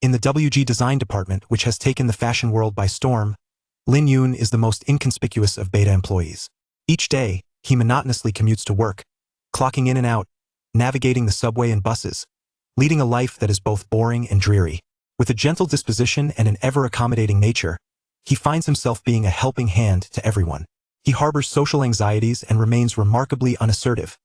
In the WG design department, which has taken the fashion world by storm, Lin Yun is the most inconspicuous of beta employees. Each day, he monotonously commutes to work, clocking in and out, navigating the subway and buses, leading a life that is both boring and dreary. With a gentle disposition and an ever-accommodating nature, he finds himself being a helping hand to everyone. He harbors social anxieties and remains remarkably unassertive.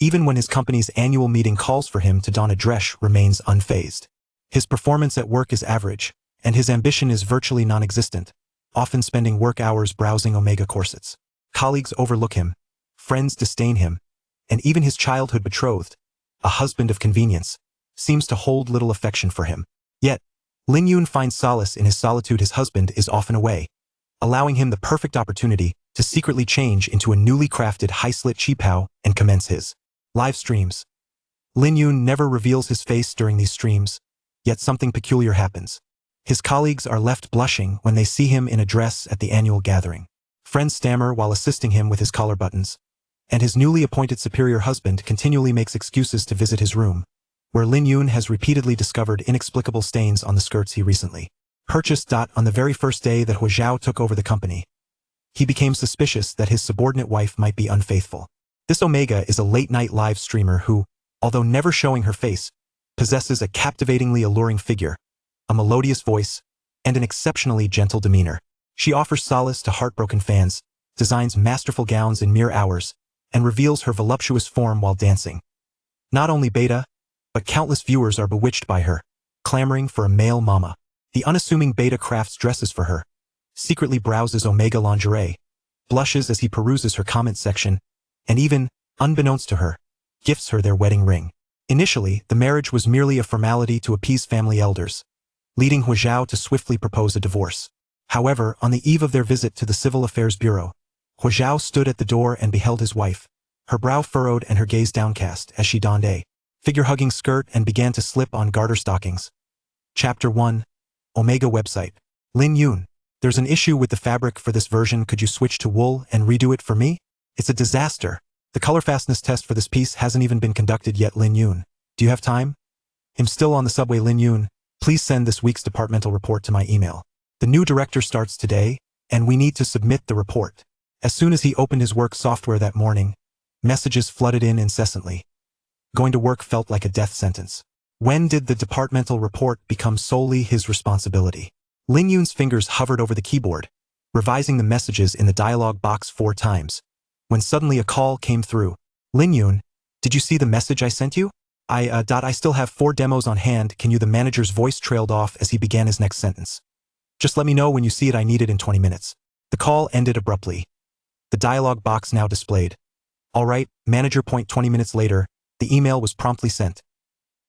Even when his company's annual meeting calls for him to don a dress, remains unfazed. His performance at work is average, and his ambition is virtually non-existent, often spending work hours browsing Omega corsets. Colleagues overlook him, friends disdain him, and even his childhood betrothed, a husband of convenience, seems to hold little affection for him. Yet, Lin Yun finds solace in his solitude. His husband is often away, allowing him the perfect opportunity to secretly change into a newly crafted high-slit qipao and commence his live streams. Lin Yun never reveals his face during these streams, yet something peculiar happens. His colleagues are left blushing when they see him in a dress at the annual gathering. Friends stammer while assisting him with his collar buttons, and his newly appointed superior husband continually makes excuses to visit his room, where Lin Yun has repeatedly discovered inexplicable stains on the skirts he recently purchased. On the very first day that Huo Zhao took over the company, he became suspicious that his subordinate wife might be unfaithful. This Omega is a late-night live streamer who, although never showing her face, possesses a captivatingly alluring figure, a melodious voice, and an exceptionally gentle demeanor. She offers solace to heartbroken fans, designs masterful gowns in mere hours, and reveals her voluptuous form while dancing. Not only beta, but countless viewers are bewitched by her, clamoring for a male mama. The unassuming beta crafts dresses for her, secretly browses Omega lingerie, blushes as he peruses her comment section, and even, unbeknownst to her, gifts her their wedding ring. Initially, the marriage was merely a formality to appease family elders, leading Huo Zhao to swiftly propose a divorce. However, on the eve of their visit to the Civil Affairs Bureau, Huo Zhao stood at the door and beheld his wife, her brow furrowed and her gaze downcast as she donned a figure-hugging skirt and began to slip on garter stockings. Chapter 1. Omega website. Lin Yun. There's an issue with the fabric for this version. Could you switch to wool and redo it for me? It's a disaster. The color fastness test for this piece hasn't even been conducted yet. Lin Yun. Do you have time? I'm still on the subway. Lin Yun. Please send this week's departmental report to my email. The new director starts today, and we need to submit the report. As soon as he opened his work software that morning, messages flooded in incessantly. Going to work felt like a death sentence. When did the departmental report become solely his responsibility? Lin Yun's fingers hovered over the keyboard, revising the messages in the dialog box 4 times, when suddenly a call came through. Lin Yun, did you see the message I sent you? I still have 4 demos on hand. Can you? The manager's voice trailed off as he began his next sentence. Just let me know when you see it. I need it in 20 minutes. The call ended abruptly. The dialog box now displayed. All right, manager. 20 minutes later, the email was promptly sent.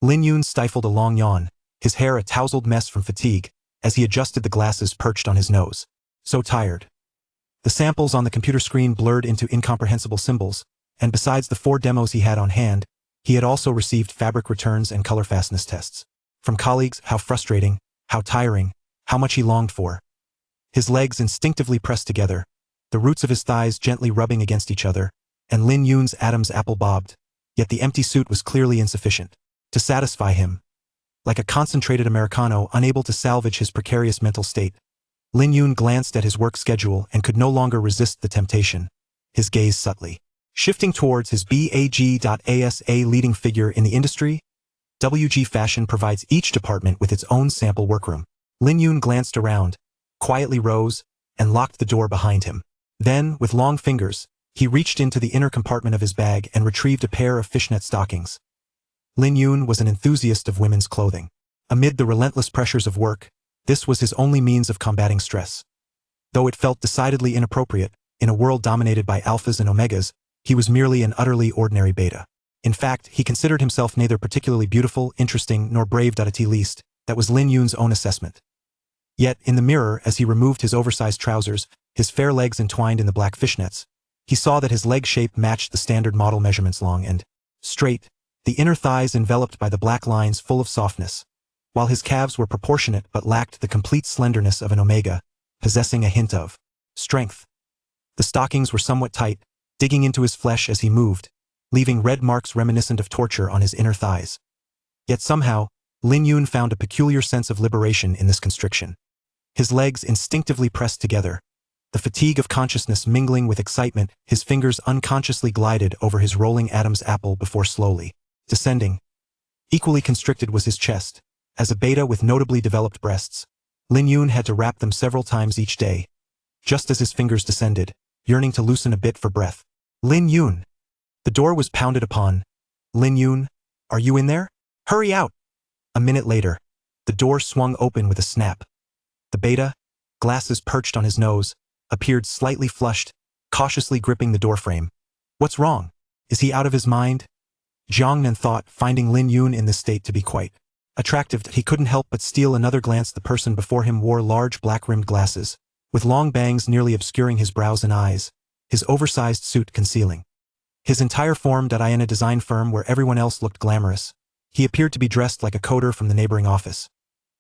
Lin Yun stifled a long yawn, his hair a tousled mess from fatigue, as he adjusted the glasses perched on his nose. So tired. The samples on the computer screen blurred into incomprehensible symbols, and besides the 4 demos he had on hand, he had also received fabric returns and color fastness tests. From colleagues, how frustrating, how tiring, how much he longed for. His legs instinctively pressed together, the roots of his thighs gently rubbing against each other, and Lin Yun's Adam's apple bobbed, yet the empty suit was clearly insufficient to satisfy him. Like a concentrated Americano unable to salvage his precarious mental state, Lin Yun glanced at his work schedule and could no longer resist the temptation, his gaze subtly shifting towards his bag.asa leading figure in the industry. WG Fashion provides each department with its own sample workroom. Lin Yun glanced around, quietly rose, and locked the door behind him. Then, with long fingers, he reached into the inner compartment of his bag and retrieved a pair of fishnet stockings. Lin Yun was an enthusiast of women's clothing. Amid the relentless pressures of work, this was his only means of combating stress. Though it felt decidedly inappropriate, in a world dominated by alphas and omegas, he was merely an utterly ordinary beta. In fact, he considered himself neither particularly beautiful, interesting, nor brave. At least, that was Lin Yun's own assessment. Yet, in the mirror, as he removed his oversized trousers, his fair legs entwined in the black fishnets, he saw that his leg shape matched the standard model measurements: long and straight, the inner thighs enveloped by the black lines full of softness, while his calves were proportionate but lacked the complete slenderness of an omega, possessing a hint of strength. The stockings were somewhat tight, digging into his flesh as he moved, leaving red marks reminiscent of torture on his inner thighs. Yet somehow, Lin Yun found a peculiar sense of liberation in this constriction. His legs instinctively pressed together. The fatigue of consciousness mingling with excitement, his fingers unconsciously glided over his rolling Adam's apple before slowly descending. Equally constricted was his chest. As a beta with notably developed breasts, Lin Yun had to wrap them several times each day, just as his fingers descended, yearning to loosen a bit for breath. Lin Yun. The door was pounded upon. Lin Yun, are you in there? Hurry out! A minute later, the door swung open with a snap. The beta, glasses perched on his nose, appeared slightly flushed, cautiously gripping the doorframe. What's wrong? Is he out of his mind? Jiang Nan thought, finding Lin Yun in this state to be quite attractive. He couldn't help but steal another glance. The person before him wore large black-rimmed glasses, with long bangs nearly obscuring his brows and eyes, his oversized suit concealing his entire form. In a design firm where everyone else looked glamorous, he appeared to be dressed like a coder from the neighboring office.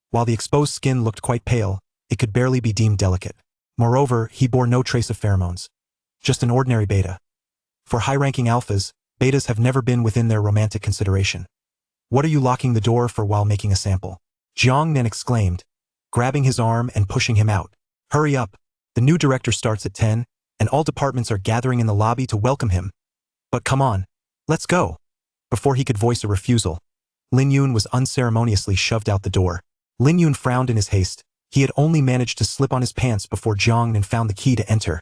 While the exposed skin looked quite pale, it could barely be deemed delicate. Moreover, he bore no trace of pheromones. Just an ordinary beta. For high-ranking alphas, betas have never been within their romantic consideration. What are you locking the door for while making a sample? Jiang Nan exclaimed, grabbing his arm and pushing him out. Hurry up. The new director starts at 10, and all departments are gathering in the lobby to welcome him. But come on, let's go. Before he could voice a refusal, Lin Yun was unceremoniously shoved out the door. Lin Yun frowned in his haste. He had only managed to slip on his pants before Jiang Nan found the key to enter.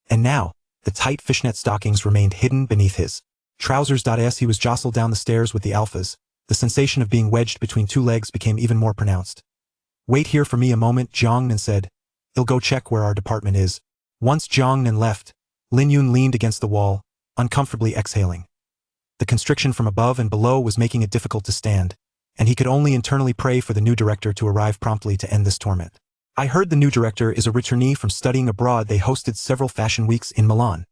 And now, the tight fishnet stockings remained hidden beneath his trousers. As he was jostled down the stairs with the alphas, the sensation of being wedged between two legs became even more pronounced. Wait here for me a moment, Jiang Nan said. I'll go check where our department is. Once Jiang Nan left, Lin Yun leaned against the wall, uncomfortably exhaling. The constriction from above and below was making it difficult to stand, and he could only internally pray for the new director to arrive promptly to end this torment. I heard the new director is a returnee from studying abroad. They hosted several fashion weeks in Milan.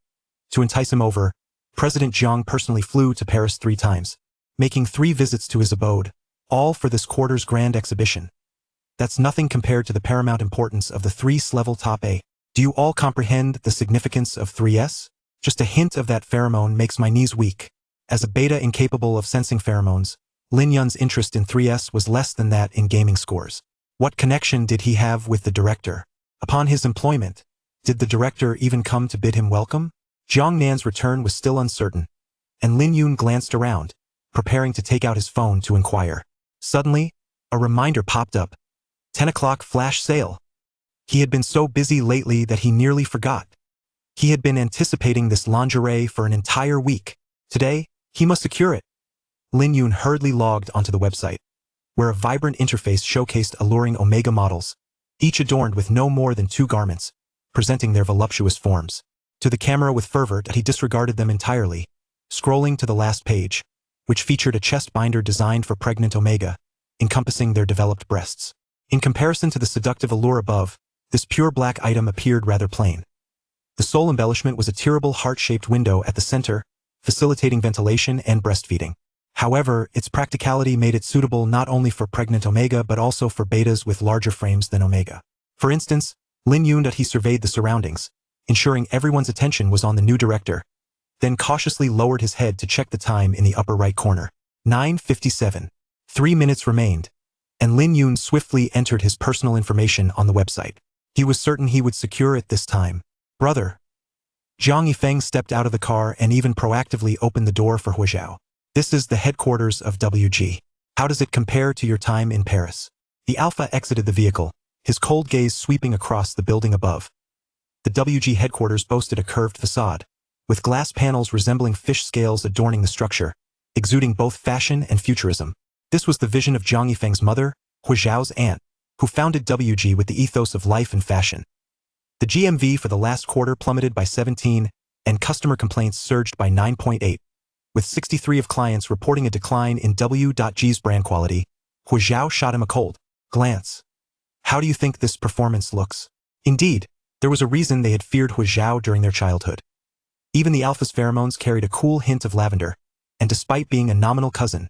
To entice him over, President Jiang personally flew to Paris 3 times, making 3 visits to his abode, all for this quarter's grand exhibition. That's nothing compared to the paramount importance of the 3S-level top A. Do you all comprehend the significance of 3S? Just a hint of that pheromone makes my knees weak. As a beta incapable of sensing pheromones, Lin Yun's interest in 3S was less than that in gaming scores. What connection did he have with the director? Upon his employment, did the director even come to bid him welcome? Jiang Nan's return was still uncertain, and Lin Yun glanced around, preparing to take out his phone to inquire. Suddenly, a reminder popped up. 10 o'clock flash sale. He had been so busy lately that he nearly forgot. He had been anticipating this lingerie for an entire week. Today, he must secure it. Lin Yun hurriedly logged onto the website, where a vibrant interface showcased alluring Omega models, each adorned with no more than 2 garments, presenting their voluptuous forms. To the camera with fervor, he disregarded them entirely, scrolling to the last page, which featured a chest binder designed for pregnant Omega, encompassing their developed breasts. In comparison to the seductive allure above, this pure black item appeared rather plain. The sole embellishment was a tearable heart-shaped window at the center, facilitating ventilation and breastfeeding. However, its practicality made it suitable not only for pregnant Omega but also for betas with larger frames than Omega. For instance, Lin Yun surveyed the surroundings, ensuring everyone's attention was on the new director, then cautiously lowered his head to check the time in the upper right corner. 9:57. 3 minutes remained, and Lin Yun swiftly entered his personal information on the website. He was certain he would secure it this time. Brother. Zhang Yifeng stepped out of the car and even proactively opened the door for Huo Zhao. This is the headquarters of WG. How does it compare to your time in Paris? The Alpha exited the vehicle, his cold gaze sweeping across the building above. The WG headquarters boasted a curved facade, with glass panels resembling fish scales adorning the structure, exuding both fashion and futurism. This was the vision of Zhang Yifeng's mother, Huo Zhao's aunt, who founded WG with the ethos of life and fashion. The GMV for the last quarter plummeted by 17, and customer complaints surged by 9.8. With 63 of clients reporting a decline in W.G's brand quality, Huo Zhao shot him a cold glance. How do you think this performance looks? Indeed, there was a reason they had feared Huo Zhao during their childhood. Even the Alpha's pheromones carried a cool hint of lavender, and despite being a nominal cousin,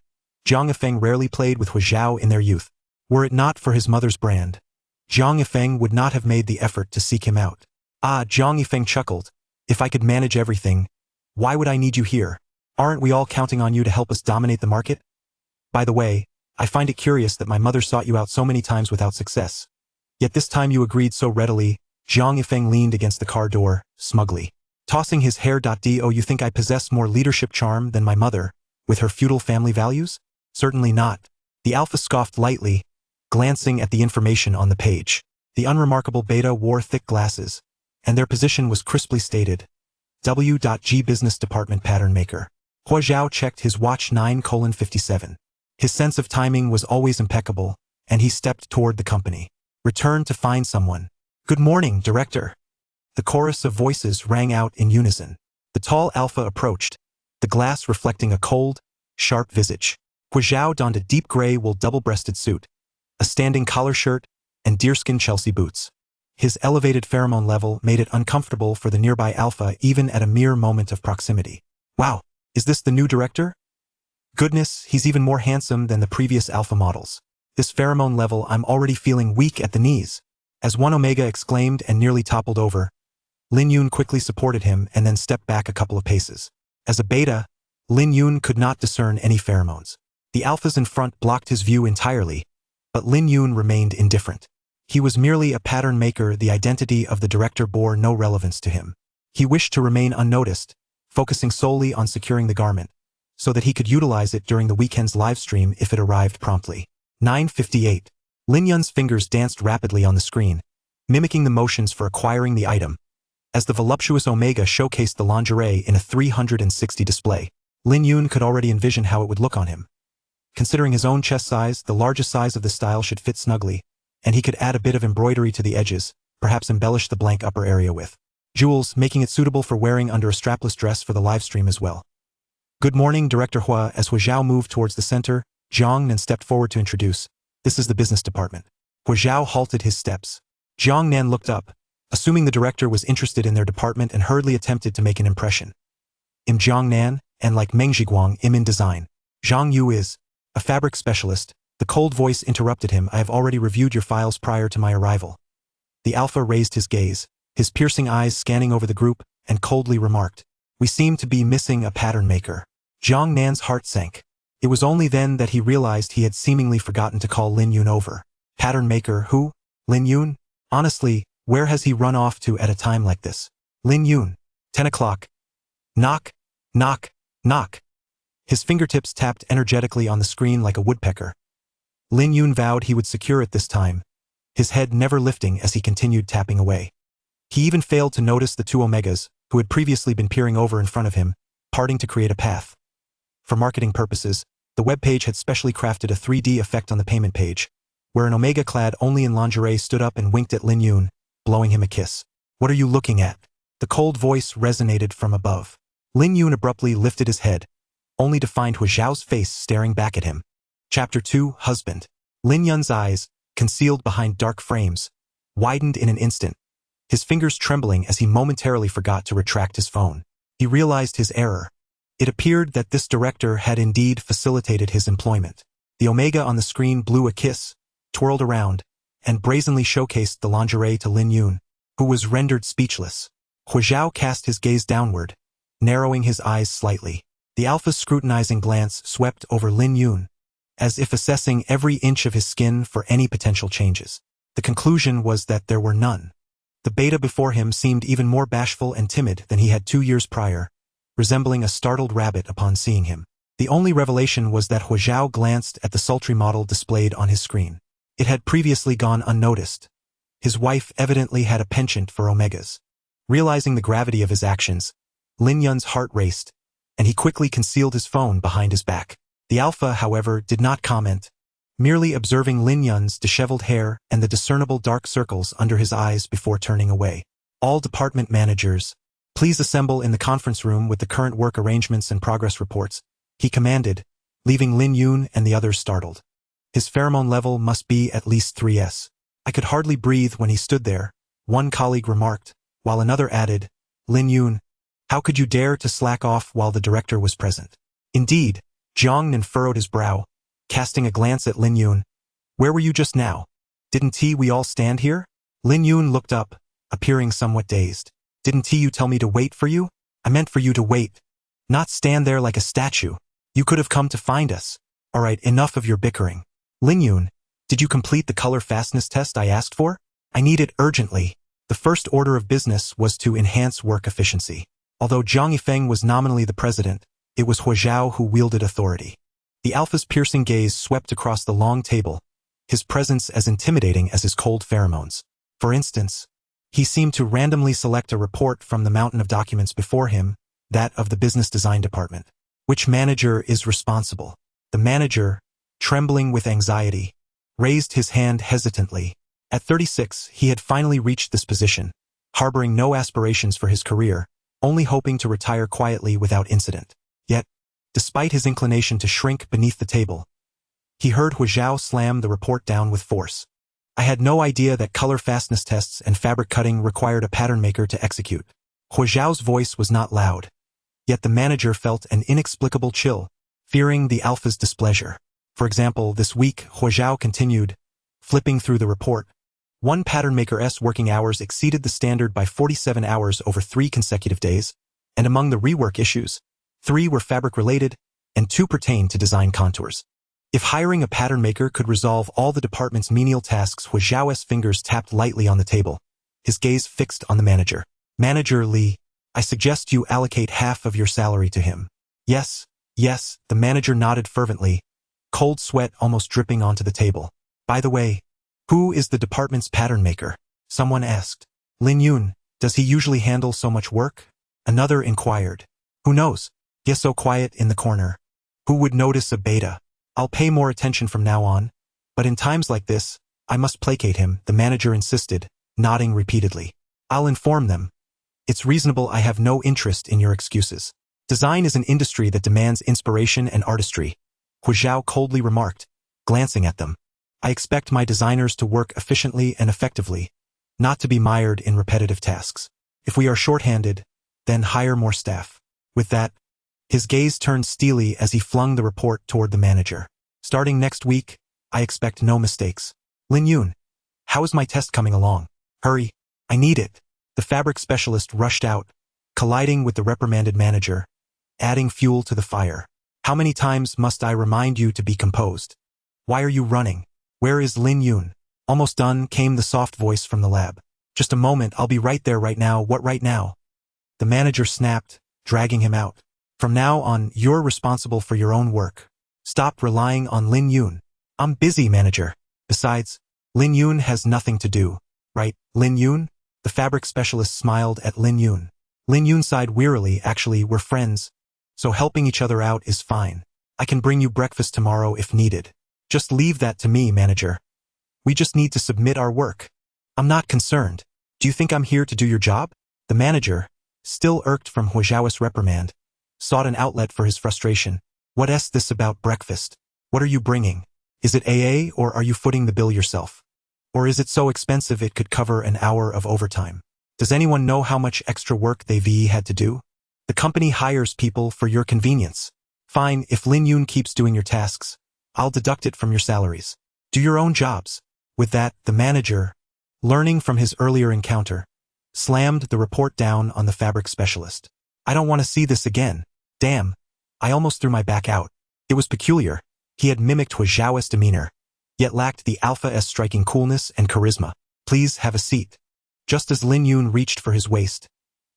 Zhang Yifeng rarely played with Huo Zhao in their youth. Were it not for his mother's brand, Zhang Yifeng would not have made the effort to seek him out. Ah, Zhang Yifeng chuckled. If I could manage everything, why would I need you here? Aren't we all counting on you to help us dominate the market? By the way, I find it curious that my mother sought you out so many times without success. Yet this time you agreed so readily. Zhang Yifeng leaned against the car door, smugly tossing his hair. Do you think I possess more leadership charm than my mother, with her feudal family values? Certainly not. The alpha scoffed lightly, glancing at the information on the page. The unremarkable beta wore thick glasses, and their position was crisply stated. W.G. Business Department Pattern Maker. Huo Zhao checked his watch 9:57. His sense of timing was always impeccable, and he stepped toward the company. Returned to find someone. Good morning, Director. The chorus of voices rang out in unison. The tall alpha approached, the glass reflecting a cold, sharp visage. Huo Zhao donned a deep gray wool double-breasted suit, a standing collar shirt, and deerskin Chelsea boots. His elevated pheromone level made it uncomfortable for the nearby alpha even at a mere moment of proximity. Wow, is this the new director? Goodness, he's even more handsome than the previous alpha models. This pheromone level, I'm already feeling weak at the knees. As one Omega exclaimed and nearly toppled over, Lin Yun quickly supported him and then stepped back a couple of paces. As a beta, Lin Yun could not discern any pheromones. The alphas in front blocked his view entirely, but Lin Yun remained indifferent. He was merely a pattern maker. The identity of the director bore no relevance to him. He wished to remain unnoticed, focusing solely on securing the garment, so that he could utilize it during the weekend's livestream if it arrived promptly. 9:58. Lin Yun's fingers danced rapidly on the screen, mimicking the motions for acquiring the item. As the voluptuous Omega showcased the lingerie in a 360 display, Lin Yun could already envision how it would look on him. Considering his own chest size, the largest size of the style should fit snugly, and he could add a bit of embroidery to the edges, perhaps embellish the blank upper area with jewels, making it suitable for wearing under a strapless dress for the livestream as well. Good morning, Director Hua. As Huo Zhao moved towards the center, Zhang Nan stepped forward to introduce. This is the business department. Huo Zhao halted his steps. Zhang Nan looked up, assuming the director was interested in their department, and hurriedly attempted to make an impression. I'm Zhang Nan, and like Meng Zhiguang, I'm in design. Zhang Yu is a fabric specialist. The cold voice interrupted him. I have already reviewed your files prior to my arrival. The alpha raised his gaze, his piercing eyes scanning over the group, and coldly remarked, we seem to be missing a pattern maker. Zhang Nan's heart sank. It was only then that he realized he had seemingly forgotten to call Lin Yun over. Pattern maker who? Lin Yun? Honestly, where has he run off to at a time like this? Lin Yun. 10 o'clock. Knock, knock, knock. His fingertips tapped energetically on the screen like a woodpecker. Lin Yun vowed he would secure it this time, his head never lifting as he continued tapping away. He even failed to notice the two Omegas, who had previously been peering over in front of him, parting to create a path. For marketing purposes, the web page had specially crafted a 3D effect on the payment page, where an Omega clad only in lingerie stood up and winked at Lin Yun, blowing him a kiss. What are you looking at? The cold voice resonated from above. Lin Yun abruptly lifted his head, only to find Huo Zhao's face staring back at him. Chapter 2, Husband. Lin Yun's eyes, concealed behind dark frames, widened in an instant, his fingers trembling as he momentarily forgot to retract his phone. He realized his error. It appeared that this director had indeed facilitated his employment. The Omega on the screen blew a kiss, twirled around, and brazenly showcased the lingerie to Lin Yun, who was rendered speechless. Huo Zhao cast his gaze downward, narrowing his eyes slightly. The alpha's scrutinizing glance swept over Lin Yun, as if assessing every inch of his skin for any potential changes. The conclusion was that there were none. The beta before him seemed even more bashful and timid than he had 2 years prior, resembling a startled rabbit upon seeing him. The only revelation was that Huo Zhao glanced at the sultry model displayed on his screen. It had previously gone unnoticed. His wife evidently had a penchant for Omegas. Realizing the gravity of his actions, Lin Yun's heart raced, and he quickly concealed his phone behind his back. The alpha, however, did not comment, merely observing Lin Yun's disheveled hair and the discernible dark circles under his eyes before turning away. All department managers, please assemble in the conference room with the current work arrangements and progress reports, he commanded, leaving Lin Yun and the others startled. His pheromone level must be at least 3S. I could hardly breathe when he stood there, one colleague remarked, while another added, Lin Yun, how could you dare to slack off while the director was present? Indeed, Zhang Nan furrowed his brow, casting a glance at Lin Yun. Where were you just now? Didn't we all stand here? Lin Yun looked up, appearing somewhat dazed. Didn't you tell me to wait for you? I meant for you to wait, not stand there like a statue. You could have come to find us. All right, enough of your bickering. Lin Yun, did you complete the color fastness test I asked for? I need it urgently. The first order of business was to enhance work efficiency. Although Zhang Yifeng was nominally the president, it was Huo Zhao who wielded authority. The alpha's piercing gaze swept across the long table, his presence as intimidating as his cold pheromones. For instance, he seemed to randomly select a report from the mountain of documents before him, that of the business design department. Which manager is responsible? The manager, trembling with anxiety, raised his hand hesitantly. At 36, he had finally reached this position, harboring no aspirations for his career, only hoping to retire quietly without incident. Yet, despite his inclination to shrink beneath the table, he heard Huo Zhao slam the report down with force. I had no idea that color fastness tests and fabric cutting required a pattern maker to execute. Huo Zhao's voice was not loud, yet the manager felt an inexplicable chill, fearing the alpha's displeasure. For example, this week, Huo Zhao continued, flipping through the report. One pattern maker's working hours exceeded the standard by 47 hours over 3 consecutive days, and among the rework issues, 3 were fabric-related, and 2 pertained to design contours. If hiring a pattern maker could resolve all the department's menial tasks, Huo Zhao's fingers tapped lightly on the table, his gaze fixed on the manager. Manager Li, I suggest you allocate half of your salary to him. Yes, yes, the manager nodded fervently, cold sweat almost dripping onto the table. By the way, who is the department's pattern maker? Someone asked. Lin Yun, does he usually handle so much work? Another inquired. Who knows? He's so quiet in the corner. Who would notice a beta? I'll pay more attention from now on, but in times like this, I must placate him, the manager insisted, nodding repeatedly. I'll inform them. It's reasonable I have no interest in your excuses. Design is an industry that demands inspiration and artistry, Huo Zhao coldly remarked, glancing at them. I expect my designers to work efficiently and effectively, not to be mired in repetitive tasks. If we are short-handed, then hire more staff. With that, his gaze turned steely as he flung the report toward the manager. Starting next week, I expect no mistakes. Lin Yun, how is my test coming along? Hurry, I need it. The fabric specialist rushed out, colliding with the reprimanded manager, adding fuel to the fire. How many times must I remind you to be composed? Why are you running? Where is Lin Yun? Almost done, came the soft voice from the lab. Just a moment, I'll be right there right now. What right now? The manager snapped, dragging him out. From now on, you're responsible for your own work. Stop relying on Lin Yun. I'm busy, manager. Besides, Lin Yun has nothing to do. Right, Lin Yun? The fabric specialist smiled at Lin Yun. Lin Yun sighed wearily. Actually, we're friends, so helping each other out is fine. I can bring you breakfast tomorrow if needed. Just leave that to me, manager. We just need to submit our work. I'm not concerned. Do you think I'm here to do your job? The manager, still irked from Huo Zhao's reprimand, sought an outlet for his frustration. What's this about breakfast? What are you bringing? Is it AA or are you footing the bill yourself? Or is it so expensive it could cover an hour of overtime? Does anyone know how much extra work they had to do? The company hires people for your convenience. Fine, if Lin Yun keeps doing your tasks, I'll deduct it from your salaries. Do your own jobs. With that, the manager, learning from his earlier encounter, slammed the report down on the fabric specialist. I don't want to see this again. Damn, I almost threw my back out. It was peculiar. He had mimicked Huo Zhao's demeanor, yet lacked the alpha's striking coolness and charisma. Please have a seat. Just as Lin Yun reached for his waist,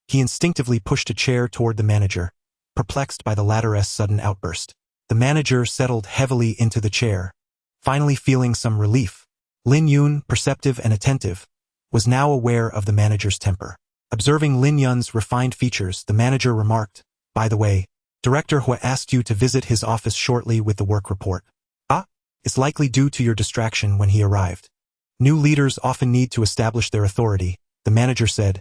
he instinctively pushed a chair toward the manager, perplexed by the latter's sudden outburst. The manager settled heavily into the chair, finally feeling some relief. Lin Yun, perceptive and attentive, was now aware of the manager's temper. Observing Lin Yun's refined features, the manager remarked, by the way, Director Huo asked you to visit his office shortly with the work report. Ah, it's likely due to your distraction when he arrived. New leaders often need to establish their authority, the manager said,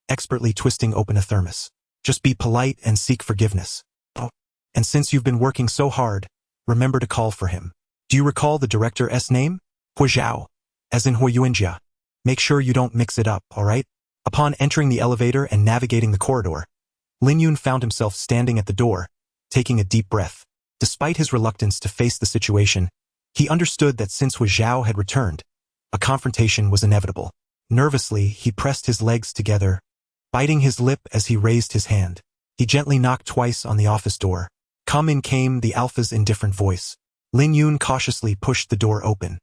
expertly twisting open a thermos. Just be polite and seek forgiveness. Oh, and since you've been working so hard, remember to call for him. Do you recall the director's name? Huo Zhao, as in Huo Yuanjia. Make sure you don't mix it up, all right? Upon entering the elevator and navigating the corridor, Lin Yun found himself standing at the door, taking a deep breath. Despite his reluctance to face the situation, he understood that since Huo Zhao had returned, a confrontation was inevitable. Nervously, he pressed his legs together, biting his lip as he raised his hand. He gently knocked twice on the office door. Come in, came the alpha's indifferent voice. Lin Yun cautiously pushed the door open.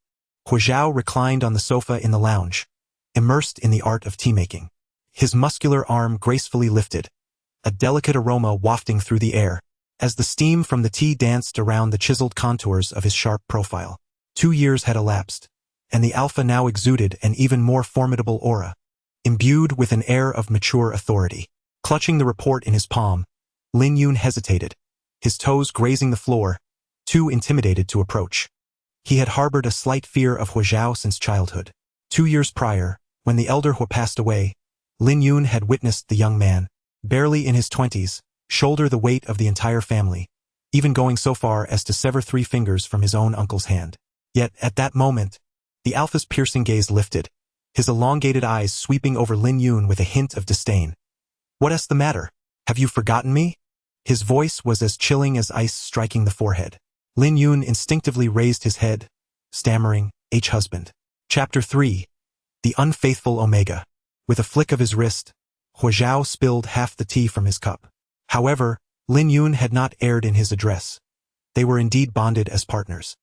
Huo Zhao reclined on the sofa in the lounge, immersed in the art of tea-making. His muscular arm gracefully lifted, a delicate aroma wafting through the air, as the steam from the tea danced around the chiseled contours of his sharp profile. 2 years had elapsed, and the alpha now exuded an even more formidable aura, imbued with an air of mature authority. Clutching the report in his palm, Lin Yun hesitated, his toes grazing the floor, too intimidated to approach. He had harbored a slight fear of Huo Zhao since childhood. 2 years prior, when the elder Huo passed away, Lin Yun had witnessed the young man, barely in his 20s, shoulder the weight of the entire family, even going so far as to sever 3 fingers from his own uncle's hand. Yet, at that moment, the alpha's piercing gaze lifted, his elongated eyes sweeping over Lin Yun with a hint of disdain. "What's the matter? Have you forgotten me?" His voice was as chilling as ice striking the forehead. Lin Yun instinctively raised his head, stammering, "Husband." Chapter 3. The Unfaithful Omega. With a flick of his wrist, Huo Zhao spilled half the tea from his cup. However, Lin Yun had not erred in his address. They were indeed bonded as partners.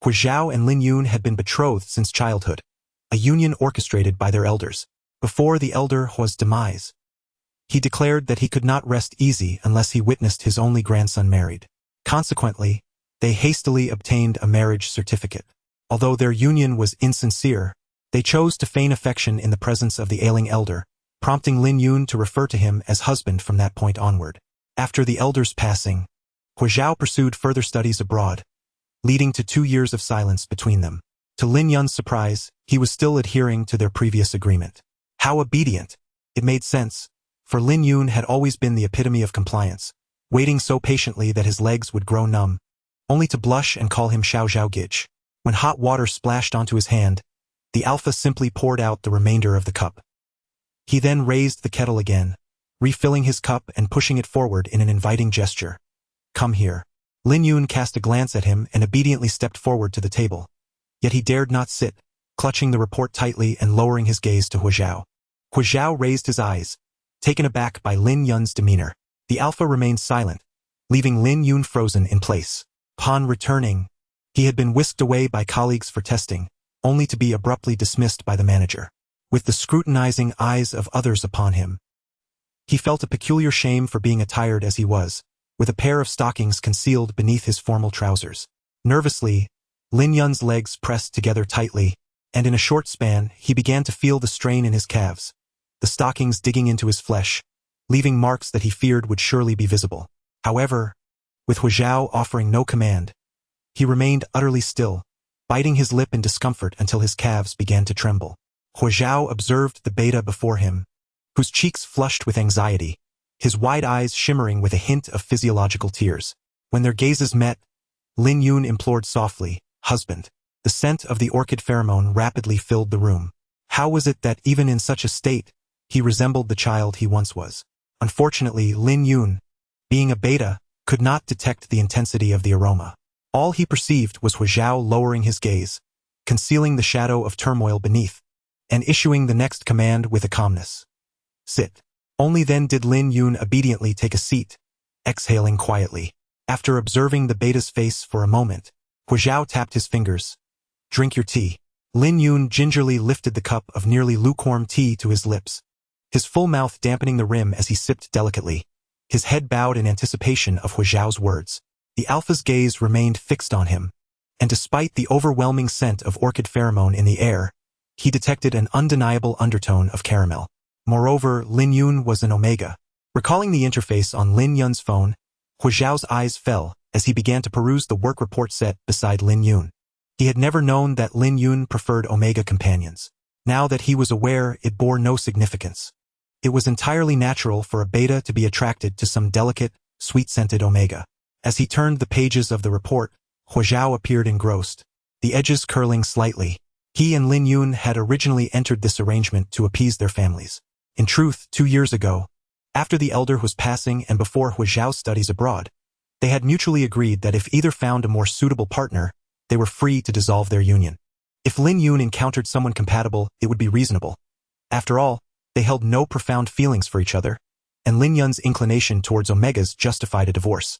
Huo Zhao and Lin Yun had been betrothed since childhood, a union orchestrated by their elders. Before the elder Huo's demise, he declared that he could not rest easy unless he witnessed his only grandson married. Consequently, they hastily obtained a marriage certificate. Although their union was insincere, they chose to feign affection in the presence of the ailing elder, prompting Lin Yun to refer to him as husband from that point onward. After the elder's passing, Huo Zhao pursued further studies abroad, leading to 2 years of silence between them. To Lin Yun's surprise, he was still adhering to their previous agreement. How obedient! It made sense, for Lin Yun had always been the epitome of compliance, waiting so patiently that his legs would grow numb, only to blush and call him Xiao Zhao Gich. When hot water splashed onto his hand, the alpha simply poured out the remainder of the cup. He then raised the kettle again, refilling his cup and pushing it forward in an inviting gesture. "Come here." Lin Yun cast a glance at him and obediently stepped forward to the table. Yet he dared not sit, clutching the report tightly and lowering his gaze to Huo Zhao. Huo Zhao raised his eyes, taken aback by Lin Yun's demeanor. The alpha remained silent, leaving Lin Yun frozen in place. Upon returning, he had been whisked away by colleagues for testing, only to be abruptly dismissed by the manager. With the scrutinizing eyes of others upon him, he felt a peculiar shame for being attired as he was, with a pair of stockings concealed beneath his formal trousers. Nervously, Lin Yun's legs pressed together tightly, and in a short span he began to feel the strain in his calves, the stockings digging into his flesh, leaving marks that he feared would surely be visible. However, with Huo Zhao offering no command, he remained utterly still, biting his lip in discomfort until his calves began to tremble. Huo Zhao observed the beta before him, whose cheeks flushed with anxiety, his wide eyes shimmering with a hint of physiological tears. When their gazes met, Lin Yun implored softly, "Husband." The scent of the orchid pheromone rapidly filled the room. How was it that even in such a state, he resembled the child he once was? Unfortunately, Lin Yun, being a beta, could not detect the intensity of the aroma. All he perceived was Huo Zhao lowering his gaze, concealing the shadow of turmoil beneath, and issuing the next command with a calmness. "Sit." Only then did Lin Yun obediently take a seat, exhaling quietly. After observing the beta's face for a moment, Huo Zhao tapped his fingers. "Drink your tea." Lin Yun gingerly lifted the cup of nearly lukewarm tea to his lips, his full mouth dampening the rim as he sipped delicately, his head bowed in anticipation of Huo Zhao's words. The alpha's gaze remained fixed on him, and despite the overwhelming scent of orchid pheromone in the air, he detected an undeniable undertone of caramel. Moreover, Lin Yun was an Omega. Recalling the interface on Lin Yun's phone, Huo Zhao's eyes fell as he began to peruse the work report set beside Lin Yun. He had never known that Lin Yun preferred Omega companions. Now that he was aware, it bore no significance. It was entirely natural for a beta to be attracted to some delicate, sweet-scented Omega. As he turned the pages of the report, Huo Zhao appeared engrossed, the edges curling slightly. He and Lin Yun had originally entered this arrangement to appease their families. In truth, 2 years ago, after the elder was passing and before Huo Zhao's studies abroad, they had mutually agreed that if either found a more suitable partner, they were free to dissolve their union. If Lin Yun encountered someone compatible, it would be reasonable. After all, they held no profound feelings for each other, and Lin Yun's inclination towards Omegas justified a divorce.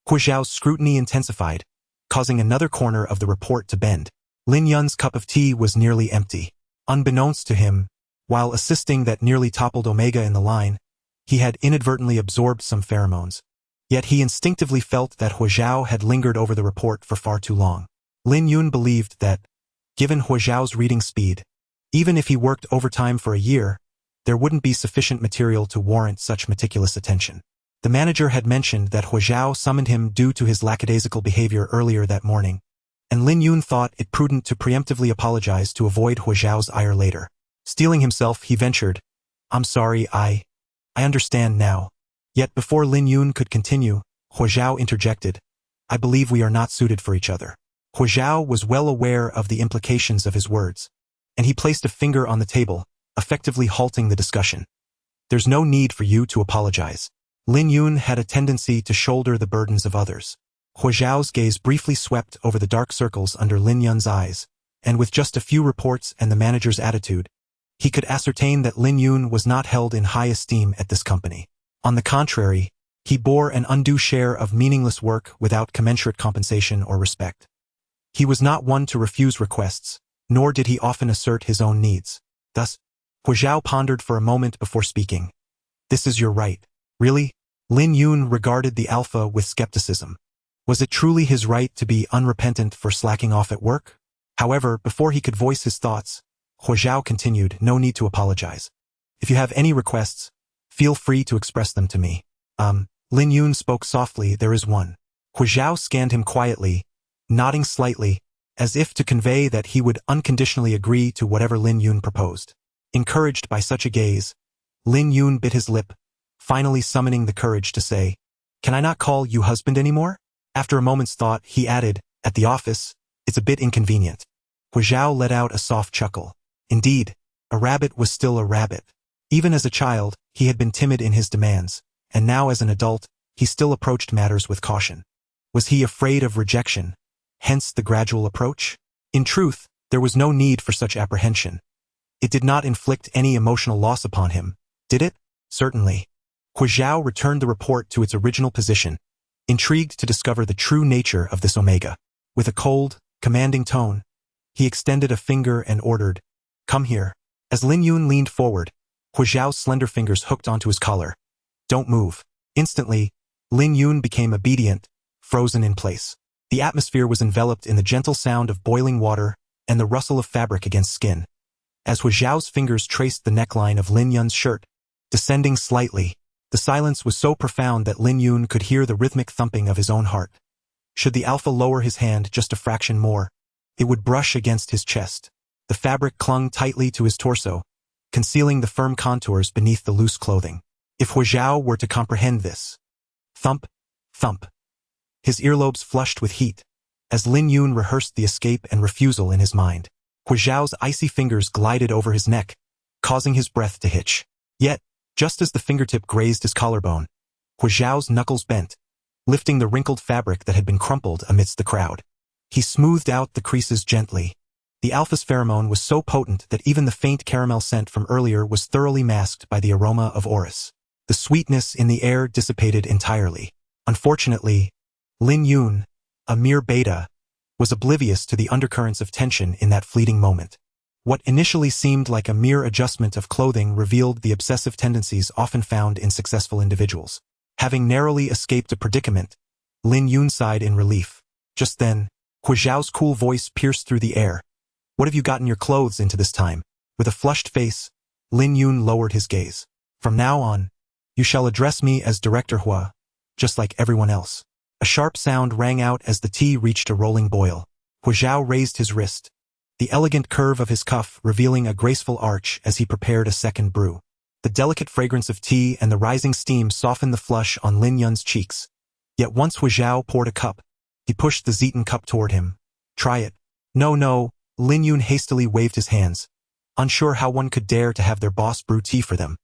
Huo Zhao's scrutiny intensified, causing another corner of the report to bend. Lin Yun's cup of tea was nearly empty. Unbeknownst to him, while assisting that nearly toppled Omega in the line, he had inadvertently absorbed some pheromones. Yet he instinctively felt that Huo Zhao had lingered over the report for far too long. Lin Yun believed that, given Huo Zhao's reading speed, even if he worked overtime for a year, there wouldn't be sufficient material to warrant such meticulous attention. The manager had mentioned that Huo Zhao summoned him due to his lackadaisical behavior earlier that morning, and Lin Yun thought it prudent to preemptively apologize to avoid Huo Zhao's ire later. Steeling himself, he ventured, "I'm sorry, I understand now." Yet before Lin Yun could continue, Huo Zhao interjected, "I believe we are not suited for each other." Huo Zhao was well aware of the implications of his words, and he placed a finger on the table, effectively halting the discussion. "There's no need for you to apologize." Lin Yun had a tendency to shoulder the burdens of others. Huo Zhao's gaze briefly swept over the dark circles under Lin Yun's eyes, and with just a few reports and the manager's attitude, he could ascertain that Lin Yun was not held in high esteem at this company. On the contrary, he bore an undue share of meaningless work without commensurate compensation or respect. He was not one to refuse requests, nor did he often assert his own needs. Thus, Huo Zhao pondered for a moment before speaking. "This is your right." "Really?" Lin Yun regarded the alpha with skepticism. Was it truly his right to be unrepentant for slacking off at work? However, before he could voice his thoughts, Huo Zhao continued, "No need to apologize. If you have any requests, feel free to express them to me." Lin Yun spoke softly, "There is one." Huo Zhao scanned him quietly, nodding slightly, as if to convey that he would unconditionally agree to whatever Lin Yun proposed. Encouraged by such a gaze, Lin Yun bit his lip, finally summoning the courage to say, "Can I not call you husband anymore?" After a moment's thought, he added, "At the office, it's a bit inconvenient." Huo Zhao let out a soft chuckle. Indeed, a rabbit was still a rabbit. Even as a child, he had been timid in his demands, and now as an adult, he still approached matters with caution. Was he afraid of rejection, hence the gradual approach? In truth, there was no need for such apprehension. It did not inflict any emotional loss upon him, did it? Certainly. Huo Zhao returned the report to its original position, intrigued to discover the true nature of this Omega. With a cold, commanding tone, he extended a finger and ordered, "Come here." As Lin Yun leaned forward, Huo Zhao's slender fingers hooked onto his collar. "Don't move." Instantly, Lin Yun became obedient, frozen in place. The atmosphere was enveloped in the gentle sound of boiling water and the rustle of fabric against skin. As Huo Zhao's fingers traced the neckline of Lin Yun's shirt, descending slightly, the silence was so profound that Lin Yun could hear the rhythmic thumping of his own heart. Should the alpha lower his hand just a fraction more, it would brush against his chest. The fabric clung tightly to his torso, concealing the firm contours beneath the loose clothing. If Huo Zhao were to comprehend this. Thump, thump. His earlobes flushed with heat, as Lin Yun rehearsed the escape and refusal in his mind. Huo Zhao's icy fingers glided over his neck, causing his breath to hitch. Yet, just as the fingertip grazed his collarbone, Huo Zhao's knuckles bent, lifting the wrinkled fabric that had been crumpled amidst the crowd. He smoothed out the creases gently. The alpha's pheromone was so potent that even the faint caramel scent from earlier was thoroughly masked by the aroma of orris. The sweetness in the air dissipated entirely. Unfortunately, Lin Yun, a mere beta, was oblivious to the undercurrents of tension in that fleeting moment. What initially seemed like a mere adjustment of clothing revealed the obsessive tendencies often found in successful individuals. Having narrowly escaped a predicament, Lin Yun sighed in relief. Just then, Huo Zhao's cool voice pierced through the air. "What have you gotten your clothes into this time?" With a flushed face, Lin Yun lowered his gaze. "From now on, you shall address me as Director Huo, just like everyone else." A sharp sound rang out as the tea reached a rolling boil. Huo Zhao raised his wrist, the elegant curve of his cuff revealing a graceful arch as he prepared a second brew. The delicate fragrance of tea and the rising steam softened the flush on Lin Yun's cheeks. Yet once Huo Zhao poured a cup, he pushed the Zeton cup toward him. "Try it." No, Lin Yun hastily waved his hands, unsure how one could dare to have their boss brew tea for them.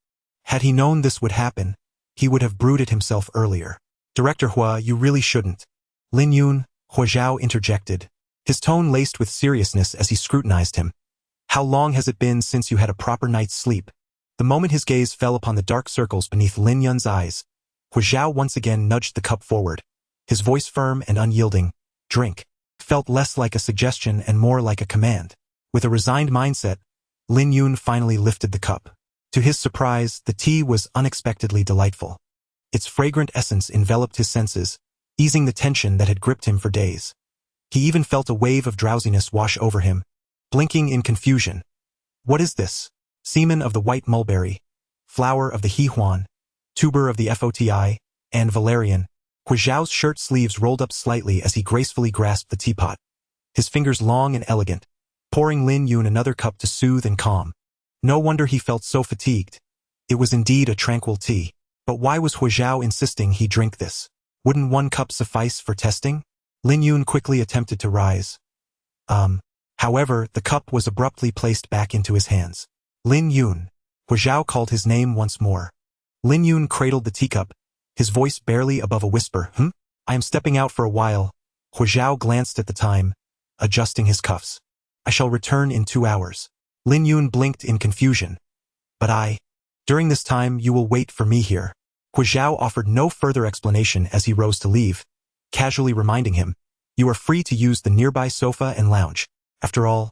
Had he known this would happen, he would have brewed it himself earlier. "Director Huo, you really shouldn't." "Lin Yun," Huo Zhao interjected, his tone laced with seriousness as he scrutinized him. "How long has it been since you had a proper night's sleep?" The moment his gaze fell upon the dark circles beneath Lin Yun's eyes, Huo Zhao once again nudged the cup forward, his voice firm and unyielding. "Drink." felt less like a suggestion and more like a command. With a resigned mindset, Lin Yun finally lifted the cup. To his surprise, the tea was unexpectedly delightful. Its fragrant essence enveloped his senses, easing the tension that had gripped him for days. He even felt a wave of drowsiness wash over him, blinking in confusion. What is this? Semen of the white mulberry, flower of the He-Huan, tuber of the Foti, and valerian. Huo Zhao's shirt sleeves rolled up slightly as he gracefully grasped the teapot, his fingers long and elegant, pouring Lin Yun another cup to soothe and calm. No wonder he felt so fatigued. It was indeed a tranquil tea. But why was Huo Zhao insisting he drink this? Wouldn't one cup suffice for testing? Lin Yun quickly attempted to rise. However, the cup was abruptly placed back into his hands. Lin Yun. Huo Zhao called his name once more. Lin Yun cradled the teacup, his voice barely above a whisper. I am stepping out for a while. Huo Zhao glanced at the time, adjusting his cuffs. I shall return in 2 hours. Lin Yun blinked in confusion. But during this time you will wait for me here. Huo Zhao offered no further explanation as he rose to leave, casually reminding him, you are free to use the nearby sofa and lounge. After all,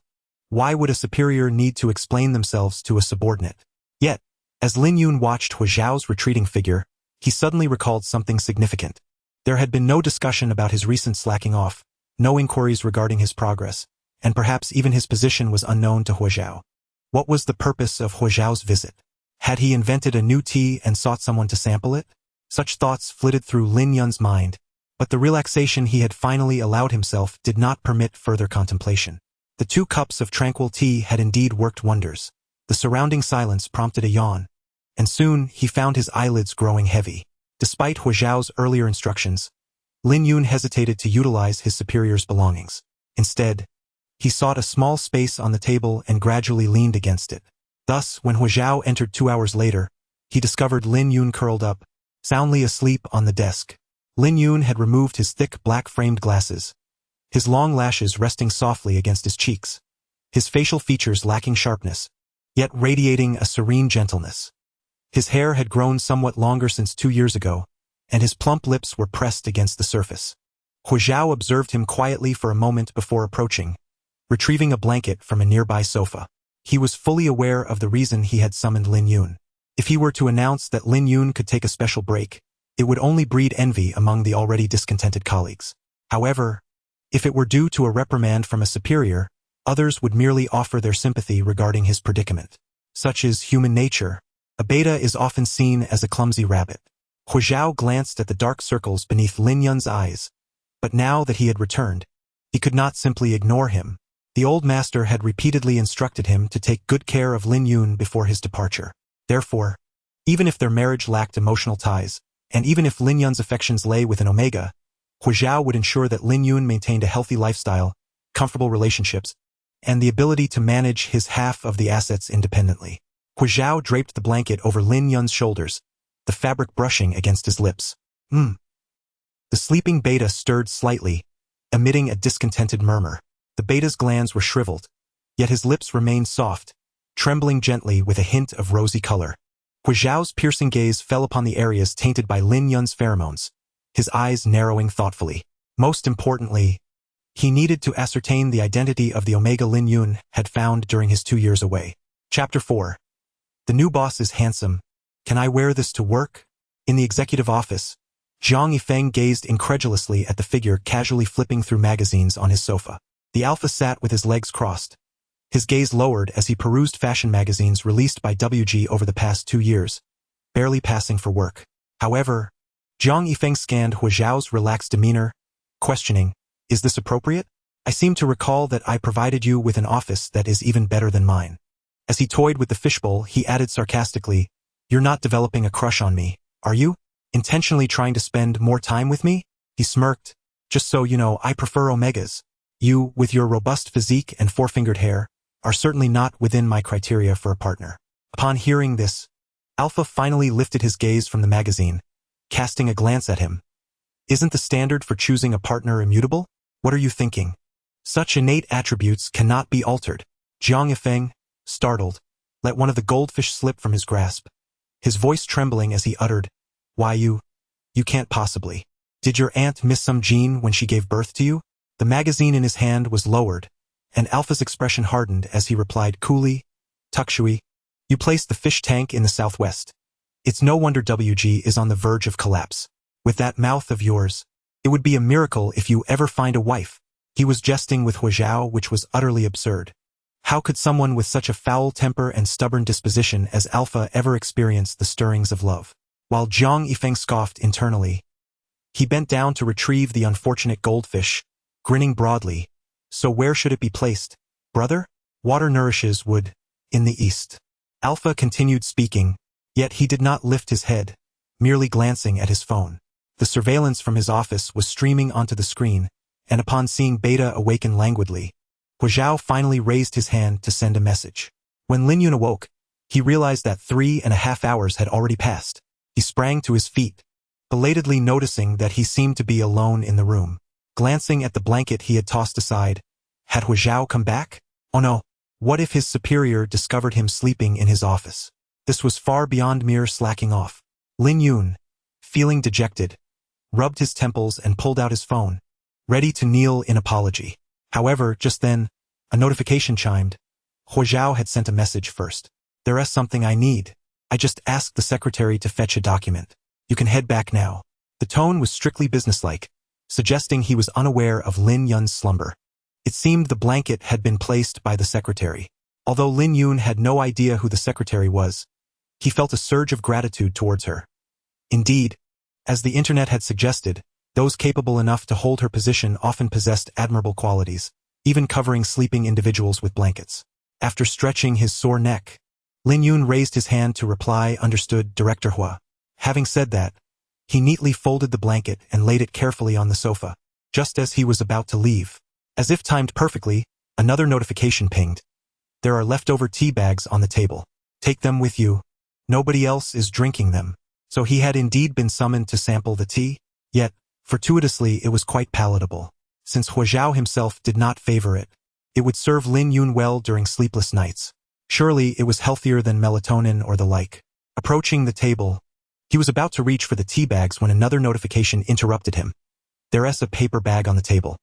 why would a superior need to explain themselves to a subordinate? Yet, as Lin Yun watched Huo Zhao's retreating figure, he suddenly recalled something significant. There had been no discussion about his recent slacking off, no inquiries regarding his progress, and perhaps even his position was unknown to Huo Zhao. What was the purpose of Huo Zhao's visit? Had he invented a new tea and sought someone to sample it? Such thoughts flitted through Lin Yun's mind, but the relaxation he had finally allowed himself did not permit further contemplation. The 2 cups of tranquil tea had indeed worked wonders. The surrounding silence prompted a yawn, and soon he found his eyelids growing heavy. Despite Huo Zhao's earlier instructions, Lin Yun hesitated to utilize his superior's belongings. Instead, he sought a small space on the table and gradually leaned against it. Thus, when Huo Zhao entered 2 hours later, he discovered Lin Yun curled up, soundly asleep on the desk. Lin Yun had removed his thick black-framed glasses, his long lashes resting softly against his cheeks, his facial features lacking sharpness, yet radiating a serene gentleness. His hair had grown somewhat longer since 2 years ago, and his plump lips were pressed against the surface. Huo Zhao observed him quietly for a moment before approaching, retrieving a blanket from a nearby sofa. He was fully aware of the reason he had summoned Lin Yun. If he were to announce that Lin Yun could take a special break, it would only breed envy among the already discontented colleagues. However, if it were due to a reprimand from a superior, others would merely offer their sympathy regarding his predicament. Such is human nature. A beta is often seen as a clumsy rabbit. Huo Zhao glanced at the dark circles beneath Lin Yun's eyes, but now that he had returned, he could not simply ignore him. The old master had repeatedly instructed him to take good care of Lin Yun before his departure. Therefore, even if their marriage lacked emotional ties, and even if Lin Yun's affections lay within Omega, Huo Zhao would ensure that Lin Yun maintained a healthy lifestyle, comfortable relationships, and the ability to manage his half of the assets independently. Huo Zhao draped the blanket over Lin Yun's shoulders, the fabric brushing against his lips. The sleeping beta stirred slightly, emitting a discontented murmur. The beta's glands were shriveled, yet his lips remained soft, trembling gently with a hint of rosy color. Huo Zhao's piercing gaze fell upon the areas tainted by Lin Yun's pheromones, his eyes narrowing thoughtfully. Most importantly, he needed to ascertain the identity of the Omega Lin Yun had found during his 2 years away. Chapter 4. The new boss is handsome. Can I wear this to work? In the executive office, Zhang Yifeng gazed incredulously at the figure casually flipping through magazines on his sofa. The alpha sat with his legs crossed, his gaze lowered as he perused fashion magazines released by WG over the past 2 years, barely passing for work. However, Zhang Yifeng scanned Huo Zhao's relaxed demeanor, questioning, is this appropriate? I seem to recall that I provided you with an office that is even better than mine. As he toyed with the fishbowl, he added sarcastically, you're not developing a crush on me, are you? Intentionally trying to spend more time with me? He smirked, just so you know, I prefer Omegas. You, with your robust physique and four-fingered hair, are certainly not within my criteria for a partner. Upon hearing this, Alpha finally lifted his gaze from the magazine, casting a glance at him. Isn't the standard for choosing a partner immutable? What are you thinking? Such innate attributes cannot be altered. Zhang Yifeng, startled, let one of the goldfish slip from his grasp, his voice trembling as he uttered, why you can't possibly. Did your aunt miss some gene when she gave birth to you? The magazine in his hand was lowered, and Alpha's expression hardened as he replied coolly, "Tukshui, you placed the fish tank in the southwest. It's no wonder WG is on the verge of collapse. With that mouth of yours, it would be a miracle if you ever find a wife." He was jesting with Huo Zhao, which was utterly absurd. How could someone with such a foul temper and stubborn disposition as Alpha ever experience the stirrings of love? While Zhang Yifeng scoffed internally, he bent down to retrieve the unfortunate goldfish, grinning broadly. "So where should it be placed, brother? Water nourishes wood, in the east." Alpha continued speaking, yet he did not lift his head, merely glancing at his phone. The surveillance from his office was streaming onto the screen, and upon seeing Beta awaken languidly, Huo Zhao finally raised his hand to send a message. When Lin Yun awoke, he realized that 3.5 hours had already passed. He sprang to his feet, belatedly noticing that he seemed to be alone in the room. Glancing at the blanket he had tossed aside, had Huo Zhao come back? Oh no, what if his superior discovered him sleeping in his office? This was far beyond mere slacking off. Lin Yun, feeling dejected, rubbed his temples and pulled out his phone, ready to kneel in apology. However, just then, a notification chimed. Huo Zhao had sent a message first. "There is something I need. I just asked the secretary to fetch a document. You can head back now." The tone was strictly businesslike, suggesting he was unaware of Lin Yun's slumber. It seemed the blanket had been placed by the secretary. Although Lin Yun had no idea who the secretary was, he felt a surge of gratitude towards her. Indeed, as the internet had suggested, those capable enough to hold her position often possessed admirable qualities, even covering sleeping individuals with blankets. After stretching his sore neck, Lin Yun raised his hand to reply, "Understood, Director Hua." Having said that, he neatly folded the blanket and laid it carefully on the sofa. Just as he was about to leave, as if timed perfectly, another notification pinged. "There are leftover tea bags on the table. Take them with you. Nobody else is drinking them." So he had indeed been summoned to sample the tea? Yet, fortuitously, it was quite palatable. Since Huo Zhao himself did not favor it, it would serve Lin Yun well during sleepless nights. Surely it was healthier than melatonin or the like. Approaching the table, he was about to reach for the tea bags when another notification interrupted him. There's a paper bag on the table.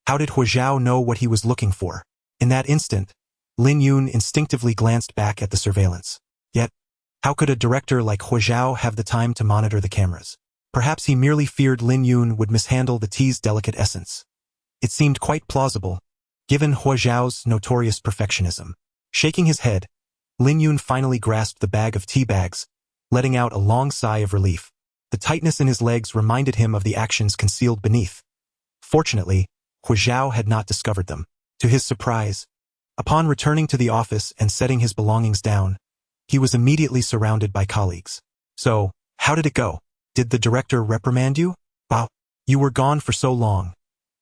How did Huo Zhao know what he was looking for? In that instant, Lin Yun instinctively glanced back at the surveillance. Yet, how could a director like Huo Zhao have the time to monitor the cameras? Perhaps he merely feared Lin Yun would mishandle the tea's delicate essence. It seemed quite plausible, given Huo Zhao's notorious perfectionism. Shaking his head, Lin Yun finally grasped the bag of tea bags, letting out a long sigh of relief. The tightness in his legs reminded him of the actions concealed beneath. Fortunately, Huo Zhao had not discovered them. To his surprise, upon returning to the office and setting his belongings down, he was immediately surrounded by colleagues. "So, how did it go? Did the director reprimand you? Wow, you were gone for so long.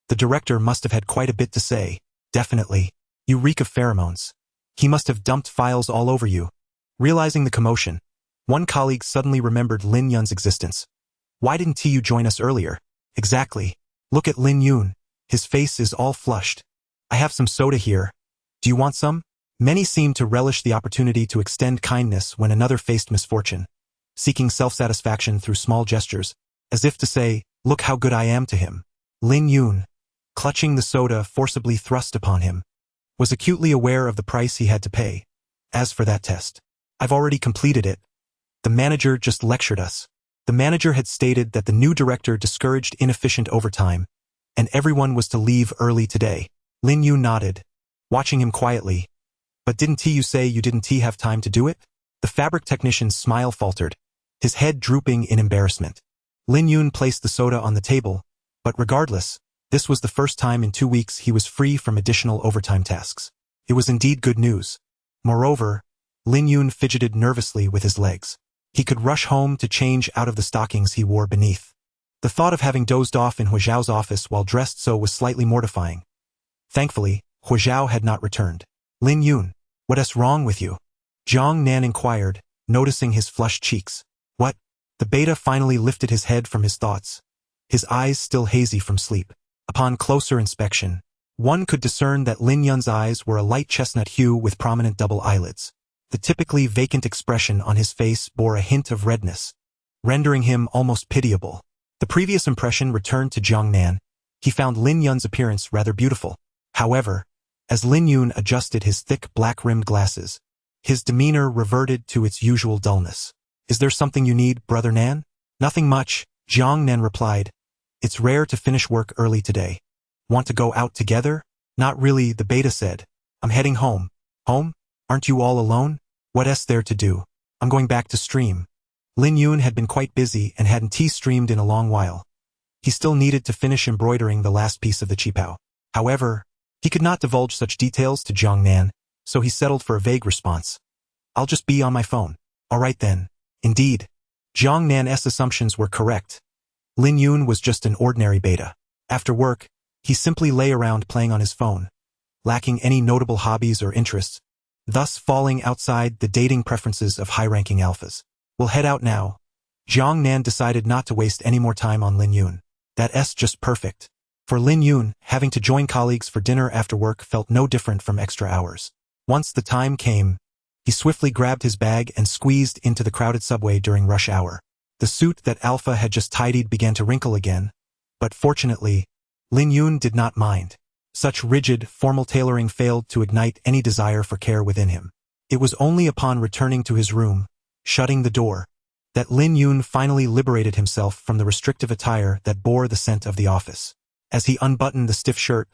The director must have had quite a bit to say." "Definitely. You reek of pheromones. He must have dumped files all over you." Realizing the commotion, one colleague suddenly remembered Lin Yun's existence. "Why didn't you join us earlier?" "Exactly. Look at Lin Yun. His face is all flushed. I have some soda here. Do you want some?" Many seemed to relish the opportunity to extend kindness when another faced misfortune, seeking self-satisfaction through small gestures, as if to say, "Look how good I am to him." Lin Yun, clutching the soda forcibly thrust upon him, was acutely aware of the price he had to pay. "As for that test, I've already completed it. The manager just lectured us." The manager had stated that the new director discouraged inefficient overtime, and everyone was to leave early today. Lin Yun nodded, watching him quietly. "But didn't you say you didn't have time to do it?" The fabric technician's smile faltered, his head drooping in embarrassment. Lin Yun placed the soda on the table, but regardless, this was the first time in 2 weeks he was free from additional overtime tasks. It was indeed good news. Moreover, Lin Yun fidgeted nervously with his legs. He could rush home to change out of the stockings he wore beneath. The thought of having dozed off in Huo Zhao's office while dressed so was slightly mortifying. Thankfully, Huo Zhao had not returned. "Lin Yun, what's wrong with you?" Zhang Nan inquired, noticing his flushed cheeks. "What?" The beta finally lifted his head from his thoughts, his eyes still hazy from sleep. Upon closer inspection, one could discern that Lin Yun's eyes were a light chestnut hue with prominent double eyelids. The typically vacant expression on his face bore a hint of redness, rendering him almost pitiable. The previous impression returned to Zhang Nan. he found Lin Yun's appearance rather beautiful. However, as Lin Yun adjusted his thick black-rimmed glasses, his demeanor reverted to its usual dullness. "Is there something you need, Brother Nan?" "Nothing much," Jiang Nan replied. "It's rare to finish work early today. Want to go out together?" "Not really," the beta said. "I'm heading home." "Home? Aren't you all alone?" "What's there to do? I'm going back to stream." Lin Yun had been quite busy and hadn't streamed in a long while. He still needed to finish embroidering the last piece of the qipao. However, he could not divulge such details to Jiang Nan, so he settled for a vague response. "I'll just be on my phone." "All right then." Indeed, Jiang Nan's assumptions were correct. Lin Yun was just an ordinary beta. After work, he simply lay around playing on his phone, lacking any notable hobbies or interests, thus falling outside the dating preferences of high-ranking alphas. "We'll head out now." Jiang Nan decided not to waste any more time on Lin Yun. That's just perfect. For Lin Yun, having to join colleagues for dinner after work felt no different from extra hours. Once the time came, he swiftly grabbed his bag and squeezed into the crowded subway during rush hour. The suit that Alpha had just tidied began to wrinkle again, but fortunately, Lin Yun did not mind. Such rigid, formal tailoring failed to ignite any desire for care within him. It was only upon returning to his room, shutting the door, that Lin Yun finally liberated himself from the restrictive attire that bore the scent of the office. As he unbuttoned the stiff shirt,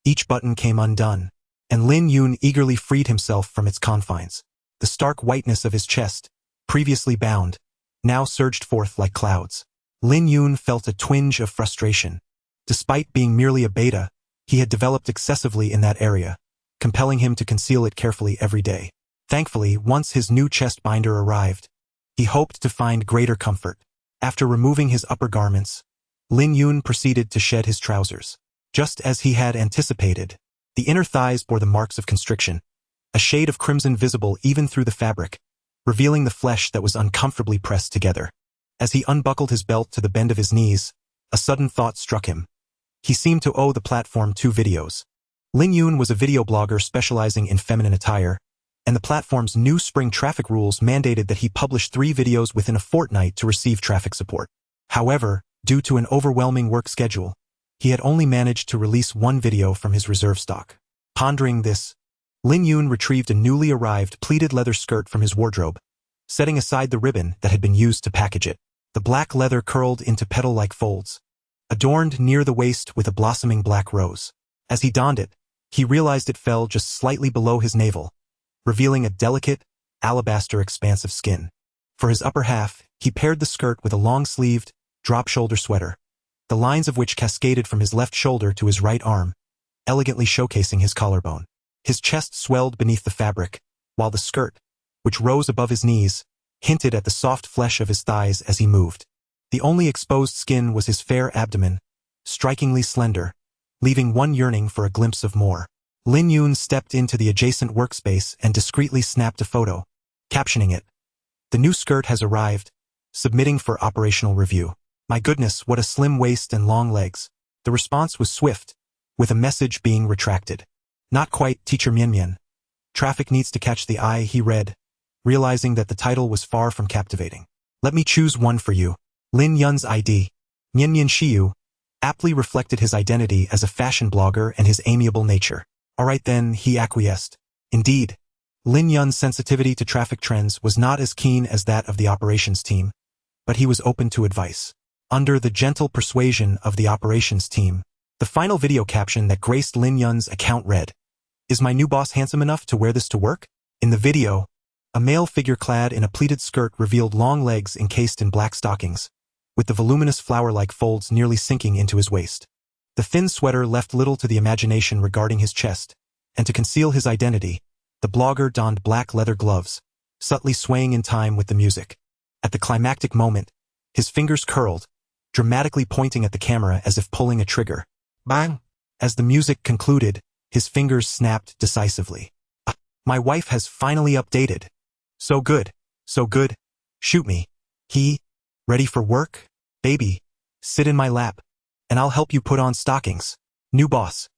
each button came undone, and Lin Yun eagerly freed himself from its confines. The stark whiteness of his chest, previously bound, now surged forth like clouds. Lin Yun felt a twinge of frustration. Despite being merely a beta, he had developed excessively in that area, compelling him to conceal it carefully every day. Thankfully, once his new chest binder arrived, he hoped to find greater comfort. After removing his upper garments, Lin Yun proceeded to shed his trousers. Just as he had anticipated, the inner thighs bore the marks of constriction, a shade of crimson visible even through the fabric, revealing the flesh that was uncomfortably pressed together. As he unbuckled his belt to the bend of his knees, a sudden thought struck him. He seemed to owe the platform 2 videos. Lin Yun was a video blogger specializing in feminine attire, and the platform's new spring traffic rules mandated that he publish 3 videos within a fortnight to receive traffic support. However, due to an overwhelming work schedule, he had only managed to release 1 video from his reserve stock. Pondering this, Lin Yun retrieved a newly arrived pleated leather skirt from his wardrobe, setting aside the ribbon that had been used to package it. The black leather curled into petal-like folds, adorned near the waist with a blossoming black rose. As he donned it, he realized it fell just slightly below his navel, revealing a delicate, alabaster expanse of skin. For his upper half, he paired the skirt with a long-sleeved, drop-shoulder sweater, the lines of which cascaded from his left shoulder to his right arm, elegantly showcasing his collarbone. His chest swelled beneath the fabric, while the skirt, which rose above his knees, hinted at the soft flesh of his thighs as he moved. The only exposed skin was his fair abdomen, strikingly slender, leaving one yearning for a glimpse of more. Lin Yun stepped into the adjacent workspace and discreetly snapped a photo, captioning it, "The new skirt has arrived, submitting for operational review." "My goodness, what a slim waist and long legs." The response was swift, with a message being retracted. "Not quite, Teacher Mian Mian. Traffic needs to catch the eye," he read, realizing that the title was far from captivating. "Let me choose one for you." Lin Yun's ID, Mian Mian Shiyu, aptly reflected his identity as a fashion blogger and his amiable nature. "All right then," he acquiesced. Indeed, Lin Yun's sensitivity to traffic trends was not as keen as that of the operations team, but he was open to advice. Under the gentle persuasion of the operations team, the final video caption that graced Lin Yun's account read, "Is my new boss handsome enough to wear this to work?" In the video, a male figure clad in a pleated skirt revealed long legs encased in black stockings, with the voluminous flower-like folds nearly sinking into his waist. The thin sweater left little to the imagination regarding his chest, and to conceal his identity, the blogger donned black leather gloves, subtly swaying in time with the music. At the climactic moment, his fingers curled, dramatically pointing at the camera as if pulling a trigger. Bang! As the music concluded, his fingers snapped decisively. My wife has finally updated. So good, so good. Shoot me. Ready for work? Baby, sit in my lap, and I'll help you put on stockings. New boss.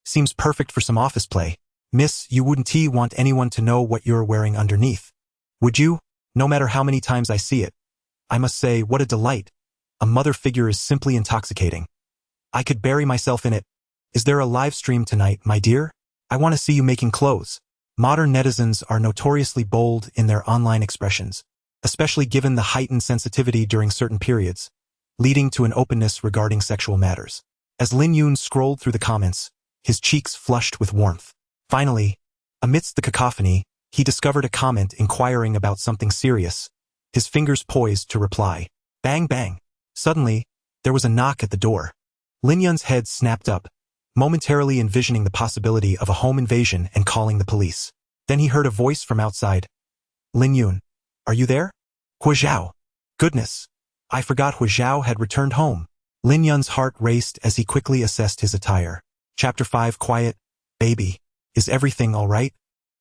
Seems perfect for some office play. Miss, you wouldn't want anyone to know what you're wearing underneath, would you? No matter how many times I see it. I must say, what a delight. A mother figure is simply intoxicating. I could bury myself in it. Is there a live stream tonight, my dear? I want to see you making clothes. Modern netizens are notoriously bold in their online expressions, especially given the heightened sensitivity during certain periods, leading to an openness regarding sexual matters. As Lin Yun scrolled through the comments, his cheeks flushed with warmth. Finally, amidst the cacophony, he discovered a comment inquiring about something serious, his fingers poised to reply. Bang bang. Suddenly, there was a knock at the door. Lin Yun's head snapped up, momentarily envisioning the possibility of a home invasion and calling the police. Then he heard a voice from outside. Lin Yun, are you there? Huo Zhao. Goodness, I forgot Huo Zhao had returned home. Lin Yun's heart raced as he quickly assessed his attire. Chapter 5 Quiet, baby. Is everything all right?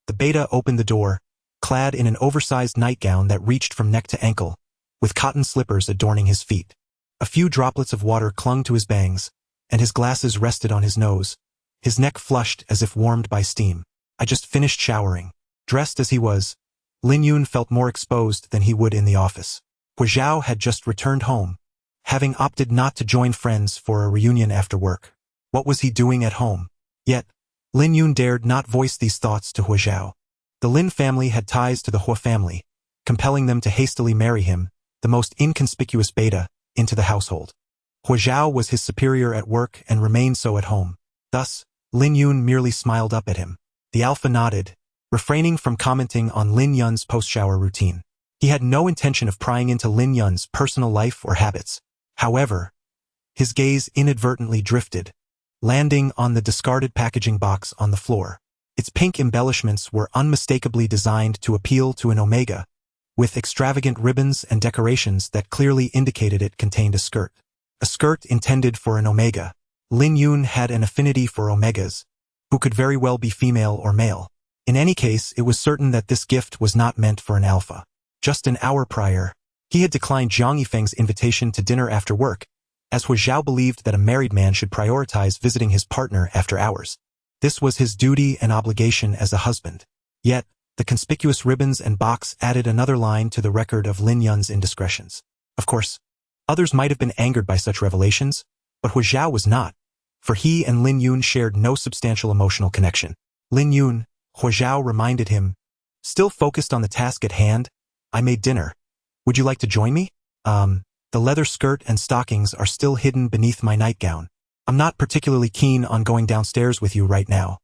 The beta opened the door, clad in an oversized nightgown that reached from neck to ankle, with cotton slippers adorning his feet. A few droplets of water clung to his bangs, and his glasses rested on his nose. His neck flushed as if warmed by steam. I just finished showering. Dressed as he was, Lin Yun felt more exposed than he would in the office. Huo Zhao had just returned home, having opted not to join friends for a reunion after work. What was he doing at home? Yet, Lin Yun dared not voice these thoughts to Huo Zhao. The Lin family had ties to the Huo family, compelling them to hastily marry him, the most inconspicuous beta, into the household. Huo Zhao was his superior at work and remained so at home. Thus, Lin Yun merely smiled up at him. The alpha nodded, refraining from commenting on Lin Yun's post-shower routine. He had no intention of prying into Lin Yun's personal life or habits. However, his gaze inadvertently drifted, landing on the discarded packaging box on the floor. Its pink embellishments were unmistakably designed to appeal to an Omega, with extravagant ribbons and decorations that clearly indicated it contained a skirt. A skirt intended for an Omega. Lin Yun had an affinity for Omegas, who could very well be female or male. In any case, it was certain that this gift was not meant for an alpha. Just an hour prior, he had declined Zhang Yifeng's invitation to dinner after work, as Huo Zhao believed that a married man should prioritize visiting his partner after hours. This was his duty and obligation as a husband. Yet, the conspicuous ribbons and box added another line to the record of Lin Yun's indiscretions. Of course, others might have been angered by such revelations, but Huo Zhao was not, for he and Lin Yun shared no substantial emotional connection. Lin Yun, Huo Zhao reminded him, still focused on the task at hand, I made dinner. Would you like to join me? The leather skirt and stockings are still hidden beneath my nightgown. I'm not particularly keen on going downstairs with you right now.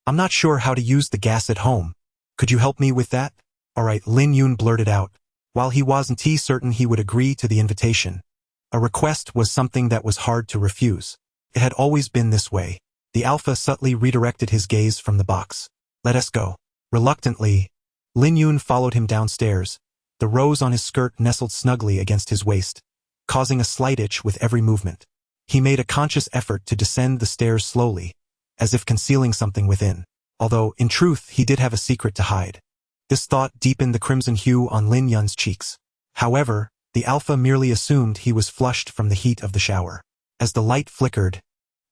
I'm not sure how to use the gas at home. Could you help me with that? Alright, Lin Yun blurted out, while he wasn't certain he would agree to the invitation. A request was something that was hard to refuse. It had always been this way. The alpha subtly redirected his gaze from the box. Let us go. Reluctantly, Lin Yun followed him downstairs. The rose on his skirt nestled snugly against his waist, causing a slight itch with every movement. He made a conscious effort to descend the stairs slowly, as if concealing something within, although, in truth, he did have a secret to hide. This thought deepened the crimson hue on Lin Yun's cheeks. However, the alpha merely assumed he was flushed from the heat of the shower. As the light flickered,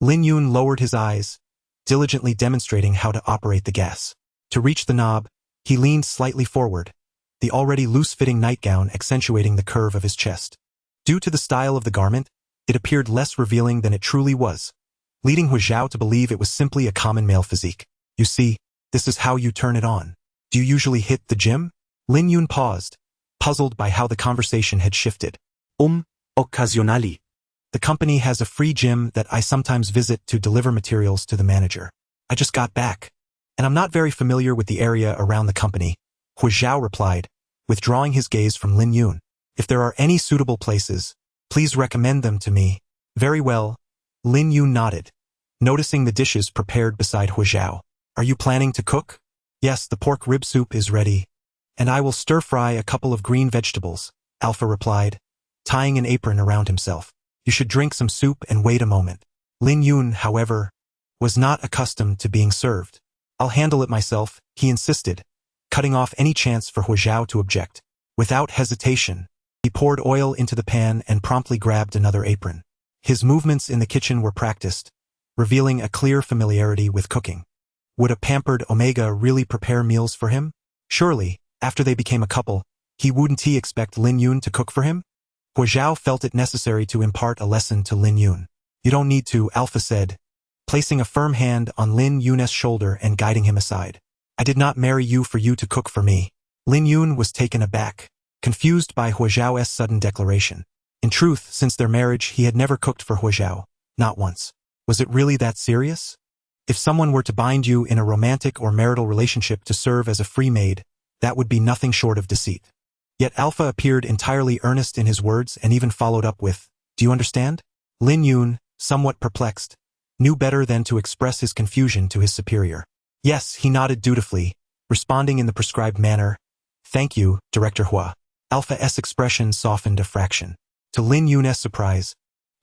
Lin Yun lowered his eyes, diligently demonstrating how to operate the gas. To reach the knob, he leaned slightly forward, the already loose-fitting nightgown accentuating the curve of his chest. Due to the style of the garment, it appeared less revealing than it truly was, leading Huo Zhao to believe it was simply a common male physique. You see, this is how you turn it on. Do you usually hit the gym? Lin Yun paused, puzzled by how the conversation had shifted. Occasionally. The company has a free gym that I sometimes visit to deliver materials to the manager. I just got back, and I'm not very familiar with the area around the company, Huo Zhao replied, withdrawing his gaze from Lin Yun. If there are any suitable places, please recommend them to me. Very well. Lin Yun nodded, noticing the dishes prepared beside Huo Zhao. Are you planning to cook? Yes, the pork rib soup is ready, and I will stir-fry a couple of green vegetables, Alpha replied, tying an apron around himself. You should drink some soup and wait a moment. Lin Yun, however, was not accustomed to being served. I'll handle it myself, he insisted, cutting off any chance for Huo Zhao to object. Without hesitation, he poured oil into the pan and promptly grabbed another apron. His movements in the kitchen were practiced, revealing a clear familiarity with cooking. Would a pampered Omega really prepare meals for him? Surely, after they became a couple, he wouldn't expect Lin Yun to cook for him? Huo Zhao felt it necessary to impart a lesson to Lin Yun. You don't need to, Alpha said, placing a firm hand on Lin Yun's shoulder and guiding him aside. I did not marry you for you to cook for me. Lin Yun was taken aback, confused by Huo Zhao's sudden declaration. In truth, since their marriage, he had never cooked for Huo Zhao, not once. Was it really that serious? If someone were to bind you in a romantic or marital relationship to serve as a free maid, that would be nothing short of deceit. Yet Alpha appeared entirely earnest in his words and even followed up with, do you understand? Lin Yun, somewhat perplexed, knew better than to express his confusion to his superior. Yes, he nodded dutifully, responding in the prescribed manner. Thank you, Director Huo. Alpha's expression softened a fraction. To Lin Yun's surprise,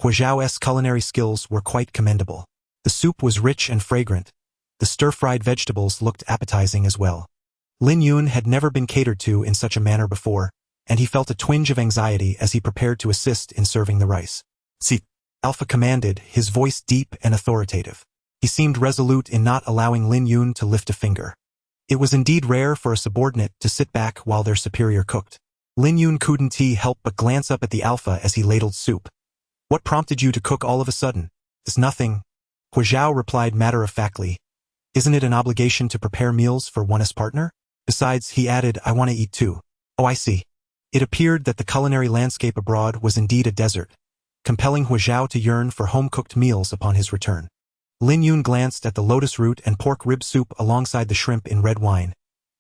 Huo Zhao's culinary skills were quite commendable. The soup was rich and fragrant. The stir-fried vegetables looked appetizing as well. Lin Yun had never been catered to in such a manner before, and he felt a twinge of anxiety as he prepared to assist in serving the rice. See, Alpha commanded, his voice deep and authoritative. He seemed resolute in not allowing Lin Yun to lift a finger. It was indeed rare for a subordinate to sit back while their superior cooked. Lin Yun couldn't help but glance up at the Alpha as he ladled soup. What prompted you to cook all of a sudden? It's nothing. Huo Zhao replied matter-of-factly. Isn't it an obligation to prepare meals for one's partner? Besides, he added, I want to eat too. Oh, I see. It appeared that the culinary landscape abroad was indeed a desert, compelling Huo Zhao to yearn for home-cooked meals upon his return. Lin Yun glanced at the lotus root and pork rib soup alongside the shrimp in red wine,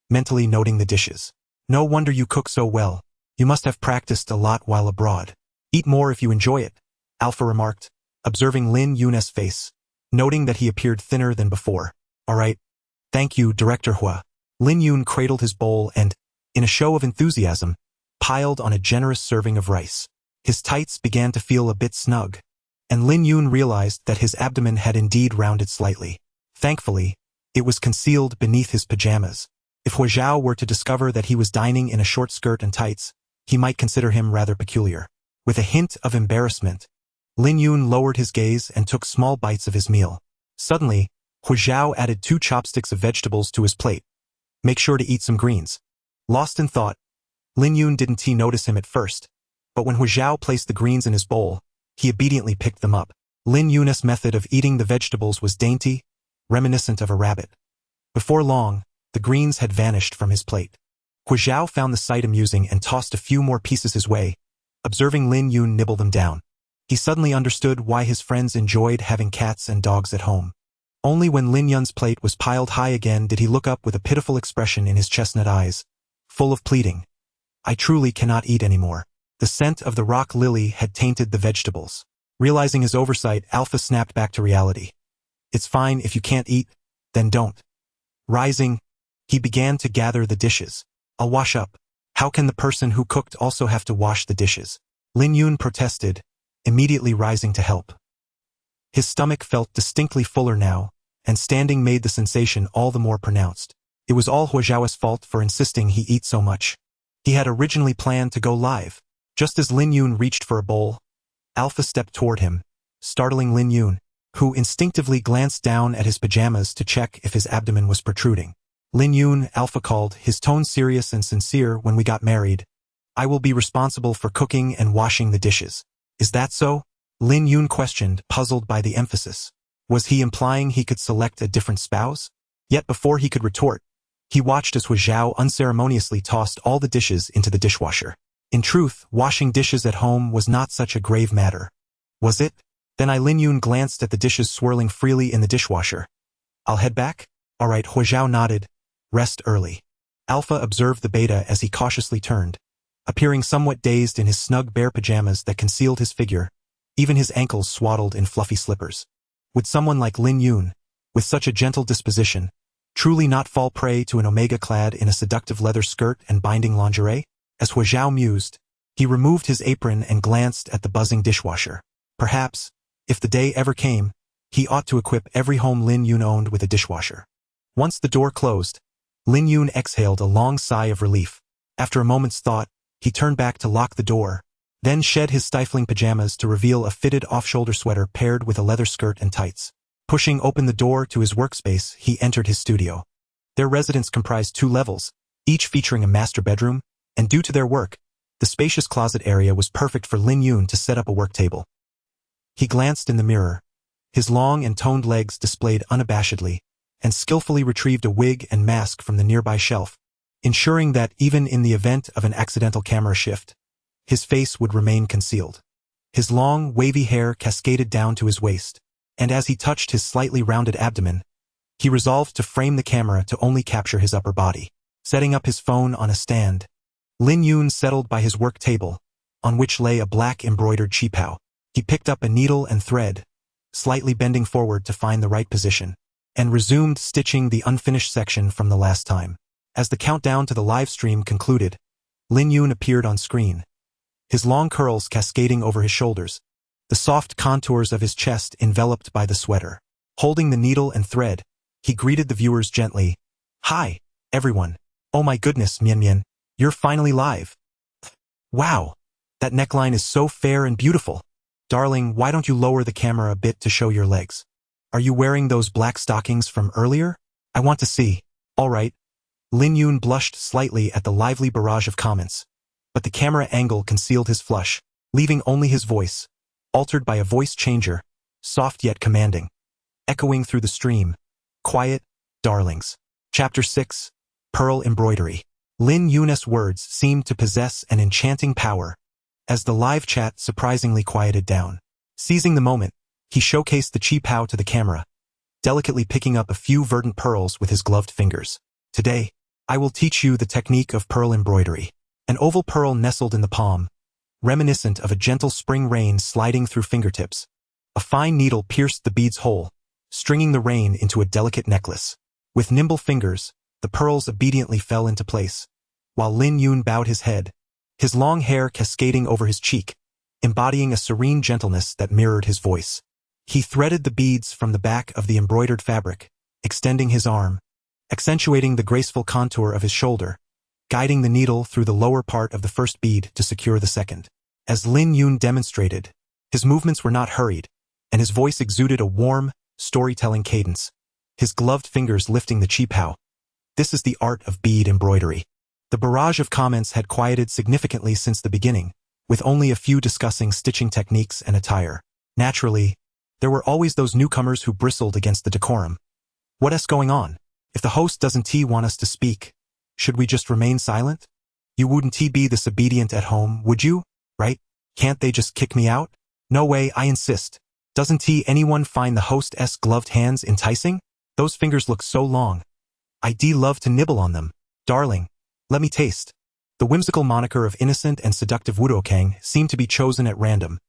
mentally noting the dishes. No wonder you cook so well. You must have practiced a lot while abroad. Eat more if you enjoy it, Alpha remarked, observing Lin Yun's face, noting that he appeared thinner than before. All right. Thank you, Director Huo. Lin Yun cradled his bowl and, in a show of enthusiasm, piled on a generous serving of rice. His tights began to feel a bit snug, and Lin Yun realized that his abdomen had indeed rounded slightly. Thankfully, it was concealed beneath his pajamas. If Huo Zhao were to discover that he was dining in a short skirt and tights, he might consider him rather peculiar. With a hint of embarrassment, Lin Yun lowered his gaze and took small bites of his meal. Suddenly, Huo Zhao added 2 chopsticks of vegetables to his plate. Make sure to eat some greens. Lost in thought, Lin Yun didn't notice him at first, but when Huo Zhao placed the greens in his bowl, he obediently picked them up. Lin Yun's method of eating the vegetables was dainty, reminiscent of a rabbit. Before long, the greens had vanished from his plate. Huo Zhao found the sight amusing and tossed a few more pieces his way, observing Lin Yun nibble them down. He suddenly understood why his friends enjoyed having cats and dogs at home. Only when Lin Yun's plate was piled high again did he look up with a pitiful expression in his chestnut eyes, full of pleading. I truly cannot eat anymore. The scent of the rock lily had tainted the vegetables. Realizing his oversight, Alpha snapped back to reality. It's fine if you can't eat, then don't. Rising, he began to gather the dishes. I'll wash up. How can the person who cooked also have to wash the dishes? Lin Yun protested, immediately rising to help. His stomach felt distinctly fuller now, and standing made the sensation all the more pronounced. It was all Huo Zhao's fault for insisting he eat so much. He had originally planned to go live. Just as Lin Yun reached for a bowl, Alpha stepped toward him, startling Lin Yun, who instinctively glanced down at his pajamas to check if his abdomen was protruding. Lin Yun, Alpha called, his tone serious and sincere. When we got married, I will be responsible for cooking and washing the dishes. Is that so? Lin Yun questioned, puzzled by the emphasis. Was he implying he could select a different spouse? Yet before he could retort, he watched as Huo Zhao unceremoniously tossed all the dishes into the dishwasher. In truth, washing dishes at home was not such a grave matter. Was it? Then Lin Yun glanced at the dishes swirling freely in the dishwasher. I'll head back? All right, Huo Zhao nodded. Rest early. Alpha observed the beta as he cautiously turned, appearing somewhat dazed in his snug bare pajamas that concealed his figure, even his ankles swaddled in fluffy slippers. Would someone like Lin Yun, with such a gentle disposition, truly not fall prey to an Omega clad in a seductive leather skirt and binding lingerie? As Huo Zhao mused, he removed his apron and glanced at the buzzing dishwasher. Perhaps, if the day ever came, he ought to equip every home Lin Yun owned with a dishwasher. Once the door closed, Lin Yun exhaled a long sigh of relief. After a moment's thought, he turned back to lock the door, then shed his stifling pajamas to reveal a fitted off-shoulder sweater paired with a leather skirt and tights. Pushing open the door to his workspace, he entered his studio. Their residence comprised 2 levels, each featuring a master bedroom, and due to their work, The spacious closet area was perfect for Lin Yun to set up a work table. He glanced in the mirror. His long and toned legs displayed unabashedly, and skillfully retrieved a wig and mask from the nearby shelf, ensuring that even in the event of an accidental camera shift, his face would remain concealed. His long, wavy hair cascaded down to his waist, and as he touched his slightly rounded abdomen, he resolved to frame the camera to only capture his upper body. Setting up his phone on a stand, Lin Yun settled by his work table, on which lay a black embroidered cheongsam. He picked up a needle and thread, slightly bending forward to find the right position, and resumed stitching the unfinished section from the last time. As the countdown to the live stream concluded, Lin Yun appeared on screen, his long curls cascading over his shoulders, the soft contours of his chest enveloped by the sweater. Holding the needle and thread, he greeted the viewers gently. "Hi, everyone. Oh my goodness, Mian Mian, you're finally live. Wow, that neckline is so fair and beautiful. Darling, why don't you lower the camera a bit to show your legs? Are you wearing those black stockings from earlier? I want to see." "All right." Lin Yun blushed slightly at the lively barrage of comments, but the camera angle concealed his flush, leaving only his voice, altered by a voice changer, soft yet commanding, echoing through the stream. "Quiet, darlings." Chapter 6, Pearl Embroidery. Lin Yun's words seemed to possess an enchanting power, as the live chat surprisingly quieted down. Seizing the moment, he showcased the cheongsam to the camera, delicately picking up a few verdant pearls with his gloved fingers. "Today, I will teach you the technique of pearl embroidery." An oval pearl nestled in the palm, reminiscent of a gentle spring rain sliding through fingertips. A fine needle pierced the bead's hole, stringing the rain into a delicate necklace. With nimble fingers, the pearls obediently fell into place, while Lin Yun bowed his head, his long hair cascading over his cheek, embodying a serene gentleness that mirrored his voice. He threaded the beads from the back of the embroidered fabric, extending his arm, accentuating the graceful contour of his shoulder, guiding the needle through the lower part of the first bead to secure the second. As Lin Yun demonstrated, his movements were not hurried, and his voice exuded a warm, storytelling cadence, his gloved fingers lifting the cheongsam. "This is the art of bead embroidery." The barrage of comments had quieted significantly since the beginning, with only a few discussing stitching techniques and attire. Naturally, there were always those newcomers who bristled against the decorum. "What's going on? If the host doesn't want us to speak, should we just remain silent? You wouldn't be this obedient at home, would you? Right? Can't they just kick me out? No way, I insist. Doesn't anyone find the host's gloved hands enticing? Those fingers look so long. I'd love to nibble on them. Darling, let me taste." The whimsical moniker of innocent and seductive Huo Zhao seemed to be chosen at random,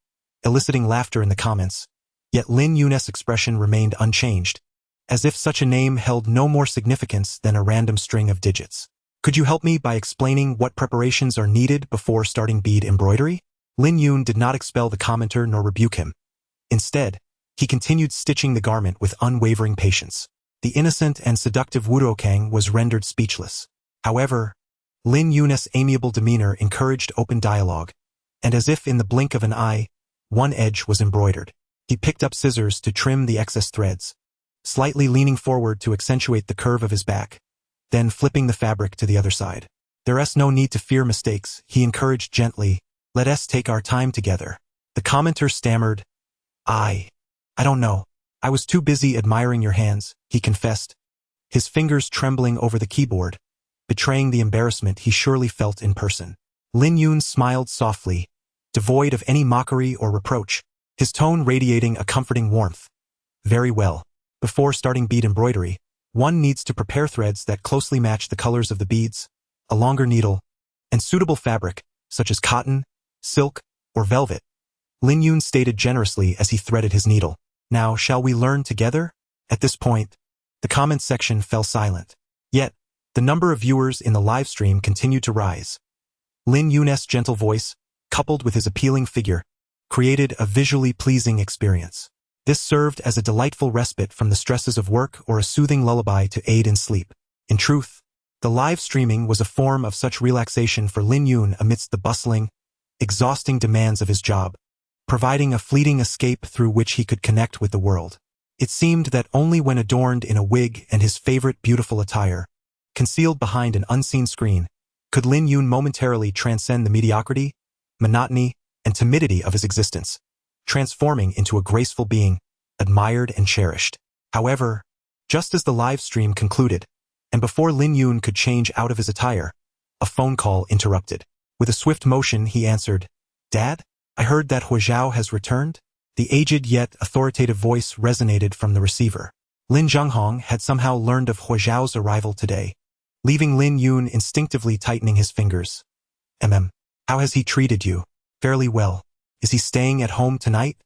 eliciting laughter in the comments. Yet Lin Yun's expression remained unchanged, as if such a name held no more significance than a random string of digits. "Could you help me by explaining what preparations are needed before starting bead embroidery?" Lin Yun did not expel the commenter nor rebuke him. Instead, he continued stitching the garment with unwavering patience. The innocent and seductive Huo Zhao was rendered speechless. However, Lin Yun's amiable demeanor encouraged open dialogue, and as if in the blink of an eye, one edge was embroidered. He picked up scissors to trim the excess threads, slightly leaning forward to accentuate the curve of his back, then flipping the fabric to the other side. "There's no need to fear mistakes," he encouraged gently. "Let us take our time together." The commenter stammered. I don't know. I was too busy admiring your hands," he confessed, his fingers trembling over the keyboard, betraying the embarrassment he surely felt in person. Lin Yun smiled softly, devoid of any mockery or reproach, his tone radiating a comforting warmth. "Very well. Before starting bead embroidery, one needs to prepare threads that closely match the colors of the beads, a longer needle, and suitable fabric, such as cotton, silk, or velvet," Lin Yun stated generously as he threaded his needle. "Now, shall we learn together?" At this point, the comment section fell silent. Yet, the number of viewers in the live stream continued to rise. Lin Yun's gentle voice, coupled with his appealing figure, created a visually pleasing experience. This served as a delightful respite from the stresses of work or a soothing lullaby to aid in sleep. In truth, the live streaming was a form of such relaxation for Lin Yun amidst the bustling, exhausting demands of his job, providing a fleeting escape through which he could connect with the world. It seemed that only when adorned in a wig and his favorite beautiful attire, concealed behind an unseen screen, Could Lin Yun momentarily transcend the mediocrity, monotony, and timidity of his existence, transforming into a graceful being, admired and cherished? However, just as the live stream concluded, and before Lin Yun could change out of his attire, a phone call interrupted. With a swift motion, he answered, "Dad? I heard that Huo Zhao has returned?" The aged yet authoritative voice resonated from the receiver. Lin Zhenghong had somehow learned of Huo Zhao's arrival today, leaving Lin Yun instinctively tightening his fingers. How has he treated you? Fairly well. Is he staying at home tonight?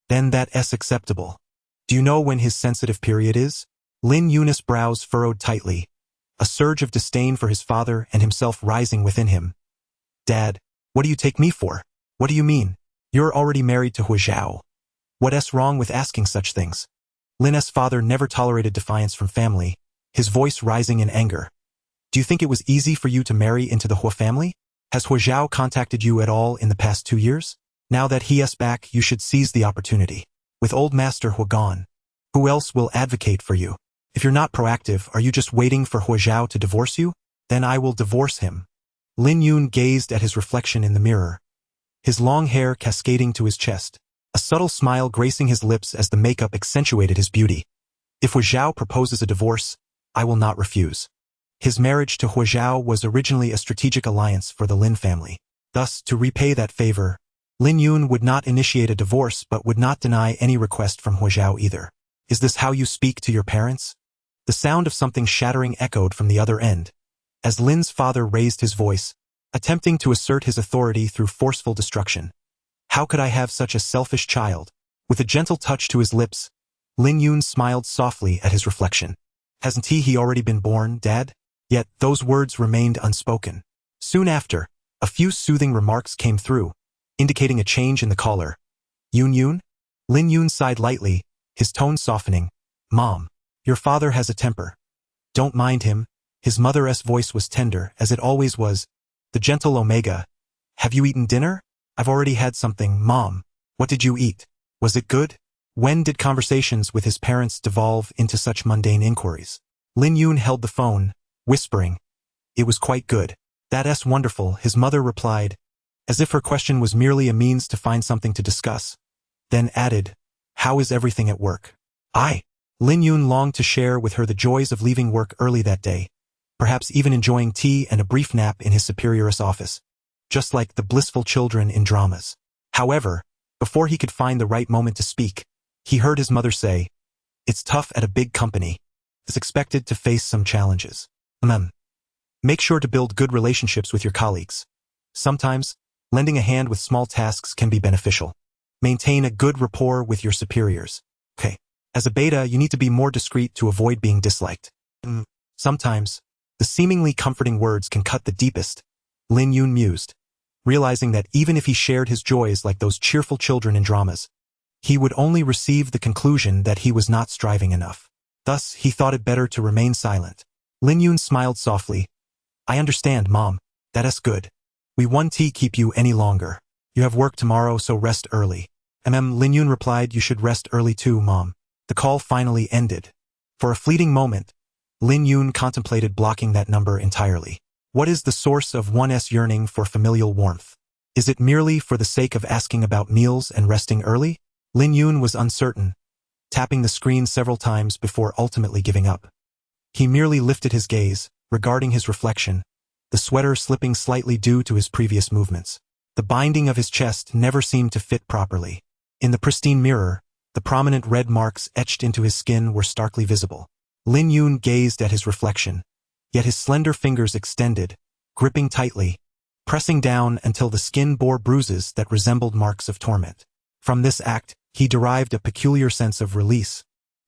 Then that's acceptable. Do you know when his sensitive period is? Lin Yun's brows furrowed tightly, a surge of disdain for his father and himself rising within him. Dad, what do you take me for? What do you mean? You're already married to Huo Zhao. What's wrong with asking such things? Lin's father never tolerated defiance from family, his voice rising in anger. Do you think it was easy for you to marry into the Huo family? Has Huo Zhao contacted you at all in the past 2 years? Now that he's back, you should seize the opportunity. With old master Huo gone, who else will advocate for you? If you're not proactive, are you just waiting for Huo Zhao to divorce you? Then I will divorce him. Lin Yun gazed at his reflection in the mirror, his long hair cascading to his chest, a subtle smile gracing his lips as the makeup accentuated his beauty. If Huo Zhao proposes a divorce, I will not refuse. His marriage to Huo Zhao was originally a strategic alliance for the Lin family. Thus, to repay that favor, Lin Yun would not initiate a divorce but would not deny any request from Huo Zhao either. Is this how you speak to your parents? The sound of something shattering echoed from the other end, as Lin's father raised his voice, attempting to assert his authority through forceful destruction. How could I have such a selfish child? With a gentle touch to his lips, Lin Yun smiled softly at his reflection. Hasn't he already been born, Dad? Yet those words remained unspoken. Soon after, a few soothing remarks came through, indicating a change in the caller. Yun? Lin Yun sighed lightly, his tone softening. Mom, your father has a temper. Don't mind him. His mother's voice was tender, as it always was. The gentle Omega. Have you eaten dinner? I've already had something, Mom. What did you eat? Was it good? When did conversations with his parents devolve into such mundane inquiries? Lin Yun held the phone, whispering. It was quite good. That's wonderful, his mother replied, as if her question was merely a means to find something to discuss. Then added, how is everything at work? Lin Yun longed to share with her the joys of leaving work early that day, perhaps even enjoying tea and a brief nap in his superior's office, just like the blissful children in dramas. However, before he could find the right moment to speak, he heard his mother say, it's tough at a big company. It's expected to face some challenges. Make sure to build good relationships with your colleagues. Sometimes, lending a hand with small tasks can be beneficial. Maintain a good rapport with your superiors. As a beta, you need to be more discreet to avoid being disliked. Sometimes, the seemingly comforting words can cut the deepest, Lin Yun mused, realizing that even if he shared his joys like those cheerful children in dramas, he would only receive the conclusion that he was not striving enough. Thus, he thought it better to remain silent. Lin Yun smiled softly. I understand, Mom. That's good. We won't keep you any longer. You have work tomorrow, so rest early. Lin Yun replied, you should rest early too, Mom. The call finally ended. For a fleeting moment, Lin Yun contemplated blocking that number entirely. What is the source of one's yearning for familial warmth? Is it merely for the sake of asking about meals and resting early? Lin Yun was uncertain, tapping the screen several times before ultimately giving up. He merely lifted his gaze, regarding his reflection, the sweater slipping slightly due to his previous movements. The binding of his chest never seemed to fit properly. In the pristine mirror, the prominent red marks etched into his skin were starkly visible. Lin Yun gazed at his reflection, yet his slender fingers extended, gripping tightly, pressing down until the skin bore bruises that resembled marks of torment. From this act, he derived a peculiar sense of release,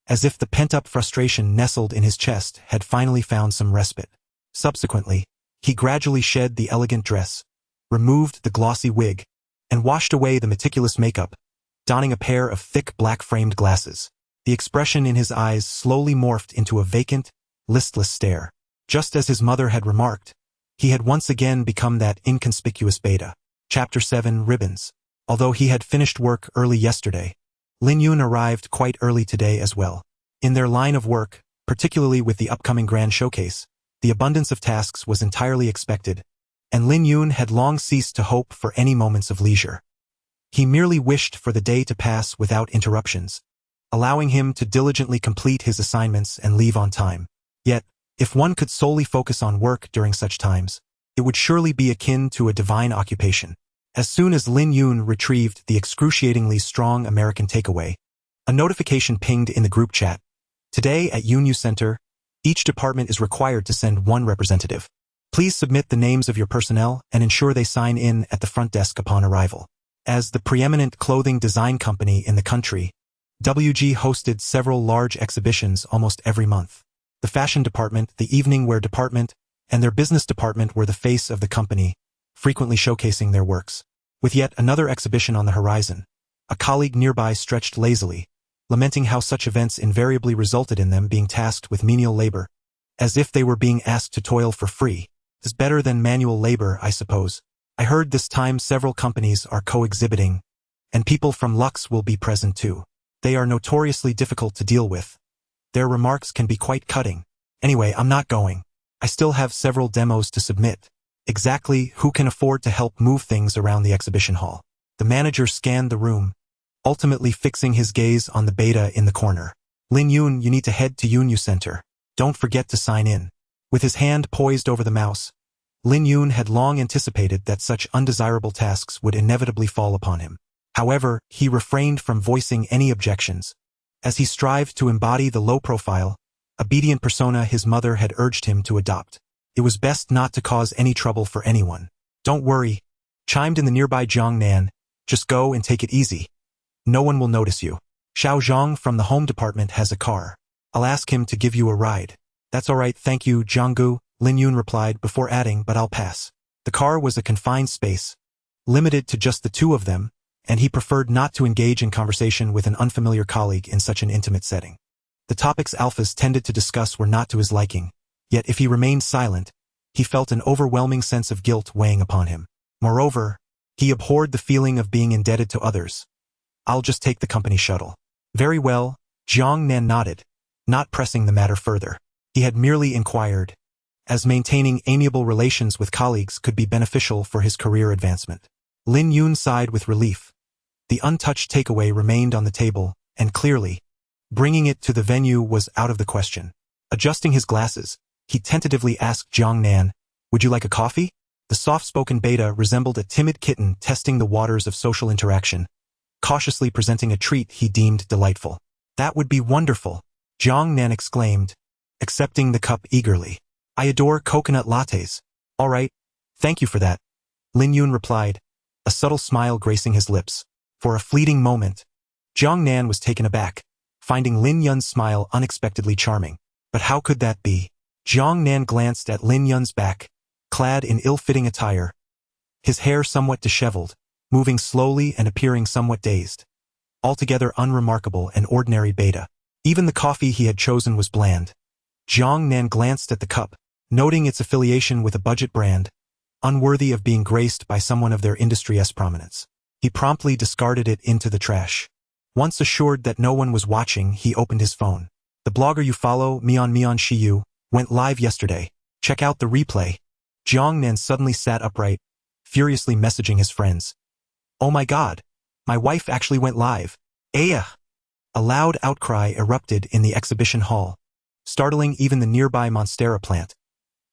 as if the pent-up frustration nestled in his chest had finally found some respite. Subsequently, he gradually shed the elegant dress, removed the glossy wig, and washed away the meticulous makeup, donning a pair of thick black-framed glasses. The expression in his eyes slowly morphed into a vacant, listless stare. Just as his mother had remarked, he had once again become that inconspicuous beta. Chapter 7 Ribbons. Although he had finished work early yesterday, Lin Yun arrived quite early today as well. In their line of work, particularly with the upcoming grand showcase, The abundance of tasks was entirely expected, and Lin Yun had long ceased to hope for any moments of leisure. He merely wished for the day to pass without interruptions, allowing him to diligently complete his assignments and leave on time. Yet, if one could solely focus on work during such times, it would surely be akin to a divine occupation. As soon as Lin Yun retrieved the excruciatingly strong American takeaway, a notification pinged in the group chat. Today at Yunyu Center, each department is required to send one representative. Please submit the names of your personnel and ensure they sign in at the front desk upon arrival. As the preeminent clothing design company in the country, WG hosted several large exhibitions almost every month. The fashion department, the evening wear department, and their business department were the face of the company, frequently showcasing their works. With yet another exhibition on the horizon, a colleague nearby stretched lazily, lamenting how such events invariably resulted in them being tasked with menial labor, as if they were being asked to toil for free. It's better than manual labor, I suppose. I heard this time several companies are co-exhibiting, and people from Lux will be present too. They are notoriously difficult to deal with. Their remarks can be quite cutting. Anyway, I'm not going. I still have several demos to submit. Exactly who can afford to help move things around the exhibition hall? The manager scanned the room, ultimately fixing his gaze on the beta in the corner. Lin Yun, you need to head to Yunyu Center. Don't forget to sign in. With his hand poised over the mouse, Lin Yun had long anticipated that such undesirable tasks would inevitably fall upon him. However, he refrained from voicing any objections, as he strived to embody the low-profile, obedient persona his mother had urged him to adopt. It was best not to cause any trouble for anyone. Don't worry, chimed in the nearby Zhang Nan, just go and take it easy. No one will notice you. Xiao Zhang from the home department has a car. I'll ask him to give you a ride. That's all right, thank you, Zhanggu, Lin Yun replied before adding, but I'll pass. The car was a confined space, limited to just the two of them, and he preferred not to engage in conversation with an unfamiliar colleague in such an intimate setting. The topics alphas tended to discuss were not to his liking, yet if he remained silent, he felt an overwhelming sense of guilt weighing upon him. Moreover, he abhorred the feeling of being indebted to others. I'll just take the company shuttle. Very well, Zhang Nan nodded, not pressing the matter further. He had merely inquired, as maintaining amiable relations with colleagues could be beneficial for his career advancement. Lin Yun sighed with relief. The untouched takeaway remained on the table, and clearly, bringing it to the venue was out of the question. Adjusting his glasses, he tentatively asked Zhang Nan, would you like a coffee? The soft-spoken beta resembled a timid kitten testing the waters of social interaction, cautiously presenting a treat he deemed delightful. That would be wonderful, Zhang Nan exclaimed, accepting the cup eagerly. I adore coconut lattes. All right, thank you for that, Lin Yun replied, a subtle smile gracing his lips. For a fleeting moment, Zhang Nan was taken aback, finding Lin Yun's smile unexpectedly charming. But how could that be? Zhang Nan glanced at Lin Yun's back, clad in ill-fitting attire, his hair somewhat disheveled, moving slowly and appearing somewhat dazed. Altogether unremarkable and ordinary beta. Even the coffee he had chosen was bland. Zhang Nan glanced at the cup, noting its affiliation with a budget brand, unworthy of being graced by someone of their industry's prominence. He promptly discarded it into the trash. Once assured that no one was watching, he opened his phone. The blogger you follow, Mian Shiyu, went live yesterday. Check out the replay. Zhang Nan suddenly sat upright, furiously messaging his friends. Oh my god, my wife actually went live. Aya! A loud outcry erupted in the exhibition hall, startling even the nearby Monstera plant.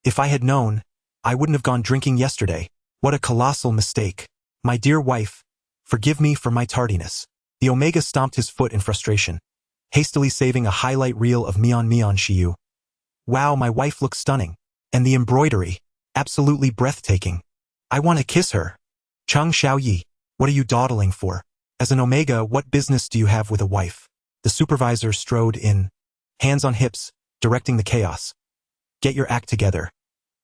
If I had known, I wouldn't have gone drinking yesterday. What a colossal mistake. My dear wife, forgive me for my tardiness. The Omega stomped his foot in frustration, hastily saving a highlight reel of Mian Shiyu. Wow, my wife looks stunning. And the embroidery, absolutely breathtaking. I want to kiss her. Cheng Xiaoyi, what are you dawdling for? As an Omega, what business do you have with a wife? The supervisor strode in, hands on hips, directing the chaos. Get your act together.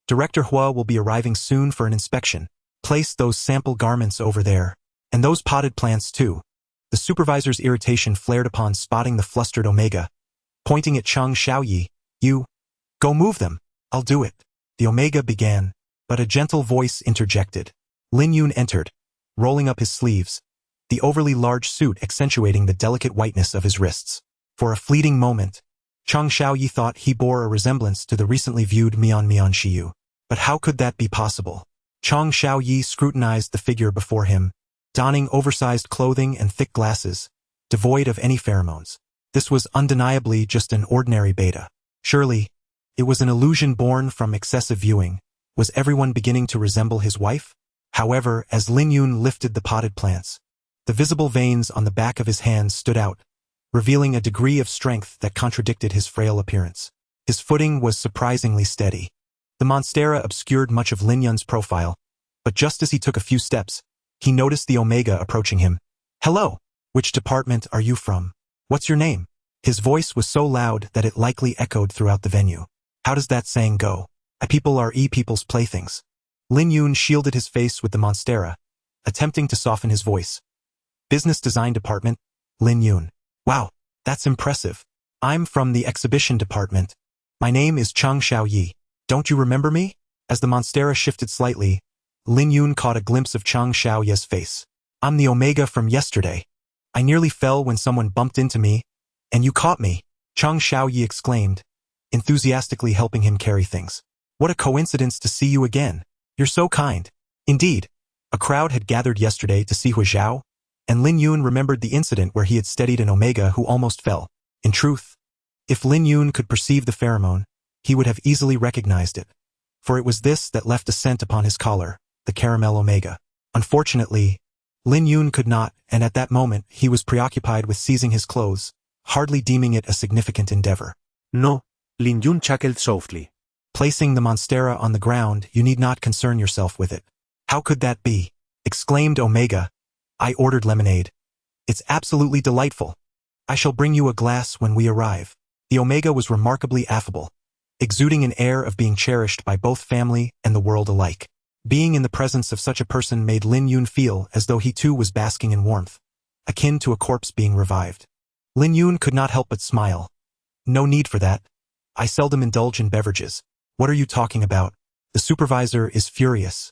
Director Huo will be arriving soon for an inspection. Place those sample garments over there. And those potted plants too. The supervisor's irritation flared upon spotting the flustered Omega, pointing at Cheng Xiaoyi. You, go move them. I'll do it. The Omega began, but a gentle voice interjected. Lin Yun entered, rolling up his sleeves, the overly large suit accentuating the delicate whiteness of his wrists. For a fleeting moment, Chang Xiaoyi thought he bore a resemblance to the recently viewed Mian Shiyu. But how could that be possible? Chang Xiaoyi scrutinized the figure before him, donning oversized clothing and thick glasses, devoid of any pheromones. This was undeniably just an ordinary beta. Surely, it was an illusion born from excessive viewing. Was everyone beginning to resemble his wife? However, as Lin Yun lifted the potted plants, the visible veins on the back of his hands stood out, revealing a degree of strength that contradicted his frail appearance. His footing was surprisingly steady. The monstera obscured much of Lin Yun's profile, but just as he took a few steps, he noticed the Omega approaching him. "Hello! Which department are you from? What's your name?" His voice was so loud that it likely echoed throughout the venue. How does that saying go? A people are people's playthings. Lin Yun shielded his face with the monstera, attempting to soften his voice. Business Design Department, Lin Yun. Wow, that's impressive. I'm from the Exhibition Department. My name is Chang Xiaoyi. Don't you remember me? As the monstera shifted slightly, Lin Yun caught a glimpse of Chang Xiaoyi's face. I'm the Omega from yesterday. I nearly fell when someone bumped into me, and you caught me, Chang Xiaoyi exclaimed, enthusiastically helping him carry things. What a coincidence to see you again. You're so kind. Indeed, a crowd had gathered yesterday to see Huo Zhao, and Lin Yun remembered the incident where he had steadied an Omega who almost fell. In truth, if Lin Yun could perceive the pheromone, he would have easily recognized it, for it was this that left a scent upon his collar, the caramel Omega. Unfortunately, Lin Yun could not, and at that moment he was preoccupied with seizing his clothes, hardly deeming it a significant endeavor. No, Lin Yun chuckled softly. Placing the monstera on the ground, you need not concern yourself with it. How could that be? Exclaimed Omega. I ordered lemonade. It's absolutely delightful. I shall bring you a glass when we arrive. The Omega was remarkably affable, exuding an air of being cherished by both family and the world alike. Being in the presence of such a person made Lin Yun feel as though he too was basking in warmth, akin to a corpse being revived. Lin Yun could not help but smile. No need for that. I seldom indulge in beverages. What are you talking about? The supervisor is furious.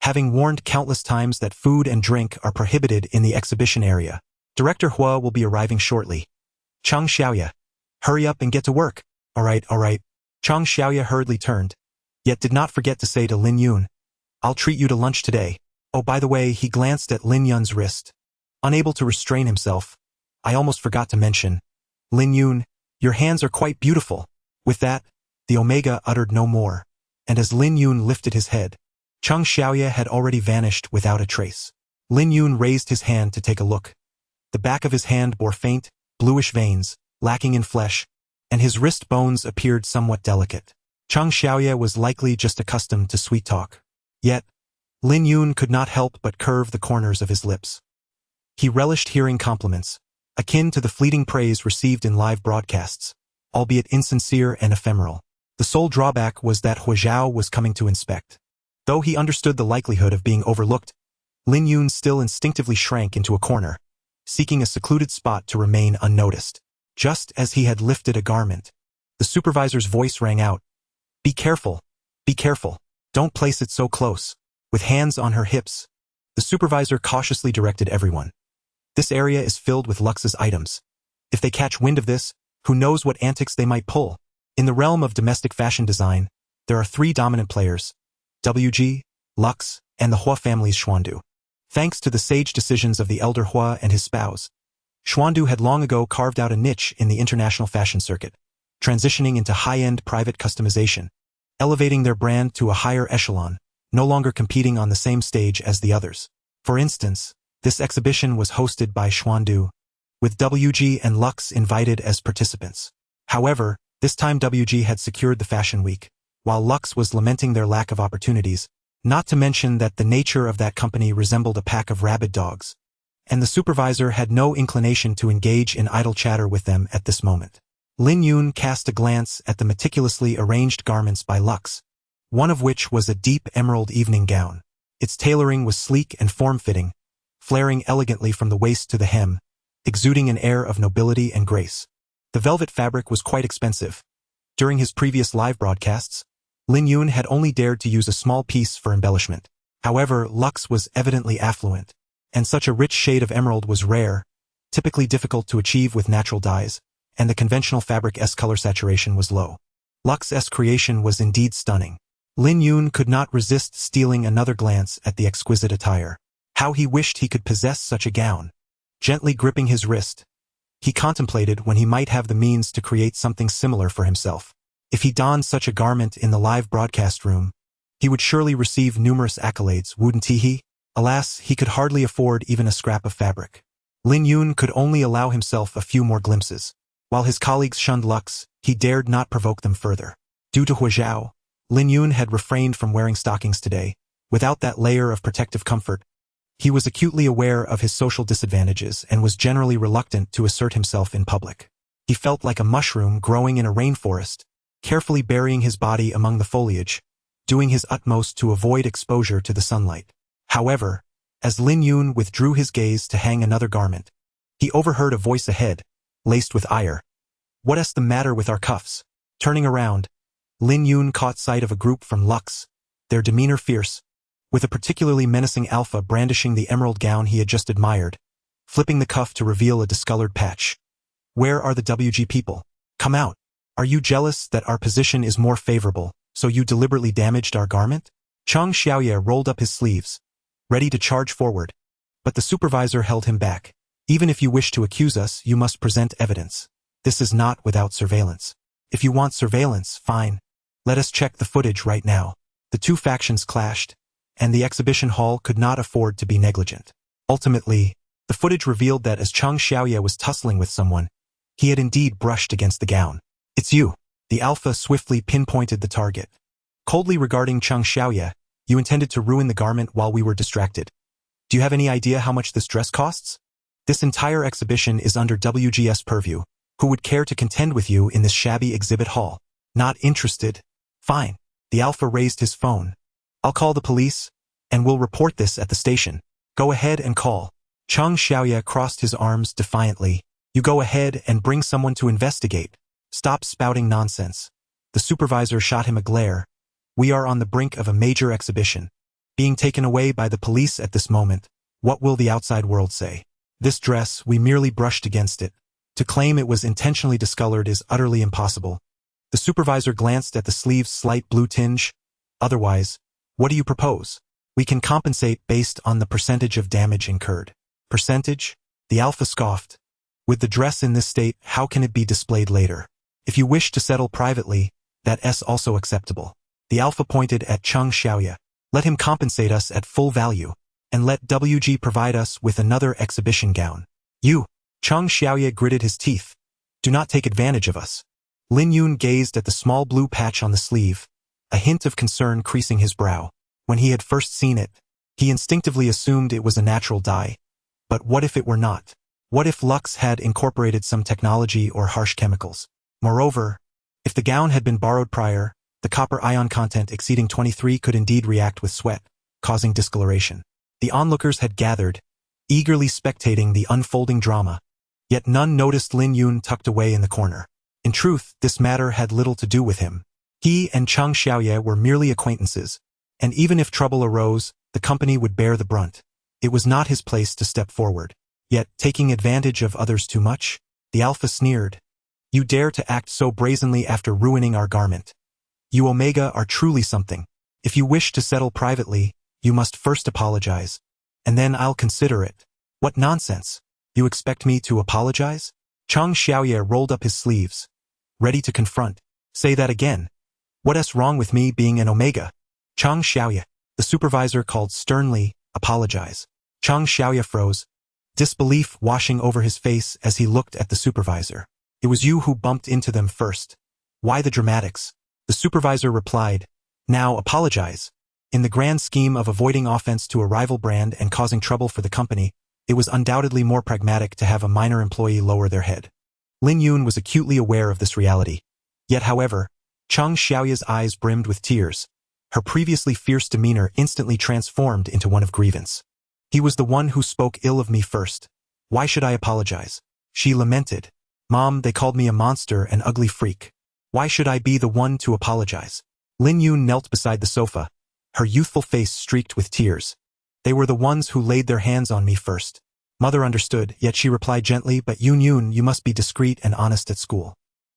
Having warned countless times that food and drink are prohibited in the exhibition area, Director Huo will be arriving shortly. Chang Xiaoya, hurry up and get to work. All right. Chang Xiaoya hurriedly turned, yet did not forget to say to Lin Yun, I'll treat you to lunch today. Oh, by the way, he glanced at Lin Yun's wrist. Unable to restrain himself, I almost forgot to mention. Lin Yun, your hands are quite beautiful. With that, the Omega uttered no more, and as Lin Yun lifted his head, Chang Xiaoya had already vanished without a trace. Lin Yun raised his hand to take a look. The back of his hand bore faint, bluish veins, lacking in flesh, and his wrist bones appeared somewhat delicate. Chang Xiaoya was likely just accustomed to sweet talk. Yet, Lin Yun could not help but curve the corners of his lips. He relished hearing compliments, akin to the fleeting praise received in live broadcasts, albeit insincere and ephemeral. The sole drawback was that Huo Zhao was coming to inspect. Though he understood the likelihood of being overlooked, Lin Yun still instinctively shrank into a corner, seeking a secluded spot to remain unnoticed. Just as he had lifted a garment, the supervisor's voice rang out, Be careful, don't place it so close. With hands on her hips, the supervisor cautiously directed everyone. This area is filled with Lux's items. If they catch wind of this, who knows what antics they might pull. In the realm of domestic fashion design, there are three dominant players, WG, Lux, and the Huo family's Xuandu. Thanks to the sage decisions of the elder Huo and his spouse, Xuandu had long ago carved out a niche in the international fashion circuit, transitioning into high-end private customization, elevating their brand to a higher echelon, no longer competing on the same stage as the others. For instance, this exhibition was hosted by Xuandu, with WG and Lux invited as participants. However, this time WG had secured the Fashion Week, while Lux was lamenting their lack of opportunities, not to mention that the nature of that company resembled a pack of rabid dogs, and the supervisor had no inclination to engage in idle chatter with them at this moment. Lin Yun cast a glance at the meticulously arranged garments by Lux, one of which was a deep emerald evening gown. Its tailoring was sleek and form-fitting, flaring elegantly from the waist to the hem, exuding an air of nobility and grace. The velvet fabric was quite expensive. During his previous live broadcasts, Lin Yun had only dared to use a small piece for embellishment. However, Lux was evidently affluent, and such a rich shade of emerald was rare, typically difficult to achieve with natural dyes, and the conventional fabric's color saturation was low. Lux's creation was indeed stunning. Lin Yun could not resist stealing another glance at the exquisite attire. How he wished he could possess such a gown. Gently gripping his wrist, he contemplated when he might have the means to create something similar for himself. If he donned such a garment in the live broadcast room, he would surely receive numerous accolades, wouldn't he? Alas, he could hardly afford even a scrap of fabric. Lin Yun could only allow himself a few more glimpses. While his colleagues shunned Lux, he dared not provoke them further. Due to Huo Zhao, Lin Yun had refrained from wearing stockings today. Without that layer of protective comfort, he was acutely aware of his social disadvantages and was generally reluctant to assert himself in public. He felt like a mushroom growing in a rainforest, carefully burying his body among the foliage, doing his utmost to avoid exposure to the sunlight. However, as Lin Yun withdrew his gaze to hang another garment, he overheard a voice ahead, laced with ire. "What's the matter with our cuffs?" Turning around, Lin Yun caught sight of a group from Lux, their demeanor fierce, with a particularly menacing alpha brandishing the emerald gown he had just admired, flipping the cuff to reveal a discolored patch. "Where are the WG people? Come out. Are you jealous that our position is more favorable, so you deliberately damaged our garment?" Chang Xiaoye rolled up his sleeves, ready to charge forward, but the supervisor held him back. "Even if you wish to accuse us, you must present evidence. This is not without surveillance. If you want surveillance, fine. Let us check the footage right now." The two factions clashed, and the exhibition hall could not afford to be negligent. Ultimately, the footage revealed that as Chang Xiaoye was tussling with someone, he had indeed brushed against the gown. "It's you." The alpha swiftly pinpointed the target. Coldly regarding Chang Xiaoye, "You intended to ruin the garment while we were distracted. Do you have any idea how much this dress costs? This entire exhibition is under WGS purview. Who would care to contend with you in this shabby exhibit hall? Not interested? Fine." The alpha raised his phone. "I'll call the police, and we'll report this at the station." "Go ahead and call." Chang Xiaoye crossed his arms defiantly. "You go ahead and bring someone to investigate. Stop spouting nonsense." The supervisor shot him a glare. "We are on the brink of a major exhibition. Being taken away by the police at this moment, what will the outside world say? This dress, we merely brushed against it. To claim it was intentionally discolored is utterly impossible." The supervisor glanced at the sleeve's slight blue tinge. "Otherwise, what do you propose?" "We can compensate based on the percentage of damage incurred." "Percentage?" The alpha scoffed. "With the dress in this state, how can it be displayed later? If you wish to settle privately, that's also acceptable." The alpha pointed at Chang Xiaoye. "Let him compensate us at full value, and let WG provide us with another exhibition gown." "You!" Chang Xiaoye gritted his teeth. "Do not take advantage of us." Lin Yun gazed at the small blue patch on the sleeve, a hint of concern creasing his brow. When he had first seen it, he instinctively assumed it was a natural dye. But what if it were not? What if Lux had incorporated some technology or harsh chemicals? Moreover, if the gown had been borrowed prior, the copper ion content exceeding 23 could indeed react with sweat, causing discoloration. The onlookers had gathered, eagerly spectating the unfolding drama. Yet none noticed Lin Yun tucked away in the corner. In truth, this matter had little to do with him. He and Chang Xiaoye were merely acquaintances, and even if trouble arose, the company would bear the brunt. It was not his place to step forward. Yet, taking advantage of others too much, the alpha sneered. "You dare to act so brazenly after ruining our garment. You Omega are truly something. If you wish to settle privately, you must first apologize, and then I'll consider it." "What nonsense! You expect me to apologize?" Chang Xiaoye rolled up his sleeves, ready to confront. "Say that again. What's wrong with me being an Omega?" "Chang Xiaoye," the supervisor called sternly, "apologize." Chang Xiaoye froze, disbelief washing over his face as he looked at the supervisor. "It was you who bumped into them first. Why the dramatics?" The supervisor replied, "Now apologize. In the grand scheme of avoiding offense to a rival brand and causing trouble for the company, it was undoubtedly more pragmatic to have a minor employee lower their head." Lin Yun was acutely aware of this reality. Yet, however, Chang Xiaoye's eyes brimmed with tears. Her previously fierce demeanor instantly transformed into one of grievance. "He was the one who spoke ill of me first. Why should I apologize?" She lamented. "Mom, they called me a monster and ugly freak. Why should I be the one to apologize?" Lin Yun knelt beside the sofa, her youthful face streaked with tears. "They were the ones who laid their hands on me first. Mother understood, yet she replied gently, but Yun, you must be discreet and honest at school.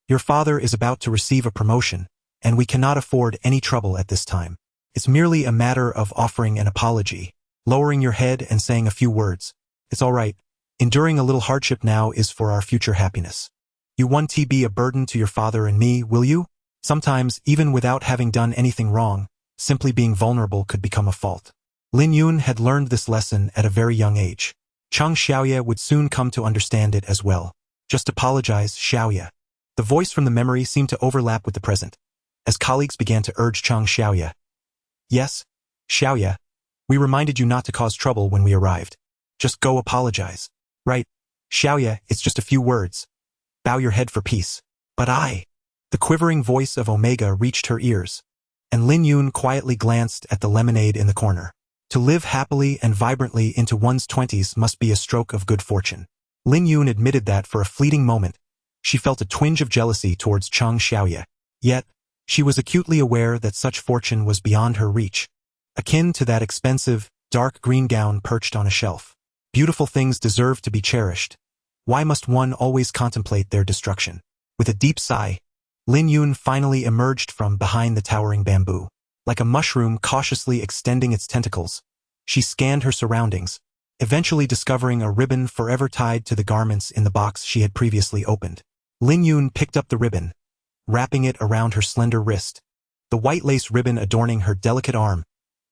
Your father is about to receive a promotion, and we cannot afford any trouble at this time. It's merely a matter of offering an apology, lowering your head and saying a few words. It's all right. Enduring a little hardship now is for our future happiness. You won't be a burden to your father and me, will you? Sometimes, even without having done anything wrong, simply being vulnerable could become a fault. Lin Yun had learned this lesson at a very young age. Chang Xiaoye would soon come to understand it as well. Just apologize, Xiaoye. The voice from the memory seemed to overlap with the present, as colleagues began to urge Chang Xiaoye. Yes, Xiaoye. We reminded you not to cause trouble when we arrived. Just go apologize. Right, Xiaoye, it's just a few words. Bow your head for peace. But I... The quivering voice of Omega reached her ears, and Lin Yun quietly glanced at the lemonade in the corner. To live happily and vibrantly into one's 20s must be a stroke of good fortune. Lin Yun admitted that for a fleeting moment, she felt a twinge of jealousy towards Chang Xiaoye. Yet, she was acutely aware that such fortune was beyond her reach, akin to that expensive, dark green gown perched on a shelf. Beautiful things deserve to be cherished. Why must one always contemplate their destruction? With a deep sigh, Lin Yun finally emerged from behind the towering bamboo. Like a mushroom cautiously extending its tentacles, she scanned her surroundings, eventually discovering a ribbon forever tied to the garments in the box she had previously opened. Lin Yun picked up the ribbon, wrapping it around her slender wrist, the white lace ribbon adorning her delicate arm,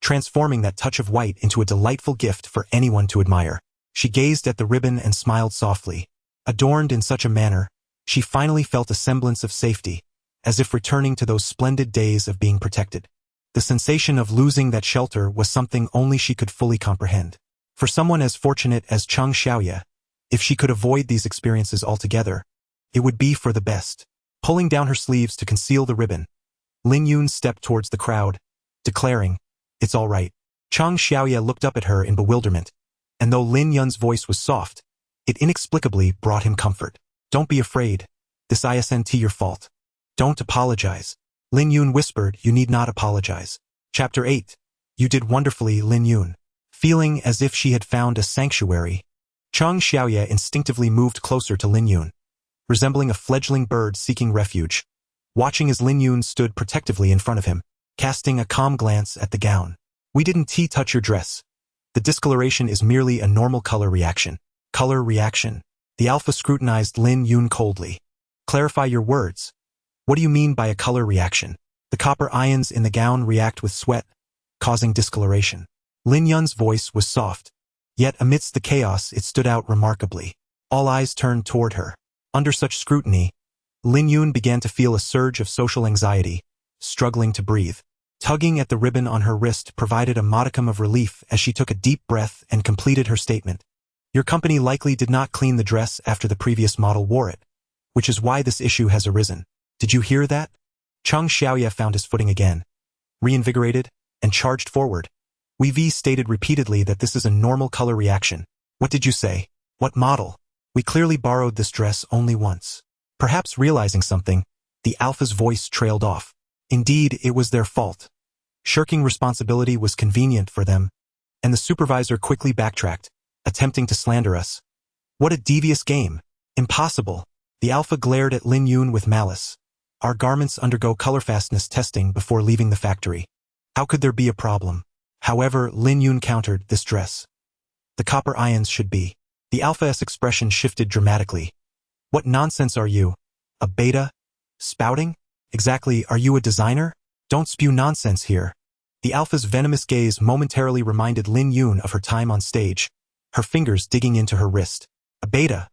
transforming that touch of white into a delightful gift for anyone to admire. She gazed at the ribbon and smiled softly. Adorned in such a manner, she finally felt a semblance of safety, as if returning to those splendid days of being protected. The sensation of losing that shelter was something only she could fully comprehend. For someone as fortunate as Chang Xiaoye, if she could avoid these experiences altogether, it would be for the best. Pulling down her sleeves to conceal the ribbon, Lin Yun stepped towards the crowd, declaring, "It's all right." Chang Xiaoye looked up at her in bewilderment, and though Lin Yun's voice was soft, it inexplicably brought him comfort. "Don't be afraid. This isn't your fault. Don't apologize." Lin Yun whispered, "You need not apologize." Chapter 8. You did wonderfully, Lin Yun. Feeling as if she had found a sanctuary, Chang Xiaoye instinctively moved closer to Lin Yun, resembling a fledgling bird seeking refuge. Watching as Lin Yun stood protectively in front of him, casting a calm glance at the gown. "We didn't touch your dress. The discoloration is merely a normal color reaction." Color reaction? The alpha scrutinized Lin Yun coldly. "Clarify your words. What do you mean by a color reaction?" "The copper ions in the gown react with sweat, causing discoloration." Lin Yun's voice was soft, yet amidst the chaos it stood out remarkably. All eyes turned toward her. Under such scrutiny, Lin Yun began to feel a surge of social anxiety, struggling to breathe. Tugging at the ribbon on her wrist provided a modicum of relief as she took a deep breath and completed her statement. "Your company likely did not clean the dress after the previous model wore it, which is why this issue has arisen. Did you hear that?" Chang Xiaoye found his footing again, reinvigorated, and charged forward. "We've stated repeatedly that this is a normal color reaction. What did you say? What model? We clearly borrowed this dress only once." Perhaps realizing something, the alpha's voice trailed off. Indeed, it was their fault. Shirking responsibility was convenient for them, and the supervisor quickly backtracked, attempting to slander us. What a devious game. Impossible. The alpha glared at Lin Yun with malice. "Our garments undergo color fastness testing before leaving the factory. How could there be a problem?" However, Lin Yun countered, "This dress. The copper ions should be." The alpha's expression shifted dramatically. "What nonsense are you? A beta? Spouting? Exactly, are you a designer? Don't spew nonsense here." The alpha's venomous gaze momentarily reminded Lin Yun of her time on stage, her fingers digging into her wrist. "A beta?"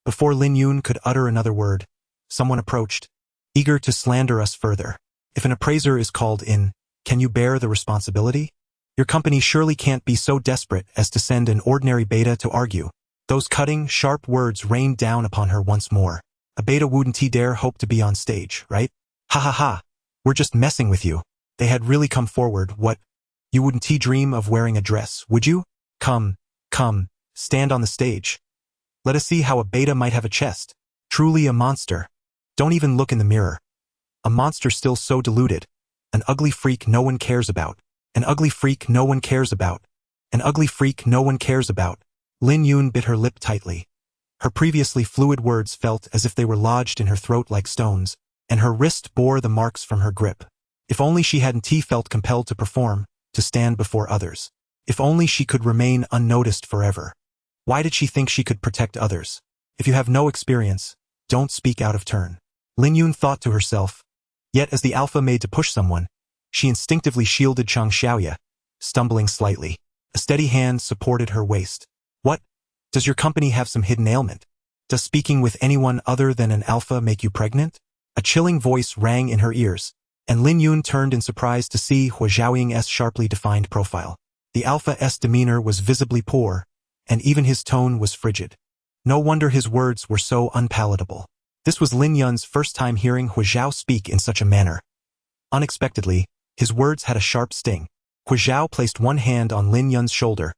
Before Lin Yun could utter another word, someone approached, eager to slander us further. "If an appraiser is called in, can you bear the responsibility? Your company surely can't be so desperate as to send an ordinary beta to argue." Those cutting, sharp words rained down upon her once more. "A beta wouldn't dare hope to be on stage, right? Ha ha ha. We're just messing with you." They had really come forward. "What? You wouldn't dream of wearing a dress, would you? Come, stand on the stage. Let us see how a beta might have a chest. Truly a monster. Don't even look in the mirror. A monster still so deluded. An ugly freak no one cares about. An ugly freak no one cares about. An ugly freak no one cares about." Lin Yun bit her lip tightly. Her previously fluid words felt as if they were lodged in her throat like stones, and her wrist bore the marks from her grip. If only she hadn't felt compelled to perform, to stand before others. If only she could remain unnoticed forever. Why did she think she could protect others? If you have no experience, don't speak out of turn. Lin Yun thought to herself. Yet as the alpha made to push someone, she instinctively shielded Chang Xiaoya, stumbling slightly. A steady hand supported her waist. What? Does your company have some hidden ailment? Does speaking with anyone other than an alpha make you pregnant? A chilling voice rang in her ears, and Lin Yun turned in surprise to see Huo Zhao's sharply defined profile. The alpha's demeanor was visibly poor, and even his tone was frigid. No wonder his words were so unpalatable. This was Lin Yun's first time hearing Huo Zhao speak in such a manner. Unexpectedly, his words had a sharp sting. Huo Zhao placed one hand on Lin Yun's shoulder,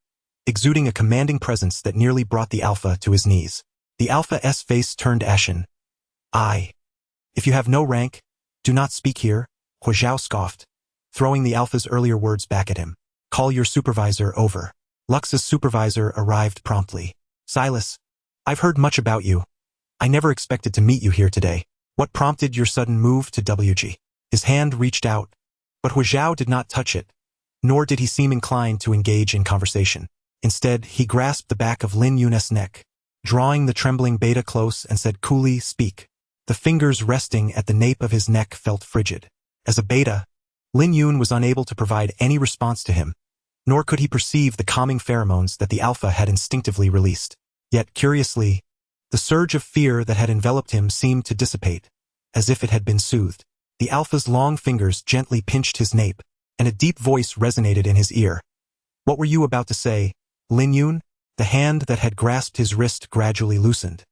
exuding a commanding presence that nearly brought the alpha to his knees. The alpha's face turned ashen. If you have no rank, do not speak here, Huo Zhao scoffed, throwing the alpha's earlier words back at him. Call your supervisor over. Lux's supervisor arrived promptly. Silas, I've heard much about you. I never expected to meet you here today. What prompted your sudden move to WG? His hand reached out, but Huo Zhao did not touch it, nor did he seem inclined to engage in conversation. Instead, he grasped the back of Lin Yun's neck, drawing the trembling beta close and said coolly, speak. The fingers resting at the nape of his neck felt frigid. As a beta, Lin Yun was unable to provide any response to him, nor could he perceive the calming pheromones that the alpha had instinctively released. Yet, curiously, the surge of fear that had enveloped him seemed to dissipate, as if it had been soothed. The alpha's long fingers gently pinched his nape, and a deep voice resonated in his ear. What were you about to say, Lin Yun? The hand that had grasped his wrist gradually loosened.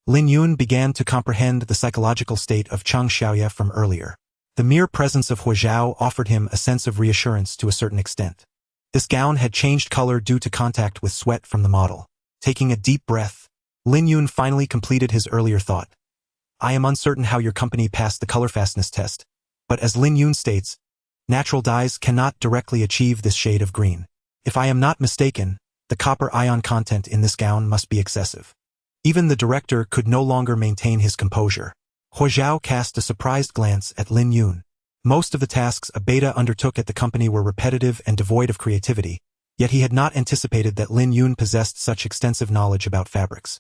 Lin Yun began to comprehend the psychological state of Chang Xiaoya from earlier. The mere presence of Huo Zhao offered him a sense of reassurance to a certain extent. This gown had changed color due to contact with sweat from the model. Taking a deep breath, Lin Yun finally completed his earlier thought. I am uncertain how your company passed the color fastness test, but as Lin Yun states, natural dyes cannot directly achieve this shade of green. If I am not mistaken, the copper ion content in this gown must be excessive. Even the director could no longer maintain his composure. Huo Zhao cast a surprised glance at Lin Yun. Most of the tasks a beta undertook at the company were repetitive and devoid of creativity, yet he had not anticipated that Lin Yun possessed such extensive knowledge about fabrics.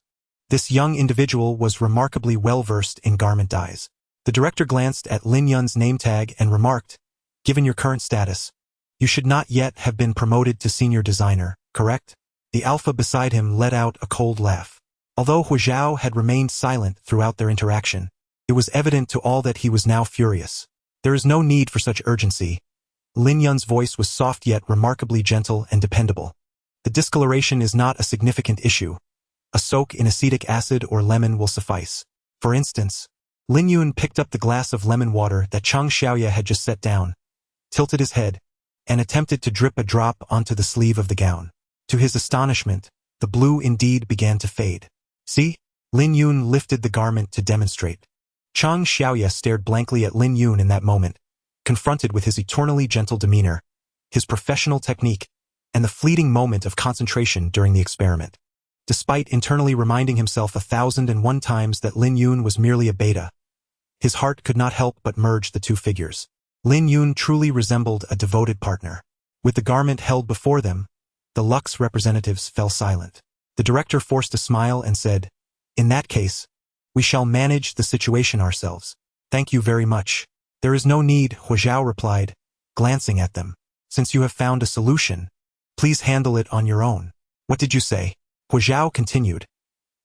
This young individual was remarkably well-versed in garment dyes. The director glanced at Lin Yun's name tag and remarked, given your current status, you should not yet have been promoted to senior designer, correct? The alpha beside him let out a cold laugh. Although Huo Zhao had remained silent throughout their interaction, it was evident to all that he was now furious. There is no need for such urgency. Lin Yun's voice was soft yet remarkably gentle and dependable. The discoloration is not a significant issue. A soak in acetic acid or lemon will suffice. For instance, Lin Yun picked up the glass of lemon water that Chang Xiaoya had just set down, tilted his head, and attempted to drip a drop onto the sleeve of the gown. To his astonishment, the blue indeed began to fade. See? Lin Yun lifted the garment to demonstrate. Chang Xiaoya stared blankly at Lin Yun in that moment, confronted with his eternally gentle demeanor, his professional technique, and the fleeting moment of concentration during the experiment. Despite internally reminding himself 1,001 times that Lin Yun was merely a beta, his heart could not help but merge the two figures. Lin Yun truly resembled a devoted partner. With the garment held before them, the Lux representatives fell silent. The director forced a smile and said, in that case, we shall manage the situation ourselves. Thank you very much. There is no need, Huo Zhao replied, glancing at them. Since you have found a solution, please handle it on your own. What did you say? Huo Zhao continued.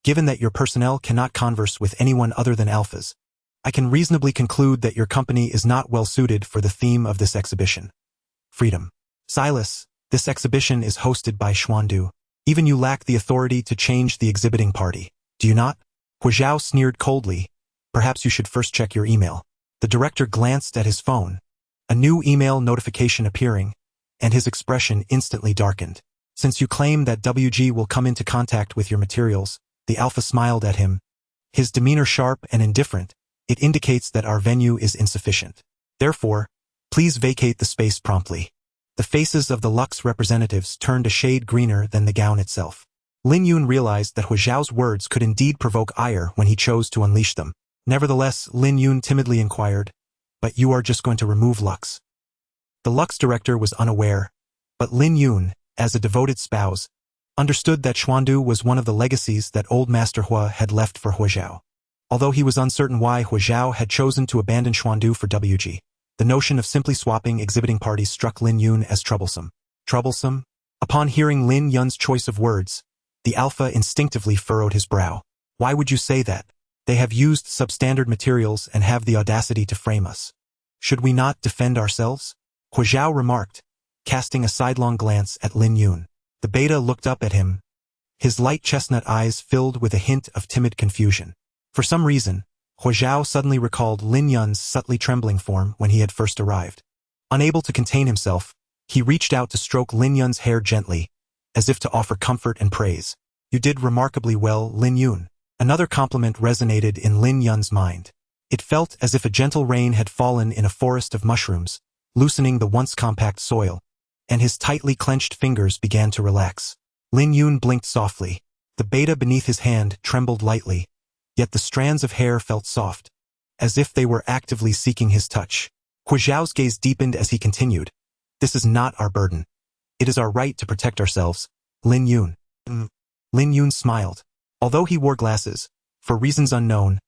Given that your personnel cannot converse with anyone other than alphas, I can reasonably conclude that your company is not well suited for the theme of this exhibition. Freedom. Silas, this exhibition is hosted by Xuandu. Even you lack the authority to change the exhibiting party. Do you not? Huo Zhao sneered coldly. Perhaps you should first check your email. The director glanced at his phone, a new email notification appearing, and his expression instantly darkened. Since you claim that WG will come into contact with your materials, the alpha smiled at him. His demeanor sharp and indifferent, it indicates that our venue is insufficient. Therefore, please vacate the space promptly. The faces of the Lux representatives turned a shade greener than the gown itself. Lin Yun realized that Huo Zhao's words could indeed provoke ire when he chose to unleash them. Nevertheless, Lin Yun timidly inquired, "But you are just going to remove Lux?" The Lux director was unaware, but Lin Yun, as a devoted spouse, understood that Xuandu was one of the legacies that old Master Hua had left for Huo Zhao. Although he was uncertain why Huo Zhao had chosen to abandon Xuandu for WG, the notion of simply swapping exhibiting parties struck Lin Yun as troublesome. Troublesome? Upon hearing Lin Yun's choice of words, the alpha instinctively furrowed his brow. Why would you say that? They have used substandard materials and have the audacity to frame us. Should we not defend ourselves? Huo Zhao remarked, casting a sidelong glance at Lin Yun. The beta looked up at him, his light chestnut eyes filled with a hint of timid confusion. For some reason, Huo Zhao suddenly recalled Lin Yun's subtly trembling form when he had first arrived. Unable to contain himself, he reached out to stroke Lin Yun's hair gently, as if to offer comfort and praise. "You did remarkably well, Lin Yun." Another compliment resonated in Lin Yun's mind. It felt as if a gentle rain had fallen in a forest of mushrooms, loosening the once compact soil, and his tightly clenched fingers began to relax. Lin Yun blinked softly. The beta beneath his hand trembled lightly, yet the strands of hair felt soft, as if they were actively seeking his touch. Huo Zhao's gaze deepened as he continued, "This is not our burden. It is our right to protect ourselves, Lin Yun." Lin Yun smiled. Although he wore glasses, for reasons unknown,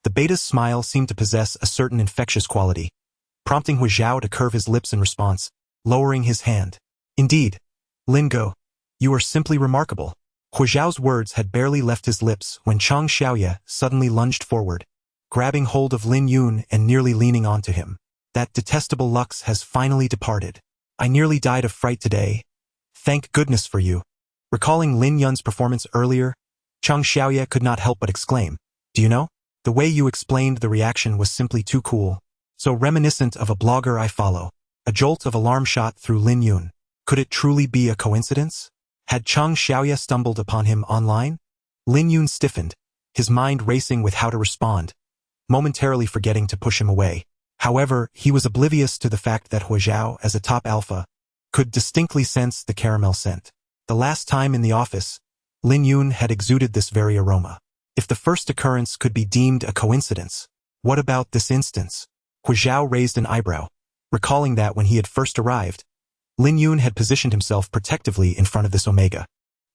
the beta's smile seemed to possess a certain infectious quality, prompting Huo Zhao to curve his lips in response, lowering his hand. "Indeed, Lin Go, you are simply remarkable." Huo Zhao's words had barely left his lips when Chang Xiaoye suddenly lunged forward, grabbing hold of Lin Yun and nearly leaning onto him. "That detestable Lux has finally departed. I nearly died of fright today. Thank goodness for you." Recalling Lin Yun's performance earlier, Chang Xiaoye could not help but exclaim, "Do you know? The way you explained the reaction was simply too cool. So reminiscent of a blogger I follow." A jolt of alarm shot through Lin Yun. Could it truly be a coincidence? Had Chang Xiaoye stumbled upon him online? Lin Yun stiffened, his mind racing with how to respond, momentarily forgetting to push him away. However, he was oblivious to the fact that Huo Zhao, as a top alpha, could distinctly sense the caramel scent. The last time in the office, Lin Yun had exuded this very aroma. If the first occurrence could be deemed a coincidence, what about this instance? Huo Zhao raised an eyebrow, recalling that when he had first arrived, Lin Yun had positioned himself protectively in front of this Omega.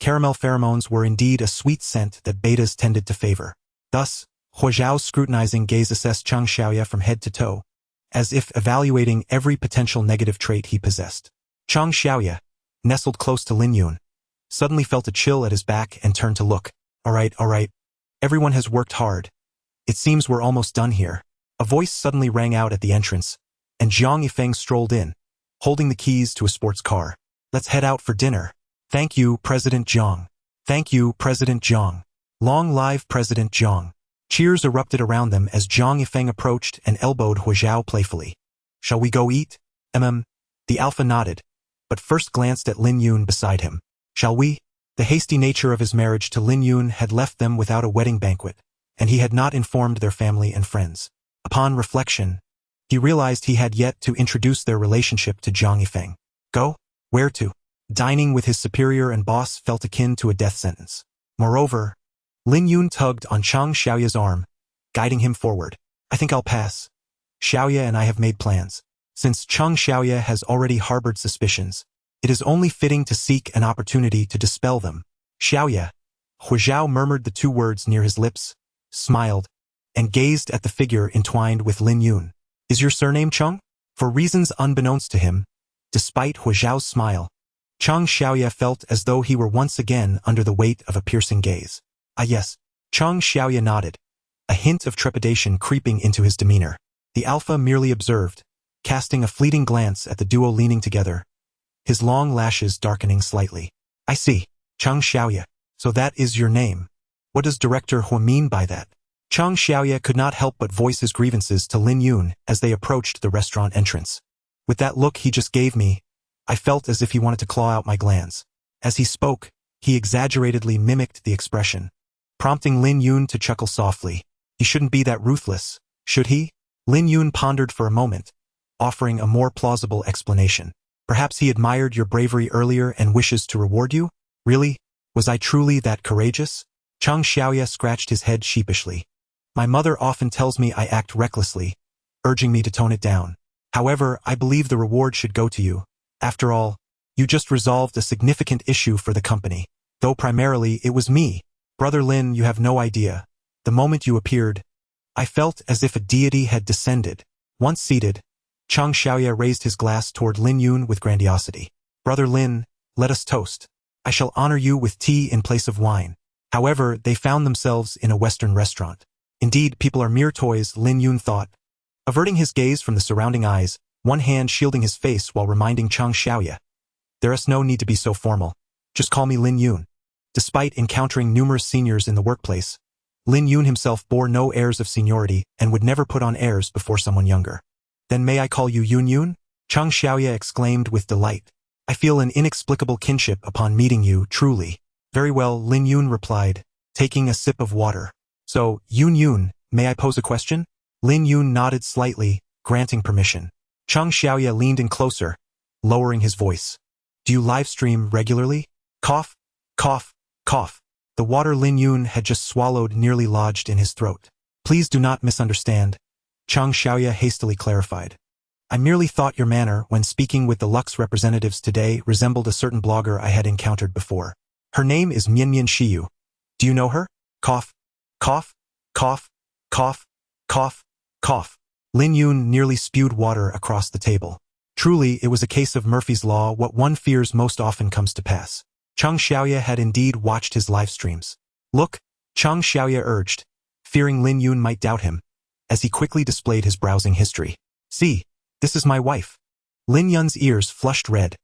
Caramel pheromones were indeed a sweet scent that betas tended to favor. Thus, Huo Zhao's scrutinizing gaze assessed Chang Xiaoye from head to toe, as if evaluating every potential negative trait he possessed. Chang Xiaoye, nestled close to Lin Yun, suddenly felt a chill at his back and turned to look. All right. Everyone has worked hard. It seems we're almost done here." A voice suddenly rang out at the entrance, and Jiang Yifeng strolled in, holding the keys to a sports car. "Let's head out for dinner." "Thank you, President Jiang." "Thank you, President Jiang." "Long live President Jiang." Cheers erupted around them as Jiang Yifeng approached and elbowed Huo Zhao playfully. "Shall we go eat?" The alpha nodded, but first glanced at Lin Yun beside him. "Shall we?" The hasty nature of his marriage to Lin Yun had left them without a wedding banquet, and he had not informed their family and friends. Upon reflection, he realized he had yet to introduce their relationship to Jiang Yifeng. Go? Where to? Dining with his superior and boss felt akin to a death sentence. Moreover, Lin Yun tugged on Chang Xiaoye's arm, guiding him forward. "I think I'll pass. Xiaoye and I have made plans. Since Chang Xiaoye has already harbored suspicions, it is only fitting to seek an opportunity to dispel them." "Xiaoye." Huo Zhao murmured the two words near his lips, smiled, and gazed at the figure entwined with Lin Yun. "Is your surname Chang?" For reasons unbeknownst to him, despite Huo Zhao's smile, Chang Xiaoye felt as though he were once again under the weight of a piercing gaze. "Ah yes." Chang Xiaoye nodded, a hint of trepidation creeping into his demeanor. The alpha merely observed, casting a fleeting glance at the duo leaning together, his long lashes darkening slightly. "I see. Chang Xiaoye. So that is your name. What does Director Huo mean by that?" Chang Xiaoye could not help but voice his grievances to Lin Yun as they approached the restaurant entrance. "With that look he just gave me, I felt as if he wanted to claw out my glands." As he spoke, he exaggeratedly mimicked the expression, prompting Lin Yun to chuckle softly. He shouldn't be that ruthless, should he? Lin Yun pondered for a moment, offering a more plausible explanation. "Perhaps he admired your bravery earlier and wishes to reward you?" "Really? Was I truly that courageous? Chang Xiaoya scratched his head sheepishly. My mother often tells me I act recklessly, urging me to tone it down. However, I believe the reward should go to you. After all, you just resolved a significant issue for the company. Though primarily it was me. Brother Lin, you have no idea. The moment you appeared, I felt as if a deity had descended. Once seated, Chang Xiaoya raised his glass toward Lin Yun with grandiosity. Brother Lin, let us toast. I shall honor you with tea in place of wine. However, they found themselves in a Western restaurant. Indeed, people are mere toys, Lin Yun thought. Averting his gaze from the surrounding eyes, one hand shielding his face while reminding Chang Xiaoya. There is no need to be so formal. Just call me Lin Yun. Despite encountering numerous seniors in the workplace, Lin Yun himself bore no airs of seniority and would never put on airs before someone younger. Then may I call you Yun Yun? Chang Xiaoya exclaimed with delight. I feel an inexplicable kinship upon meeting you, truly. Very well, Lin Yun replied, taking a sip of water. So, Yun Yun, may I pose a question? Lin Yun nodded slightly, granting permission. Chang Xiaoya leaned in closer, lowering his voice. Do you live stream regularly? Cough, cough, cough. The water Lin Yun had just swallowed nearly lodged in his throat. Please do not misunderstand, Chang Xiaoya hastily clarified. I merely thought your manner when speaking with the Lux representatives today resembled a certain blogger I had encountered before. Her name is Mianmian Shiyu. Do you know her? Cough, cough, cough, cough, cough, cough. Lin Yun nearly spewed water across the table. Truly, it was a case of Murphy's Law. What one fears most often comes to pass. Chang Xiaoya had indeed watched his live streams. Look, Chang Xiaoya urged, fearing Lin Yun might doubt him, as he quickly displayed his browsing history. See, this is my wife. Lin Yun's ears flushed red,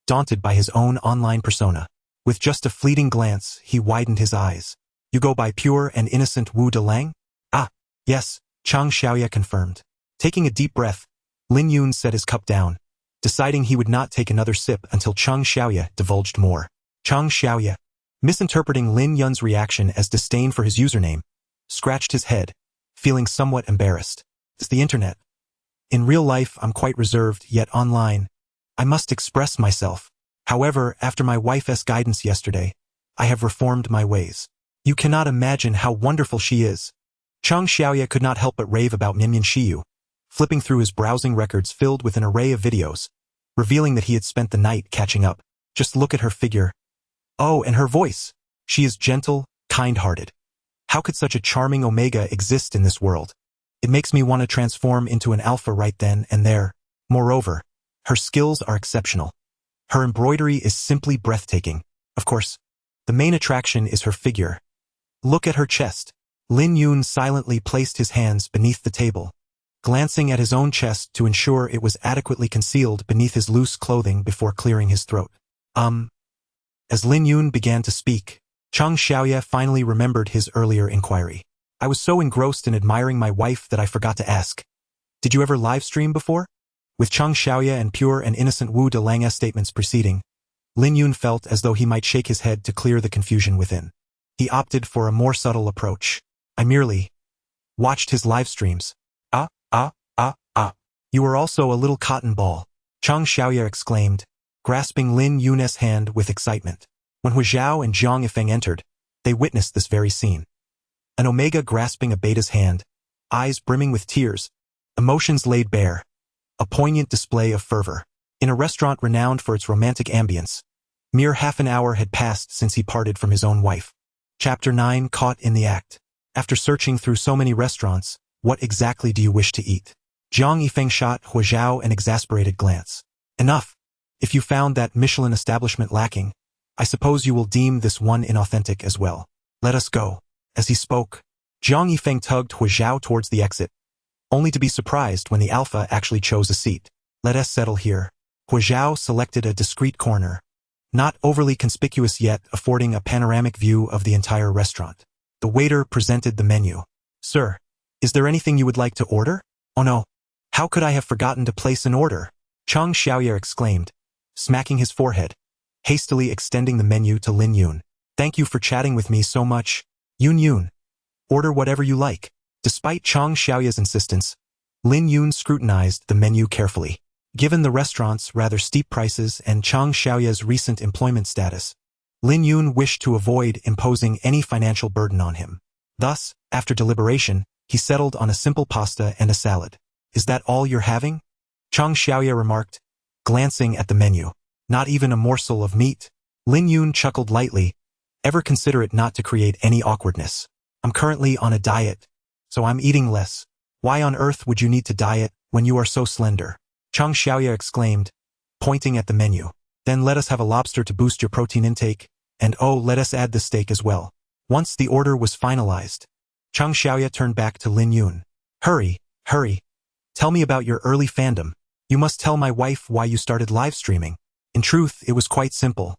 daunted by his own online persona. With just a fleeting glance, he widened his eyes. You go by pure and innocent Wu Delang? Ah, yes, Chang Xiaoya confirmed. Taking a deep breath, Lin Yun set his cup down, deciding he would not take another sip until Chang Xiaoya divulged more. Chang Xiaoya, misinterpreting Lin Yun's reaction as disdain for his username, scratched his head, feeling somewhat embarrassed. It's the internet. In real life, I'm quite reserved, yet online, I must express myself. However, after my wife's guidance yesterday, I have reformed my ways. You cannot imagine how wonderful she is. Chang Xiaoya could not help but rave about Mianmian Shiyu, flipping through his browsing records filled with an array of videos, revealing that he had spent the night catching up. Just look at her figure. Oh, and her voice. She is gentle, kind-hearted. How could such a charming Omega exist in this world? It makes me want to transform into an alpha right then and there. Moreover, her skills are exceptional. Her embroidery is simply breathtaking. Of course, the main attraction is her figure. Look at her chest. Lin Yun silently placed his hands beneath the table, glancing at his own chest to ensure it was adequately concealed beneath his loose clothing before clearing his throat. As Lin Yun began to speak, Chang Xiaoya finally remembered his earlier inquiry. I was so engrossed in admiring my wife that I forgot to ask. Did you ever live stream before? With Chang Xiaoya and pure and innocent Wu Delang's statements preceding, Lin Yun felt as though he might shake his head to clear the confusion within. He opted for a more subtle approach. I merely watched his live streams. You were also a little cotton ball, Chang Xiaoya exclaimed, grasping Lin Yun's hand with excitement. When Huo Zhao and Zhang Yifeng entered, they witnessed this very scene. An Omega grasping a beta's hand, eyes brimming with tears, emotions laid bare, a poignant display of fervor. In a restaurant renowned for its romantic ambience, mere half an hour had passed since he parted from his own wife. Chapter 9, Caught in the Act. After searching through so many restaurants, what exactly do you wish to eat? Zhang Yifeng shot Huo Zhao an exasperated glance. Enough. If you found that Michelin establishment lacking, I suppose you will deem this one inauthentic as well. Let us go. As he spoke, Zhang Yifeng tugged Huo Zhao towards the exit, only to be surprised when the alpha actually chose a seat. Let us settle here. Huo Zhao selected a discreet corner, not overly conspicuous yet affording a panoramic view of the entire restaurant. The waiter presented the menu. Sir, is there anything you would like to order? Oh no. How could I have forgotten to place an order? Chang Xiaoya exclaimed, smacking his forehead, hastily extending the menu to Lin Yun. Thank you for chatting with me so much. Yun Yun. Order whatever you like. Despite Chang Xiaoya's insistence, Lin Yun scrutinized the menu carefully. Given the restaurant's rather steep prices and Chang Xiaoya's recent employment status, Lin Yun wished to avoid imposing any financial burden on him. Thus, after deliberation, he settled on a simple pasta and a salad. Is that all you're having? Chang Xiaoya remarked, glancing at the menu. Not even a morsel of meat? Lin Yun chuckled lightly, ever considerate not to create any awkwardness. I'm currently on a diet, so I'm eating less. Why on earth would you need to diet when you are so slender? Chang Xiaoya exclaimed, pointing at the menu. Then let us have a lobster to boost your protein intake, and oh, let us add the steak as well. Once the order was finalized, Chang Xiaoya turned back to Lin Yun. Hurry, hurry. Tell me about your early fandom. You must tell my wife why you started live streaming. In truth, it was quite simple.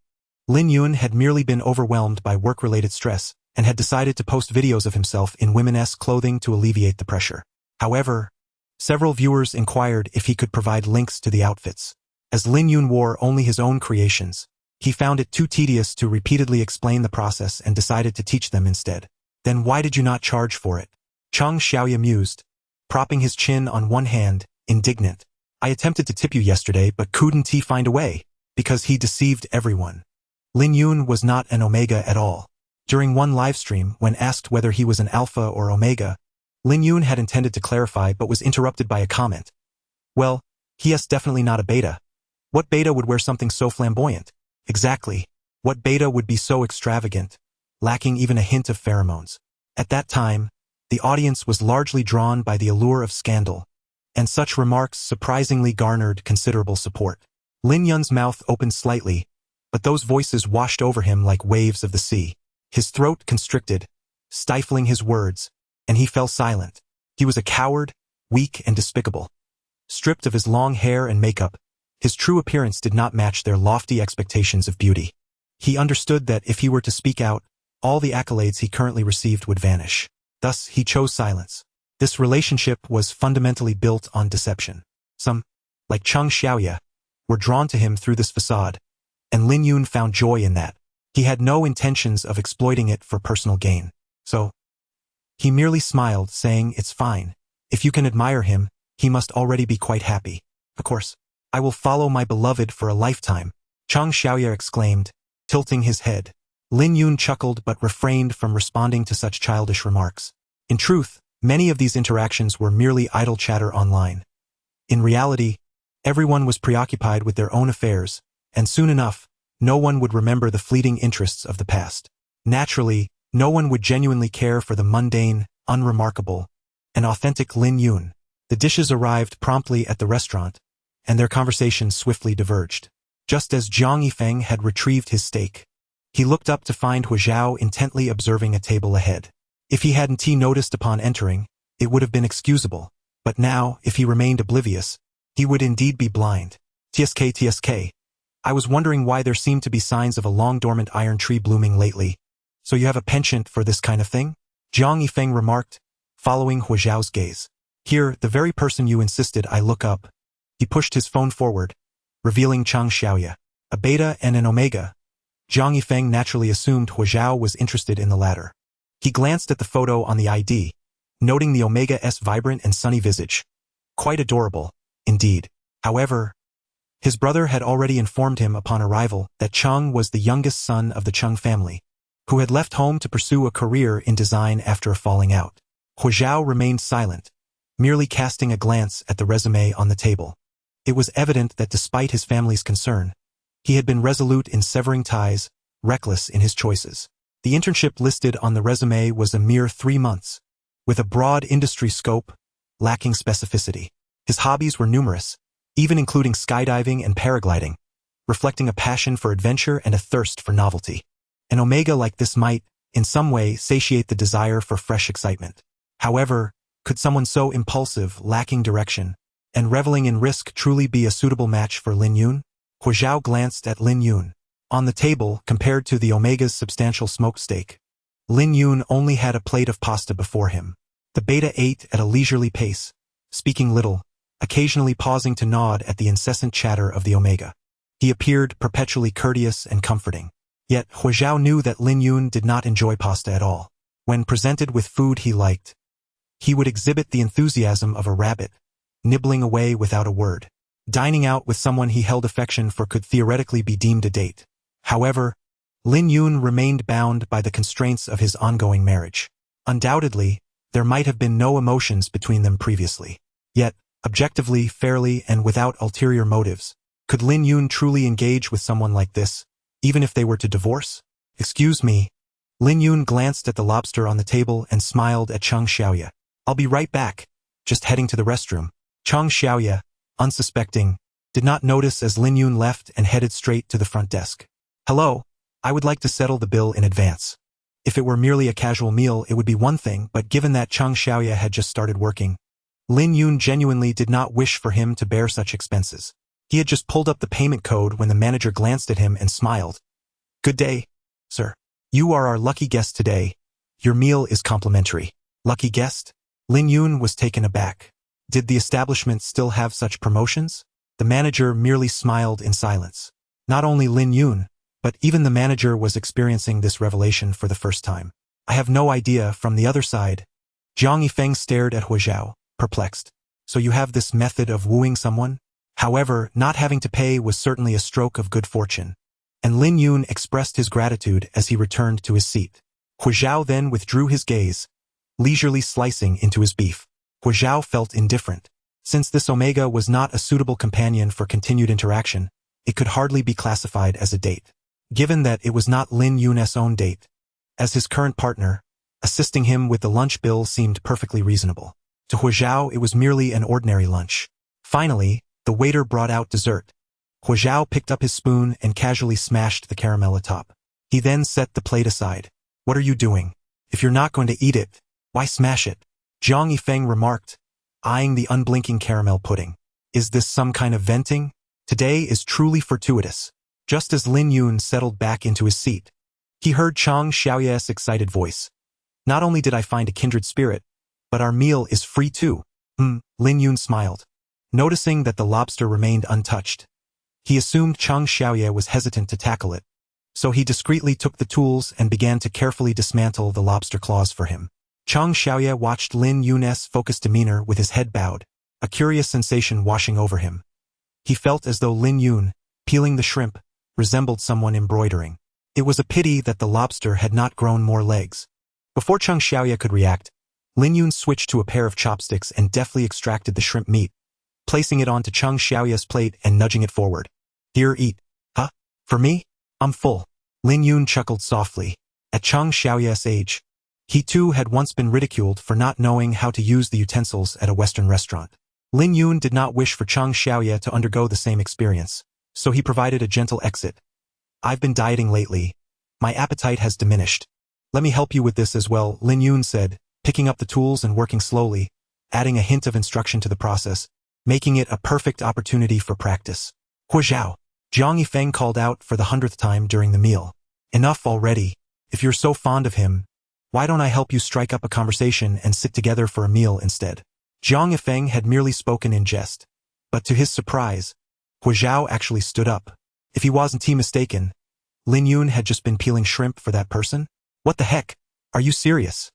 Lin Yun had merely been overwhelmed by work-related stress and had decided to post videos of himself in women-esque clothing to alleviate the pressure. However, several viewers inquired if he could provide links to the outfits. As Lin Yun wore only his own creations, he found it too tedious to repeatedly explain the process and decided to teach them instead. Then why did you not charge for it? Chang Xiaoya mused, propping his chin on one hand, indignant. I attempted to tip you yesterday, but couldn't he find a way? Because he deceived everyone. Lin Yun was not an Omega at all. During one livestream, when asked whether he was an Alpha or Omega, Lin Yun had intended to clarify but was interrupted by a comment. Well, he is definitely not a beta. What beta would wear something so flamboyant? Exactly. What beta would be so extravagant, lacking even a hint of pheromones? At that time, the audience was largely drawn by the allure of scandal, and such remarks surprisingly garnered considerable support. Lin Yun's mouth opened slightly, but those voices washed over him like waves of the sea. His throat constricted, stifling his words, and he fell silent. He was a coward, weak and despicable. Stripped of his long hair and makeup, his true appearance did not match their lofty expectations of beauty. He understood that if he were to speak out, all the accolades he currently received would vanish. Thus, he chose silence. This relationship was fundamentally built on deception. Some, like Chang Xiaoya, were drawn to him through this facade, and Lin Yun found joy in that. He had no intentions of exploiting it for personal gain. So, he merely smiled, saying, it's fine. If you can admire him, he must already be quite happy. Of course, I will follow my beloved for a lifetime, Chang Xiaoya exclaimed, tilting his head. Lin Yun chuckled but refrained from responding to such childish remarks. In truth, many of these interactions were merely idle chatter online. In reality, everyone was preoccupied with their own affairs, and soon enough, no one would remember the fleeting interests of the past. Naturally, no one would genuinely care for the mundane, unremarkable, and authentic Lin Yun. The dishes arrived promptly at the restaurant, and their conversation swiftly diverged. Just as Zhang Yifeng had retrieved his steak, he looked up to find Huo Zhao intently observing a table ahead. If he hadn't noticed upon entering, it would have been excusable, but now, if he remained oblivious, he would indeed be blind. TSK. I was wondering why there seemed to be signs of a long-dormant iron tree blooming lately. So you have a penchant for this kind of thing? Zhang Yifeng remarked, following Huo Zhao's gaze. Here, the very person you insisted I look up. He pushed his phone forward, revealing Chang Xiaoya. A beta and an omega. Zhang Yifeng naturally assumed Huo Zhao was interested in the latter. He glanced at the photo on the ID, noting the Omega's vibrant and sunny visage. Quite adorable, indeed. However, his brother had already informed him upon arrival that Cheng was the youngest son of the Cheng family, who had left home to pursue a career in design after a falling out. Huo Zhao remained silent, merely casting a glance at the resume on the table. It was evident that despite his family's concern, he had been resolute in severing ties, reckless in his choices. The internship listed on the resume was a mere 3 months, with a broad industry scope, lacking specificity. His hobbies were numerous, even including skydiving and paragliding, reflecting a passion for adventure and a thirst for novelty. An Omega like this might, in some way, satiate the desire for fresh excitement. However, could someone so impulsive, lacking direction, and reveling in risk truly be a suitable match for Lin Yun? Huo Zhao glanced at Lin Yun. On the table, compared to the Omega's substantial smoked steak, Lin Yun only had a plate of pasta before him. The beta ate at a leisurely pace, speaking little, occasionally pausing to nod at the incessant chatter of the Omega. He appeared perpetually courteous and comforting. Yet Huo Zhao knew that Lin Yun did not enjoy pasta at all. When presented with food he liked, he would exhibit the enthusiasm of a rabbit, nibbling away without a word. Dining out with someone he held affection for could theoretically be deemed a date. However, Lin Yun remained bound by the constraints of his ongoing marriage. Undoubtedly, there might have been no emotions between them previously. Yet, objectively, fairly, and without ulterior motives, could Lin Yun truly engage with someone like this, even if they were to divorce? Excuse me. Lin Yun glanced at the lobster on the table and smiled at Cheng Xiaoya. I'll be right back, just heading to the restroom. Cheng Xiaoya, unsuspecting, did not notice as Lin Yun left and headed straight to the front desk. Hello, I would like to settle the bill in advance. If it were merely a casual meal, it would be one thing, but given that Cheng Xiaoya had just started working, Lin Yun genuinely did not wish for him to bear such expenses. He had just pulled up the payment code when the manager glanced at him and smiled. Good day, sir. You are our lucky guest today. Your meal is complimentary. Lucky guest? Lin Yun was taken aback. Did the establishment still have such promotions? The manager merely smiled in silence. Not only Lin Yun, but even the manager was experiencing this revelation for the first time. I have no idea. From the other side, Jiang Yifeng stared at Huo Zhao, perplexed. So you have this method of wooing someone? However, not having to pay was certainly a stroke of good fortune, and Lin Yun expressed his gratitude as he returned to his seat. Huo Zhao then withdrew his gaze, leisurely slicing into his beef. Huo Zhao felt indifferent. Since this Omega was not a suitable companion for continued interaction, it could hardly be classified as a date. Given that it was not Lin Yun's own date, as his current partner, assisting him with the lunch bill seemed perfectly reasonable. To Huo Zhao, it was merely an ordinary lunch. Finally, the waiter brought out dessert. Huo Zhao picked up his spoon and casually smashed the caramel atop. He then set the plate aside. What are you doing? If you're not going to eat it, why smash it? Jiang Yifeng remarked, eyeing the unblinking caramel pudding. Is this some kind of venting? Today is truly fortuitous. Just as Lin Yun settled back into his seat, he heard Cheng Xiaoya's excited voice. Not only did I find a kindred spirit, but our meal is free too. Lin Yun smiled. Noticing that the lobster remained untouched, he assumed Cheng Xiaoya was hesitant to tackle it, so he discreetly took the tools and began to carefully dismantle the lobster claws for him. Cheng Xiaoya watched Lin Yun's focused demeanor with his head bowed, a curious sensation washing over him. He felt as though Lin Yun, peeling the shrimp, resembled someone embroidering. It was a pity that the lobster had not grown more legs. Before Cheng Xiaoya could react, Lin Yun switched to a pair of chopsticks and deftly extracted the shrimp meat, placing it onto Cheng Xiaoya's plate and nudging it forward. Here, eat. Huh? For me? I'm full. Lin Yun chuckled softly. At Cheng Xiaoya's age, he too had once been ridiculed for not knowing how to use the utensils at a Western restaurant. Lin Yun did not wish for Cheng Xiaoya to undergo the same experience, so he provided a gentle exit. I've been dieting lately. My appetite has diminished. Let me help you with this as well, Lin Yun said, picking up the tools and working slowly, adding a hint of instruction to the process, making it a perfect opportunity for practice. Huo Zhao, Jiang Yifeng called out for the 100th time during the meal. Enough already. If you're so fond of him, why don't I help you strike up a conversation and sit together for a meal instead? Jiang Yifeng had merely spoken in jest, but to his surprise, Huo Zhao actually stood up. If he wasn't mistaken, Lin Yun had just been peeling shrimp for that person? What the heck? Are you serious?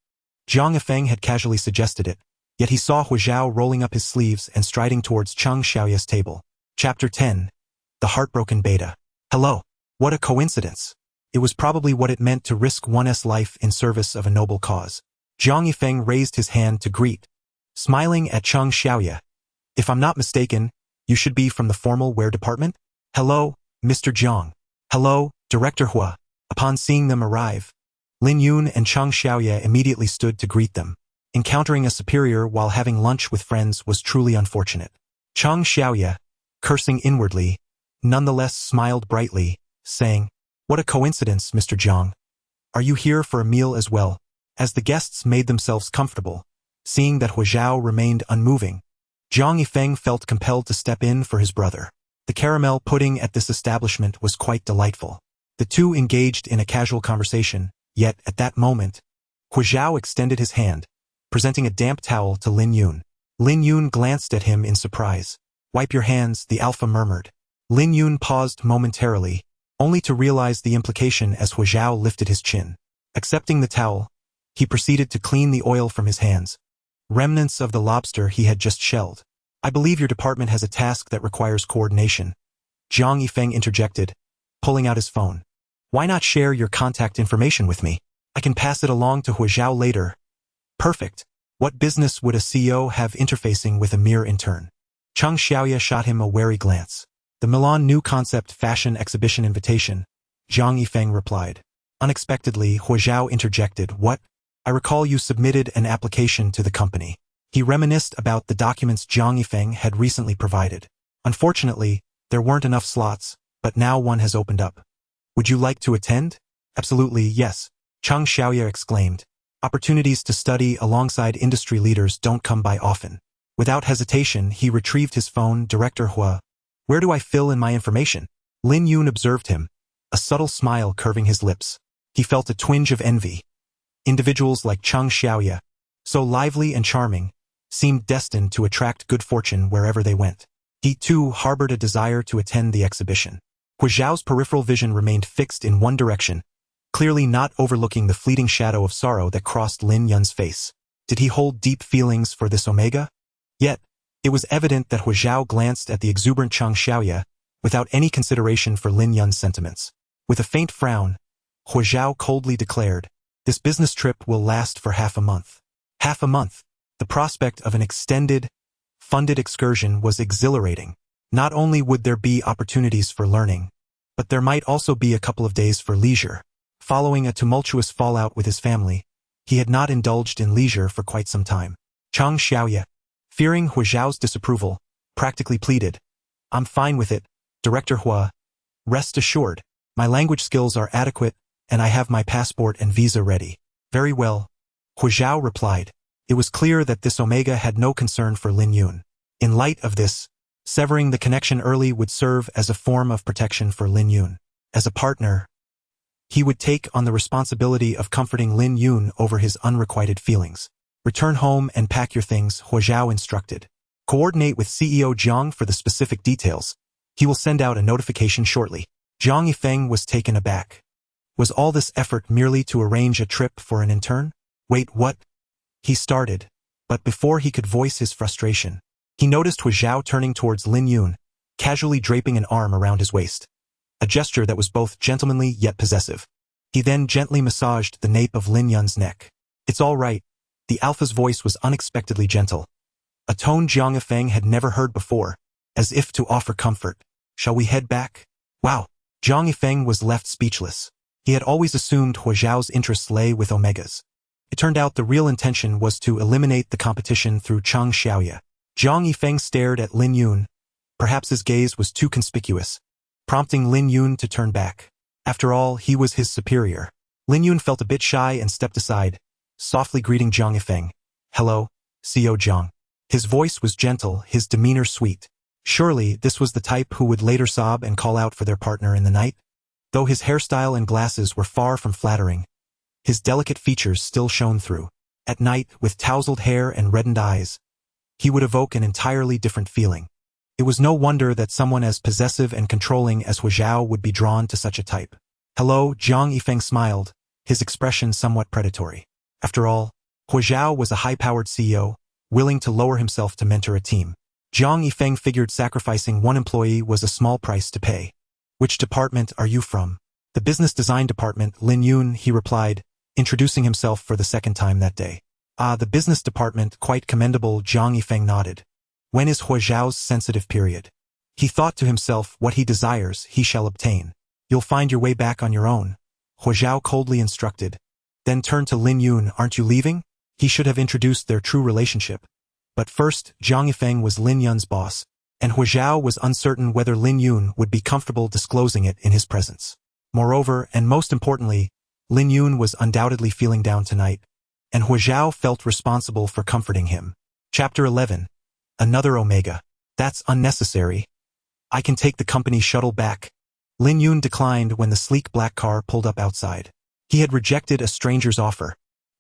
Jiang Yifeng had casually suggested it, yet he saw Huo Zhao rolling up his sleeves and striding towards Cheng Xiaoya's table. Chapter 10. The Heartbroken Beta. Hello. What a coincidence. It was probably what it meant to risk one's life in service of a noble cause. Jiang Yifeng raised his hand to greet, smiling at Cheng Xiaoya. If I'm not mistaken, you should be from the formal wear department? Hello, Mr. Jiang. Hello, Director Hua. Upon seeing them arrive, Lin Yun and Cheng Xiaoya immediately stood to greet them. Encountering a superior while having lunch with friends was truly unfortunate. Cheng Xiaoya, cursing inwardly, nonetheless smiled brightly, saying, What a coincidence, Mr. Jiang. Are you here for a meal as well? As the guests made themselves comfortable, seeing that Huo Zhao remained unmoving, Jiang Yifeng felt compelled to step in for his brother. The caramel pudding at this establishment was quite delightful. The two engaged in a casual conversation, yet at that moment, Huo Zhao extended his hand, presenting a damp towel to Lin Yun. Lin Yun glanced at him in surprise. Wipe your hands, the alpha murmured. Lin Yun paused momentarily, only to realize the implication as Huo Zhao lifted his chin. Accepting the towel, he proceeded to clean the oil from his hands, remnants of the lobster he had just shelled. I believe your department has a task that requires coordination. Jiang Yifeng interjected, pulling out his phone. Why not share your contact information with me? I can pass it along to Huo Zhao later. Perfect. What business would a CEO have interfacing with a mere intern? Cheng Xiaoya shot him a wary glance. The Milan New Concept Fashion Exhibition invitation, Zhang Yifeng replied. Unexpectedly, Huo Zhao interjected, What? I recall you submitted an application to the company. He reminisced about the documents Zhang Yifeng had recently provided. Unfortunately, there weren't enough slots, but now one has opened up. Would you like to attend? Absolutely, yes, Cheng Xiaoya exclaimed. Opportunities to study alongside industry leaders don't come by often. Without hesitation, he retrieved his phone. Director Huo. Where do I fill in my information? Lin Yun observed him, a subtle smile curving his lips. He felt a twinge of envy. Individuals like Cheng Xiaoya, so lively and charming, seemed destined to attract good fortune wherever they went. He, too, harbored a desire to attend the exhibition. Huo Zhao's peripheral vision remained fixed in one direction, clearly not overlooking the fleeting shadow of sorrow that crossed Lin Yun's face. Did he hold deep feelings for this Omega? Yet, it was evident that Huo Zhao glanced at the exuberant Cheng Xiaoya without any consideration for Lin Yun's sentiments. With a faint frown, Huo Zhao coldly declared, This business trip will last for half a month. Half a month. The prospect of an extended, funded excursion was exhilarating. Not only would there be opportunities for learning, but there might also be a couple of days for leisure. Following a tumultuous fallout with his family, he had not indulged in leisure for quite some time. Cheng Xiaoya, fearing Huo Zhao's disapproval, practically pleaded, I'm fine with it, Director Huo. Rest assured, my language skills are adequate, and I have my passport and visa ready. Very well, Huo Zhao replied. It was clear that this Omega had no concern for Lin Yun. In light of this, severing the connection early would serve as a form of protection for Lin Yun. As a partner, he would take on the responsibility of comforting Lin Yun over his unrequited feelings. Return home and pack your things, Huo Zhao instructed. Coordinate with CEO Zhang for the specific details. He will send out a notification shortly. Zhang Yifeng was taken aback. Was all this effort merely to arrange a trip for an intern? Wait, what? He started, but before he could voice his frustration, he noticed Huo Zhao turning towards Lin Yun, casually draping an arm around his waist. A gesture that was both gentlemanly yet possessive. He then gently massaged the nape of Lin Yun's neck. It's all right. The alpha's voice was unexpectedly gentle. A tone Zhang Yifeng had never heard before, as if to offer comfort. Shall we head back? Wow. Zhang Yifeng was left speechless. He had always assumed Huo Zhao's interests lay with Omegas. It turned out the real intention was to eliminate the competition through Cheng Xiaoya. Zhang Yifeng stared at Lin Yun. Perhaps his gaze was too conspicuous, prompting Lin Yun to turn back. After all, he was his superior. Lin Yun felt a bit shy and stepped aside, softly greeting Zhang Yifeng. Hello, CEO Zhang. His voice was gentle, his demeanor sweet. Surely, this was the type who would later sob and call out for their partner in the night? Though his hairstyle and glasses were far from flattering, his delicate features still shone through. At night, with tousled hair and reddened eyes, he would evoke an entirely different feeling. It was no wonder that someone as possessive and controlling as Huo Zhao would be drawn to such a type. Hello, Zhang Yifeng smiled, his expression somewhat predatory. After all, Huo Zhao was a high-powered CEO, willing to lower himself to mentor a team. Zhang Yifeng figured sacrificing one employee was a small price to pay. Which department are you from? The business design department, Lin Yun, he replied, introducing himself for the second time that day. Ah, the business department, quite commendable, Zhang Yifeng nodded. When is Huo Zhao's sensitive period? He thought to himself, what he desires, he shall obtain. You'll find your way back on your own, Huo Zhao coldly instructed. Then turned to Lin Yun, aren't you leaving? He should have introduced their true relationship. But first, Zhang Yifeng was Lin Yun's boss, and Huo Zhao was uncertain whether Lin Yun would be comfortable disclosing it in his presence. Moreover, and most importantly, Lin Yun was undoubtedly feeling down tonight, and Huo Zhao felt responsible for comforting him. Chapter 11. Another Omega. That's unnecessary. I can take the company shuttle back. Lin Yun declined when the sleek black car pulled up outside. He had rejected a stranger's offer.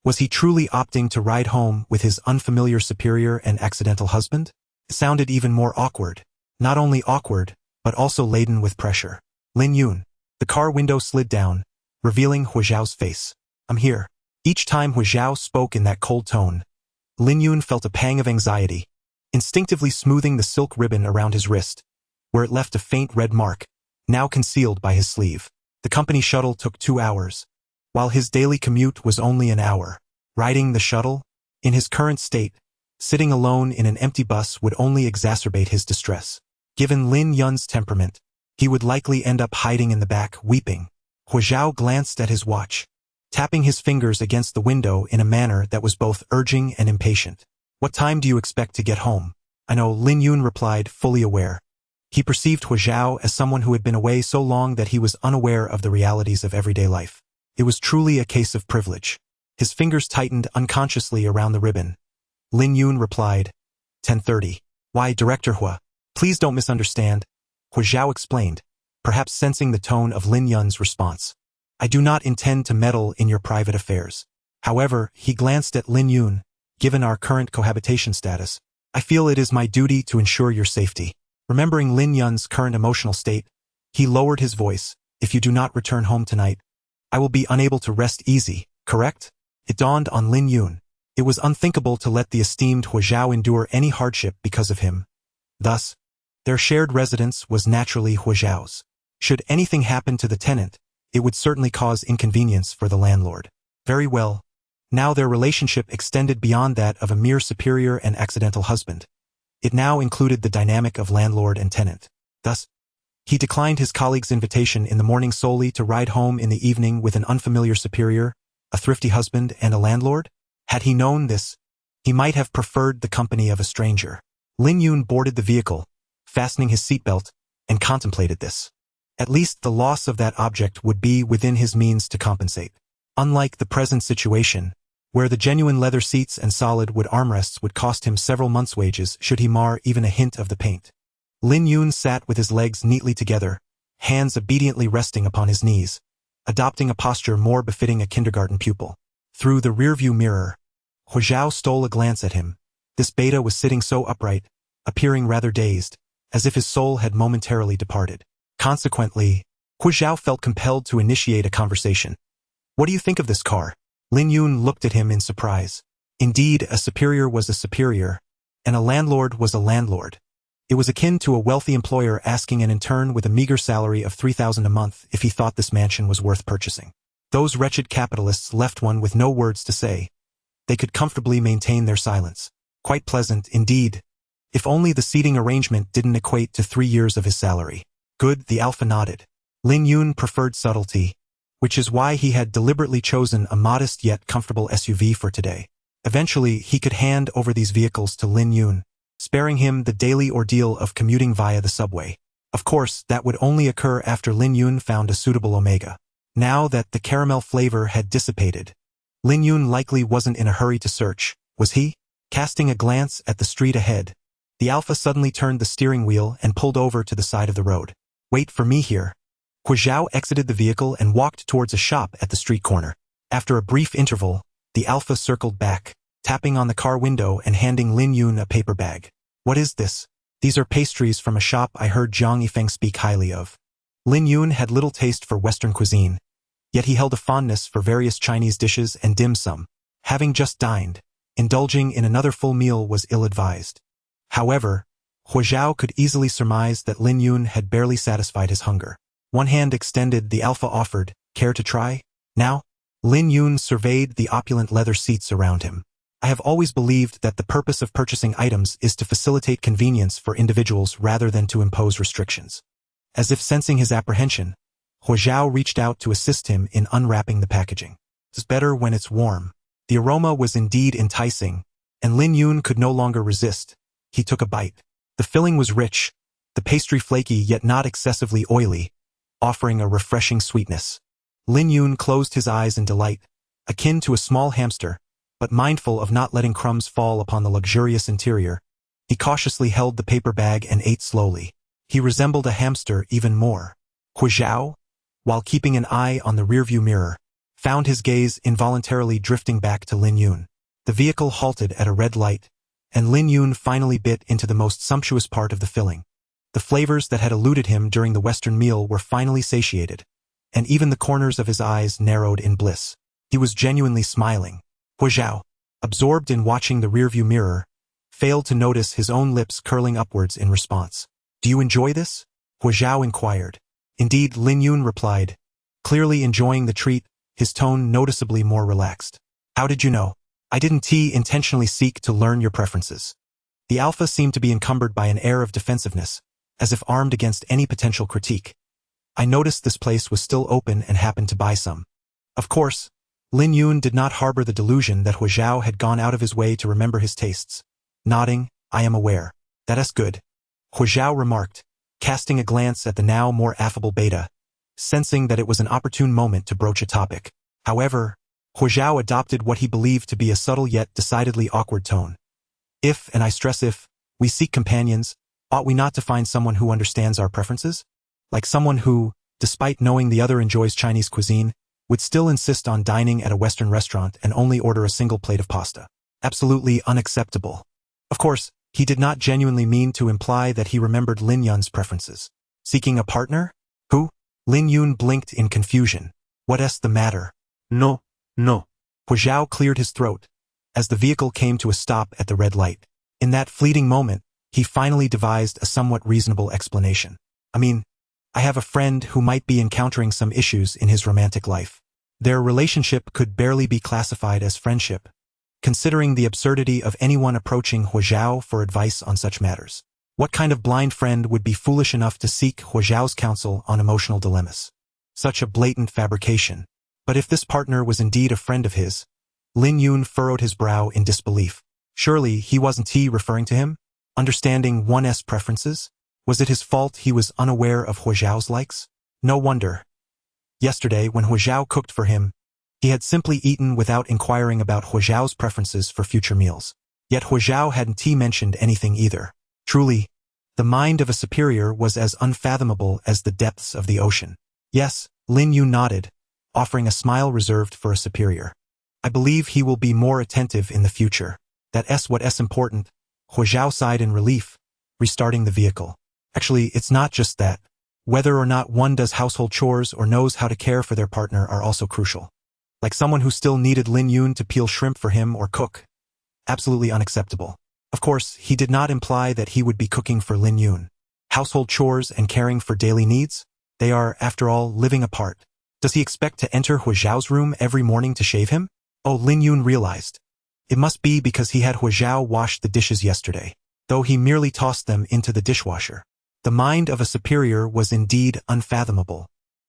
Was he truly opting to ride home with his unfamiliar superior and accidental husband? It sounded even more awkward. Not only awkward, but also laden with pressure. Lin Yun. The car window slid down, revealing Huo Zhao's face. I'm here. Each time Huo Zhao spoke in that cold tone, Lin Yun felt a pang of anxiety, instinctively smoothing the silk ribbon around his wrist, where it left a faint red mark, now concealed by his sleeve. The company shuttle took 2 hours, while his daily commute was only an hour. Riding the shuttle? In his current state, sitting alone in an empty bus would only exacerbate his distress. Given Lin Yun's temperament, he would likely end up hiding in the back, weeping. Huo Zhao glanced at his watch, tapping his fingers against the window in a manner that was both urging and impatient. What time do you expect to get home? I know, Lin Yun replied, fully aware. He perceived Huo Zhao as someone who had been away so long that he was unaware of the realities of everyday life. It was truly a case of privilege. His fingers tightened unconsciously around the ribbon. Lin Yun replied, 10:30. Why, Director Huo? Please don't misunderstand. Huo Zhao explained, perhaps sensing the tone of Lin Yun's response. I do not intend to meddle in your private affairs. However, he glanced at Lin Yun. Given our current cohabitation status, I feel it is my duty to ensure your safety. Remembering Lin Yun's current emotional state, he lowered his voice. If you do not return home tonight, I will be unable to rest easy, correct? It dawned on Lin Yun. It was unthinkable to let the esteemed Huo Zhao endure any hardship because of him. Thus, their shared residence was naturally Huo Zhao's. Should anything happen to the tenant, it would certainly cause inconvenience for the landlord. Very well. Now their relationship extended beyond that of a mere superior and accidental husband. It now included the dynamic of landlord and tenant. Thus, he declined his colleague's invitation in the morning solely to ride home in the evening with an unfamiliar superior, a thrifty husband, and a landlord. Had he known this, he might have preferred the company of a stranger. Lin Yun boarded the vehicle, fastening his seatbelt, and contemplated this. At least the loss of that object would be within his means to compensate. Unlike the present situation, where the genuine leather seats and solid wood armrests would cost him several months' wages should he mar even a hint of the paint. Lin Yun sat with his legs neatly together, hands obediently resting upon his knees, adopting a posture more befitting a kindergarten pupil. Through the rearview mirror, Huo Zhao stole a glance at him. This beta was sitting so upright, appearing rather dazed, as if his soul had momentarily departed. Consequently, Huo Zhao felt compelled to initiate a conversation. What do you think of this car? Lin Yun looked at him in surprise. Indeed, a superior was a superior, and a landlord was a landlord. It was akin to a wealthy employer asking an intern with a meager salary of $3,000 a month if he thought this mansion was worth purchasing. Those wretched capitalists left one with no words to say. They could comfortably maintain their silence. Quite pleasant, indeed. If only the seating arrangement didn't equate to 3 years of his salary. Good, the alpha nodded. Lin Yun preferred subtlety, which is why he had deliberately chosen a modest yet comfortable SUV for today. Eventually, he could hand over these vehicles to Lin Yun, sparing him the daily ordeal of commuting via the subway. Of course, that would only occur after Lin Yun found a suitable Omega. Now that the caramel flavor had dissipated, Lin Yun likely wasn't in a hurry to search, was he? Casting a glance at the street ahead, the Alpha suddenly turned the steering wheel and pulled over to the side of the road. Wait for me here. Huo Zhao exited the vehicle and walked towards a shop at the street corner. After a brief interval, the Alpha circled back, tapping on the car window and handing Lin Yun a paper bag. What is this? These are pastries from a shop I heard Zhang Yifeng speak highly of. Lin Yun had little taste for Western cuisine, yet he held a fondness for various Chinese dishes and dim sum. Having just dined, indulging in another full meal was ill-advised. However, Huo Zhao could easily surmise that Lin Yun had barely satisfied his hunger. One hand extended, the Alpha offered, care to try? Now? Lin Yun surveyed the opulent leather seats around him. I have always believed that the purpose of purchasing items is to facilitate convenience for individuals rather than to impose restrictions. As if sensing his apprehension, Huo Zhao reached out to assist him in unwrapping the packaging. It's better when it's warm. The aroma was indeed enticing, and Lin Yun could no longer resist. He took a bite. The filling was rich, the pastry flaky yet not excessively oily, offering a refreshing sweetness. Lin Yun closed his eyes in delight, akin to a small hamster, but mindful of not letting crumbs fall upon the luxurious interior. He cautiously held the paper bag and ate slowly. He resembled a hamster even more. Huo Zhao, while keeping an eye on the rearview mirror, found his gaze involuntarily drifting back to Lin Yun. The vehicle halted at a red light, and Lin Yun finally bit into the most sumptuous part of the filling. The flavors that had eluded him during the Western meal were finally satiated, and even the corners of his eyes narrowed in bliss. He was genuinely smiling. Huo Zhao, absorbed in watching the rearview mirror, failed to notice his own lips curling upwards in response. Do you enjoy this? Huo Zhao inquired. Indeed, Lin Yun replied. Clearly enjoying the treat, his tone noticeably more relaxed. How did you know? I didn't intentionally seek to learn your preferences. The alpha seemed to be encumbered by an air of defensiveness, as if armed against any potential critique. I noticed this place was still open and happened to buy some. Of course, Lin Yun did not harbor the delusion that Huo Zhao had gone out of his way to remember his tastes. Nodding, I am aware. That's good. Huo Zhao remarked, casting a glance at the now more affable beta, sensing that it was an opportune moment to broach a topic. However, Huo Zhao adopted what he believed to be a subtle yet decidedly awkward tone. If, and I stress if, we seek companions, ought we not to find someone who understands our preferences? Like someone who, despite knowing the other enjoys Chinese cuisine, would still insist on dining at a Western restaurant and only order a single plate of pasta. Absolutely unacceptable. Of course, he did not genuinely mean to imply that he remembered Lin Yun's preferences. Seeking a partner? Who? Lin Yun blinked in confusion. What's the matter? No. Huo Zhao cleared his throat, as the vehicle came to a stop at the red light. In that fleeting moment, he finally devised a somewhat reasonable explanation. I have a friend who might be encountering some issues in his romantic life. Their relationship could barely be classified as friendship, considering the absurdity of anyone approaching Huo Zhao for advice on such matters. What kind of blind friend would be foolish enough to seek Huo Zhao's counsel on emotional dilemmas? Such a blatant fabrication. But if this partner was indeed a friend of his, Lin Yun furrowed his brow in disbelief. Surely he wasn't referring to him? Understanding one's preferences? Was it his fault he was unaware of Huo Zhao's likes? No wonder. Yesterday, when Huo Zhao cooked for him, he had simply eaten without inquiring about Huo Zhao's preferences for future meals. Yet Huo Zhao hadn't mentioned anything either. Truly, the mind of a superior was as unfathomable as the depths of the ocean. Yes, Lin Yun nodded, offering a smile reserved for a superior. I believe he will be more attentive in the future. That's what's important. Huo Zhao sighed in relief, restarting the vehicle. Actually, it's not just that. Whether or not one does household chores or knows how to care for their partner are also crucial. Like someone who still needed Lin Yun to peel shrimp for him or cook. Absolutely unacceptable. Of course, he did not imply that he would be cooking for Lin Yun. Household chores and caring for daily needs? They are, after all, living apart. Does he expect to enter Huo Zhao's room every morning to shave him? Oh, Lin Yun realized. It must be because he had Huo Zhao wash the dishes yesterday, though he merely tossed them into the dishwasher. The mind of a superior was indeed unfathomable.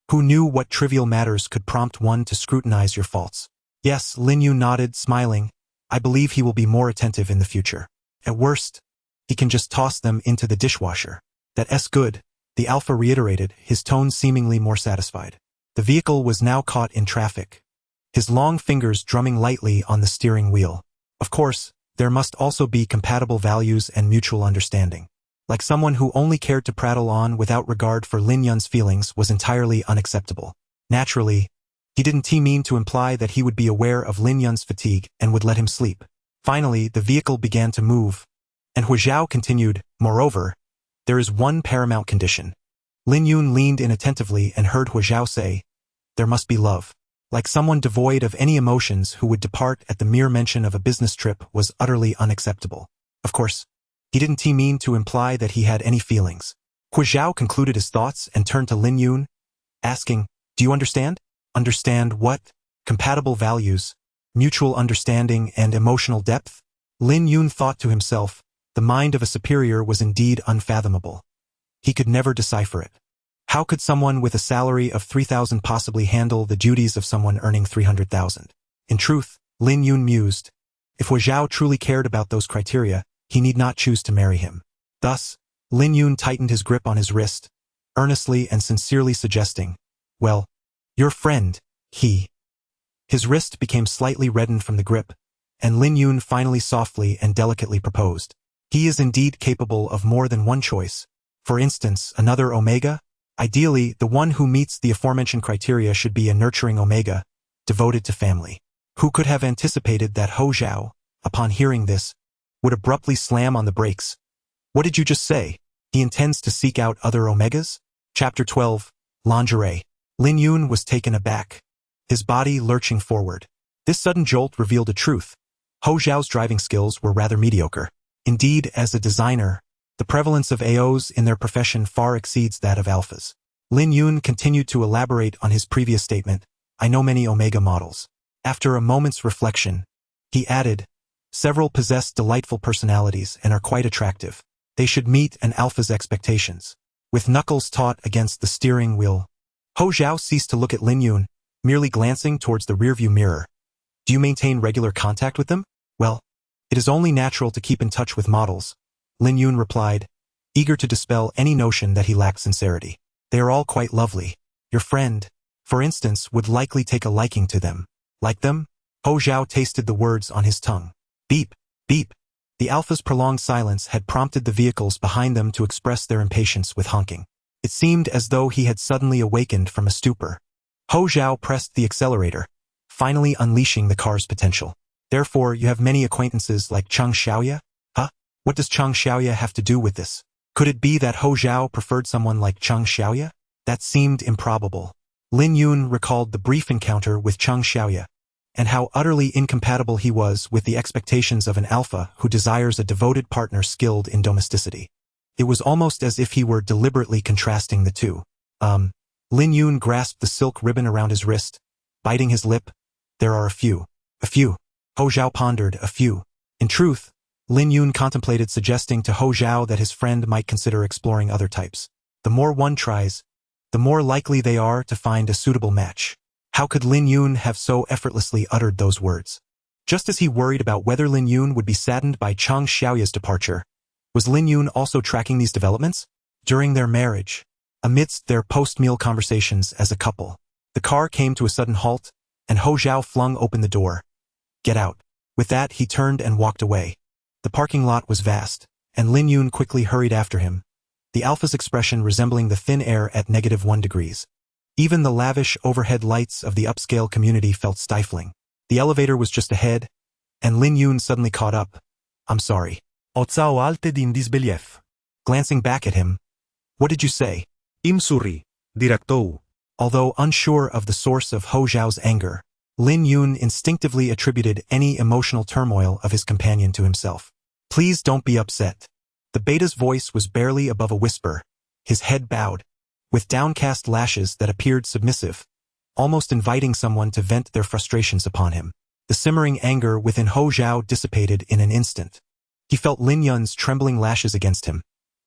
Who knew what trivial matters could prompt one to scrutinize your faults? Yes, Lin Yun nodded, smiling. I believe he will be more attentive in the future. At worst, he can just toss them into the dishwasher. That's good, the alpha reiterated, his tone seemingly more satisfied. The vehicle was now caught in traffic, his long fingers drumming lightly on the steering wheel. Of course, there must also be compatible values and mutual understanding. Like someone who only cared to prattle on without regard for Lin Yun's feelings was entirely unacceptable. Naturally, he didn't mean to imply that he would be aware of Lin Yun's fatigue and would let him sleep. Finally, the vehicle began to move, and Huo Zhao continued, moreover, there is one paramount condition. Lin Yun leaned in attentively and heard Huo Zhao say, there must be love. Like someone devoid of any emotions who would depart at the mere mention of a business trip was utterly unacceptable. Of course, he didn't mean to imply that he had any feelings. Huo Zhao concluded his thoughts and turned to Lin Yun, asking, do you understand? Understand what? Compatible values, mutual understanding, and emotional depth? Lin Yun thought to himself, the mind of a superior was indeed unfathomable. He could never decipher it. How could someone with a salary of 3,000 possibly handle the duties of someone earning 300,000? In truth, Lin Yun mused, if Huo Zhao truly cared about those criteria, he need not choose to marry him. Thus, Lin Yun tightened his grip on his wrist, earnestly and sincerely suggesting, well, your friend, he. His wrist became slightly reddened from the grip, and Lin Yun finally softly and delicately proposed. He is indeed capable of more than one choice. For instance, another Omega? Ideally, the one who meets the aforementioned criteria should be a nurturing Omega, devoted to family. Who could have anticipated that Huo Zhao, upon hearing this, would abruptly slam on the brakes? What did you just say? He intends to seek out other Omegas? Chapter 12, Lingerie. Lin Yun was taken aback, his body lurching forward. This sudden jolt revealed a truth. Huo Zhao's driving skills were rather mediocre. Indeed, as a designer, the prevalence of AOs in their profession far exceeds that of alphas. Lin Yun continued to elaborate on his previous statement, I know many Omega models. After a moment's reflection, he added, several possess delightful personalities and are quite attractive. They should meet an alpha's expectations. With knuckles taut against the steering wheel, Huo Zhao ceased to look at Lin Yun, merely glancing towards the rearview mirror. Do you maintain regular contact with them? Well, it is only natural to keep in touch with models, Lin Yun replied, eager to dispel any notion that he lacked sincerity. They are all quite lovely. Your friend, for instance, would likely take a liking to them. Like them? Huo Zhao tasted the words on his tongue. Beep, beep. The alpha's prolonged silence had prompted the vehicles behind them to express their impatience with honking. It seemed as though he had suddenly awakened from a stupor. Huo Zhao pressed the accelerator, finally unleashing the car's potential. Therefore, you have many acquaintances like Chang Xiaoya? Huh? What does Chang Xiaoya have to do with this? Could it be that Huo Zhao preferred someone like Chang Xiaoya? That seemed improbable. Lin Yun recalled the brief encounter with Chang Xiaoya, and how utterly incompatible he was with the expectations of an alpha who desires a devoted partner skilled in domesticity. It was almost as if he were deliberately contrasting the two. Lin Yun grasped the silk ribbon around his wrist, biting his lip. There are a few. A few. Huo Zhao pondered, a few. In truth, Lin Yun contemplated suggesting to Huo Zhao that his friend might consider exploring other types. The more one tries, the more likely they are to find a suitable match. How could Lin Yun have so effortlessly uttered those words? Just as he worried about whether Lin Yun would be saddened by Chang Xiaoya's departure, was Lin Yun also tracking these developments? During their marriage, amidst their post-meal conversations as a couple, the car came to a sudden halt, and Huo Zhao flung open the door. Get out. With that, he turned and walked away. The parking lot was vast, and Lin Yun quickly hurried after him, the alpha's expression resembling the thin air at -1 degrees. Even the lavish overhead lights of the upscale community felt stifling. The elevator was just ahead, and Lin Yun suddenly caught up. I'm sorry. Huo Zhao alte din disbelief. Glancing back at him, what did you say? Im suri, directou. Although unsure of the source of Huo Zhao's anger, Lin Yun instinctively attributed any emotional turmoil of his companion to himself. Please don't be upset. The beta's voice was barely above a whisper, his head bowed, with downcast lashes that appeared submissive, almost inviting someone to vent their frustrations upon him. The simmering anger within Huo Zhao dissipated in an instant. He felt Lin Yun's trembling lashes against him,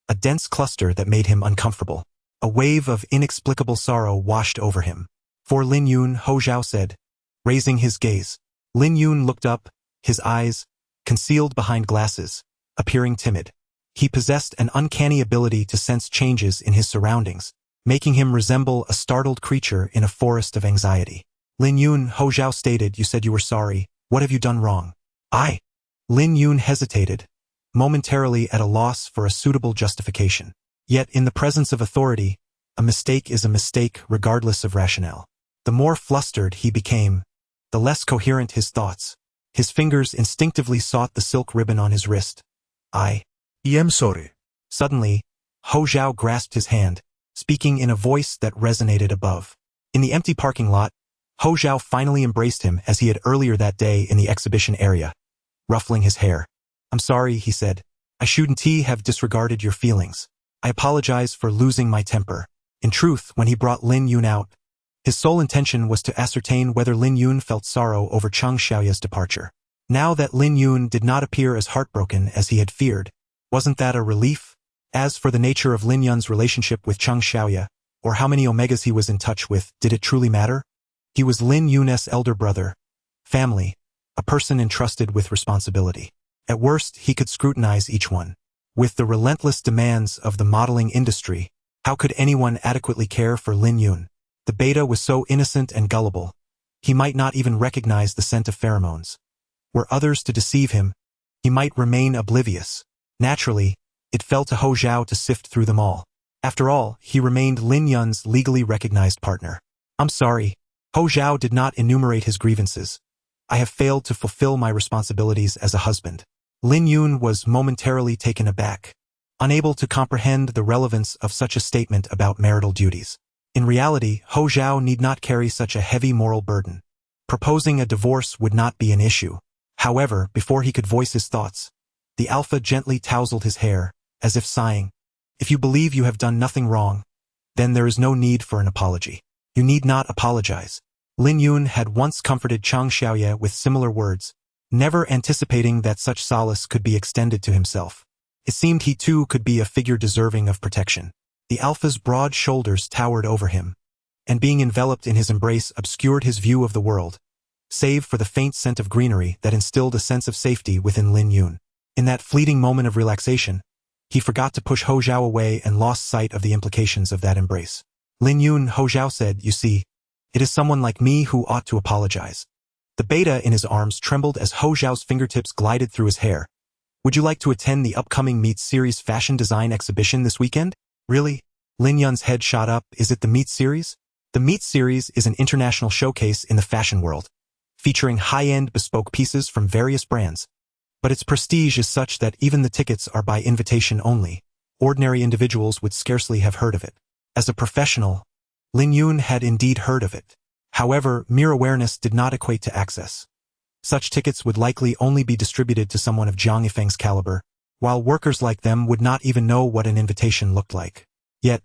a dense cluster that made him uncomfortable. A wave of inexplicable sorrow washed over him. For Lin Yun, Huo Zhao said, raising his gaze. Lin Yun looked up, his eyes, concealed behind glasses, appearing timid. He possessed an uncanny ability to sense changes in his surroundings, making him resemble a startled creature in a forest of anxiety. Lin Yun, Huo Zhao stated, you said you were sorry. What have you done wrong? Lin Yun hesitated, momentarily at a loss for a suitable justification. Yet in the presence of authority, a mistake is a mistake regardless of rationale. The more flustered he became, the less coherent his thoughts. His fingers instinctively sought the silk ribbon on his wrist. I am sorry. Suddenly, Huo Zhao grasped his hand, speaking in a voice that resonated above. In the empty parking lot, Huo Zhao finally embraced him as he had earlier that day in the exhibition area, ruffling his hair. I'm sorry, he said. I shouldn't have disregarded your feelings. I apologize for losing my temper. In truth, when he brought Lin Yun out, his sole intention was to ascertain whether Lin Yun felt sorrow over Chang Xiaoya's departure. Now that Lin Yun did not appear as heartbroken as he had feared, wasn't that a relief? As for the nature of Lin Yun's relationship with Chang Xiaoya, or how many Omegas he was in touch with, did it truly matter? He was Lin Yun's elder brother, family, a person entrusted with responsibility. At worst, he could scrutinize each one. With the relentless demands of the modeling industry, how could anyone adequately care for Lin Yun? The beta was so innocent and gullible, he might not even recognize the scent of pheromones. Were others to deceive him, he might remain oblivious. Naturally, it fell to Huo Zhao to sift through them all. After all, he remained Lin Yun's legally recognized partner. I'm sorry. Huo Zhao did not enumerate his grievances. I have failed to fulfill my responsibilities as a husband. Lin Yun was momentarily taken aback, unable to comprehend the relevance of such a statement about marital duties. In reality, Huo Zhao need not carry such a heavy moral burden. Proposing a divorce would not be an issue. However, before he could voice his thoughts, the alpha gently tousled his hair, as if sighing. If you believe you have done nothing wrong, then there is no need for an apology. You need not apologize. Lin Yun had once comforted Chang Xiaoye with similar words, never anticipating that such solace could be extended to himself. It seemed he too could be a figure deserving of protection. The alpha's broad shoulders towered over him, and being enveloped in his embrace obscured his view of the world, save for the faint scent of greenery that instilled a sense of safety within Lin Yun. In that fleeting moment of relaxation, he forgot to push Huo Zhao away and lost sight of the implications of that embrace. Lin Yun, Huo Zhao said, "You see, it is someone like me who ought to apologize." The beta in his arms trembled as Huo Zhao's fingertips glided through his hair. "Would you like to attend the upcoming Meet Series fashion design exhibition this weekend?" "Really?" Lin Yun's head shot up. "Is it the Meet Series?" The Meet Series is an international showcase in the fashion world, featuring high-end bespoke pieces from various brands. But its prestige is such that even the tickets are by invitation only. Ordinary individuals would scarcely have heard of it. As a professional, Lin Yun had indeed heard of it. However, mere awareness did not equate to access. Such tickets would likely only be distributed to someone of Jiang Yifeng's caliber, while workers like them would not even know what an invitation looked like. Yet,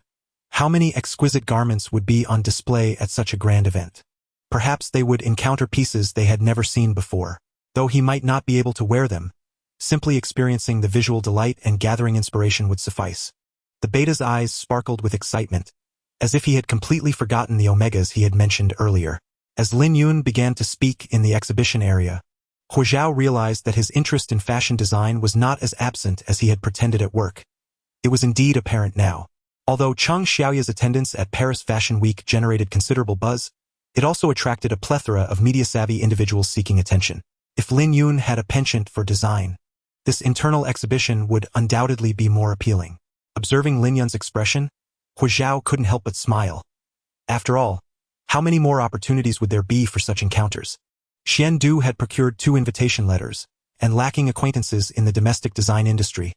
how many exquisite garments would be on display at such a grand event? Perhaps they would encounter pieces they had never seen before. Though he might not be able to wear them, simply experiencing the visual delight and gathering inspiration would suffice. The beta's eyes sparkled with excitement, as if he had completely forgotten the omegas he had mentioned earlier. As Lin Yun began to speak in the exhibition area, Huo Zhao realized that his interest in fashion design was not as absent as he had pretended at work. It was indeed apparent now. Although Chang Xiaoye's attendance at Paris Fashion Week generated considerable buzz, it also attracted a plethora of media-savvy individuals seeking attention. If Lin Yun had a penchant for design, this internal exhibition would undoubtedly be more appealing. Observing Lin Yun's expression, Huo Zhao couldn't help but smile. After all, how many more opportunities would there be for such encounters? Xian Du had procured 2 invitation letters, and lacking acquaintances in the domestic design industry,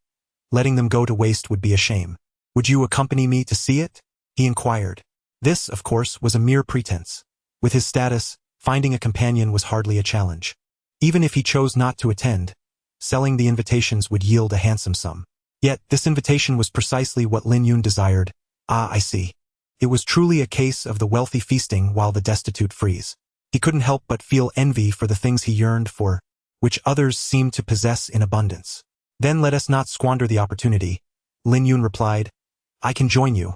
letting them go to waste would be a shame. "Would you accompany me to see it?" he inquired. This, of course, was a mere pretense. With his status, finding a companion was hardly a challenge. Even if he chose not to attend, selling the invitations would yield a handsome sum. Yet, this invitation was precisely what Lin Yun desired. Ah, I see. It was truly a case of the wealthy feasting while the destitute freeze. He couldn't help but feel envy for the things he yearned for, which others seemed to possess in abundance. "Then let us not squander the opportunity," Lin Yun replied. "I can join you.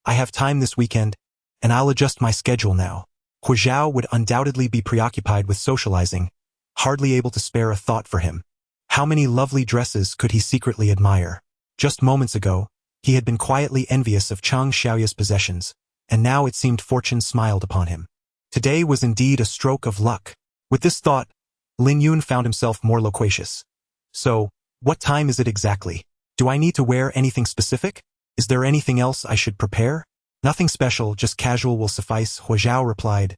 I have time this weekend, and I'll adjust my schedule now." Huo Zhao would undoubtedly be preoccupied with socializing, hardly able to spare a thought for him. How many lovely dresses could he secretly admire? Just moments ago, he had been quietly envious of Chang Xiaoye's possessions, and now it seemed fortune smiled upon him. Today was indeed a stroke of luck. With this thought, Lin Yun found himself more loquacious. "So, what time is it exactly? Do I need to wear anything specific? Is there anything else I should prepare?" "Nothing special, just casual will suffice," Huo Zhao replied,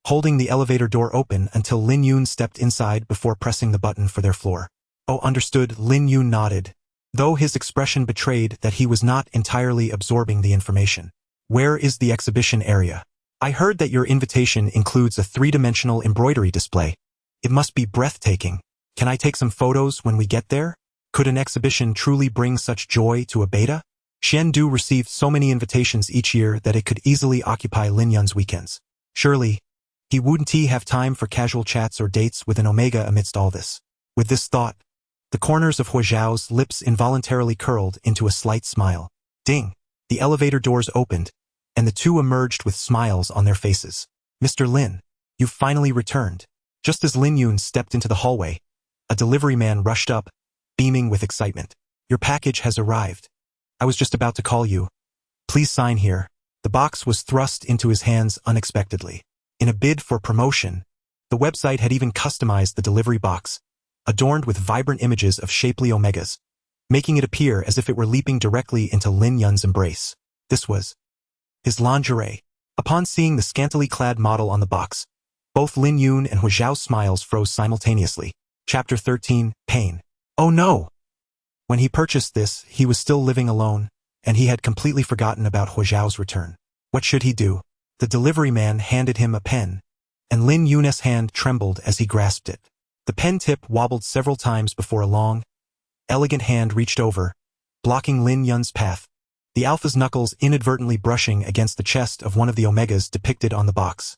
holding the elevator door open until Lin Yun stepped inside before pressing the button for their floor. "Oh, understood," Lin Yun nodded, though his expression betrayed that he was not entirely absorbing the information. "Where is the exhibition area? I heard that your invitation includes a 3-dimensional embroidery display. It must be breathtaking. Can I take some photos when we get there? Could an exhibition truly bring such joy to a beta?" Xian Du received so many invitations each year that it could easily occupy Lin Yun's weekends. Surely, he wouldn't have time for casual chats or dates with an Omega amidst all this. With this thought, the corners of Huo Zhao's lips involuntarily curled into a slight smile. Ding! The elevator doors opened, and the two emerged with smiles on their faces. "Mr. Lin, you've finally returned." Just as Lin Yun stepped into the hallway, a delivery man rushed up, beaming with excitement. "Your package has arrived. I was just about to call you. Please sign here." The box was thrust into his hands unexpectedly. In a bid for promotion, the website had even customized the delivery box, adorned with vibrant images of shapely omegas, making it appear as if it were leaping directly into Lin Yun's embrace. This was his lingerie. Upon seeing the scantily clad model on the box, both Lin Yun and Huo Zhao's smiles froze simultaneously. Chapter 13, Pain. Oh no! When he purchased this, he was still living alone, and he had completely forgotten about Huo Zhao's return. What should he do? The delivery man handed him a pen, and Lin Yun's hand trembled as he grasped it. The pen tip wobbled several times before a long, elegant hand reached over, blocking Lin Yun's path. the alpha's knuckles inadvertently brushing against the chest of one of the Omegas depicted on the box.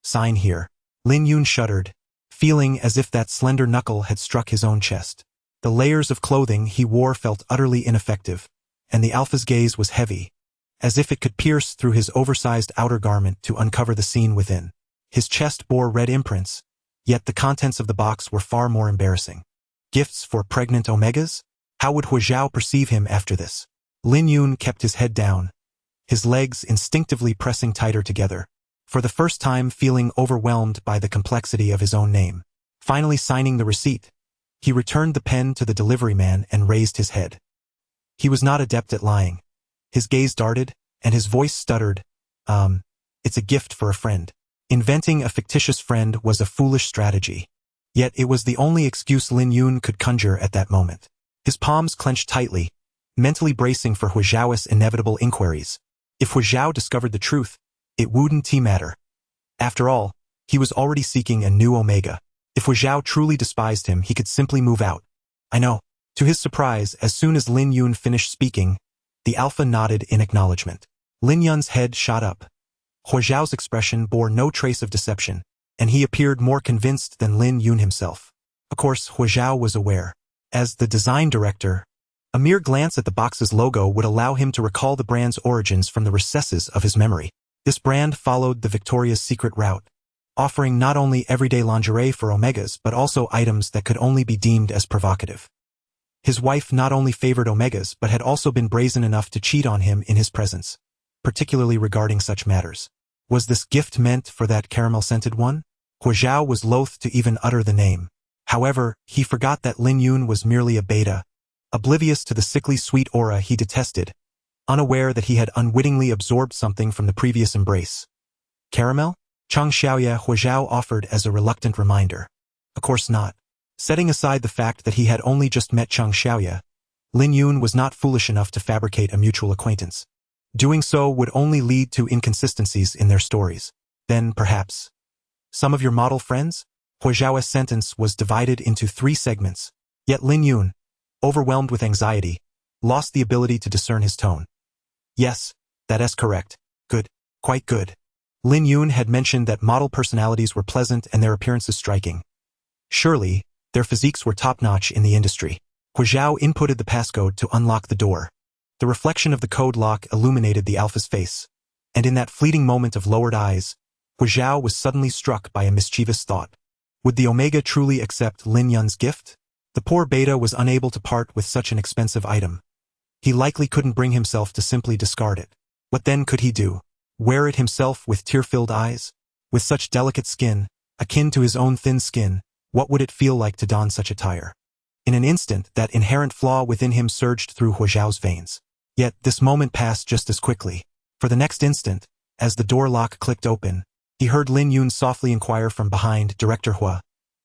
Sign here. Lin Yun shuddered, feeling as if that slender knuckle had struck his own chest. The layers of clothing he wore felt utterly ineffective, and the alpha's gaze was heavy, as if it could pierce through his oversized outer garment to uncover the scene within. His chest bore red imprints, yet the contents of the box were far more embarrassing. Gifts for pregnant Omegas? How would Huo Zhao perceive him after this? Lin Yun kept his head down, his legs instinctively pressing tighter together, for the first time feeling overwhelmed by the complexity of his own name. Finally signing the receipt, he returned the pen to the delivery man and raised his head. He was not adept at lying. His gaze darted, and his voice stuttered. It's a gift for a friend. Inventing a fictitious friend was a foolish strategy. Yet it was the only excuse Lin Yun could conjure at that moment. His palms clenched tightly, mentally bracing for Huo Zhao's inevitable inquiries. If Huo Zhao discovered the truth, it wouldn't matter. After all, he was already seeking a new Omega. If Huo Zhao truly despised him, he could simply move out. I know. To his surprise, as soon as Lin Yun finished speaking, the alpha nodded in acknowledgement. Lin Yun's head shot up. Huo Zhao's expression bore no trace of deception, and he appeared more convinced than Lin Yun himself. Of course, Huo Zhao was aware. As the design director, a mere glance at the box's logo would allow him to recall the brand's origins from the recesses of his memory. This brand followed the Victoria's Secret route, offering not only everyday lingerie for Omegas but also items that could only be deemed as provocative. His wife not only favored Omegas but had also been brazen enough to cheat on him in his presence, particularly regarding such matters. Was this gift meant for that caramel-scented one? Huo Zhao was loath to even utter the name. However, he forgot that Lin Yun was merely a beta, oblivious to the sickly sweet aura he detested, unaware that he had unwittingly absorbed something from the previous embrace. Caramel? Chang Xiaoya, Huo Zhao offered as a reluctant reminder. Of course not. Setting aside the fact that he had only just met Chang Xiaoya, Lin Yun was not foolish enough to fabricate a mutual acquaintance. Doing so would only lead to inconsistencies in their stories. Then, perhaps, some of your model friends? Huo Zhao's sentence was divided into 3 segments, yet Lin Yun, overwhelmed with anxiety, lost the ability to discern his tone. Yes, that is correct. Good. Quite good. Lin Yun had mentioned that model personalities were pleasant and their appearances striking. Surely, their physiques were top-notch in the industry. Huo Zhao inputted the passcode to unlock the door. The reflection of the code lock illuminated the alpha's face, and in that fleeting moment of lowered eyes, Huo Zhao was suddenly struck by a mischievous thought. Would the Omega truly accept Lin Yun's gift? The poor beta was unable to part with such an expensive item. He likely couldn't bring himself to simply discard it. What then could he do? Wear it himself with tear-filled eyes? With such delicate skin, akin to his own thin skin, what would it feel like to don such attire? In an instant, that inherent flaw within him surged through Huo Zhao's veins. Yet, this moment passed just as quickly. For the next instant, as the door lock clicked open, he heard Lin Yun softly inquire from behind, Director Huo,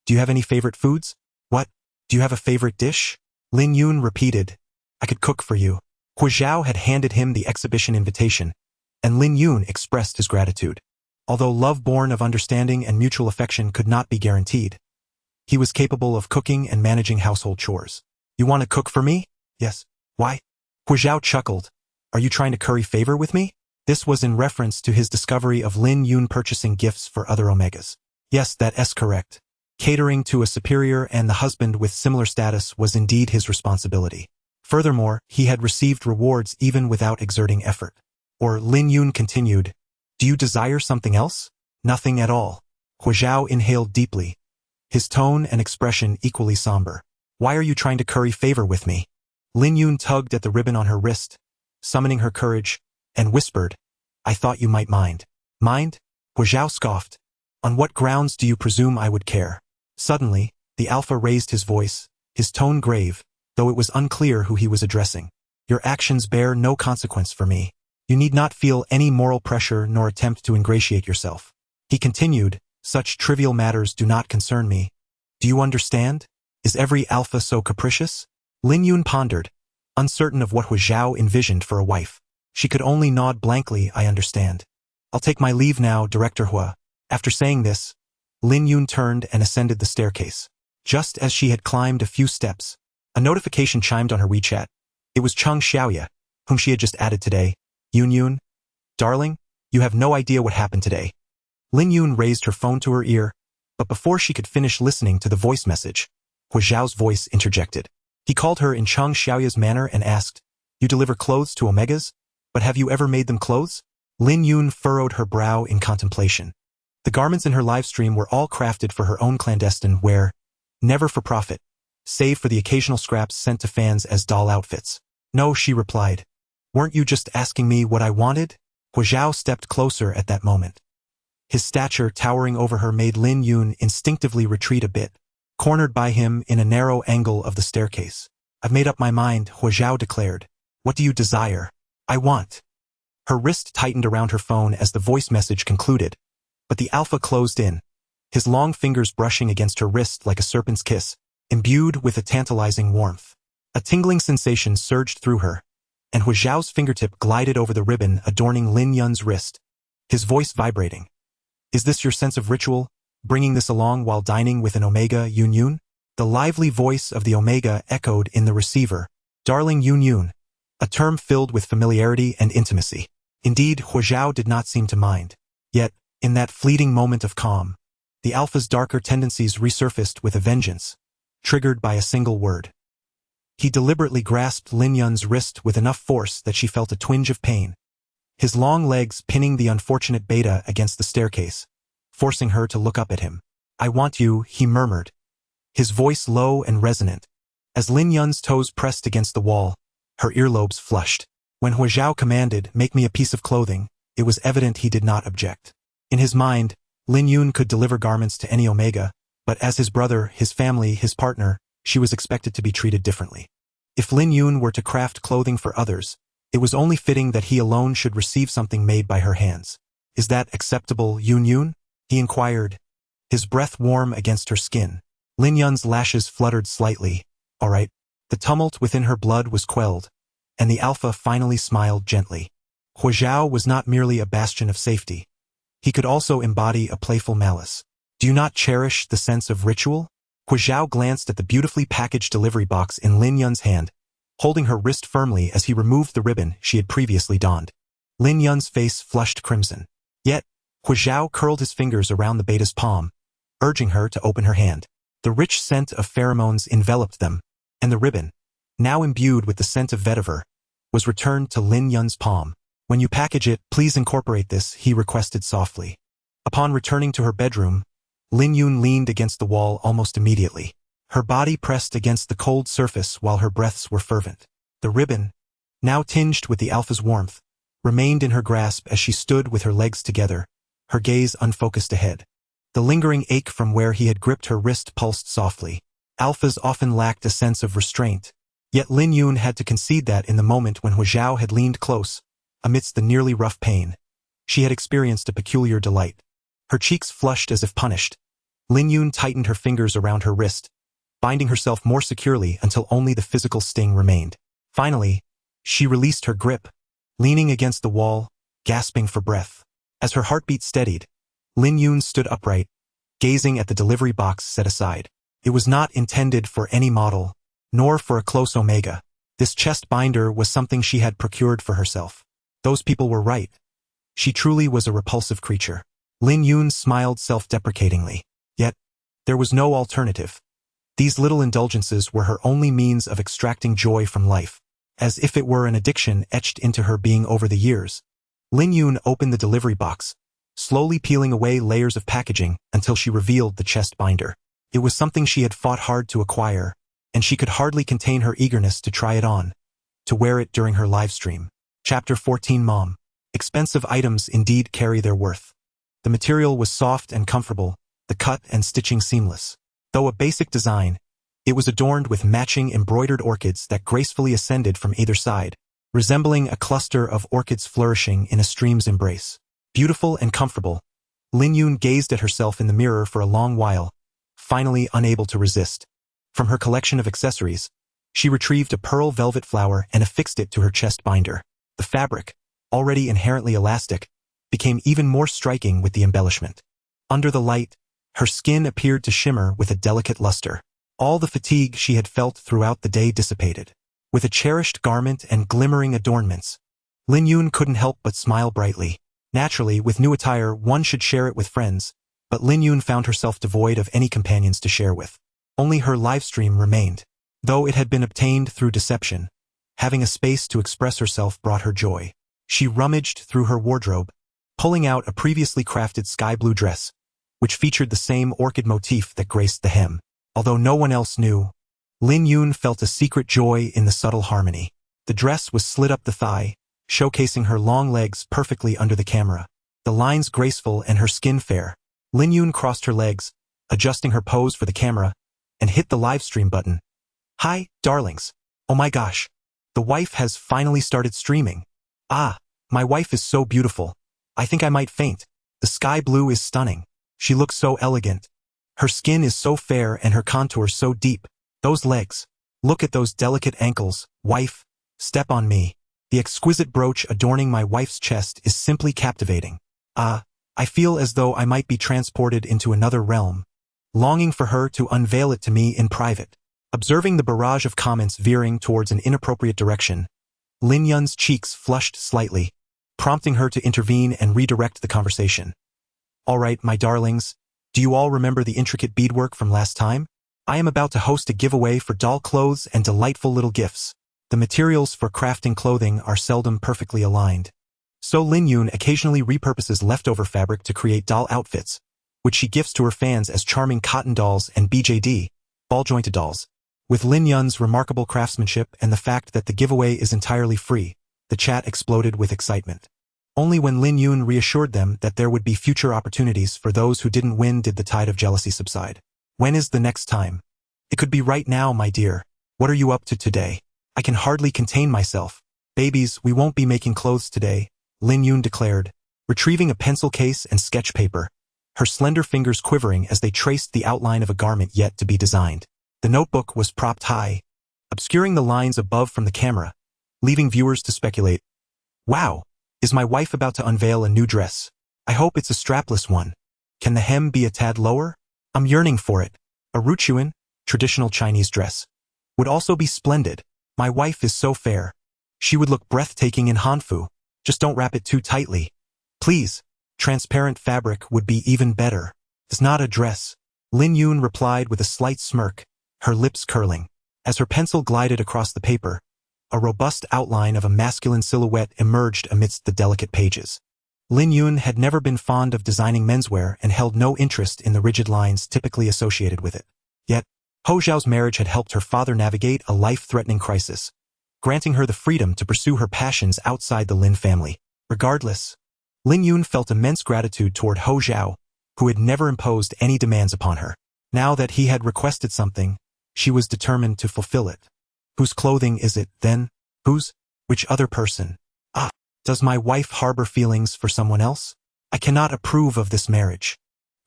do you have any favorite foods? What? Do you have a favorite dish? Lin Yun repeated, I could cook for you. Huo Zhao had handed him the exhibition invitation, and Lin Yun expressed his gratitude. Although love born of understanding and mutual affection could not be guaranteed, he was capable of cooking and managing household chores. You want to cook for me? Yes. Why? Huo Zhao chuckled. Are you trying to curry favor with me? This was in reference to his discovery of Lin Yun purchasing gifts for other Omegas. Yes, that is correct. Catering to a superior and the husband with similar status was indeed his responsibility. Furthermore, he had received rewards even without exerting effort. Or Lin Yun continued, do you desire something else? Nothing at all. Huo Zhao inhaled deeply, his tone and expression equally somber. Why are you trying to curry favor with me? Lin Yun tugged at the ribbon on her wrist, summoning her courage, and whispered, I thought you might mind. Mind? Huo Zhao scoffed. On what grounds do you presume I would care? Suddenly, the alpha raised his voice, his tone grave, though it was unclear who he was addressing. Your actions bear no consequence for me. You need not feel any moral pressure nor attempt to ingratiate yourself. He continued, such trivial matters do not concern me. Do you understand? Is every alpha so capricious? Lin Yun pondered, uncertain of what Huo Zhao envisioned for a wife. She could only nod blankly, I understand. I'll take my leave now, Director Huo. After saying this, Lin Yun turned and ascended the staircase. Just as she had climbed a few steps, a notification chimed on her WeChat. It was Chang Xiaoya, whom she had just added today. Yun, darling, you have no idea what happened today. Lin Yun raised her phone to her ear, but before she could finish listening to the voice message, Huo Zhao's voice interjected. He called her in Chang Xiaoya's manner and asked, "You deliver clothes to Omegas? But have you ever made them clothes?" Lin Yun furrowed her brow in contemplation. The garments in her live stream were all crafted for her own clandestine wear, never for profit, save for the occasional scraps sent to fans as doll outfits. "No," she replied. "Weren't you just asking me what I wanted?" Huo Zhao stepped closer at that moment. His stature towering over her made Lin Yun instinctively retreat a bit, cornered by him in a narrow angle of the staircase. "I've made up my mind," Huo Zhao declared. "What do you desire?" "I want." Her wrist tightened around her phone as the voice message concluded, but the alpha closed in, his long fingers brushing against her wrist like a serpent's kiss, imbued with a tantalizing warmth. A tingling sensation surged through her, and Huo Zhao's fingertip glided over the ribbon adorning Lin Yun's wrist, his voice vibrating. "Is this your sense of ritual, bringing this along while dining with an Omega, Yun?" The lively voice of the Omega echoed in the receiver. "Darling Yun," a term filled with familiarity and intimacy. Indeed, Huo Zhao did not seem to mind. Yet, in that fleeting moment of calm, the alpha's darker tendencies resurfaced with a vengeance, triggered by a single word. He deliberately grasped Lin Yun's wrist with enough force that she felt a twinge of pain, his long legs pinning the unfortunate beta against the staircase, forcing her to look up at him. "I want you," he murmured, his voice low and resonant. As Lin Yun's toes pressed against the wall, her earlobes flushed. When Huo Zhao commanded, "Make me a piece of clothing," it was evident he did not object. In his mind, Lin Yun could deliver garments to any Omega, but as his brother, his family, his partner, she was expected to be treated differently. If Lin Yun were to craft clothing for others, it was only fitting that he alone should receive something made by her hands. "Is that acceptable, Yun?" he inquired, his breath warm against her skin. Lin Yun's lashes fluttered slightly. "All right." The tumult within her blood was quelled, and the alpha finally smiled gently. Huo Zhao was not merely a bastion of safety. He could also embody a playful malice. "Do you not cherish the sense of ritual?" Huo Zhao glanced at the beautifully packaged delivery box in Lin Yun's hand, holding her wrist firmly as he removed the ribbon she had previously donned. Lin Yun's face flushed crimson. Yet, Huo Zhao curled his fingers around the beta's palm, urging her to open her hand. The rich scent of pheromones enveloped them, and the ribbon, now imbued with the scent of vetiver, was returned to Lin Yun's palm. "When you package it, please incorporate this," he requested softly. Upon returning to her bedroom, Lin Yun leaned against the wall almost immediately. Her body pressed against the cold surface while her breaths were fervent. The ribbon, now tinged with the alpha's warmth, remained in her grasp as she stood with her legs together, her gaze unfocused ahead. The lingering ache from where he had gripped her wrist pulsed softly. Alphas often lacked a sense of restraint, yet Lin Yun had to concede that in the moment when Huo Zhao had leaned close, amidst the nearly rough pain, she had experienced a peculiar delight. Her cheeks flushed as if punished. Lin Yun tightened her fingers around her wrist, binding herself more securely until only the physical sting remained. Finally, she released her grip, leaning against the wall, gasping for breath. As her heartbeat steadied, Lin Yun stood upright, gazing at the delivery box set aside. It was not intended for any model, nor for a close Omega. This chest binder was something she had procured for herself. Those people were right. She truly was a repulsive creature. Lin Yun smiled self-deprecatingly. Yet, there was no alternative. These little indulgences were her only means of extracting joy from life. As if it were an addiction etched into her being over the years, Lin Yun opened the delivery box, slowly peeling away layers of packaging until she revealed the chest binder. It was something she had fought hard to acquire, and she could hardly contain her eagerness to try it on, to wear it during her live stream. Chapter 14 Mom. Expensive items indeed carry their worth. The material was soft and comfortable, the cut and stitching seamless. Though a basic design, it was adorned with matching embroidered orchids that gracefully ascended from either side, resembling a cluster of orchids flourishing in a stream's embrace. Beautiful and comfortable, Lin Yun gazed at herself in the mirror for a long while, finally unable to resist. From her collection of accessories, she retrieved a pearl velvet flower and affixed it to her chest binder. The fabric, already inherently elastic, became even more striking with the embellishment. Under the light, her skin appeared to shimmer with a delicate luster. All the fatigue she had felt throughout the day dissipated. with a cherished garment and glimmering adornments. Lin Yun couldn't help but smile brightly. Naturally, with new attire, one should share it with friends, but Lin Yun found herself devoid of any companions to share with. Only her livestream remained. Though it had been obtained through deception, having a space to express herself brought her joy. She rummaged through her wardrobe, pulling out a previously crafted sky blue dress, which featured the same orchid motif that graced the hem. Although no one else knew, Lin Yun felt a secret joy in the subtle harmony. The dress was slit up the thigh, showcasing her long legs perfectly under the camera. The lines graceful and her skin fair. Lin Yun crossed her legs, adjusting her pose for the camera, and hit the livestream button. Hi, darlings. Oh my gosh. The wife has finally started streaming. Ah, my wife is so beautiful. I think I might faint. The sky blue is stunning. She looks so elegant. Her skin is so fair and her contours so deep. Those legs. Look at those delicate ankles. Wife, step on me. The exquisite brooch adorning my wife's chest is simply captivating. Ah, I feel as though I might be transported into another realm, longing for her to unveil it to me in private. Observing the barrage of comments veering towards an inappropriate direction, Lin Yun's cheeks flushed slightly, prompting her to intervene and redirect the conversation. All right, my darlings, do you all remember the intricate beadwork from last time? I am about to host a giveaway for doll clothes and delightful little gifts. The materials for crafting clothing are seldom perfectly aligned, so Lin Yun occasionally repurposes leftover fabric to create doll outfits, which she gifts to her fans as charming cotton dolls and BJD, ball-jointed dolls. With Lin Yun's remarkable craftsmanship and the fact that the giveaway is entirely free, the chat exploded with excitement. Only when Lin Yun reassured them that there would be future opportunities for those who didn't win did the tide of jealousy subside. When is the next time? It could be right now, my dear. What are you up to today? I can hardly contain myself. Babies, we won't be making clothes today, Lin Yun declared, retrieving a pencil case and sketch paper, her slender fingers quivering as they traced the outline of a garment yet to be designed. The notebook was propped high, obscuring the lines above from the camera, leaving viewers to speculate. Wow, is my wife about to unveil a new dress? I hope it's a strapless one. Can the hem be a tad lower? I'm yearning for it. A ruchuan, traditional Chinese dress, would also be splendid. My wife is so fair. She would look breathtaking in hanfu. Just don't wrap it too tightly. Please, transparent fabric would be even better. It's not a dress. Lin Yun replied with a slight smirk, her lips curling. As her pencil glided across the paper, a robust outline of a masculine silhouette emerged amidst the delicate pages. Lin Yun had never been fond of designing menswear and held no interest in the rigid lines typically associated with it. Yet, Huo Zhao's marriage had helped her father navigate a life-threatening crisis, granting her the freedom to pursue her passions outside the Lin family. Regardless, Lin Yun felt immense gratitude toward Huo Zhao, who had never imposed any demands upon her. Now that he had requested something, she was determined to fulfill it. Whose clothing is it, then? Whose? Which other person? Ah, does my wife harbor feelings for someone else? I cannot approve of this marriage.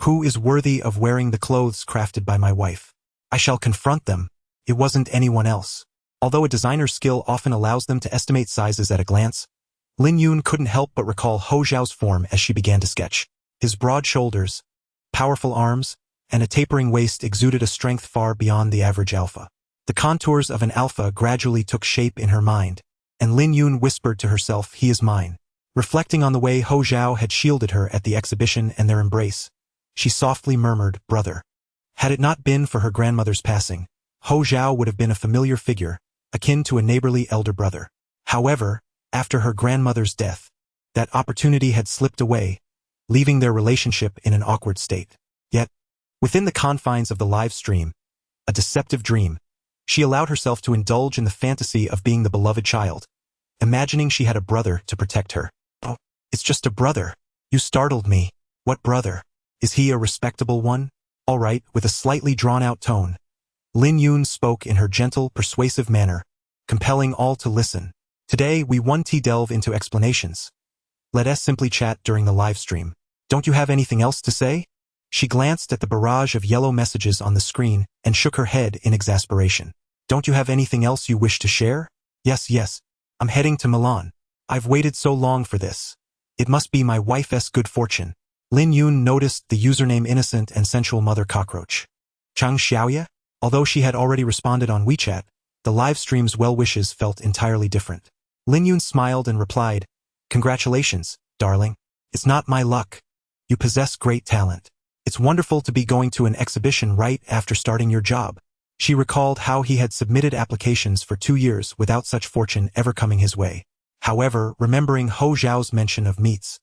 Who is worthy of wearing the clothes crafted by my wife? I shall confront them. It wasn't anyone else. Although a designer's skill often allows them to estimate sizes at a glance, Lin Yun couldn't help but recall Huo Zhao's form as she began to sketch. His broad shoulders, powerful arms, and a tapering waist exuded a strength far beyond the average alpha. The contours of an alpha gradually took shape in her mind, and Lin Yun whispered to herself, "He is mine." Reflecting on the way Huo Zhao had shielded her at the exhibition and their embrace, she softly murmured, "Brother." Had it not been for her grandmother's passing, Huo Zhao would have been a familiar figure, akin to a neighborly elder brother. However, after her grandmother's death, that opportunity had slipped away, leaving their relationship in an awkward state. Yet, within the confines of the live stream, a deceptive dream, she allowed herself to indulge in the fantasy of being the beloved child, imagining she had a brother to protect her. Oh, it's just a brother. You startled me. What brother? Is he a respectable one? All right, with a slightly drawn-out tone, Lin Yun spoke in her gentle, persuasive manner, compelling all to listen. Today, we won't delve into explanations. Let us simply chat during the live stream. Don't you have anything else to say? She glanced at the barrage of yellow messages on the screen and shook her head in exasperation. Don't you have anything else you wish to share? Yes. I'm heading to Milan. I've waited so long for this. It must be my wife's good fortune. Lin Yun noticed the username innocent and sensual mother cockroach. Chang Xiaoya? Although she had already responded on WeChat, the live stream's well wishes felt entirely different. Lin Yun smiled and replied, "Congratulations, darling. It's not my luck. You possess great talent. It's wonderful to be going to an exhibition right after starting your job." She recalled how he had submitted applications for 2 years without such fortune ever coming his way. However, remembering Huo Zhao's mention of meats,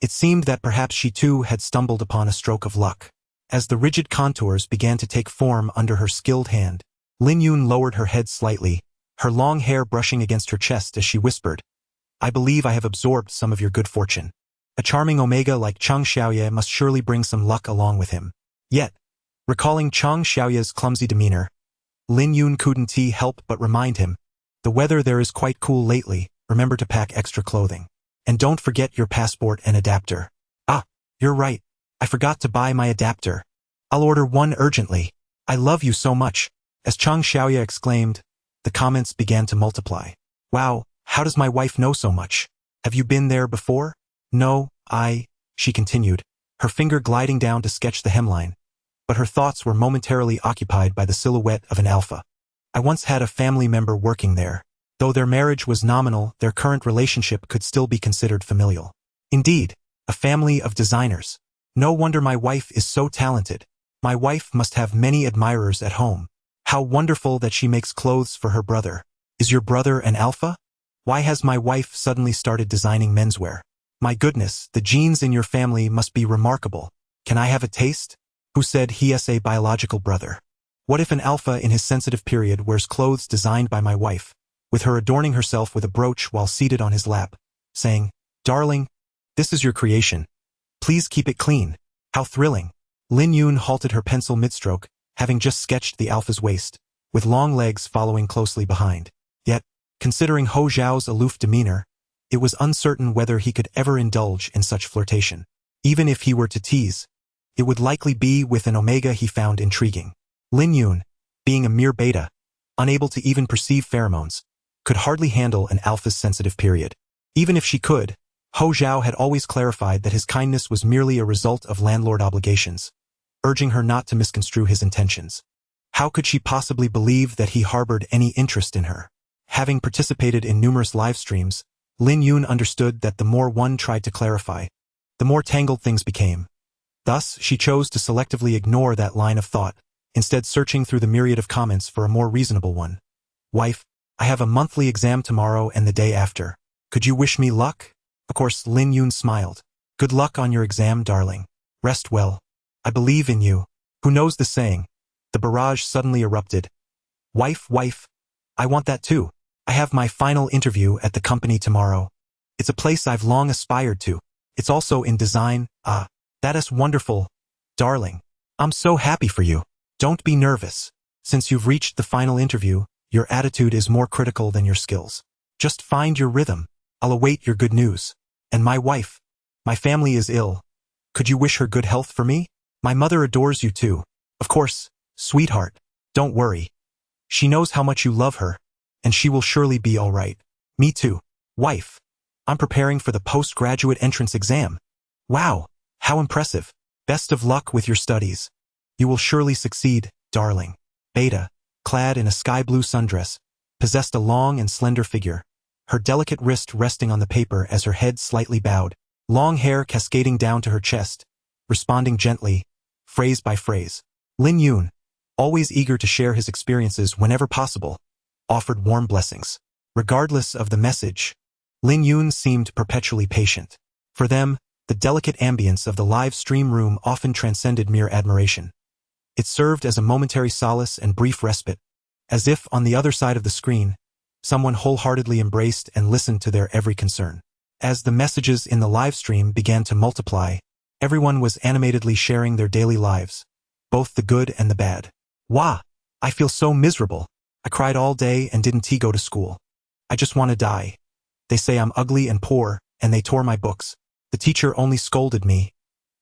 it seemed that perhaps she too had stumbled upon a stroke of luck. As the rigid contours began to take form under her skilled hand, Lin Yun lowered her head slightly, her long hair brushing against her chest as she whispered, "I believe I have absorbed some of your good fortune. A charming Omega like Chang Xiaoye must surely bring some luck along with him." Yet, recalling Chang Xiaoye's clumsy demeanor, Lin Yun couldn't help but remind him, "The weather there is quite cool lately, remember to pack extra clothing. And don't forget your passport and adapter." "Ah, you're right. I forgot to buy my adapter. I'll order one urgently. I love you so much." As Chang Xiaoye exclaimed, the comments began to multiply. "Wow, how does my wife know so much? Have you been there before?" "No, she continued, her finger gliding down to sketch the hemline, but her thoughts were momentarily occupied by the silhouette of an alpha. "I once had a family member working there. Though their marriage was nominal, their current relationship could still be considered familial. Indeed, a family of designers. No wonder my wife is so talented. My wife must have many admirers at home. How wonderful that she makes clothes for her brother. Is your brother an alpha? Why has my wife suddenly started designing menswear? My goodness, the genes in your family must be remarkable. Can I have a taste?" Who said he is a biological brother? What if an alpha in his sensitive period wears clothes designed by my wife, with her adorning herself with a brooch while seated on his lap, saying, "Darling, this is your creation. Please keep it clean." How thrilling. Lin Yun halted her pencil mid-stroke, having just sketched the alpha's waist, with long legs following closely behind. Yet, considering Huo Zhao's aloof demeanor, it was uncertain whether he could ever indulge in such flirtation. Even if he were to tease, it would likely be with an Omega he found intriguing. Lin Yun, being a mere beta, unable to even perceive pheromones, could hardly handle an alpha's sensitive period. Even if she could, Huo Zhao had always clarified that his kindness was merely a result of landlord obligations, urging her not to misconstrue his intentions. How could she possibly believe that he harbored any interest in her? Having participated in numerous live streams, Lin Yun understood that the more one tried to clarify, the more tangled things became. Thus, she chose to selectively ignore that line of thought, instead searching through the myriad of comments for a more reasonable one. "Wife, I have a monthly exam tomorrow and the day after. Could you wish me luck?" Of course, Lin Yun smiled. "Good luck on your exam, darling. Rest well. I believe in you." Who knows the saying? The barrage suddenly erupted. Wife, I want that too. I have my final interview at the company tomorrow. It's a place I've long aspired to. It's also in design. That is wonderful. Darling, I'm so happy for you. Don't be nervous. Since you've reached the final interview, your attitude is more critical than your skills. Just find your rhythm. I'll await your good news. And my wife. My family is ill. Could you wish her good health for me? My mother adores you too. Of course, sweetheart. Don't worry. She knows how much you love her, and she will surely be all right. Me too. Wife. I'm preparing for the postgraduate entrance exam. Wow, how impressive. Best of luck with your studies. You will surely succeed, darling. Beta, clad in a sky blue sundress, possessed a long and slender figure, her delicate wrist resting on the paper as her head slightly bowed, long hair cascading down to her chest, responding gently, phrase by phrase. Lin Yun, always eager to share his experiences whenever possible, offered warm blessings. Regardless of the message, Lin Yun seemed perpetually patient. For them, the delicate ambience of the live stream room often transcended mere admiration. It served as a momentary solace and brief respite, as if on the other side of the screen, someone wholeheartedly embraced and listened to their every concern. As the messages in the live stream began to multiply, everyone was animatedly sharing their daily lives, both the good and the bad. "Wah! I feel so miserable. I cried all day and didn't go to school. I just want to die. They say I'm ugly and poor, and they tore my books. The teacher only scolded me.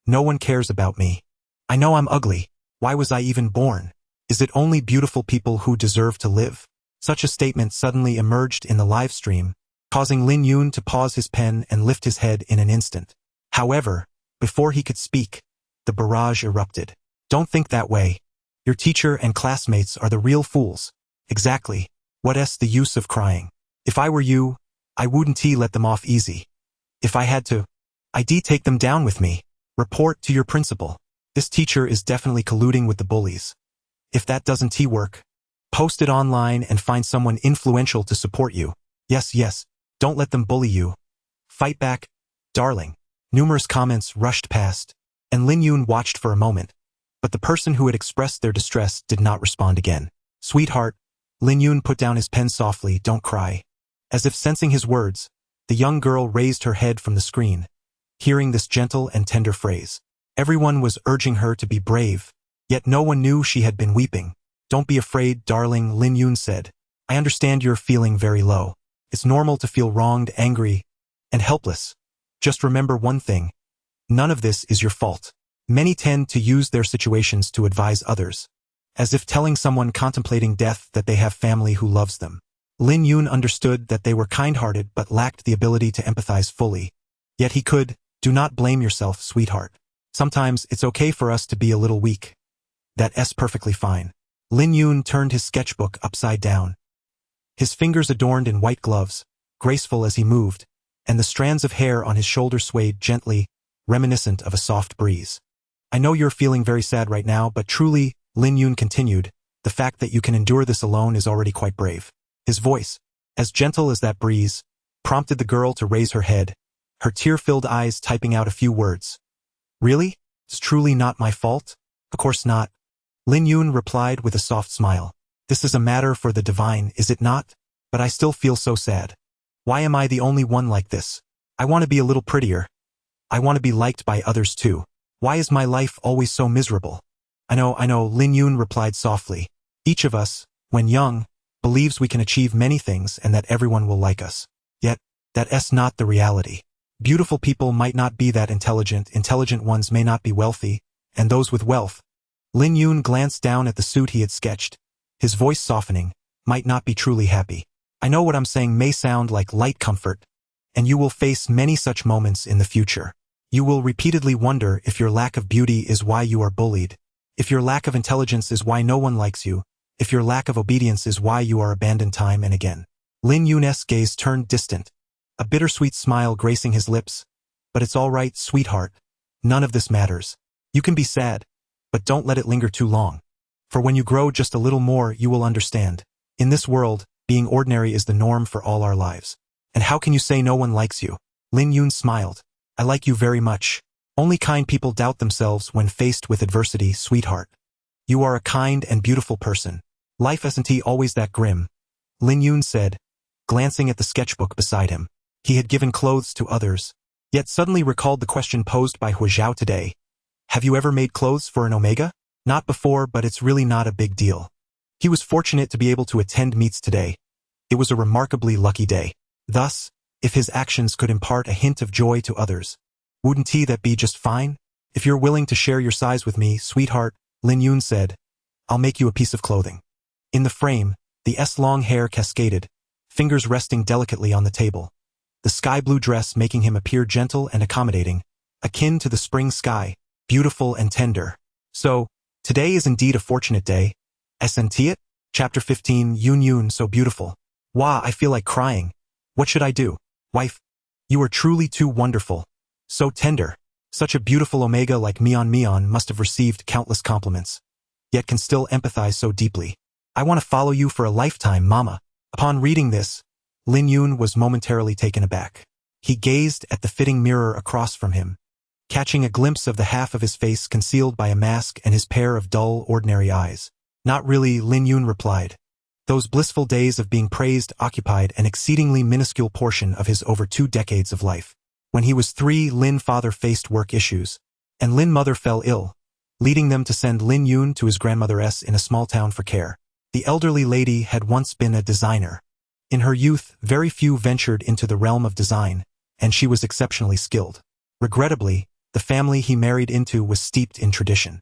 No one cares about me. I know I'm ugly. Why was I even born? Is it only beautiful people who deserve to live?" Such a statement suddenly emerged in the live stream, causing Lin Yun to pause his pen and lift his head in an instant. However, before he could speak, the barrage erupted. "Don't think that way. Your teacher and classmates are the real fools." "Exactly. What's the use of crying? If I were you, I wouldn't let them off easy. If I had to, I'd take them down with me. Report to your principal. This teacher is definitely colluding with the bullies. If that doesn't work, post it online and find someone influential to support you. Yes, don't let them bully you. Fight back, darling. Numerous comments rushed past, and Lin Yun watched for a moment, but the person who had expressed their distress did not respond again. Sweetheart, Lin Yun put down his pen softly, don't cry. As if sensing his words, the young girl raised her head from the screen, hearing this gentle and tender phrase. Everyone was urging her to be brave, yet no one knew she had been weeping. Don't be afraid, darling, Lin Yun said. I understand you're feeling very low. It's normal to feel wronged, angry, and helpless. Just remember one thing. None of this is your fault. Many tend to use their situations to advise others, as if telling someone contemplating death that they have family who loves them. Lin Yun understood that they were kind-hearted but lacked the ability to empathize fully. Yet he could. Do not blame yourself, sweetheart. Sometimes it's okay for us to be a little weak. That's perfectly fine. Lin Yun turned his sketchbook upside down. His fingers adorned in white gloves, graceful as he moved, and the strands of hair on his shoulder swayed gently, reminiscent of a soft breeze. I know you're feeling very sad right now, but truly, Lin Yun continued, the fact that you can endure this alone is already quite brave. His voice, as gentle as that breeze, prompted the girl to raise her head, her tear-filled eyes typing out a few words. Really? It's truly not my fault? Of course not. Lin Yun replied with a soft smile. This is a matter for the divine, is it not? But I still feel so sad. Why am I the only one like this? I want to be a little prettier. I want to be liked by others too. Why is my life always so miserable? I know, Lin Yun replied softly. Each of us, when young, believes we can achieve many things and that everyone will like us. Yet, that's not the reality. Beautiful people might not be that intelligent ones may not be wealthy, and those with wealth. Lin Yun glanced down at the suit he had sketched, his voice softening, might not be truly happy. I know what I'm saying may sound like light comfort, and you will face many such moments in the future. You will repeatedly wonder if your lack of beauty is why you are bullied, if your lack of intelligence is why no one likes you, if your lack of obedience is why you are abandoned time and again. Lin Yun's gaze turned distant, a bittersweet smile gracing his lips. But it's all right, sweetheart. None of this matters. You can be sad, but don't let it linger too long. For when you grow just a little more, you will understand. In this world, being ordinary is the norm for all our lives. And how can you say no one likes you? Lin Yun smiled. I like you very much. Only kind people doubt themselves when faced with adversity, sweetheart. You are a kind and beautiful person. Life isn't always that grim, Lin Yun said, glancing at the sketchbook beside him. He had given clothes to others, yet suddenly recalled the question posed by Huo Zhao today. Have you ever made clothes for an Omega? Not before, but it's really not a big deal. He was fortunate to be able to attend meets today. It was a remarkably lucky day. Thus, if his actions could impart a hint of joy to others, wouldn't that be just fine? If you're willing to share your size with me, sweetheart, Lin Yun said, I'll make you a piece of clothing. In the frame, the long hair cascaded, fingers resting delicately on the table. The sky-blue dress making him appear gentle and accommodating, akin to the spring sky, beautiful and tender. So, today is indeed a fortunate day. Isn't it? Chapter 15, Yun, so beautiful. Wah, I feel like crying. What should I do? Wife, you are truly too wonderful. So tender. Such a beautiful Omega like Mion must have received countless compliments, yet can still empathize so deeply. I want to follow you for a lifetime, Mama. Upon reading this, Lin Yun was momentarily taken aback. He gazed at the fitting mirror across from him, catching a glimpse of the half of his face concealed by a mask and his pair of dull, ordinary eyes. Not really, Lin Yun replied. Those blissful days of being praised occupied an exceedingly minuscule portion of his over 2 decades of life. When he was 3, Lin father faced work issues, and Lin mother fell ill, leading them to send Lin Yun to his grandmother's in a small town for care. The elderly lady had once been a designer. In her youth, very few ventured into the realm of design, and she was exceptionally skilled. Regrettably, the family he married into was steeped in tradition.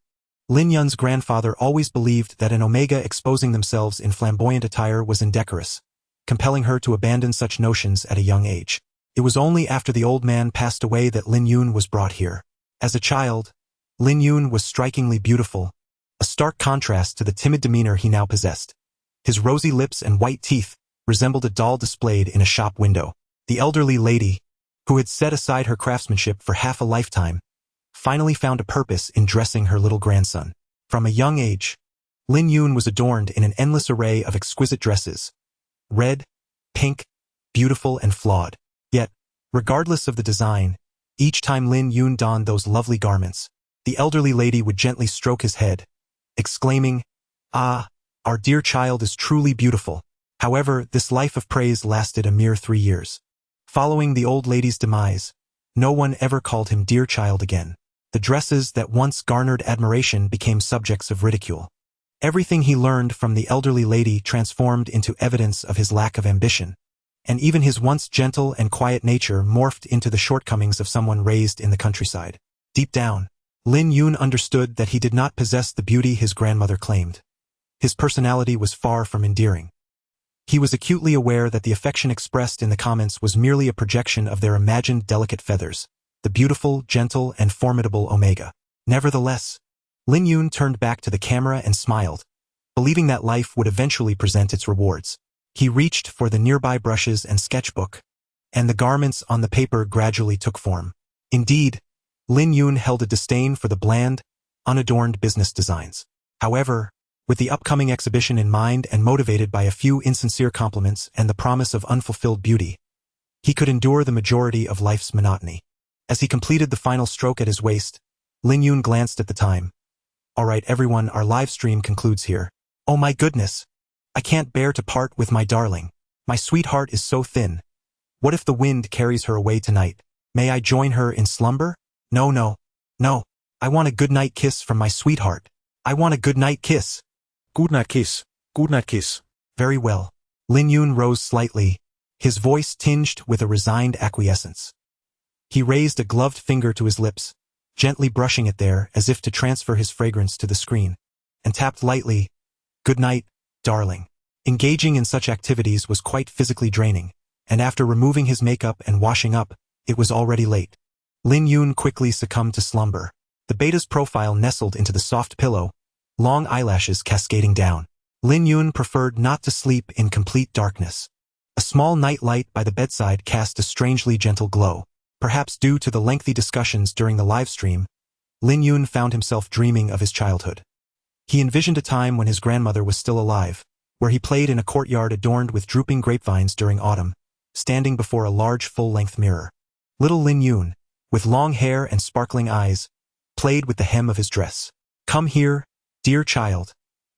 Lin Yun's grandfather always believed that an Omega exposing themselves in flamboyant attire was indecorous, compelling her to abandon such notions at a young age. It was only after the old man passed away that Lin Yun was brought here. As a child, Lin Yun was strikingly beautiful, a stark contrast to the timid demeanor he now possessed. His rosy lips and white teeth resembled a doll displayed in a shop window. The elderly lady, who had set aside her craftsmanship for half a lifetime, finally found a purpose in dressing her little grandson. From a young age, Lin Yun was adorned in an endless array of exquisite dresses. Red, pink, beautiful and flawed. Yet, regardless of the design, each time Lin Yun donned those lovely garments, the elderly lady would gently stroke his head, exclaiming, "Ah, our dear child is truly beautiful." However, this life of praise lasted a mere 3 years. Following the old lady's demise, no one ever called him dear child again. The dresses that once garnered admiration became subjects of ridicule. Everything he learned from the elderly lady transformed into evidence of his lack of ambition, and even his once gentle and quiet nature morphed into the shortcomings of someone raised in the countryside. Deep down, Lin Yun understood that he did not possess the beauty his grandmother claimed. His personality was far from endearing. He was acutely aware that the affection expressed in the comments was merely a projection of their imagined delicate feathers, the beautiful, gentle, and formidable Omega. Nevertheless, Lin Yun turned back to the camera and smiled, believing that life would eventually present its rewards. He reached for the nearby brushes and sketchbook, and the garments on the paper gradually took form. Indeed, Lin Yun held a disdain for the bland, unadorned business designs. However, with the upcoming exhibition in mind and motivated by a few insincere compliments and the promise of unfulfilled beauty, he could endure the majority of life's monotony. As he completed the final stroke at his waist, Lin Yun glanced at the time. "Alright everyone, our live stream concludes here. Oh my goodness! I can't bear to part with my darling. My sweetheart is so thin. What if the wind carries her away tonight? May I join her in slumber? No, no, no. I want a goodnight kiss from my sweetheart. I want a goodnight kiss." Good night kiss. Good night kiss. Very well. Lin Yun rose slightly, his voice tinged with a resigned acquiescence. He raised a gloved finger to his lips, gently brushing it there as if to transfer his fragrance to the screen, and tapped lightly, "Good night, darling." Engaging in such activities was quite physically draining, and after removing his makeup and washing up, it was already late. Lin Yun quickly succumbed to slumber. The beta's profile nestled into the soft pillow, long eyelashes cascading down. Lin Yun preferred not to sleep in complete darkness. A small night light by the bedside cast a strangely gentle glow. Perhaps due to the lengthy discussions during the live stream, Lin Yun found himself dreaming of his childhood. He envisioned a time when his grandmother was still alive, where he played in a courtyard adorned with drooping grapevines during autumn, standing before a large full-length mirror. Little Lin Yun, with long hair and sparkling eyes, played with the hem of his dress. "Come here, dear child,"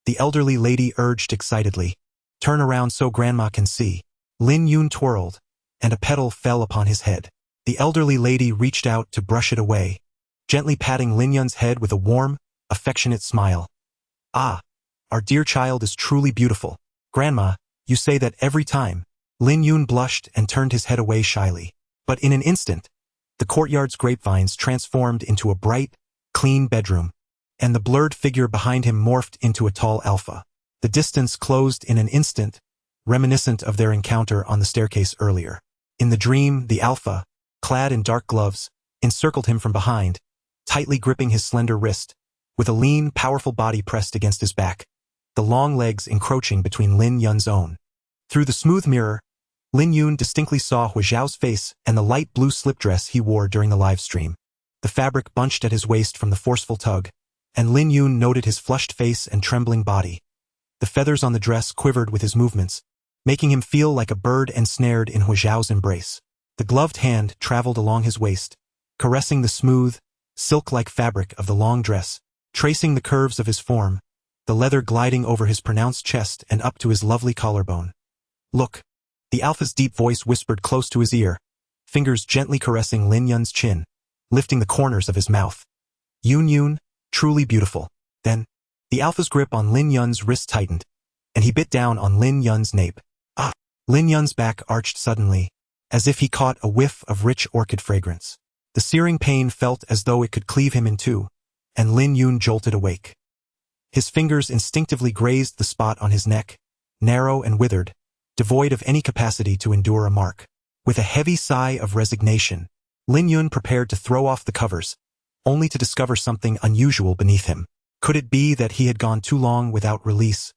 the elderly lady urged excitedly. "Turn around so grandma can see." Lin Yun twirled, and a petal fell upon his head. The elderly lady reached out to brush it away, gently patting Lin Yun's head with a warm, affectionate smile. "Ah, our dear child is truly beautiful. Grandma, you say that every time." Lin Yun blushed and turned his head away shyly. But in an instant, the courtyard's grapevines transformed into a bright, clean bedroom, and the blurred figure behind him morphed into a tall alpha. The distance closed in an instant, reminiscent of their encounter on the staircase earlier. In the dream, the alpha, clad in dark gloves, encircled him from behind, tightly gripping his slender wrist, with a lean, powerful body pressed against his back, the long legs encroaching between Lin Yun's own. Through the smooth mirror, Lin Yun distinctly saw Huo Zhao's face and the light blue slip dress he wore during the live stream. The fabric bunched at his waist from the forceful tug, and Lin Yun noted his flushed face and trembling body. The feathers on the dress quivered with his movements, making him feel like a bird ensnared in Huo Zhao's embrace. The gloved hand traveled along his waist, caressing the smooth, silk-like fabric of the long dress, tracing the curves of his form, the leather gliding over his pronounced chest and up to his lovely collarbone. "Look," the alpha's deep voice whispered close to his ear, fingers gently caressing Lin Yun's chin, lifting the corners of his mouth. Yun, truly beautiful." Then, the alpha's grip on Lin Yun's wrist tightened, and he bit down on Lin Yun's nape. Ah! Lin Yun's back arched suddenly, as if he caught a whiff of rich orchid fragrance. The searing pain felt as though it could cleave him in two, and Lin Yun jolted awake. His fingers instinctively grazed the spot on his neck, narrow and withered, devoid of any capacity to endure a mark. With a heavy sigh of resignation, Lin Yun prepared to throw off the covers, only to discover something unusual beneath him. Could it be that he had gone too long without release,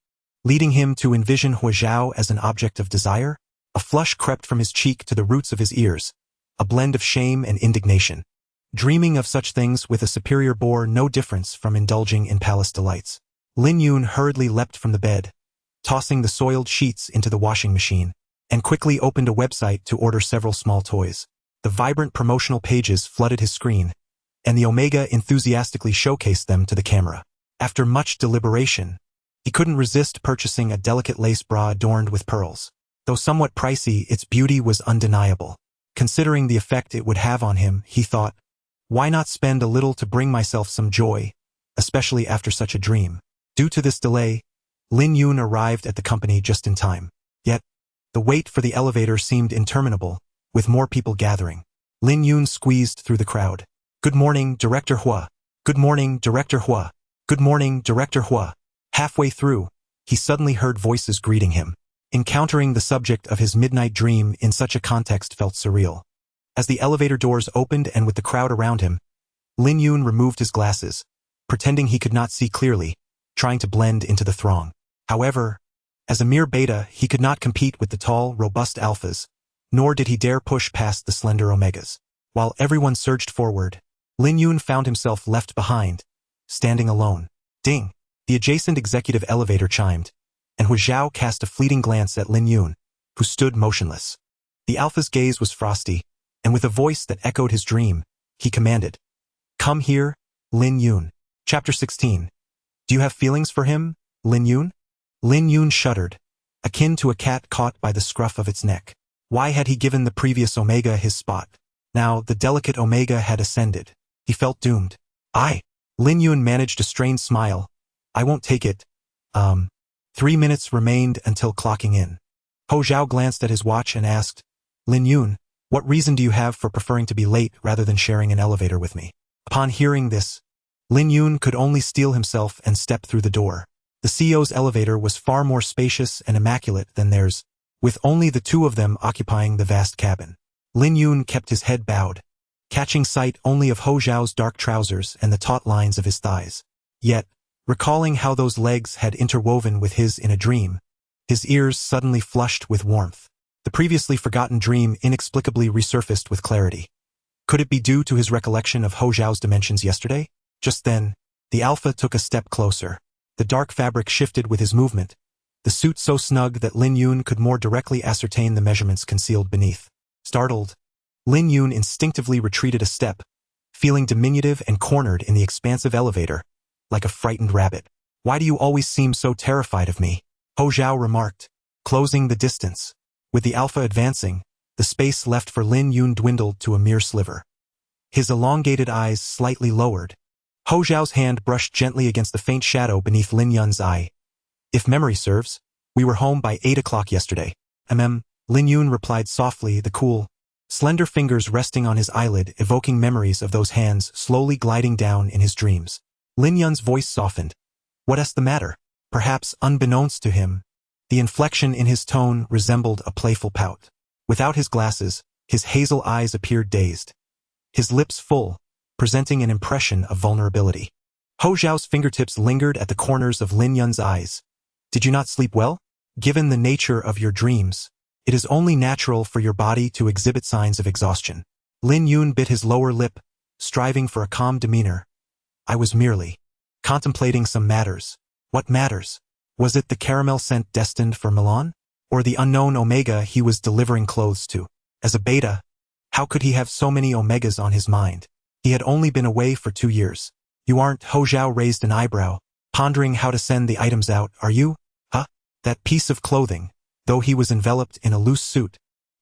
leading him to envision Huo Zhao as an object of desire. A flush crept from his cheek to the roots of his ears, a blend of shame and indignation. Dreaming of such things with a superior bore no difference from indulging in palace delights. Lin Yun hurriedly leapt from the bed, tossing the soiled sheets into the washing machine, and quickly opened a website to order several small toys. The vibrant promotional pages flooded his screen, and the Omega enthusiastically showcased them to the camera. After much deliberation, he couldn't resist purchasing a delicate lace bra adorned with pearls. Though somewhat pricey, its beauty was undeniable. Considering the effect it would have on him, he thought, why not spend a little to bring myself some joy, especially after such a dream? Due to this delay, Lin Yun arrived at the company just in time. Yet, the wait for the elevator seemed interminable, with more people gathering. Lin Yun squeezed through the crowd. Good morning, Director Huo. Good morning, Director Huo. Good morning, Director Huo. Halfway through, he suddenly heard voices greeting him. Encountering the subject of his midnight dream in such a context felt surreal. As the elevator doors opened and with the crowd around him, Lin Yun removed his glasses, pretending he could not see clearly, trying to blend into the throng. However, as a mere beta, he could not compete with the tall, robust alphas, nor did he dare push past the slender omegas. While everyone surged forward, Lin Yun found himself left behind, standing alone. Ding! The adjacent executive elevator chimed, and Huo Zhao cast a fleeting glance at Lin Yun, who stood motionless. The alpha's gaze was frosty, and with a voice that echoed his dream, he commanded, "Come here, Lin Yun." Chapter 16. Do you have feelings for him, Lin Yun? Lin Yun shuddered, akin to a cat caught by the scruff of its neck. Why had he given the previous Omega his spot? Now the delicate Omega had ascended. He felt doomed. Lin Yun managed a strained smile. I won't take it. 3 minutes remained until clocking in. Huo Zhao glanced at his watch and asked, Lin Yun, what reason do you have for preferring to be late rather than sharing an elevator with me? Upon hearing this, Lin Yun could only steel himself and step through the door. The CEO's elevator was far more spacious and immaculate than theirs, with only the two of them occupying the vast cabin. Lin Yun kept his head bowed, catching sight only of Huo Zhao's dark trousers and the taut lines of his thighs. Yet, recalling how those legs had interwoven with his in a dream, his ears suddenly flushed with warmth. The previously forgotten dream inexplicably resurfaced with clarity. Could it be due to his recollection of Huo Zhao's dimensions yesterday? Just then, the alpha took a step closer. The dark fabric shifted with his movement, the suit so snug that Lin Yun could more directly ascertain the measurements concealed beneath. Startled, Lin Yun instinctively retreated a step, feeling diminutive and cornered in the expansive elevator, like a frightened rabbit. Why do you always seem so terrified of me? Huo Zhao remarked, closing the distance. With the alpha advancing, the space left for Lin Yun dwindled to a mere sliver. His elongated eyes slightly lowered. Huo Zhao's hand brushed gently against the faint shadow beneath Lin Yun's eye. If memory serves, we were home by 8 o'clock yesterday. Lin Yun replied softly, the cool, slender fingers resting on his eyelid evoking memories of those hands slowly gliding down in his dreams. Lin Yun's voice softened. What's the matter? Perhaps unbeknownst to him, the inflection in his tone resembled a playful pout. Without his glasses, his hazel eyes appeared dazed, his lips full, presenting an impression of vulnerability. Huo Zhao's fingertips lingered at the corners of Lin Yun's eyes. Did you not sleep well? Given the nature of your dreams, it is only natural for your body to exhibit signs of exhaustion. Lin Yun bit his lower lip, striving for a calm demeanor. I was merely contemplating some matters. What matters? Was it the caramel scent destined for Milan? Or the unknown Omega he was delivering clothes to? As a beta, how could he have so many Omegas on his mind? He had only been away for 2 years. You aren't, Huo Zhao raised an eyebrow, pondering how to send the items out, are you? That piece of clothing, though he was enveloped in a loose suit.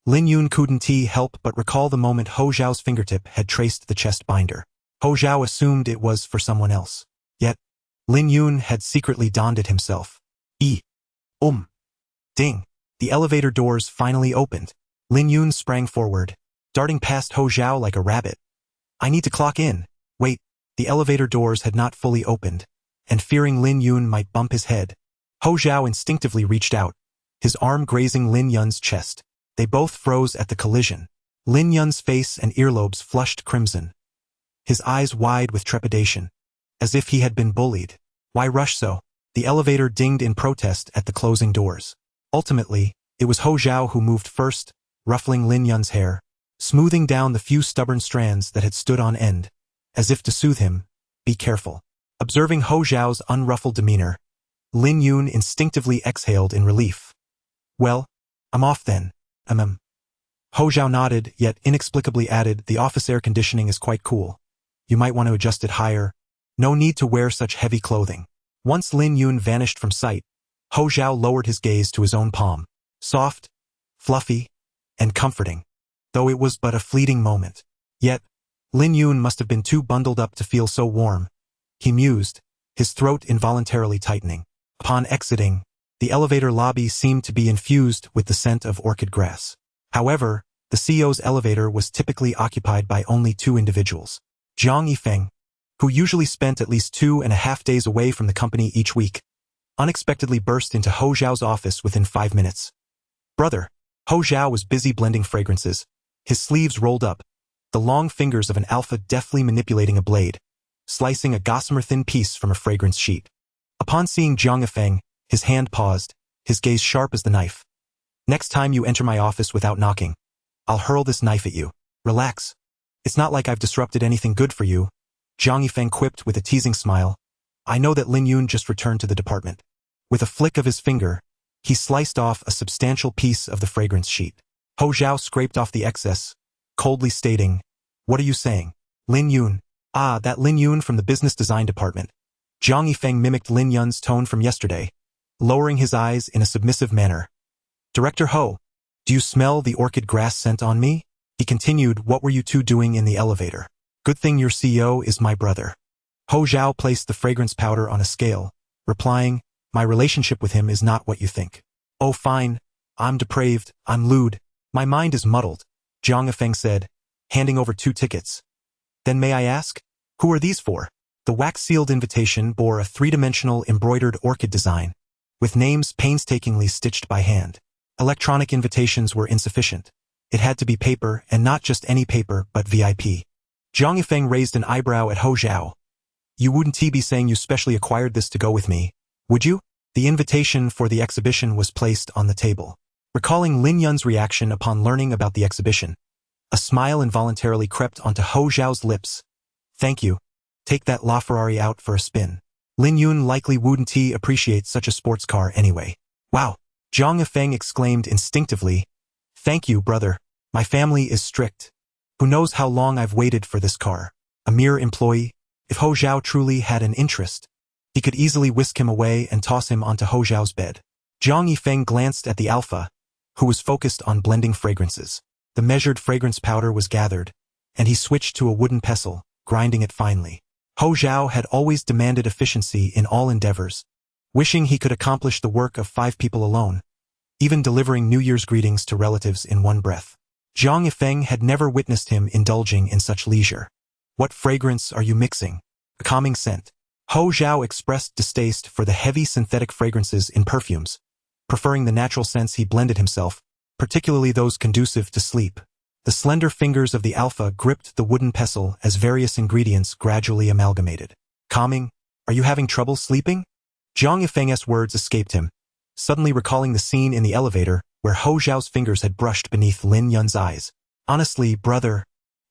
Lin Yun couldn't help but recall the moment Huo Zhao's fingertip had traced the chest binder. Huo Zhao assumed it was for someone else. Yet, Lin Yun had secretly donned it himself. Ding. The elevator doors finally opened. Lin Yun sprang forward, darting past Huo Zhao like a rabbit. I need to clock in. Wait, the elevator doors had not fully opened, and fearing Lin Yun might bump his head, Huo Zhao instinctively reached out, his arm grazing Lin Yun's chest. They both froze at the collision. Lin Yun's face and earlobes flushed crimson, his eyes wide with trepidation, as if he had been bullied. Why rush so? The elevator dinged in protest at the closing doors. Ultimately, it was Huo Zhao who moved first, ruffling Lin Yun's hair, smoothing down the few stubborn strands that had stood on end, as if to soothe him. Be careful. Observing Huo Zhao's unruffled demeanor, Lin Yun instinctively exhaled in relief. Well, I'm off then. Huo Zhao nodded, yet inexplicably added, the office air conditioning is quite cool. You might want to adjust it higher. No need to wear such heavy clothing. Once Lin Yun vanished from sight, Huo Zhao lowered his gaze to his own palm. Soft, fluffy, and comforting. Though it was but a fleeting moment. Yet, Lin Yun must have been too bundled up to feel so warm. He mused, his throat involuntarily tightening. Upon exiting, the elevator lobby seemed to be infused with the scent of orchid grass. However, the CEO's elevator was typically occupied by only 2 individuals. Zhang Yifeng, who usually spent at least 2.5 days away from the company each week, unexpectedly burst into Huo Zhao's office within 5 minutes. Brother, Huo Zhao was busy blending fragrances, his sleeves rolled up, the long fingers of an alpha deftly manipulating a blade, slicing a gossamer-thin piece from a fragrance sheet. Upon seeing Zhang Yifeng, his hand paused, his gaze sharp as the knife. Next time you enter my office without knocking, I'll hurl this knife at you. Relax. It's not like I've disrupted anything good for you, Zhang Yifeng quipped with a teasing smile. I know that Lin Yun just returned to the department. With a flick of his finger, he sliced off a substantial piece of the fragrance sheet. Huo Zhao scraped off the excess, coldly stating, What are you saying? Lin Yun. Ah, that Lin Yun from the business design department. Zhang Yifeng mimicked Lin Yun's tone from yesterday, lowering his eyes in a submissive manner. Director Ho, do you smell the orchid grass scent on me? He continued, What were you two doing in the elevator? Good thing your CEO is my brother. Huo Zhao placed the fragrance powder on a scale, replying, My relationship with him is not what you think. Oh fine, I'm depraved, I'm lewd, my mind is muddled, Zhang Yifeng said, handing over 2 tickets. Then may I ask, who are these for? The wax-sealed invitation bore a 3-dimensional embroidered orchid design, with names painstakingly stitched by hand. Electronic invitations were insufficient. It had to be paper, and not just any paper, but VIP. Zhang Yifeng raised an eyebrow at Huo Zhao. You wouldn't be saying you specially acquired this to go with me, would you? The invitation for the exhibition was placed on the table. Recalling Lin Yun's reaction upon learning about the exhibition, a smile involuntarily crept onto Huo Zhao's lips. Thank you. Take that LaFerrari out for a spin. Lin Yun likely wouldn't appreciate such a sports car anyway. Wow! Zhang Yifeng exclaimed instinctively. Thank you, brother. My family is strict. Who knows how long I've waited for this car? A mere employee? If Huo Zhao truly had an interest, he could easily whisk him away and toss him onto Huo Zhao's bed. Zhang Yifeng glanced at the alpha, who was focused on blending fragrances. The measured fragrance powder was gathered, and he switched to a wooden pestle, grinding it finely. Huo Zhao had always demanded efficiency in all endeavors, wishing he could accomplish the work of 5 people alone, even delivering New Year's greetings to relatives in one breath. Zhang Yifeng had never witnessed him indulging in such leisure. What fragrance are you mixing? A calming scent. Huo Zhao expressed distaste for the heavy synthetic fragrances in perfumes, preferring the natural scents he blended himself, particularly those conducive to sleep. The slender fingers of the alpha gripped the wooden pestle as various ingredients gradually amalgamated. Calming? Are you having trouble sleeping? Zhang Yifeng's words escaped him, suddenly recalling the scene in the elevator where Huo Zhao's fingers had brushed beneath Lin Yun's eyes. Honestly, brother.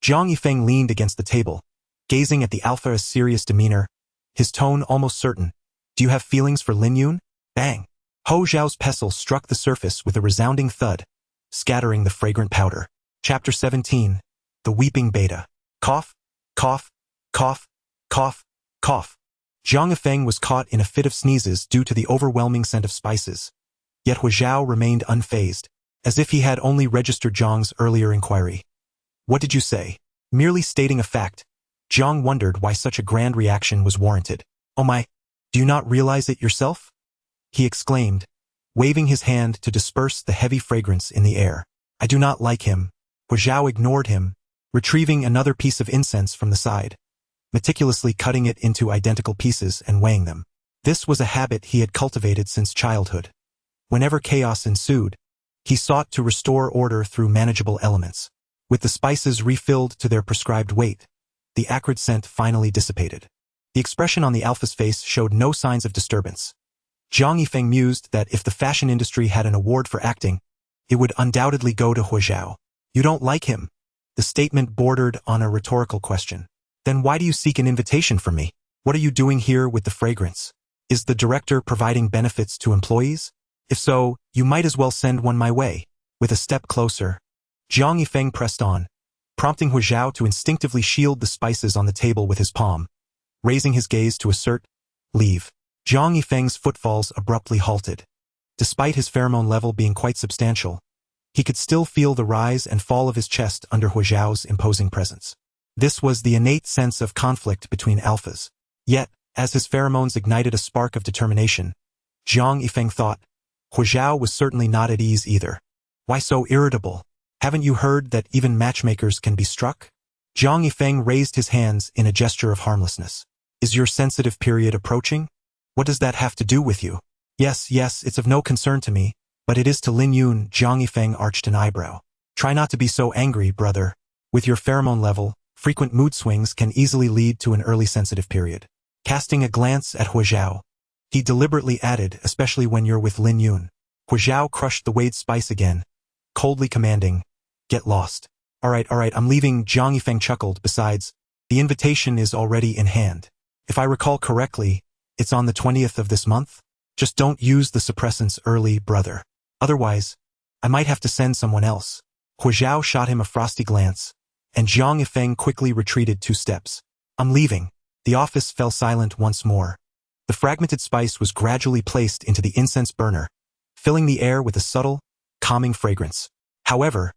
Zhang Yifeng leaned against the table, gazing at the alpha's serious demeanor, his tone almost certain. Do you have feelings for Lin Yun? Bang! Huo Zhao's pestle struck the surface with a resounding thud, scattering the fragrant powder. Chapter 17. The Weeping Beta. Cough, cough, cough, cough, cough. Zhang Yifeng was caught in a fit of sneezes due to the overwhelming scent of spices. Yet Huo Zhao remained unfazed, as if he had only registered Zhang's earlier inquiry. What did you say? Merely stating a fact. Zhang wondered why such a grand reaction was warranted. Oh my, do you not realize it yourself? He exclaimed, waving his hand to disperse the heavy fragrance in the air. I do not like him. Huo Zhao ignored him, retrieving another piece of incense from the side, meticulously cutting it into identical pieces and weighing them. This was a habit he had cultivated since childhood. Whenever chaos ensued, he sought to restore order through manageable elements. With the spices refilled to their prescribed weight, the acrid scent finally dissipated. The expression on the alpha's face showed no signs of disturbance. Jiang Yifeng mused that if the fashion industry had an award for acting, it would undoubtedly go to Huo Zhao. You don't like him? The statement bordered on a rhetorical question. Then why do you seek an invitation from me? What are you doing here with the fragrance? Is the director providing benefits to employees? If so, you might as well send one my way. With a step closer, Jiang Yifeng pressed on, prompting Huo Zhao to instinctively shield the spices on the table with his palm. Raising his gaze to assert, leave. Jiang Yifeng's footfalls abruptly halted. Despite his pheromone level being quite substantial, he could still feel the rise and fall of his chest under Huo Zhao's imposing presence. This was the innate sense of conflict between alphas. Yet, as his pheromones ignited a spark of determination, Jiang Yifeng thought, Huo Zhao was certainly not at ease either. Why so irritable? Haven't you heard that even matchmakers can be struck? Jiang Yifeng raised his hands in a gesture of harmlessness. Is your sensitive period approaching? What does that have to do with you? Yes, it's of no concern to me, but it is to Lin Yun. Jiang Yifeng arched an eyebrow. Try not to be so angry, brother. With your pheromone level, frequent mood swings can easily lead to an early sensitive period. Casting a glance at Huo Zhao, he deliberately added, especially when you're with Lin Yun. Huo Zhao crushed the weighed spice again, coldly commanding, get lost. All right, I'm leaving. Jiang Yifeng chuckled. Besides, the invitation is already in hand. If I recall correctly, it's on the 20th of this month? Just don't use the suppressants early, brother. Otherwise, I might have to send someone else. Huo Zhao shot him a frosty glance, and Jiang Yifeng quickly retreated 2 steps. I'm leaving. The office fell silent once more. The fragmented spice was gradually placed into the incense burner, filling the air with a subtle, calming fragrance. However,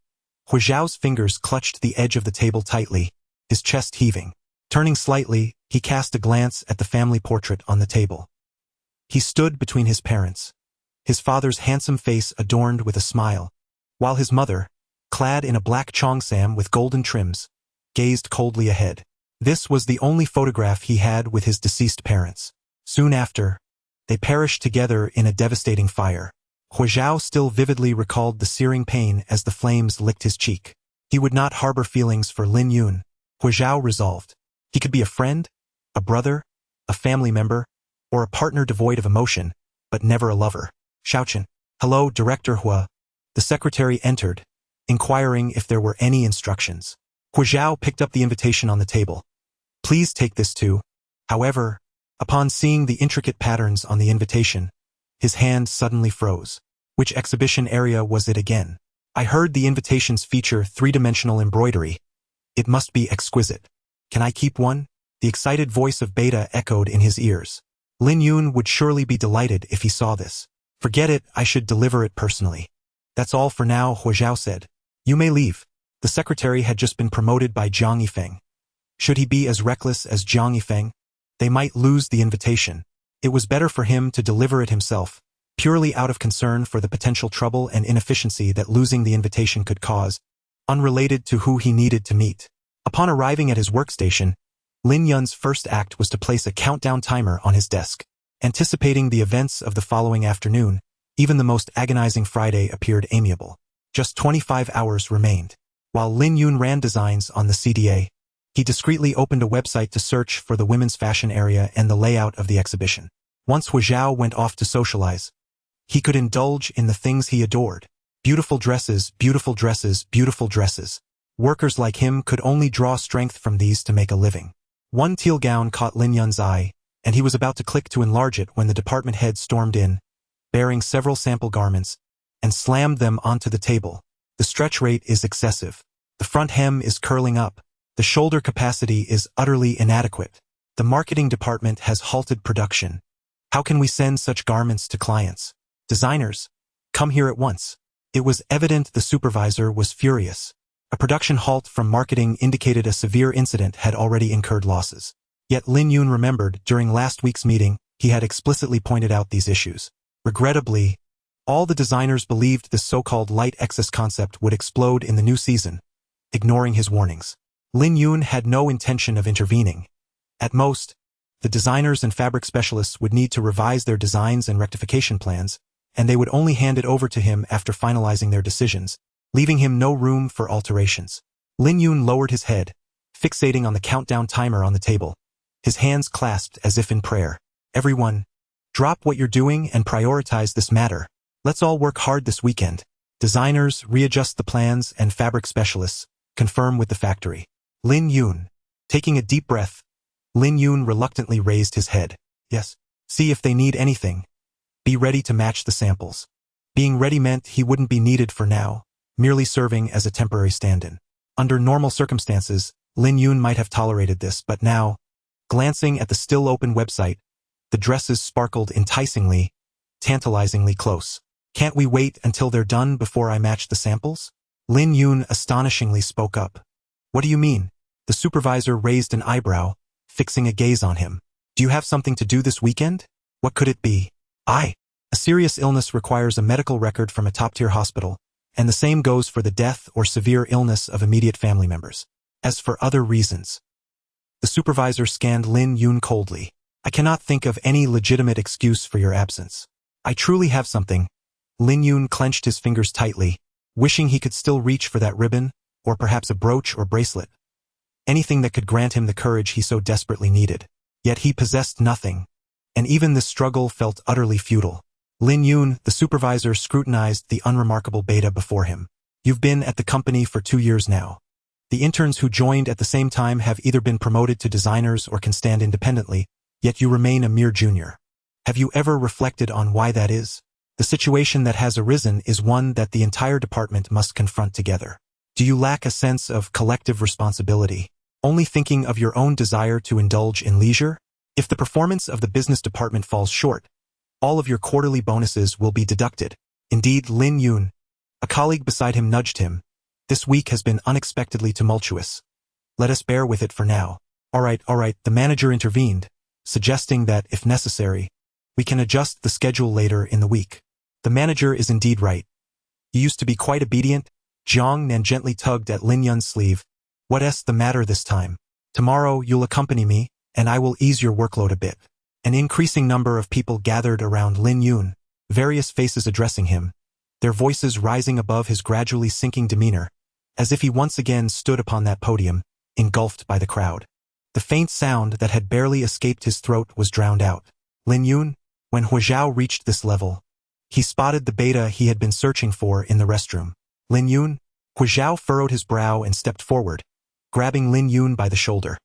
Huo Zhao's fingers clutched the edge of the table tightly, his chest heaving. Turning slightly, he cast a glance at the family portrait on the table. He stood between his parents, his father's handsome face adorned with a smile, while his mother, clad in a black cheongsam with golden trims, gazed coldly ahead. This was the only photograph he had with his deceased parents. Soon after, they perished together in a devastating fire. Huo Zhao still vividly recalled the searing pain as the flames licked his cheek. He would not harbor feelings for Lin Yun. Huo Zhao resolved. He could be a friend, a brother, a family member, or a partner devoid of emotion, but never a lover. Shaochen. Hello, Director Huo. The secretary entered, inquiring if there were any instructions. Huo Zhao picked up the invitation on the table. Please take this too. However, upon seeing the intricate patterns on the invitation, his hand suddenly froze. Which exhibition area was it again? I heard the invitations feature 3-dimensional embroidery. It must be exquisite. Can I keep one? The excited voice of Beta echoed in his ears. Lin Yun would surely be delighted if he saw this. Forget it, I should deliver it personally. That's all for now, Huo Zhao said. You may leave. The secretary had just been promoted by Jiang Yifeng. Should he be as reckless as Jiang Yifeng? They might lose the invitation. It was better for him to deliver it himself, purely out of concern for the potential trouble and inefficiency that losing the invitation could cause, unrelated to who he needed to meet. Upon arriving at his workstation, Lin Yun's first act was to place a countdown timer on his desk. Anticipating the events of the following afternoon, even the most agonizing Friday appeared amiable. Just 25 hours remained. While Lin Yun ran designs on the CDA, he discreetly opened a website to search for the women's fashion area and the layout of the exhibition. Once Huo Zhao went off to socialize, he could indulge in the things he adored. Beautiful dresses, beautiful dresses, beautiful dresses. Workers like him could only draw strength from these to make a living. One teal gown caught Lin Yun's eye, and he was about to click to enlarge it when the department head stormed in, bearing several sample garments, and slammed them onto the table. The stretch rate is excessive. The front hem is curling up. The shoulder capacity is utterly inadequate. The marketing department has halted production. How can we send such garments to clients? Designers, come here at once. It was evident the supervisor was furious. A production halt from marketing indicated a severe incident had already incurred losses. Yet Lin Yun remembered during last week's meeting, he had explicitly pointed out these issues. Regrettably, all the designers believed this so-called light excess concept would explode in the new season, ignoring his warnings. Lin Yun had no intention of intervening. At most, the designers and fabric specialists would need to revise their designs and rectification plans, and they would only hand it over to him after finalizing their decisions, leaving him no room for alterations. Lin Yun lowered his head, fixating on the countdown timer on the table, his hands clasped as if in prayer. Everyone, Drop what you're doing and prioritize this matter. Let's all work hard this weekend. Designers readjust the plans and fabric specialists confirm with the factory. Lin Yun. Taking a deep breath, Lin Yun reluctantly raised his head. Yes. See if they need anything. Be ready to match the samples. Being ready meant he wouldn't be needed for now, merely serving as a temporary stand-in. Under normal circumstances, Lin Yun might have tolerated this, but now, glancing at the still-open website, the dresses sparkled enticingly, tantalizingly close. Can't we wait until they're done before I match the samples? Lin Yun astonishingly spoke up. What do you mean? The supervisor raised an eyebrow, fixing a gaze on him. Do you have something to do this weekend? What could it be? A serious illness requires a medical record from a top-tier hospital, and the same goes for the death or severe illness of immediate family members. As for other reasons, the supervisor scanned Lin Yun coldly. I cannot think of any legitimate excuse for your absence. I truly have something. Lin Yun clenched his fingers tightly, wishing he could still reach for that ribbon, or perhaps a brooch or bracelet. Anything that could grant him the courage he so desperately needed. Yet he possessed nothing, and even this struggle felt utterly futile. Lin Yun, the supervisor, scrutinized the unremarkable beta before him. You've been at the company for 2 years now. The interns who joined at the same time have either been promoted to designers or can stand independently, yet you remain a mere junior. Have you ever reflected on why that is? The situation that has arisen is one that the entire department must confront together. Do you lack a sense of collective responsibility, only thinking of your own desire to indulge in leisure? If the performance of the business department falls short, all of your quarterly bonuses will be deducted. Indeed, Lin Yun, a colleague beside him, nudged him. This week has been unexpectedly tumultuous. Let us bear with it for now. All right, the manager intervened, suggesting that, if necessary, we can adjust the schedule later in the week. The manager is indeed right. You used to be quite obedient. Jiang Nan gently tugged at Lin Yun's sleeve. What's the matter this time? Tomorrow you'll accompany me, and I will ease your workload a bit. An increasing number of people gathered around Lin Yun, various faces addressing him, their voices rising above his gradually sinking demeanor, as if he once again stood upon that podium, engulfed by the crowd. The faint sound that had barely escaped his throat was drowned out. Lin Yun, when Huo Zhao reached this level, he spotted the beta he had been searching for in the restroom. Lin Yun? Huo Zhao furrowed his brow and stepped forward, grabbing Lin Yun by the shoulder.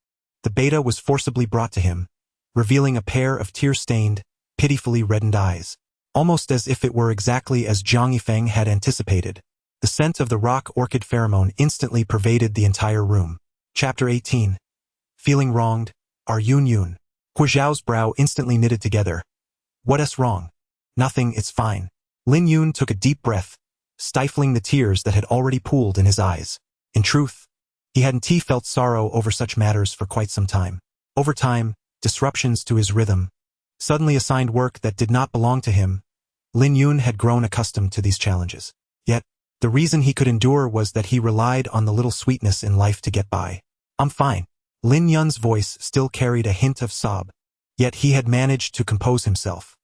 The beta was forcibly brought to him, revealing a pair of tear-stained, pitifully reddened eyes, almost as if it were exactly as Zhang Yifeng had anticipated. The scent of the rock orchid pheromone instantly pervaded the entire room. Chapter 18. Feeling wronged, are Yun Yun? Huo Zhao's brow instantly knitted together. What's wrong? Nothing, it's fine. Lin Yun took a deep breath, stifling the tears that had already pooled in his eyes. In truth, he hadn't felt sorrow over such matters for quite some time. Over time, disruptions to his rhythm, suddenly assigned work that did not belong to him, Lin Yun had grown accustomed to these challenges. Yet, the reason he could endure was that he relied on the little sweetness in life to get by. I'm fine. Lin Yun's voice still carried a hint of sob, yet he had managed to compose himself.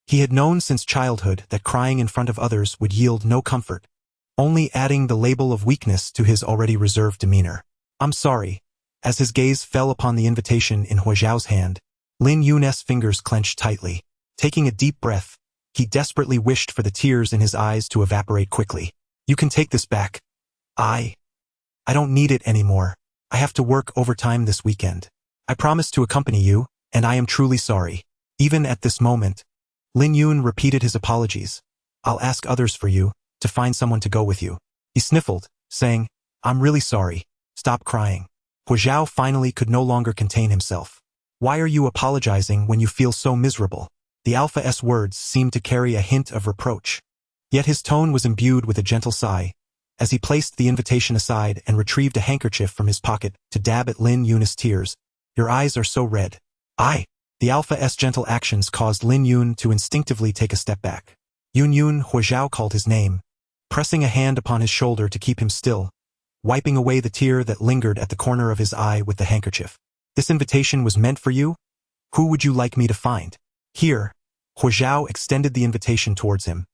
He had known since childhood that crying in front of others would yield no comfort, only adding the label of weakness to his already reserved demeanor. I'm sorry. As his gaze fell upon the invitation in Huo Zhao's hand, Lin Yun's fingers clenched tightly. Taking a deep breath, he desperately wished for the tears in his eyes to evaporate quickly. You can take this back. I don't need it anymore. I have to work overtime this weekend. I promised to accompany you, and I am truly sorry. Even at this moment, Lin Yun repeated his apologies. I'll ask others for you, to find someone to go with you. He sniffled, saying, I'm really sorry. Stop crying. Huo Zhao finally could no longer contain himself. Why are you apologizing when you feel so miserable? The Alpha's words seemed to carry a hint of reproach. Yet his tone was imbued with a gentle sigh, as he placed the invitation aside and retrieved a handkerchief from his pocket to dab at Lin Yun's tears. Your eyes are so red. The Alpha's gentle actions caused Lin Yun to instinctively take a step back. Yun, Huo Zhao called his name, pressing a hand upon his shoulder to keep him still, wiping away the tear that lingered at the corner of his eye with the handkerchief. This invitation was meant for you? Who would you like me to find? Here. Huo Zhao extended the invitation towards him,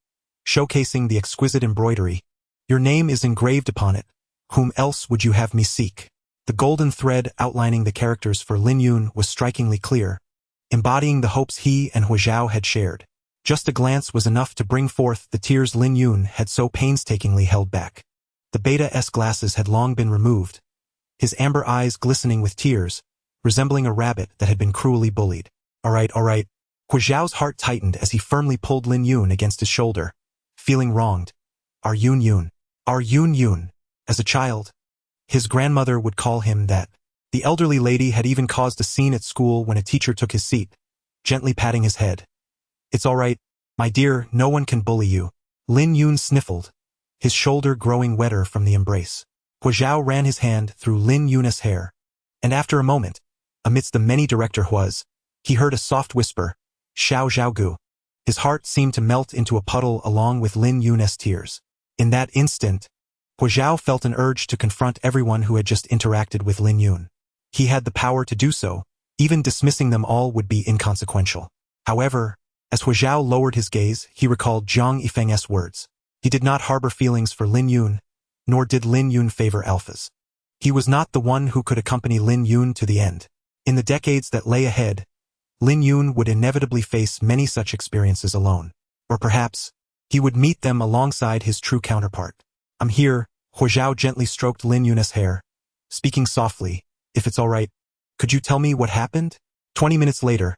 showcasing the exquisite embroidery. Your name is engraved upon it. Whom else would you have me seek? The golden thread outlining the characters for Lin Yun was strikingly clear, embodying the hopes he and Huo Zhao had shared. Just a glance was enough to bring forth the tears Lin Yun had so painstakingly held back. The Beta-S glasses had long been removed, his amber eyes glistening with tears, resembling a rabbit that had been cruelly bullied. All right. Huo Zhao's heart tightened as he firmly pulled Lin Yun against his shoulder, feeling wronged. Our Yun. As a child, his grandmother would call him that. The elderly lady had even caused a scene at school when a teacher took his seat, gently patting his head. It's all right, my dear, no one can bully you. Lin Yun sniffled, his shoulder growing wetter from the embrace. Huo Zhao ran his hand through Lin Yun's hair, and after a moment, amidst the many director huas, he heard a soft whisper, Xiao Zhaogu. His heart seemed to melt into a puddle along with Lin Yun's tears. In that instant, Huo Zhao felt an urge to confront everyone who had just interacted with Lin Yun. He had the power to do so, even dismissing them all would be inconsequential. However, as Huo Zhao lowered his gaze, he recalled Zhang Yifeng's words. He did not harbor feelings for Lin Yun, nor did Lin Yun favor alphas. He was not the one who could accompany Lin Yun to the end. In the decades that lay ahead, Lin Yun would inevitably face many such experiences alone. Or perhaps, he would meet them alongside his true counterpart. I'm here, Huo Zhao gently stroked Lin Yun's hair, speaking softly, if it's all right, could you tell me what happened? 20 minutes later,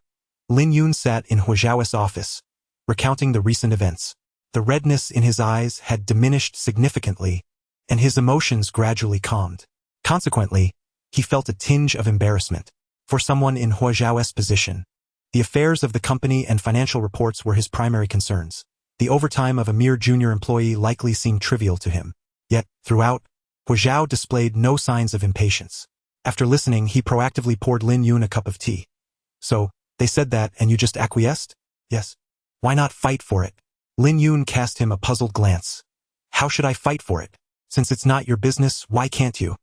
Lin Yun sat in Huo Zhao's office, recounting the recent events. The redness in his eyes had diminished significantly, and his emotions gradually calmed. Consequently, he felt a tinge of embarrassment. For someone in Huo Zhao's position, the affairs of the company and financial reports were his primary concerns. The overtime of a mere junior employee likely seemed trivial to him. Yet, throughout, Huo Zhao displayed no signs of impatience. After listening, he proactively poured Lin Yun a cup of tea. So, they said that and you just acquiesced? Yes. Why not fight for it? Lin Yun cast him a puzzled glance. How should I fight for it? Since it's not your business, why can't you?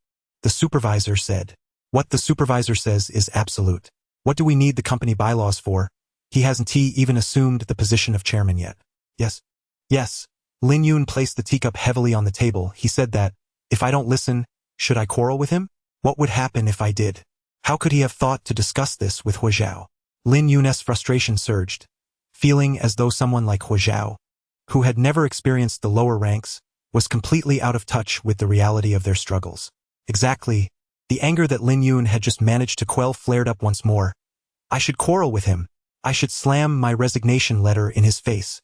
The supervisor said. What the supervisor says is absolute. What do we need the company bylaws for? He hasn't even assumed the position of chairman yet. Yes. Lin Yun placed the teacup heavily on the table. He said that, if I don't listen, should I quarrel with him? What would happen if I did? How could he have thought to discuss this with Huo Zhao? Lin Yun's frustration surged, feeling as though someone like Huo Zhao, who had never experienced the lower ranks, was completely out of touch with the reality of their struggles. Exactly, the anger that Lin Yun had just managed to quell flared up once more. I should quarrel with him. I should slam my resignation letter in his face.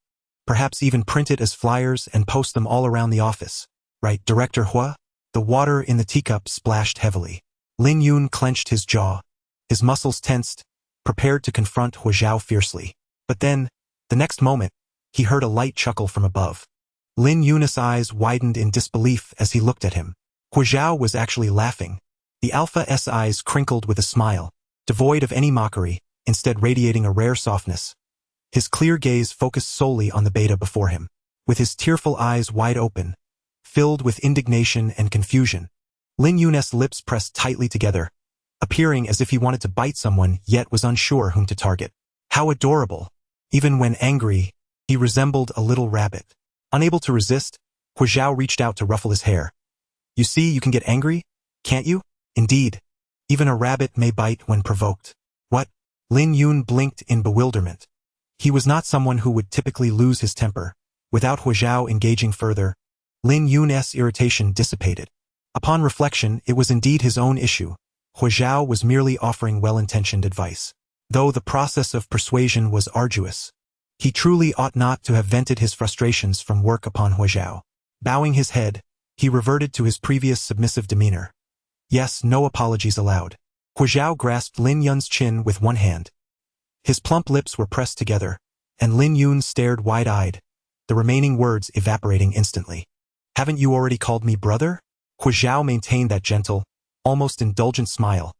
Perhaps even print it as flyers and post them all around the office. Right, Director Huo? The water in the teacup splashed heavily. Lin Yun clenched his jaw, his muscles tensed, prepared to confront Huo Zhao fiercely. But then, the next moment, he heard a light chuckle from above. Lin Yun's eyes widened in disbelief as he looked at him. Huo Zhao was actually laughing. The Alpha's eyes crinkled with a smile, devoid of any mockery, instead radiating a rare softness. His clear gaze focused solely on the Beta before him. With his tearful eyes wide open, filled with indignation and confusion, Lin Yun's lips pressed tightly together, appearing as if he wanted to bite someone yet was unsure whom to target. How adorable! Even when angry, he resembled a little rabbit. Unable to resist, Huo Zhao reached out to ruffle his hair. You see, you can get angry, can't you? Indeed. Even a rabbit may bite when provoked. What? Lin Yun blinked in bewilderment. He was not someone who would typically lose his temper. Without Huo Zhao engaging further, Lin Yun's irritation dissipated. Upon reflection, it was indeed his own issue. Huo Zhao was merely offering well-intentioned advice. Though the process of persuasion was arduous, he truly ought not to have vented his frustrations from work upon Huo Zhao. Bowing his head, he reverted to his previous submissive demeanor. Yes, no apologies allowed. Huo Zhao grasped Lin Yun's chin with one hand. His plump lips were pressed together, and Lin Yun stared wide-eyed, the remaining words evaporating instantly. Haven't you already called me brother? Huo Zhao maintained that gentle, almost indulgent smile,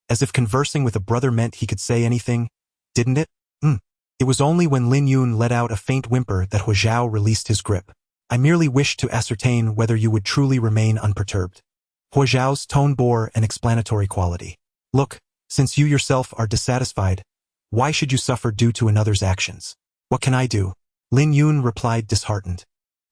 as if conversing with a brother meant he could say anything, didn't it? It was only when Lin Yun let out a faint whimper that Huo Zhao released his grip. I merely wished to ascertain whether you would truly remain unperturbed. Huo Zhao's tone bore an explanatory quality. Look, since you yourself are dissatisfied, why should you suffer due to another's actions? What can I do? Lin Yun replied disheartened.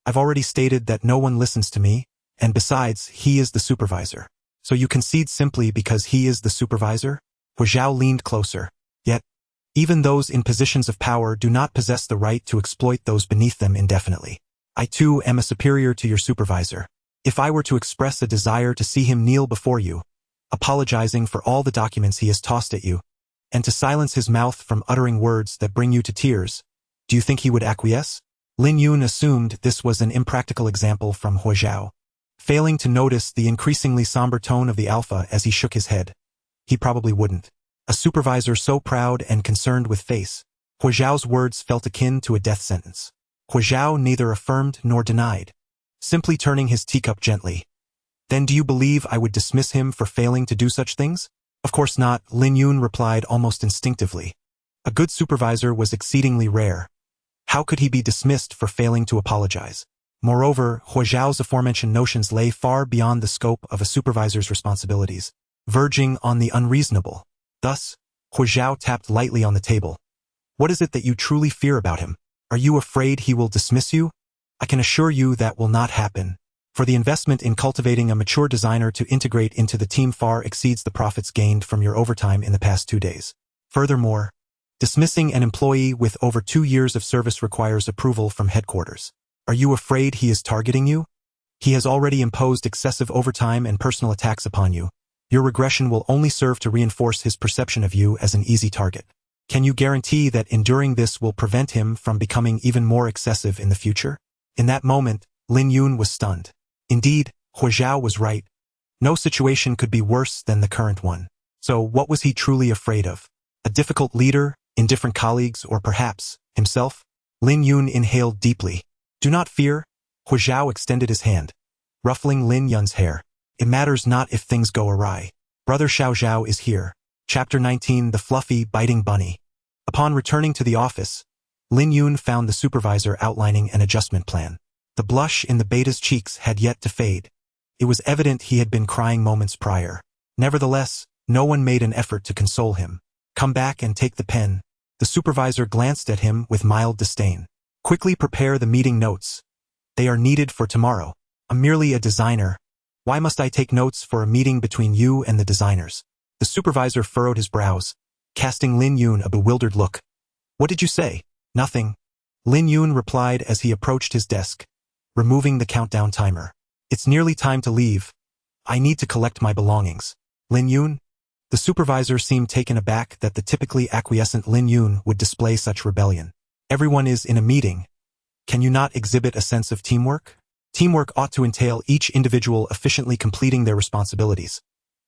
I've already stated that no one listens to me, and besides, he is the supervisor. So you concede simply because he is the supervisor? Huo Zhao leaned closer. Yet, Even those in positions of power do not possess the right to exploit those beneath them indefinitely. I too am a superior to your supervisor. If I were to express a desire to see him kneel before you, apologizing for all the documents he has tossed at you, and to silence his mouth from uttering words that bring you to tears, do you think he would acquiesce? Lin Yun assumed this was an impractical example from Huo Zhao. Failing to notice the increasingly somber tone of the alpha as he shook his head, he probably wouldn't. A supervisor so proud and concerned with face, Huo Zhao's words felt akin to a death sentence. Huo Zhao neither affirmed nor denied, simply turning his teacup gently. Then do you believe I would dismiss him for failing to do such things? Of course not, Lin Yun replied almost instinctively. A good supervisor was exceedingly rare. How could he be dismissed for failing to apologize? Moreover, Huo Zhao's aforementioned notions lay far beyond the scope of a supervisor's responsibilities, verging on the unreasonable. Thus, Huo Zhao tapped lightly on the table. What is it that you truly fear about him? Are you afraid he will dismiss you? I can assure you that will not happen, for the investment in cultivating a mature designer to integrate into the team far exceeds the profits gained from your overtime in the past 2 days. Furthermore, dismissing an employee with over 2 years of service requires approval from headquarters. Are you afraid he is targeting you? He has already imposed excessive overtime and personal attacks upon you. Your regression will only serve to reinforce his perception of you as an easy target. Can you guarantee that enduring this will prevent him from becoming even more excessive in the future? In that moment, Lin Yun was stunned. Indeed, Huo Zhao was right. No situation could be worse than the current one. So what was he truly afraid of? A difficult leader, indifferent colleagues, or perhaps himself? Lin Yun inhaled deeply. Do not fear. Huo Zhao extended his hand, ruffling Lin Yun's hair. It matters not if things go awry. Brother Xiao Zhao is here. Chapter 19, The Fluffy, Biting Bunny. Upon returning to the office, Lin Yun found the supervisor outlining an adjustment plan. The blush in the beta's cheeks had yet to fade. It was evident he had been crying moments prior. Nevertheless, no one made an effort to console him. Come back and take the pen. The supervisor glanced at him with mild disdain. Quickly prepare the meeting notes. They are needed for tomorrow. I'm merely a designer. Why must I take notes for a meeting between you and the designers? The supervisor furrowed his brows, casting Lin Yun a bewildered look. What did you say? Nothing. Lin Yun replied as he approached his desk, removing the countdown timer. It's nearly time to leave. I need to collect my belongings. Lin Yun? The supervisor seemed taken aback that the typically acquiescent Lin Yun would display such rebellion. Everyone is in a meeting. Can you not exhibit a sense of teamwork? Teamwork ought to entail each individual efficiently completing their responsibilities,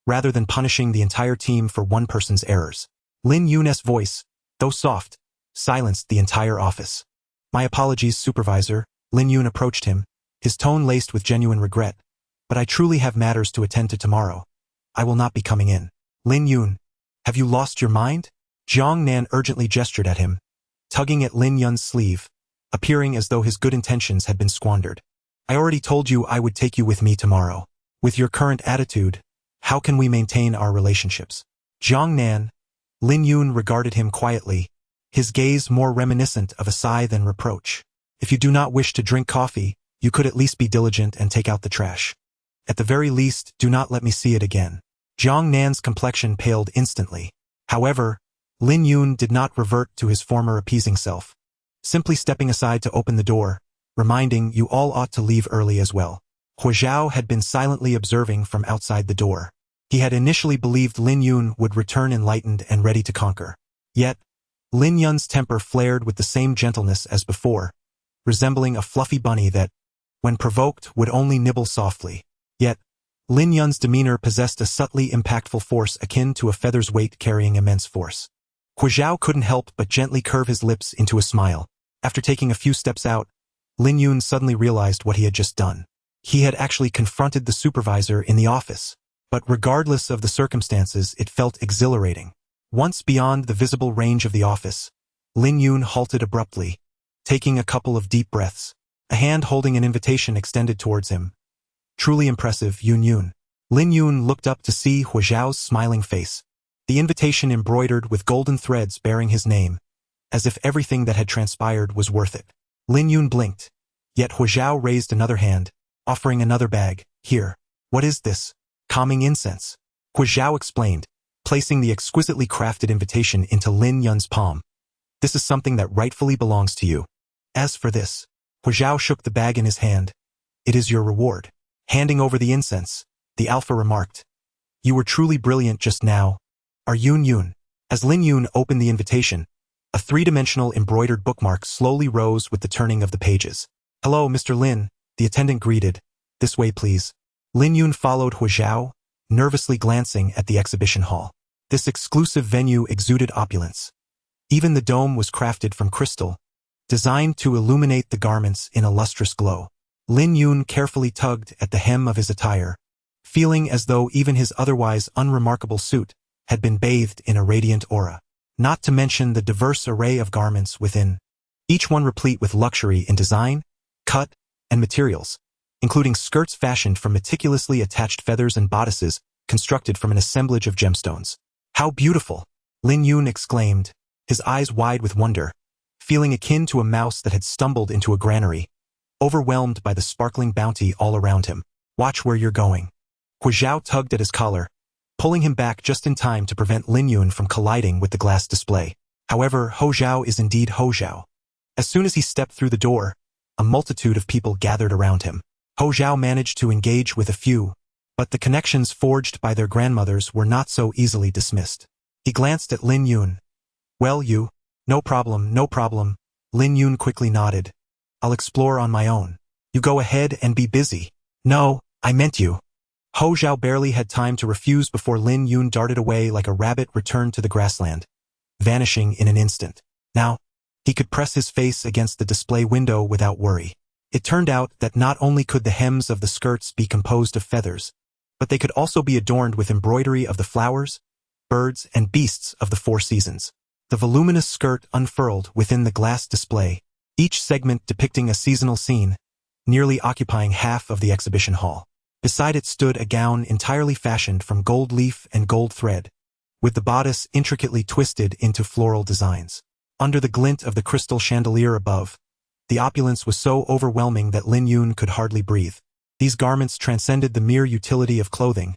rather than punishing the entire team for one person's errors. Lin Yun's voice, though soft, silenced the entire office. My apologies, supervisor. Lin Yun approached him, his tone laced with genuine regret. But I truly have matters to attend to tomorrow. I will not be coming in. Lin Yun, have you lost your mind? Jiang Nan urgently gestured at him, tugging at Lin Yun's sleeve, appearing as though his good intentions had been squandered. I already told you I would take you with me tomorrow. With your current attitude, how can we maintain our relationships? Jiang Nan. Lin Yun regarded him quietly, his gaze more reminiscent of a sigh than reproach. If you do not wish to drink coffee, you could at least be diligent and take out the trash. At the very least, do not let me see it again. Jiang Nan's complexion paled instantly. However, Lin Yun did not revert to his former appeasing self, simply stepping aside to open the door, reminding you all ought to leave early as well. Huo Zhao had been silently observing from outside the door. He had initially believed Lin Yun would return enlightened and ready to conquer. Yet, Lin Yun's temper flared with the same gentleness as before, resembling a fluffy bunny that, when provoked, would only nibble softly. Yet, Lin Yun's demeanor possessed a subtly impactful force akin to a feather's weight carrying immense force. Huo Zhao couldn't help but gently curve his lips into a smile. After taking a few steps out, Lin Yun suddenly realized what he had just done. He had actually confronted the supervisor in the office. But regardless of the circumstances, it felt exhilarating. Once beyond the visible range of the office, Lin Yun halted abruptly, taking a couple of deep breaths. A hand holding an invitation extended towards him. Truly impressive, Yun. Lin Yun looked up to see Huo Zhao's smiling face, the invitation embroidered with golden threads bearing his name, as if everything that had transpired was worth it. Lin Yun blinked, yet Huo Zhao raised another hand, offering another bag. Here. What is this? Calming incense. Huo Zhao explained, placing the exquisitely crafted invitation into Lin Yun's palm. This is something that rightfully belongs to you. As for this, Huo Zhao shook the bag in his hand. It is your reward. Handing over the incense, the alpha remarked. You were truly brilliant just now. Are Yun. As Lin Yun opened the invitation, a three-dimensional embroidered bookmark slowly rose with the turning of the pages. Hello, Mr. Lin, the attendant greeted. This way, please. Lin Yun followed Huo Zhao, nervously glancing at the exhibition hall. This exclusive venue exuded opulence. Even the dome was crafted from crystal, designed to illuminate the garments in a lustrous glow. Lin Yun carefully tugged at the hem of his attire, feeling as though even his otherwise unremarkable suit had been bathed in a radiant aura. Not to mention the diverse array of garments within, each one replete with luxury in design, cut, and materials, including skirts fashioned from meticulously attached feathers and bodices constructed from an assemblage of gemstones. How beautiful! Lin Yun exclaimed, his eyes wide with wonder, feeling akin to a mouse that had stumbled into a granary, overwhelmed by the sparkling bounty all around him. Watch where you're going. Huo Zhao tugged at his collar, pulling him back just in time to prevent Lin Yun from colliding with the glass display. However, Huo Zhao is indeed Huo Zhao. As soon as he stepped through the door, a multitude of people gathered around him. Huo Zhao managed to engage with a few, but the connections forged by their grandmothers were not so easily dismissed. He glanced at Lin Yun. Well, you? No problem. Lin Yun quickly nodded. I'll explore on my own. You go ahead and be busy. No, I meant you. Huo Zhao barely had time to refuse before Lin Yun darted away like a rabbit returned to the grassland, vanishing in an instant. Now, he could press his face against the display window without worry. It turned out that not only could the hems of the skirts be composed of feathers, but they could also be adorned with embroidery of the flowers, birds, and beasts of the four seasons. The voluminous skirt unfurled within the glass display, each segment depicting a seasonal scene, nearly occupying half of the exhibition hall. Beside it stood a gown entirely fashioned from gold leaf and gold thread, with the bodice intricately twisted into floral designs. Under the glint of the crystal chandelier above, the opulence was so overwhelming that Lin Yun could hardly breathe. These garments transcended the mere utility of clothing,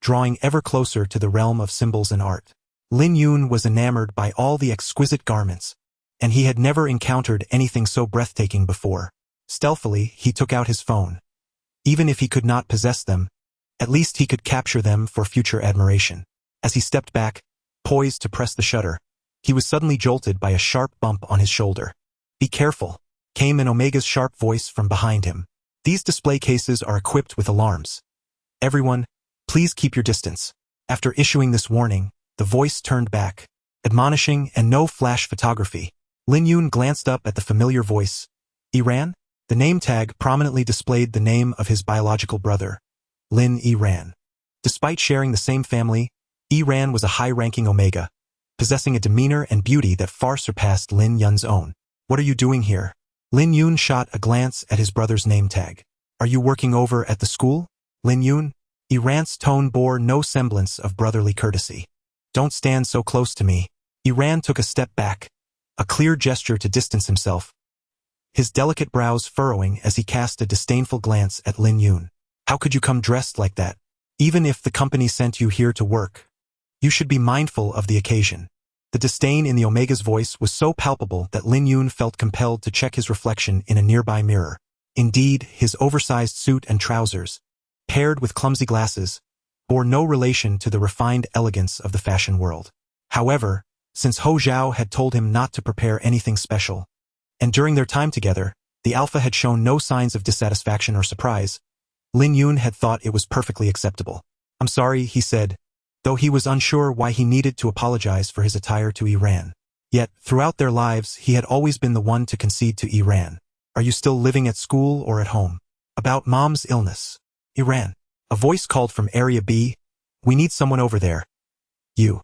drawing ever closer to the realm of symbols and art. Lin Yun was enamored by all the exquisite garments, and he had never encountered anything so breathtaking before. Stealthily, he took out his phone. Even if he could not possess them, at least he could capture them for future admiration. As he stepped back, poised to press the shutter, he was suddenly jolted by a sharp bump on his shoulder. Be careful, came an Omega's sharp voice from behind him. These display cases are equipped with alarms. Everyone, please keep your distance. After issuing this warning, the voice turned back, admonishing and no flash photography. Lin Yun glanced up at the familiar voice. Iran? The name tag prominently displayed the name of his biological brother, Lin Iran. Despite sharing the same family, Iran was a high-ranking Omega, possessing a demeanor and beauty that far surpassed Lin Yun's own. What are you doing here? Lin Yun shot a glance at his brother's name tag. Are you working over at the school? Lin Yun? Iran's tone bore no semblance of brotherly courtesy. Don't stand so close to me. Iran took a step back, a clear gesture to distance himself, his delicate brows furrowing as he cast a disdainful glance at Lin Yun. How could you come dressed like that? Even if the company sent you here to work, you should be mindful of the occasion. The disdain in the Omega's voice was so palpable that Lin Yun felt compelled to check his reflection in a nearby mirror. Indeed, his oversized suit and trousers, paired with clumsy glasses, bore no relation to the refined elegance of the fashion world. However, since Huo Zhao had told him not to prepare anything special, and during their time together, the alpha had shown no signs of dissatisfaction or surprise, Lin Yun had thought it was perfectly acceptable. I'm sorry, he said, though he was unsure why he needed to apologize for his attire to Iran. Yet, throughout their lives, he had always been the one to concede to Iran. Are you still living at school or at home? About Mom's illness. Iran. A voice called from Area B. We need someone over there. You.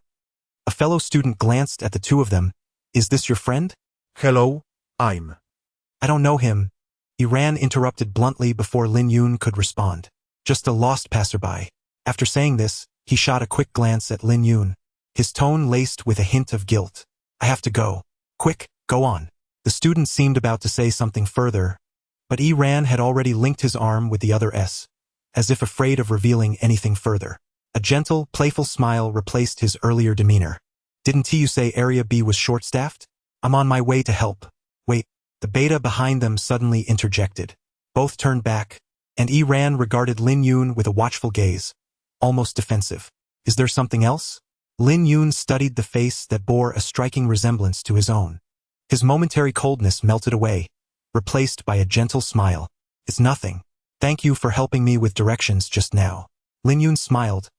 A fellow student glanced at the two of them. Is this your friend? Hello, I don't know him. Iran interrupted bluntly before Lin Yun could respond. Just a lost passerby. After saying this, he shot a quick glance at Lin Yun, his tone laced with a hint of guilt. I have to go. Quick, go on. The student seemed about to say something further, but Iran had already linked his arm with the other S, as if afraid of revealing anything further. A gentle, playful smile replaced his earlier demeanor. Didn't you say Area B was short-staffed? I'm on my way to help. Wait, the beta behind them suddenly interjected. Both turned back, and Ran regarded Lin Yun with a watchful gaze, almost defensive. Is there something else? Lin Yun studied the face that bore a striking resemblance to his own. His momentary coldness melted away, replaced by a gentle smile. It's nothing. Thank you for helping me with directions just now. Lin Yun smiled,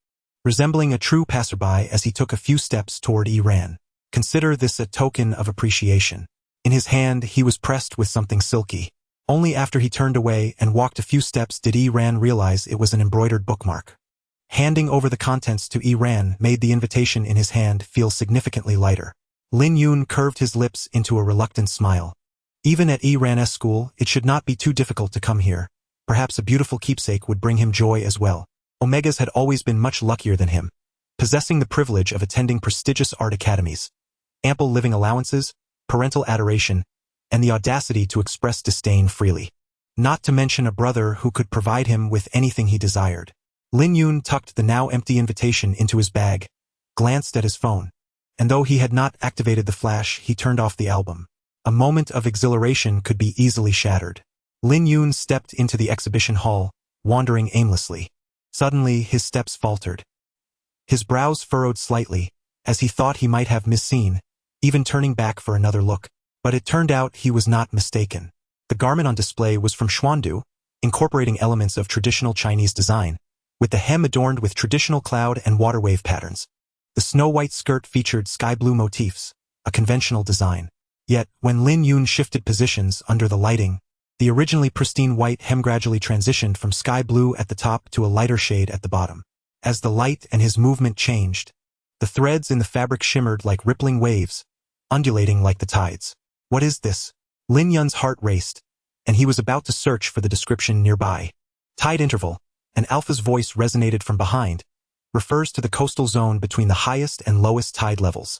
resembling a true passerby as he took a few steps toward Ran. Consider this a token of appreciation. In his hand, he was pressed with something silky. Only after he turned away and walked a few steps did Ran realize it was an embroidered bookmark. Handing over the contents to Ran made the invitation in his hand feel significantly lighter. Lin Yun curved his lips into a reluctant smile. Even at Ran's school, it should not be too difficult to come here. Perhaps a beautiful keepsake would bring him joy as well. Omegas had always been much luckier than him, possessing the privilege of attending prestigious art academies, ample living allowances, parental adoration, and the audacity to express disdain freely. Not to mention a brother who could provide him with anything he desired. Lin Yun tucked the now empty invitation into his bag, glanced at his phone, and though he had not activated the flash, he turned off the album. A moment of exhilaration could be easily shattered. Lin Yun stepped into the exhibition hall, wandering aimlessly. Suddenly, his steps faltered. His brows furrowed slightly, as he thought he might have misseen, even turning back for another look. But it turned out he was not mistaken. The garment on display was from Xuandu, incorporating elements of traditional Chinese design, with the hem adorned with traditional cloud and water wave patterns. The snow-white skirt featured sky-blue motifs, a conventional design. Yet, when Lin Yun shifted positions under the lighting, the originally pristine white hem gradually transitioned from sky blue at the top to a lighter shade at the bottom. As the light and his movement changed, the threads in the fabric shimmered like rippling waves, undulating like the tides. What is this? Lin Yun's heart raced, and he was about to search for the description nearby. Tide interval, an alpha's voice resonated from behind, refers to the coastal zone between the highest and lowest tide levels.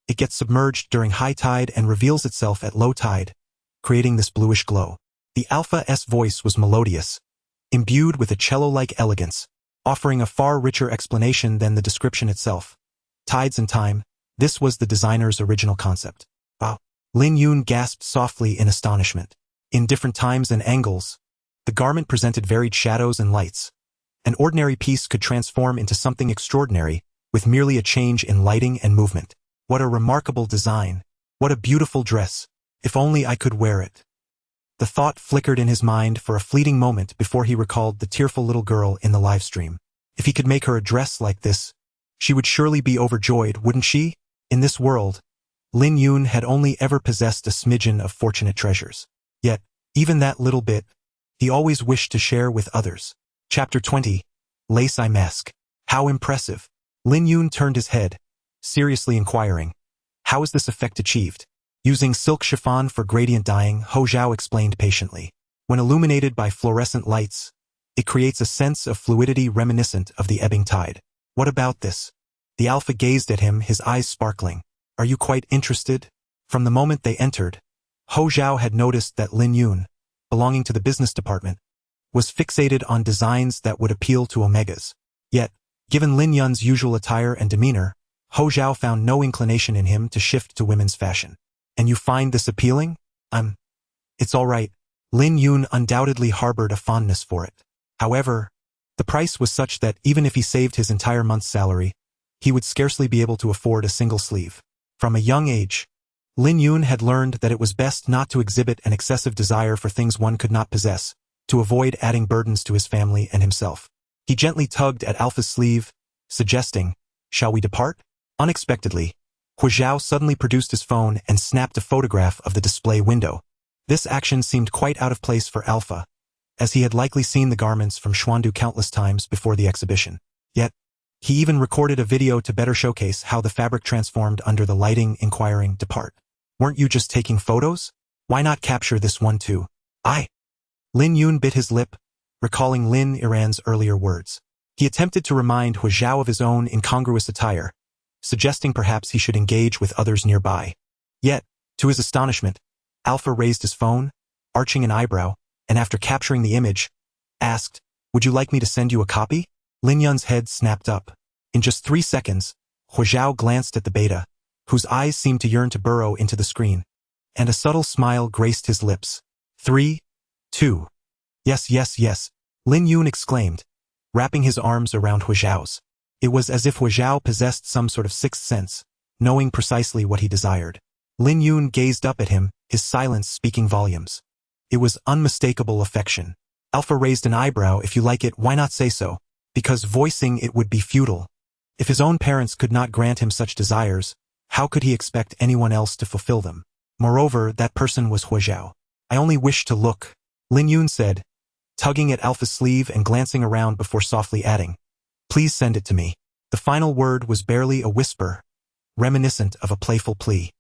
It gets submerged during high tide and reveals itself at low tide, creating this bluish glow. The alpha's voice was melodious, imbued with a cello-like elegance, offering a far richer explanation than the description itself. Tides and time, this was the designer's original concept. Wow. Lin Yun gasped softly in astonishment. In different times and angles, the garment presented varied shadows and lights. An ordinary piece could transform into something extraordinary with merely a change in lighting and movement. What a remarkable design. What a beautiful dress. If only I could wear it. The thought flickered in his mind for a fleeting moment before he recalled the tearful little girl in the live stream. If he could make her a dress like this, she would surely be overjoyed, wouldn't she? In this world, Lin Yun had only ever possessed a smidgen of fortunate treasures. Yet, even that little bit, he always wished to share with others. Chapter 20. Lace-eye Mask. How impressive. Lin Yun turned his head, seriously inquiring, how is this effect achieved? Using silk chiffon for gradient dyeing, Huo Zhao explained patiently. When illuminated by fluorescent lights, it creates a sense of fluidity reminiscent of the ebbing tide. What about this? The alpha gazed at him, his eyes sparkling. Are you quite interested? From the moment they entered, Huo Zhao had noticed that Lin Yun, belonging to the business department, was fixated on designs that would appeal to Omegas. Yet, given Lin Yun's usual attire and demeanor, Huo Zhao found no inclination in him to shift to women's fashion. And you find this appealing? It's all right. Lin Yun undoubtedly harbored a fondness for it. However, the price was such that even if he saved his entire month's salary, he would scarcely be able to afford a single sleeve. From a young age, Lin Yun had learned that it was best not to exhibit an excessive desire for things one could not possess, to avoid adding burdens to his family and himself. He gently tugged at Alpha's sleeve, suggesting, "Shall we depart?" Unexpectedly, Huo Zhao suddenly produced his phone and snapped a photograph of the display window. This action seemed quite out of place for Alpha, as he had likely seen the garments from Xuandu countless times before the exhibition. Yet, he even recorded a video to better showcase how the fabric transformed under the lighting, inquiring, "Depart. Weren't you just taking photos? Why not capture this one too?" Lin Yun bit his lip, recalling Lin Yuan's earlier words. He attempted to remind Huo Zhao of his own incongruous attire, suggesting perhaps he should engage with others nearby. Yet, to his astonishment, Alpha raised his phone, arching an eyebrow, and after capturing the image, asked, "Would you like me to send you a copy?" Lin Yun's head snapped up. In just 3 seconds, Huo Zhao glanced at the beta, whose eyes seemed to yearn to burrow into the screen, and a subtle smile graced his lips. 3, 2. Yes, yes, yes, Lin Yun exclaimed, wrapping his arms around Huo Zhao's. It was as if Huo Zhao possessed some sort of sixth sense, knowing precisely what he desired. Lin Yun gazed up at him, his silence speaking volumes. It was unmistakable affection. Alpha raised an eyebrow. If you like it, why not say so? Because voicing it would be futile. If his own parents could not grant him such desires, how could he expect anyone else to fulfill them? Moreover, that person was Huo Zhao. I only wish to look, Lin Yun said, tugging at Alpha's sleeve and glancing around before softly adding, please send it to me. The final word was barely a whisper, reminiscent of a playful plea.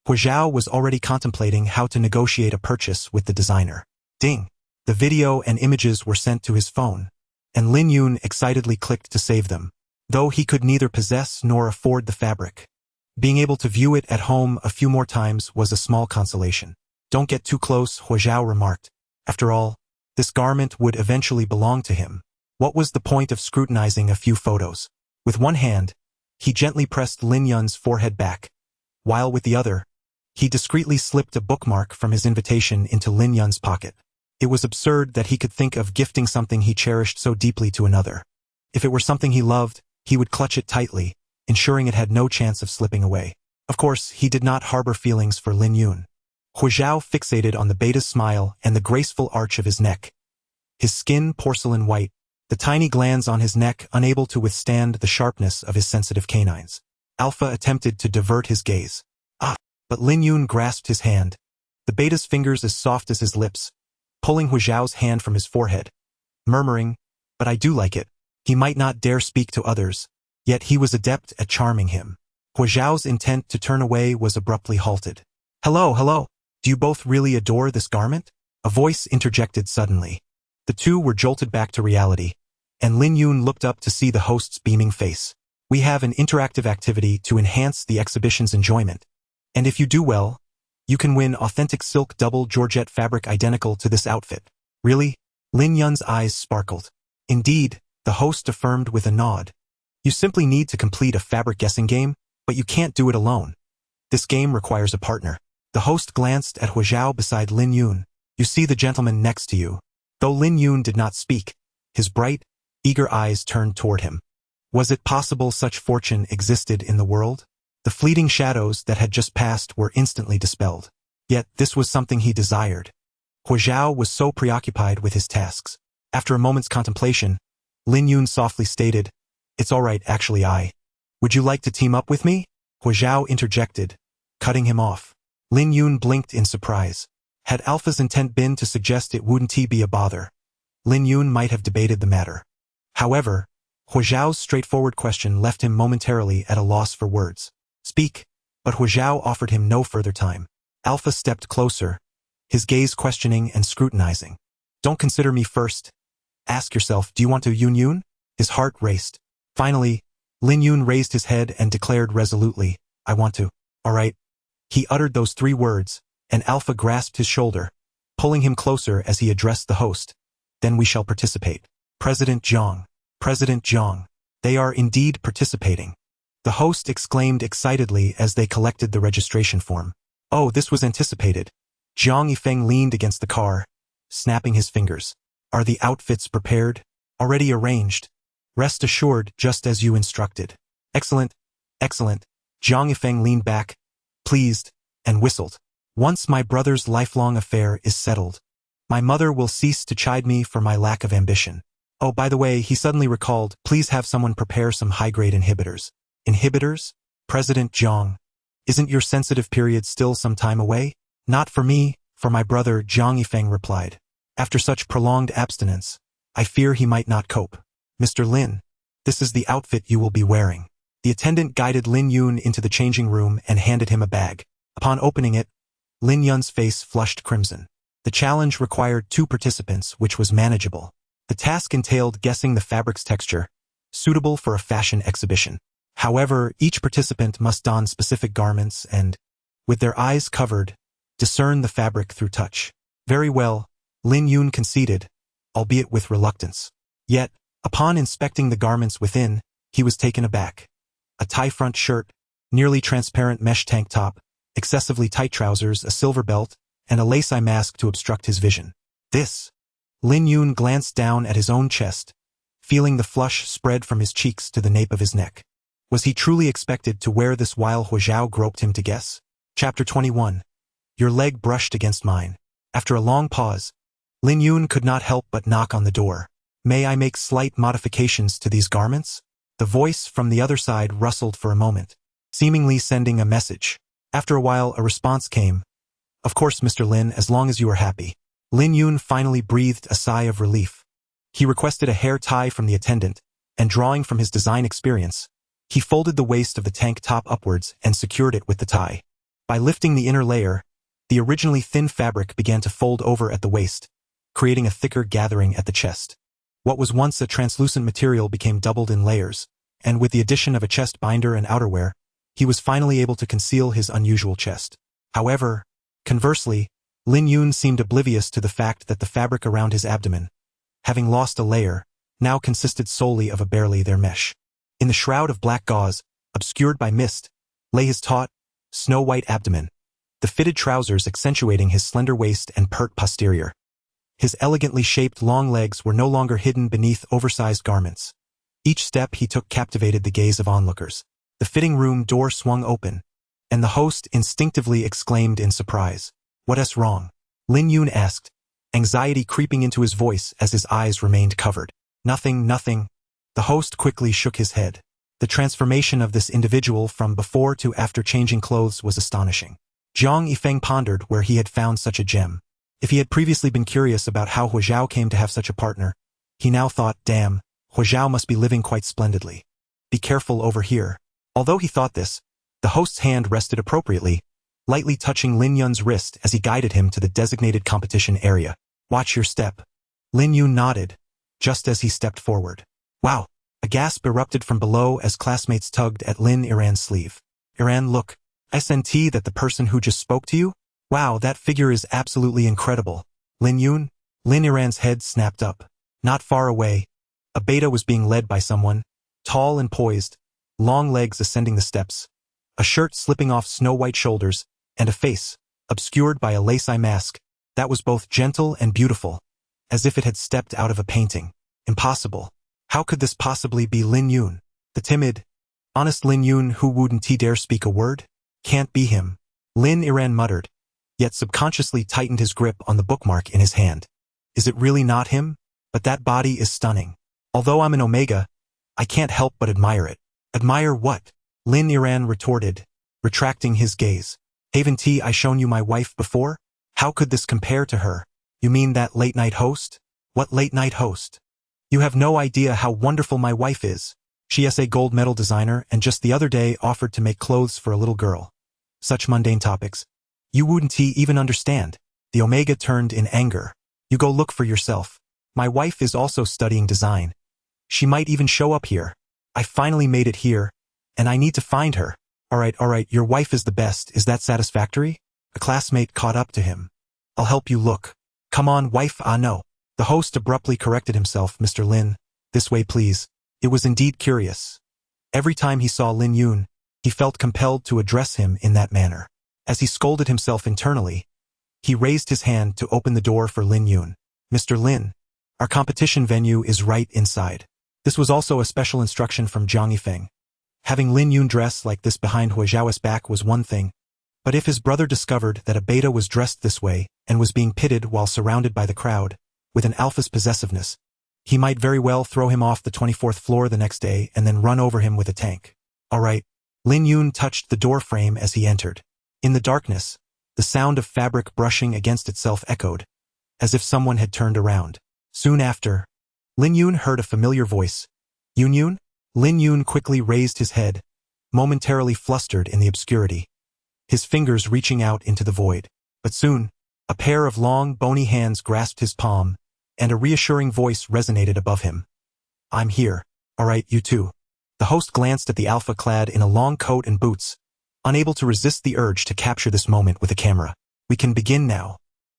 Huo Zhao was already contemplating how to negotiate a purchase with the designer. Ding! The video and images were sent to his phone, and Lin Yun excitedly clicked to save them, though he could neither possess nor afford the fabric. Being able to view it at home a few more times was a small consolation. Don't get too close, Huo Zhao remarked. After all, this garment would eventually belong to him. What was the point of scrutinizing a few photos? With one hand, he gently pressed Lin Yun's forehead back, while with the other, he discreetly slipped a bookmark from his invitation into Lin Yun's pocket. It was absurd that he could think of gifting something he cherished so deeply to another. If it were something he loved, he would clutch it tightly, ensuring it had no chance of slipping away. Of course, he did not harbor feelings for Lin Yun. Huo Zhao fixated on the beta's smile and the graceful arch of his neck. His skin porcelain white, the tiny glands on his neck unable to withstand the sharpness of his sensitive canines. Alpha attempted to divert his gaze. But Lin Yun grasped his hand, the beta's fingers as soft as his lips, pulling Huo Zhao's hand from his forehead, murmuring, but I do like it. He might not dare speak to others, yet he was adept at charming him. Huo Zhao's intent to turn away was abruptly halted. Hello, do you both really adore this garment? A voice interjected suddenly. The two were jolted back to reality, and Lin Yun looked up to see the host's beaming face. We have an interactive activity to enhance the exhibition's enjoyment, and if you do well, you can win authentic silk double Georgette fabric identical to this outfit. Really? Lin Yun's eyes sparkled. Indeed, the host affirmed with a nod. You simply need to complete a fabric guessing game, but you can't do it alone. This game requires a partner. The host glanced at Huo Zhao beside Lin Yun. You see the gentleman next to you. Though Lin Yun did not speak, his bright, eager eyes turned toward him. Was it possible such fortune existed in the world? The fleeting shadows that had just passed were instantly dispelled. Yet this was something he desired. Huo Zhao was so preoccupied with his tasks. After a moment's contemplation, Lin Yun softly stated, It's all right, actually Would you like to team up with me? Huo Zhao interjected, cutting him off. Lin Yun blinked in surprise. Had Alpha's intent been to suggest it wouldn't be a bother, Lin Yun might have debated the matter. However, Huo Zhao's straightforward question left him momentarily at a loss for words. Speak, but Huo Zhao offered him no further time. Alpha stepped closer, his gaze questioning and scrutinizing. Don't consider me first. Ask yourself, do you want to Yun? His heart raced. Finally, Lin Yun raised his head and declared resolutely, I want to. All right. He uttered those 3 words, and Alpha grasped his shoulder, pulling him closer as he addressed the host. Then we shall participate. President Zhang. They are indeed participating. The host exclaimed excitedly as they collected the registration form. Oh, this was anticipated. Zhang Yifeng leaned against the car, snapping his fingers. Are the outfits prepared? Already arranged. Rest assured, just as you instructed. Excellent. Zhang Yifeng leaned back, pleased, and whistled. Once my brother's lifelong affair is settled, my mother will cease to chide me for my lack of ambition. Oh, by the way, he suddenly recalled, please have someone prepare some high-grade inhibitors. Inhibitors? President Zhang. Isn't your sensitive period still some time away? Not for me, for my brother, Zhang Yifeng replied. After such prolonged abstinence, I fear he might not cope. Mr. Lin, this is the outfit you will be wearing. The attendant guided Lin Yun into the changing room and handed him a bag. Upon opening it, Lin Yun's face flushed crimson. The challenge required 2 participants, which was manageable. The task entailed guessing the fabric's texture, suitable for a fashion exhibition. However, each participant must don specific garments and, with their eyes covered, discern the fabric through touch. Very well, Lin Yun conceded, albeit with reluctance. Yet, upon inspecting the garments within, He was taken aback. A tie-front shirt, nearly transparent mesh tank top, excessively tight trousers, a silver belt, and a lace eye mask to obstruct his vision. This. Lin Yun glanced down at his own chest, feeling the flush spread from his cheeks to the nape of his neck. Was he truly expected to wear this while Huo Zhao groped him to guess? Chapter 21. Your leg brushed against mine. After a long pause, Lin Yun could not help but knock on the door. May I make slight modifications to these garments? The voice from the other side rustled for a moment, seemingly sending a message. After a while, a response came. Of course, Mr. Lin, as long as you are happy. Lin Yun finally breathed a sigh of relief. He requested a hair tie from the attendant, and drawing from his design experience, he folded the waist of the tank top upwards and secured it with the tie. By lifting the inner layer, the originally thin fabric began to fold over at the waist, creating a thicker gathering at the chest. What was once a translucent material became doubled in layers, and with the addition of a chest binder and outerwear, he was finally able to conceal his unusual chest. However, conversely, Lin Yun seemed oblivious to the fact that the fabric around his abdomen, having lost a layer, now consisted solely of a barely there mesh. In the shroud of black gauze, obscured by mist, lay his taut, snow-white abdomen, the fitted trousers accentuating his slender waist and pert posterior. His elegantly shaped long legs were no longer hidden beneath oversized garments. Each step he took captivated the gaze of onlookers. The fitting room door swung open, and the host instinctively exclaimed in surprise. What's wrong? Lin Yun asked, anxiety creeping into his voice as his eyes remained covered. Nothing, nothing. The host quickly shook his head. The transformation of this individual from before to after changing clothes was astonishing. Zhang Yifeng pondered where he had found such a gem. If he had previously been curious about how Huo Zhao came to have such a partner, he now thought, damn, Huo Zhao must be living quite splendidly. Be careful over here. Although he thought this, the host's hand rested appropriately, lightly touching Lin Yun's wrist as he guided him to the designated competition area. Watch your step. Lin Yun nodded, just as he stepped forward. Wow! A gasp erupted from below as classmates tugged at Lin Iran's sleeve. Iran, look. SNT, that the person who just spoke to you? Wow, that figure is absolutely incredible. Lin Yun? Lin Iran's head snapped up. Not far away, a beta was being led by someone, tall and poised, long legs ascending the steps, a shirt slipping off snow-white shoulders, and a face, obscured by a lace-eye mask, that was both gentle and beautiful, as if it had stepped out of a painting. Impossible. How could this possibly be Lin Yun? The timid, honest Lin Yun who wouldn't dare speak a word? Can't be him. Lin Iran muttered, yet subconsciously tightened his grip on the bookmark in his hand. Is it really not him? But that body is stunning. Although I'm an Omega, I can't help but admire it. Admire what? Lin Iran retorted, retracting his gaze. Haven't I shown you my wife before? How could this compare to her? You mean that late-night host? What late-night host? You have no idea how wonderful my wife is. She is a gold medal designer and just the other day offered to make clothes for a little girl. Such mundane topics. You wouldn't even understand. The Omega turned in anger. You go look for yourself. My wife is also studying design. She might even show up here. I finally made it here, and I need to find her. Alright, your wife is the best, is that satisfactory? A classmate caught up to him. I'll help you look. Come on, wife, no. The host abruptly corrected himself, Mr. Lin. This way, please. It was indeed curious. Every time he saw Lin Yun, he felt compelled to address him in that manner. As he scolded himself internally, he raised his hand to open the door for Lin Yun. Mr. Lin, our competition venue is right inside. This was also a special instruction from Zhang Yifeng. Having Lin Yun dress like this behind Huo Zhao's back was one thing, but if his brother discovered that a beta was dressed this way and was being pitted while surrounded by the crowd, with an alpha's possessiveness, he might very well throw him off the 24th floor the next day and then run over him with a tank. Alright. Lin Yun touched the door frame as he entered. In the darkness, the sound of fabric brushing against itself echoed, as if someone had turned around. Soon after, Lin Yun heard a familiar voice. Yun? Lin Yun quickly raised his head, momentarily flustered in the obscurity, his fingers reaching out into the void. But soon, a pair of long, bony hands grasped his palm, and a reassuring voice resonated above him. I'm here. Alright, you too. The host glanced at the alpha clad in a long coat and boots, unable to resist the urge to capture this moment with a camera. We can begin now.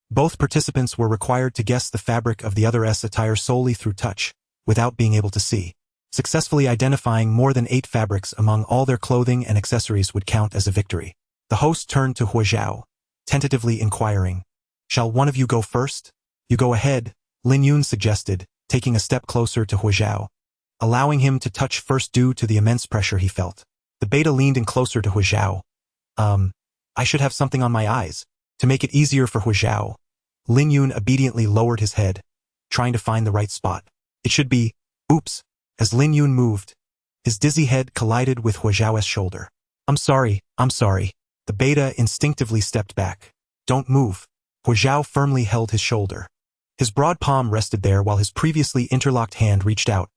Both participants were required to guess the fabric of the other's attire solely through touch, without being able to see. Successfully identifying more than 8 fabrics among all their clothing and accessories would count as a victory. The host turned to Huo Zhao, tentatively inquiring, "Shall one of you go first?" "You go ahead," Lin Yun suggested, taking a step closer to Huo Zhao, allowing him to touch first due to the immense pressure he felt. The beta leaned in closer to Huo Zhao. I should have something on my eyes." To make it easier for Huo Zhao, Lin Yun obediently lowered his head, trying to find the right spot. It should be, oops. As Lin Yun moved, his dizzy head collided with Huo Zhao's shoulder. I'm sorry. The beta instinctively stepped back. "Don't move." Huo Zhao firmly held his shoulder. His broad palm rested there while his previously interlocked hand reached out,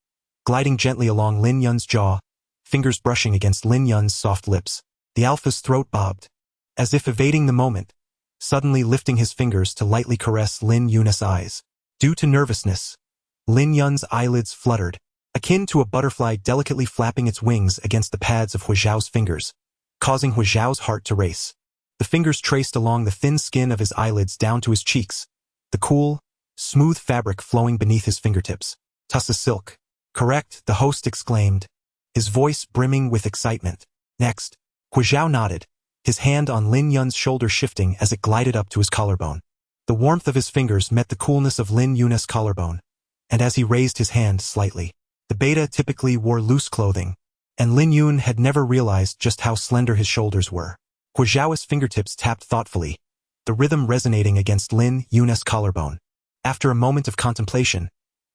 gliding gently along Lin Yun's jaw, fingers brushing against Lin Yun's soft lips. The alpha's throat bobbed, as if evading the moment, suddenly lifting his fingers to lightly caress Lin Yun's eyes. Due to nervousness, Lin Yun's eyelids fluttered, akin to a butterfly delicately flapping its wings against the pads of Huo Zhao's fingers, causing Huo Zhao's heart to race. The fingers traced along the thin skin of his eyelids down to his cheeks, the cool, smooth fabric flowing beneath his fingertips. "Tussa silk." "Correct," the host exclaimed, his voice brimming with excitement. "Next." Huo Zhao nodded, his hand on Lin Yun's shoulder shifting as it glided up to his collarbone. The warmth of his fingers met the coolness of Lin Yun's collarbone, and as he raised his hand slightly, the beta typically wore loose clothing, and Lin Yun had never realized just how slender his shoulders were. Huo Zhao's fingertips tapped thoughtfully, the rhythm resonating against Lin Yun's collarbone. After a moment of contemplation,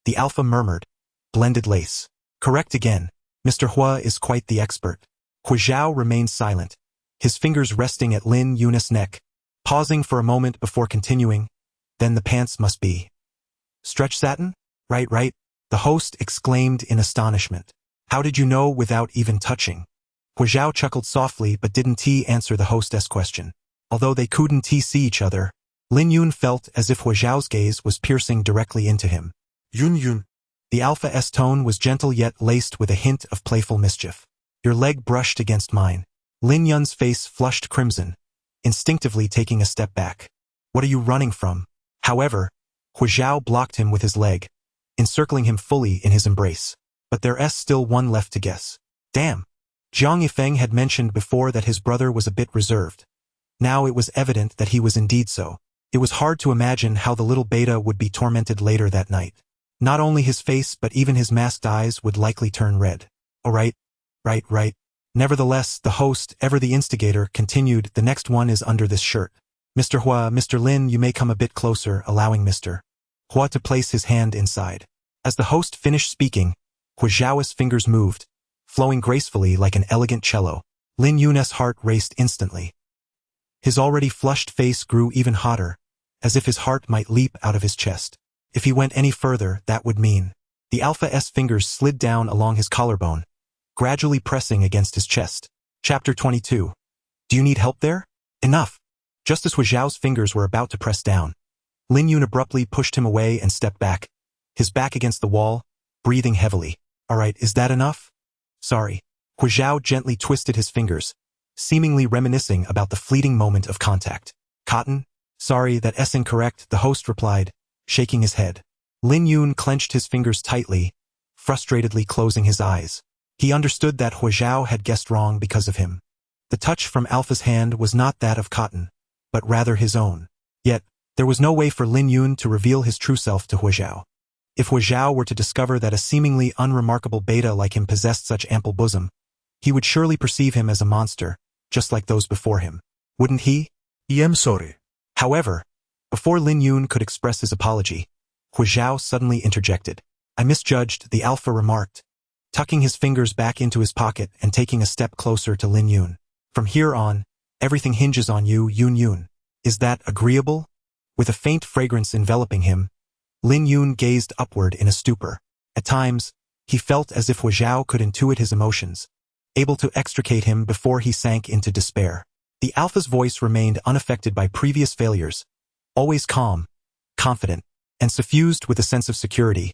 the alpha murmured, "Blended lace." "Correct again. Mr. Huo is quite the expert." Huo Zhao remained silent, his fingers resting at Lin Yun's neck, pausing for a moment before continuing. "Then the pants must be stretch satin?" Right. The host exclaimed in astonishment. "How did you know without even touching?" Huo Zhao chuckled softly but didn't answer the hostess question. Although they couldn't see each other, Lin Yun felt as if Huo Zhao's gaze was piercing directly into him. Yun. The alpha's tone was gentle yet laced with a hint of playful mischief. "Your leg brushed against mine." Lin Yun's face flushed crimson, instinctively taking a step back. "What are you running from?" However, Huo Zhao blocked him with his leg, encircling him fully in his embrace. But there's still one left to guess. Damn. Jiang Yifeng had mentioned before that his brother was a bit reserved. Now it was evident that he was indeed so. It was hard to imagine how the little beta would be tormented later that night. Not only his face but even his masked eyes would likely turn red. "All right. Nevertheless, the host, ever the instigator, continued, "The next one is under this shirt. Mr. Huo, Mr. Lin, you may come a bit closer," allowing Mr. Huo to place his hand inside. As the host finished speaking, Huo Zhao's fingers moved, flowing gracefully like an elegant cello. Lin Yun's heart raced instantly. His already flushed face grew even hotter, as if his heart might leap out of his chest. If he went any further, that would mean. The alpha's fingers slid down along his collarbone, gradually pressing against his chest. Chapter 22. "Do you need help there?" "Enough." Just as Huo Zhao's fingers were about to press down, Lin Yun abruptly pushed him away and stepped back, his back against the wall, breathing heavily. "All right, is that enough?" "Sorry." Huo Zhao gently twisted his fingers, seemingly reminiscing about the fleeting moment of contact. "Cotton?" "Sorry, that's incorrect," the host replied, shaking his head. Lin Yun clenched his fingers tightly, frustratedly closing his eyes. He understood that Huo Zhao had guessed wrong because of him. The touch from Alpha's hand was not that of cotton, but rather his own. Yet, there was no way for Lin Yun to reveal his true self to Huo Zhao. If Huo Zhao were to discover that a seemingly unremarkable beta like him possessed such ample bosom, he would surely perceive him as a monster, just like those before him. Wouldn't he? I'm sorry. However, before Lin Yun could express his apology, Huo Zhao suddenly interjected. "I misjudged," the alpha remarked, tucking his fingers back into his pocket and taking a step closer to Lin Yun. "From here on, everything hinges on you, Yun. Is that agreeable?" With a faint fragrance enveloping him, Lin Yun gazed upward in a stupor. At times, he felt as if Huo Zhao could intuit his emotions, able to extricate him before he sank into despair. The alpha's voice remained unaffected by previous failures, always calm, confident, and suffused with a sense of security.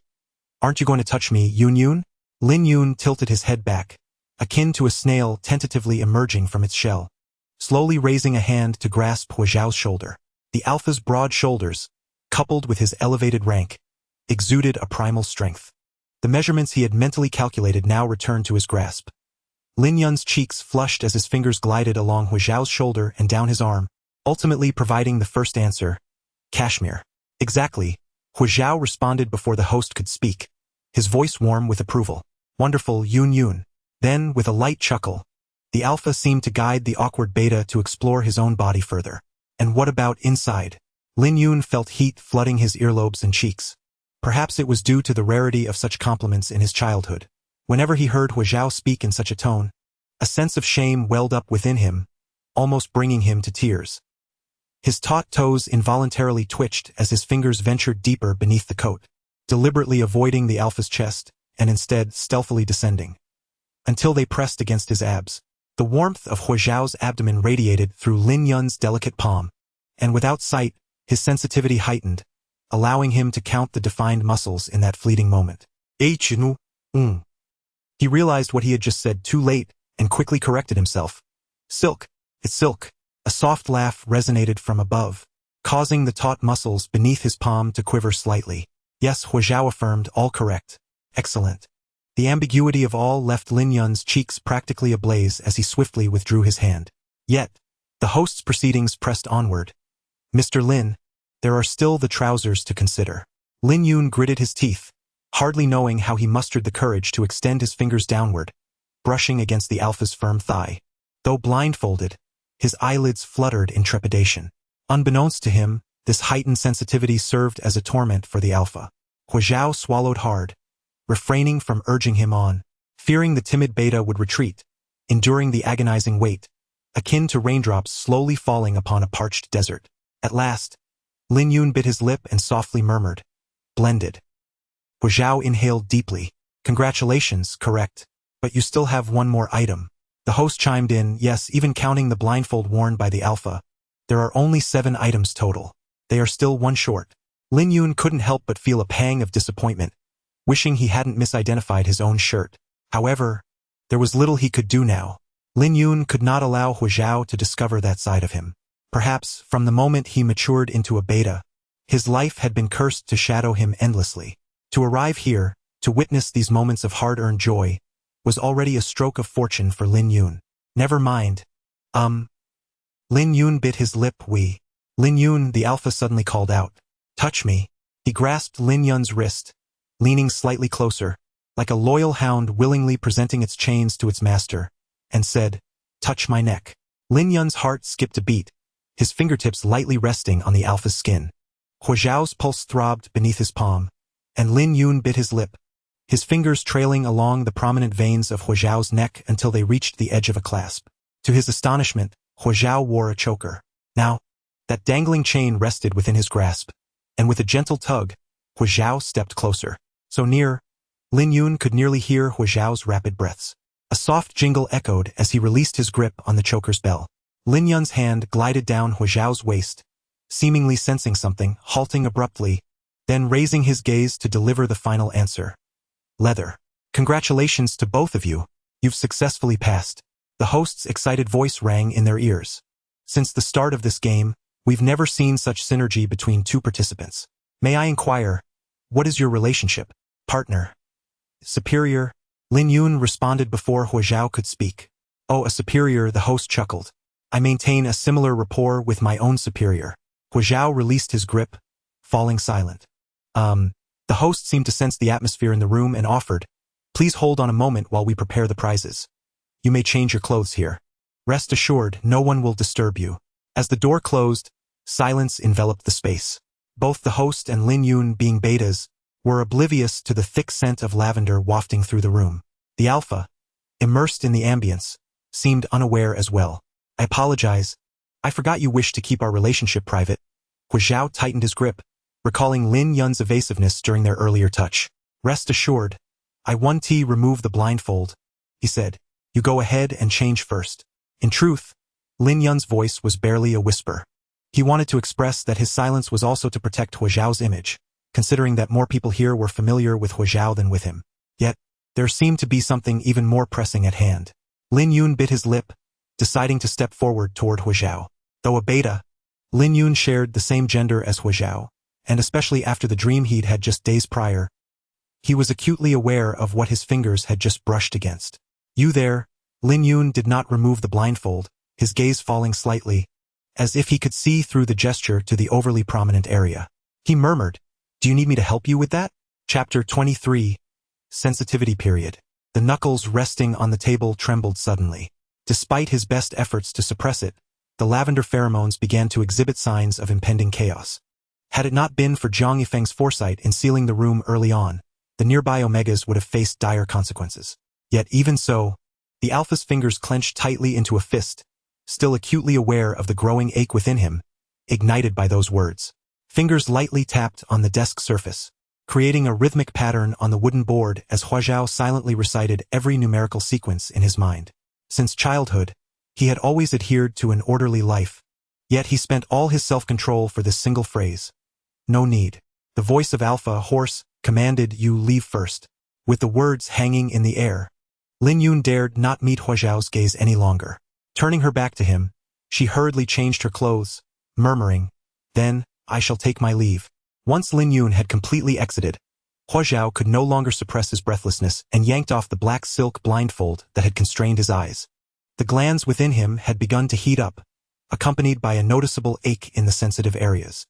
"Aren't you going to touch me, Yun? Lin Yun tilted his head back, akin to a snail tentatively emerging from its shell, slowly raising a hand to grasp Huo Zhao's shoulder. The alpha's broad shoulders, coupled with his elevated rank, exuded a primal strength. The measurements he had mentally calculated now returned to his grasp. Lin Yun's cheeks flushed as his fingers glided along Huo Zhao's shoulder and down his arm, ultimately providing the first answer. Cashmere. Exactly. Huo Zhao responded before the host could speak, his voice warm with approval. Wonderful, Yun. Then, with a light chuckle, the alpha seemed to guide the awkward beta to explore his own body further. And what about inside? Lin Yun felt heat flooding his earlobes and cheeks. Perhaps it was due to the rarity of such compliments in his childhood. Whenever he heard Huo Zhao speak in such a tone, a sense of shame welled up within him, almost bringing him to tears. His taut toes involuntarily twitched as his fingers ventured deeper beneath the coat, deliberately avoiding the alpha's chest, and instead stealthily descending, until they pressed against his abs. The warmth of Huo Zhao's abdomen radiated through Lin Yun's delicate palm, and without sight, his sensitivity heightened, allowing him to count the defined muscles in that fleeting moment. He realized what he had just said too late and quickly corrected himself. Silk. It's silk. A soft laugh resonated from above, causing the taut muscles beneath his palm to quiver slightly. Yes, Huo Zhao affirmed, all correct. Excellent. The ambiguity of all left Lin Yun's cheeks practically ablaze as he swiftly withdrew his hand. Yet, the host's proceedings pressed onward. Mr. Lin, there are still the trousers to consider. Lin Yun gritted his teeth, hardly knowing how he mustered the courage to extend his fingers downward, brushing against the alpha's firm thigh. Though blindfolded, his eyelids fluttered in trepidation. Unbeknownst to him, this heightened sensitivity served as a torment for the alpha. Huo Zhao swallowed hard, refraining from urging him on, fearing the timid beta would retreat, enduring the agonizing weight, akin to raindrops slowly falling upon a parched desert. At last, Lin Yun bit his lip and softly murmured, "Blended." Huo Zhao inhaled deeply. "Congratulations, correct. But you still have one more item." The host chimed in, "Yes, even counting the blindfold worn by the alpha, there are only 7 items total. They are still one short." Lin Yun couldn't help but feel a pang of disappointment, wishing he hadn't misidentified his own shirt. However, there was little he could do now. Lin Yun could not allow Huo Zhao to discover that side of him. Perhaps, from the moment he matured into a beta, his life had been cursed to shadow him endlessly. To arrive here, to witness these moments of hard-earned joy, was already a stroke of fortune for Lin Yun. Never mind. Lin Yun bit his lip. Lin Yun, the alpha suddenly called out. "Touch me." He grasped Lin Yun's wrist, leaning slightly closer, like a loyal hound willingly presenting its chains to its master, and said, "Touch my neck." Lin Yun's heart skipped a beat, his fingertips lightly resting on the alpha's skin. Huo Zhao's pulse throbbed beneath his palm, and Lin Yun bit his lip, his fingers trailing along the prominent veins of Huo Zhao's neck until they reached the edge of a clasp. To his astonishment, Huo Zhao wore a choker. Now, that dangling chain rested within his grasp, and with a gentle tug, Huo Zhao stepped closer. So near, Lin Yun could nearly hear Huo Zhao's rapid breaths. A soft jingle echoed as he released his grip on the choker's bell. Lin Yun's hand glided down Huo Zhao's waist, seemingly sensing something, halting abruptly, then raising his gaze to deliver the final answer. "Leather. Congratulations to both of you. You've successfully passed." The host's excited voice rang in their ears. "Since the start of this game, we've never seen such synergy between 2 participants. May I inquire, what is your relationship? Partner? Superior?" Lin Yun responded before Huo Zhao could speak. "Oh, a superior," the host chuckled. "I maintain a similar rapport with my own superior." Huo Zhao released his grip, falling silent. The host seemed to sense the atmosphere in the room and offered, "Please hold on a moment while we prepare the prizes. You may change your clothes here. Rest assured, no one will disturb you." As the door closed, silence enveloped the space. Both the host and Lin Yun, being betas, were oblivious to the thick scent of lavender wafting through the room. The alpha, immersed in the ambience, seemed unaware as well. "I apologize. I forgot you wished to keep our relationship private." Huo Zhao tightened his grip, recalling Lin Yun's evasiveness during their earlier touch. "Rest assured, I won't remove the blindfold," he said. "You go ahead and change first." In truth, Lin Yun's voice was barely a whisper. He wanted to express that his silence was also to protect Huo Zhao's image, considering that more people here were familiar with Huo Zhao than with him. Yet, there seemed to be something even more pressing at hand. Lin Yun bit his lip, deciding to step forward toward Huo Zhao. Though a beta, Lin Yun shared the same gender as Huo Zhao, and especially after the dream he'd had just days prior, He was acutely aware of what his fingers had just brushed against. You there? Lin Yun did not remove the blindfold, his gaze falling slightly, as if he could see through the gesture to the overly prominent area. He murmured, "Do you need me to help you with that?" Chapter 23. Sensitivity period. The knuckles resting on the table trembled suddenly. Despite his best efforts to suppress it, the lavender pheromones began to exhibit signs of impending chaos. Had it not been for Zhang Yifeng's foresight in sealing the room early on, the nearby Omegas would have faced dire consequences. Yet even so, the Alpha's fingers clenched tightly into a fist, still acutely aware of the growing ache within him, ignited by those words. Fingers lightly tapped on the desk surface, creating a rhythmic pattern on the wooden board as Huo Zhao silently recited every numerical sequence in his mind. Since childhood, he had always adhered to an orderly life, yet he spent all his self-control for this single phrase. No need. The voice of Alpha, hoarse, commanded, "You leave first." With the words hanging in the air, Lin Yun dared not meet Huo Zhao's gaze any longer. Turning her back to him, she hurriedly changed her clothes, murmuring, "Then, I shall take my leave." Once Lin Yun had completely exited, Huo Zhao could no longer suppress his breathlessness and yanked off the black silk blindfold that had constrained his eyes. The glands within him had begun to heat up, accompanied by a noticeable ache in the sensitive areas.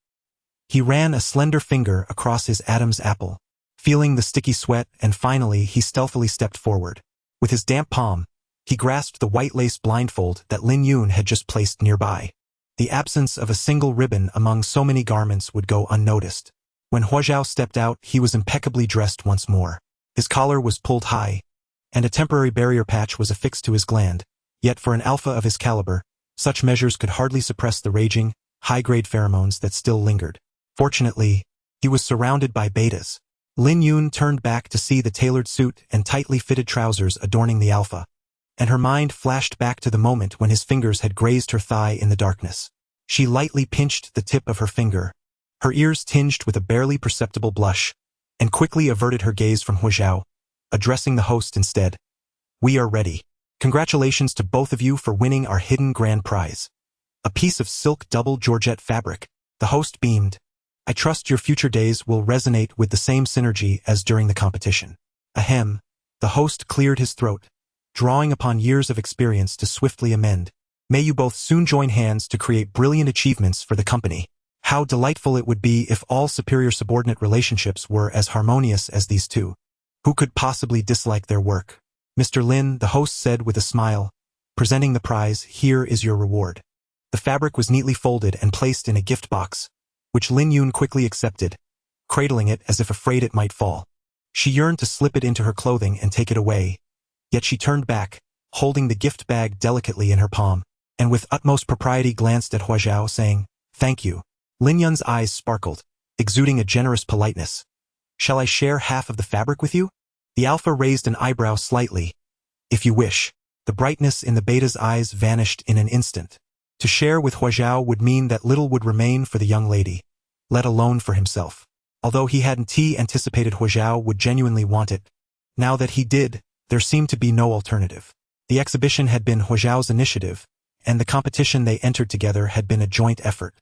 He ran a slender finger across his Adam's apple, feeling the sticky sweat, and finally he stealthily stepped forward. With his damp palm, he grasped the white lace blindfold that Lin Yun had just placed nearby. The absence of a single ribbon among so many garments would go unnoticed. When Huo Zhao stepped out, he was impeccably dressed once more. His collar was pulled high, and a temporary barrier patch was affixed to his gland. Yet for an alpha of his caliber, such measures could hardly suppress the raging, high-grade pheromones that still lingered. Fortunately, he was surrounded by betas. Lin Yun turned back to see the tailored suit and tightly fitted trousers adorning the alpha, and her mind flashed back to the moment when his fingers had grazed her thigh in the darkness. She lightly pinched the tip of her finger, her ears tinged with a barely perceptible blush, and quickly averted her gaze from Huo Zhao, addressing the host instead. "We are ready. Congratulations to both of you for winning our hidden grand prize. A piece of silk double Georgette fabric." The host beamed. "I trust your future days will resonate with the same synergy as during the competition." Ahem. The host cleared his throat, drawing upon years of experience to swiftly amend. "May you both soon join hands to create brilliant achievements for the company. How delightful it would be if all superior-subordinate relationships were as harmonious as these two. Who could possibly dislike their work?" "Mr. Lin," the host said with a smile, presenting the prize, "here is your reward." The fabric was neatly folded and placed in a gift box, which Lin Yun quickly accepted, cradling it as if afraid it might fall. She yearned to slip it into her clothing and take it away, yet she turned back, holding the gift bag delicately in her palm, and with utmost propriety glanced at Huo Zhao, saying, "Thank you." Lin Yun's eyes sparkled, exuding a generous politeness. "Shall I share half of the fabric with you?" The alpha raised an eyebrow slightly. "If you wish." The brightness in the beta's eyes vanished in an instant. To share with Huo Zhao would mean that little would remain for the young lady, let alone for himself. Although he hadn't anticipated Huo Zhao would genuinely want it, now that he did, there seemed to be no alternative. The exhibition had been Huo Zhao's initiative, and the competition they entered together had been a joint effort.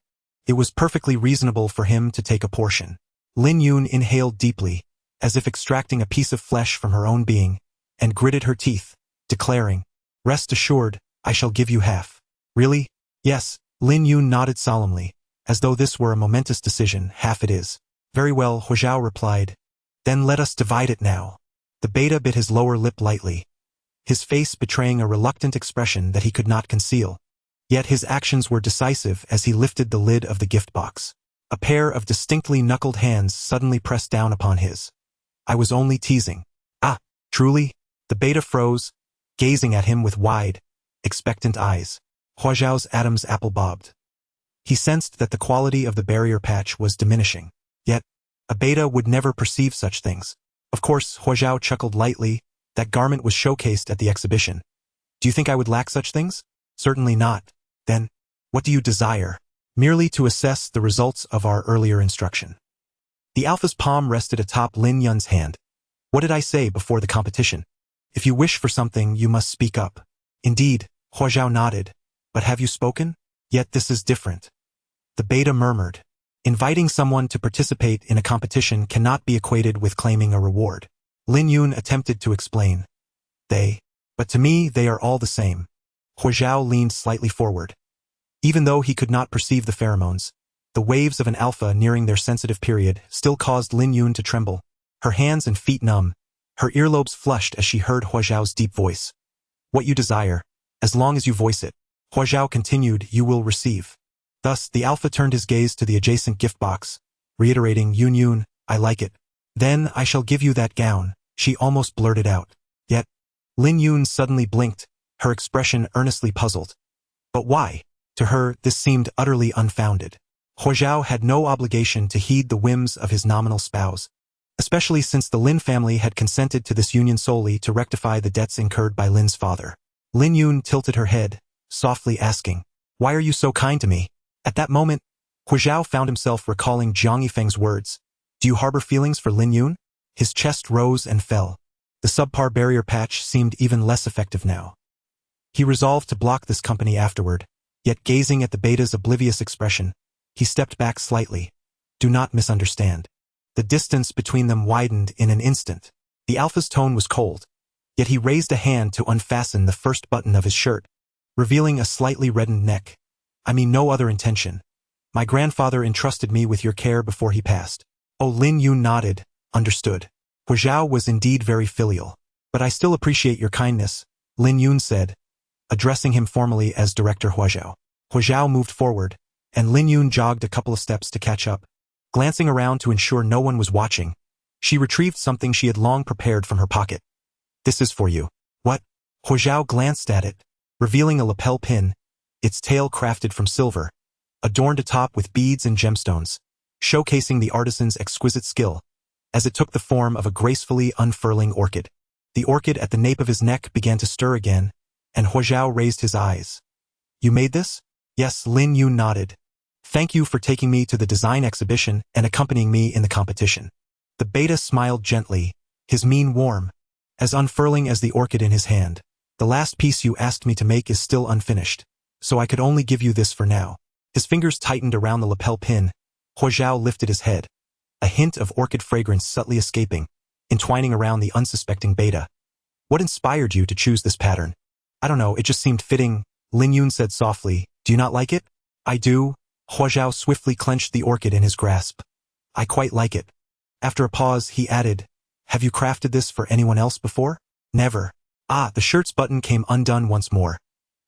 It was perfectly reasonable for him to take a portion. Lin Yun inhaled deeply, as if extracting a piece of flesh from her own being, and gritted her teeth, declaring, "Rest assured, I shall give you half." "Really?" "Yes." Lin Yun nodded solemnly, as though this were a momentous decision. "Half it is." "Very well," Huo Zhao replied. "Then let us divide it now." The beta bit his lower lip lightly, his face betraying a reluctant expression that he could not conceal. Yet his actions were decisive as he lifted the lid of the gift box. A pair of distinctly knuckled hands suddenly pressed down upon his. "I was only teasing." "Ah, truly?" The beta froze, gazing at him with wide, expectant eyes. Huo Zhao's Adam's apple bobbed. He sensed that the quality of the barrier patch was diminishing. Yet, a beta would never perceive such things. Of course, Huo Zhao chuckled lightly. That garment was showcased at the exhibition. "Do you think I would lack such things?" "Certainly not." "Then, what do you desire?" "Merely to assess the results of our earlier instruction." The alpha's palm rested atop Lin Yun's hand. "What did I say before the competition? If you wish for something, you must speak up." "Indeed," Huo Zhao nodded. "But have you spoken?" "Yet this is different." The beta murmured. Inviting someone to participate in a competition cannot be equated with claiming a reward. Lin Yun attempted to explain. But to me they are all the same. Huo Zhao leaned slightly forward. Even though he could not perceive the pheromones, the waves of an alpha nearing their sensitive period still caused Lin Yun to tremble, her hands and feet numb, her earlobes flushed as she heard Huo Zhao's deep voice. What you desire, as long as you voice it, Huo Zhao continued, you will receive. Thus, the alpha turned his gaze to the adjacent gift box, reiterating, Yun Yun, I like it. Then I shall give you that gown, she almost blurted out. Yet, Lin Yun suddenly blinked, her expression earnestly puzzled. But why? To her, this seemed utterly unfounded. Huo Zhao had no obligation to heed the whims of his nominal spouse, especially since the Lin family had consented to this union solely to rectify the debts incurred by Lin's father. Lin Yun tilted her head, softly asking, why are you so kind to me? At that moment, Huo Zhao found himself recalling Jiang Yifeng's words. Do you harbor feelings for Lin Yun? His chest rose and fell. The subpar barrier patch seemed even less effective now. He resolved to block this company afterward, yet gazing at the beta's oblivious expression, he stepped back slightly. Do not misunderstand. The distance between them widened in an instant. The alpha's tone was cold, yet he raised a hand to unfasten the first button of his shirt, revealing a slightly reddened neck. I mean no other intention. My grandfather entrusted me with your care before he passed. Oh, Lin Yun nodded, understood. Huo Zhao was indeed very filial. But I still appreciate your kindness, Lin Yun said, addressing him formally as Director Huo Zhao. Huo Zhao moved forward, and Lin Yun jogged a couple of steps to catch up. Glancing around to ensure no one was watching, she retrieved something she had long prepared from her pocket. This is for you. What? Huo Zhao glanced at it, revealing a lapel pin, its tail crafted from silver, adorned atop with beads and gemstones, showcasing the artisan's exquisite skill, as it took the form of a gracefully unfurling orchid. The orchid at the nape of his neck began to stir again, and Huo Zhao raised his eyes. You made this? Yes, Lin Yun nodded. Thank you for taking me to the design exhibition and accompanying me in the competition. The beta smiled gently, his mien warm, as unfurling as the orchid in his hand. The last piece you asked me to make is still unfinished, so I could only give you this for now. His fingers tightened around the lapel pin. Huo Zhao lifted his head, a hint of orchid fragrance subtly escaping, entwining around the unsuspecting beta. What inspired you to choose this pattern? I don't know, it just seemed fitting, Lin Yun said softly. Do you not like it? I do. Huo Zhao swiftly clenched the orchid in his grasp. I quite like it. After a pause, he added, have you crafted this for anyone else before? Never. Ah, the shirt's button came undone once more.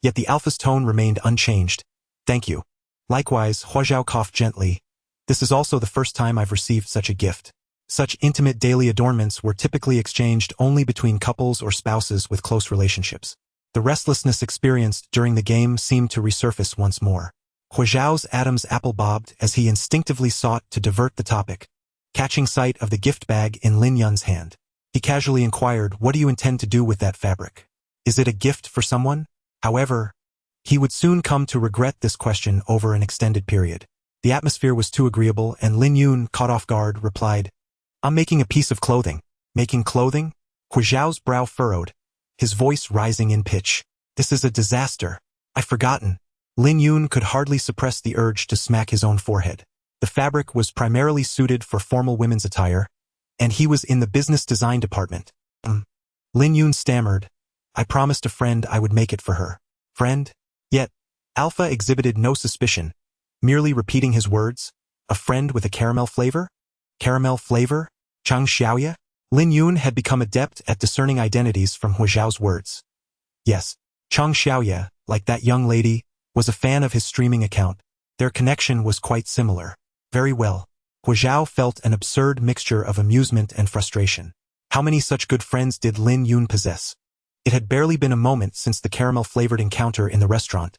Yet the alpha's tone remained unchanged. Thank you. Likewise, Huo Zhao coughed gently. This is also the first time I've received such a gift. Such intimate daily adornments were typically exchanged only between couples or spouses with close relationships. The restlessness experienced during the game seemed to resurface once more. Huo Zhao's Adam's apple bobbed as he instinctively sought to divert the topic. Catching sight of the gift bag in Lin Yun's hand, he casually inquired, what do you intend to do with that fabric? Is it a gift for someone? However, he would soon come to regret this question over an extended period. The atmosphere was too agreeable, and Lin Yun, caught off guard, replied, I'm making a piece of clothing. Making clothing? Huo Zhao's brow furrowed, his voice rising in pitch. This is a disaster. I've forgotten. Lin Yun could hardly suppress the urge to smack his own forehead. The fabric was primarily suited for formal women's attire, and he was in the business design department. Lin Yun stammered, I promised a friend I would make it for her. Friend? Yet, Alpha exhibited no suspicion, merely repeating his words. A friend with a caramel flavor? Caramel flavor? Chang Xiaoya? Lin Yun had become adept at discerning identities from Huo Zhao's words. Yes, Chang Xiaoya, like that young lady, was a fan of his streaming account. Their connection was quite similar. Very well. Huo Zhao felt an absurd mixture of amusement and frustration. How many such good friends did Lin Yun possess? It had barely been a moment since the caramel-flavored encounter in the restaurant,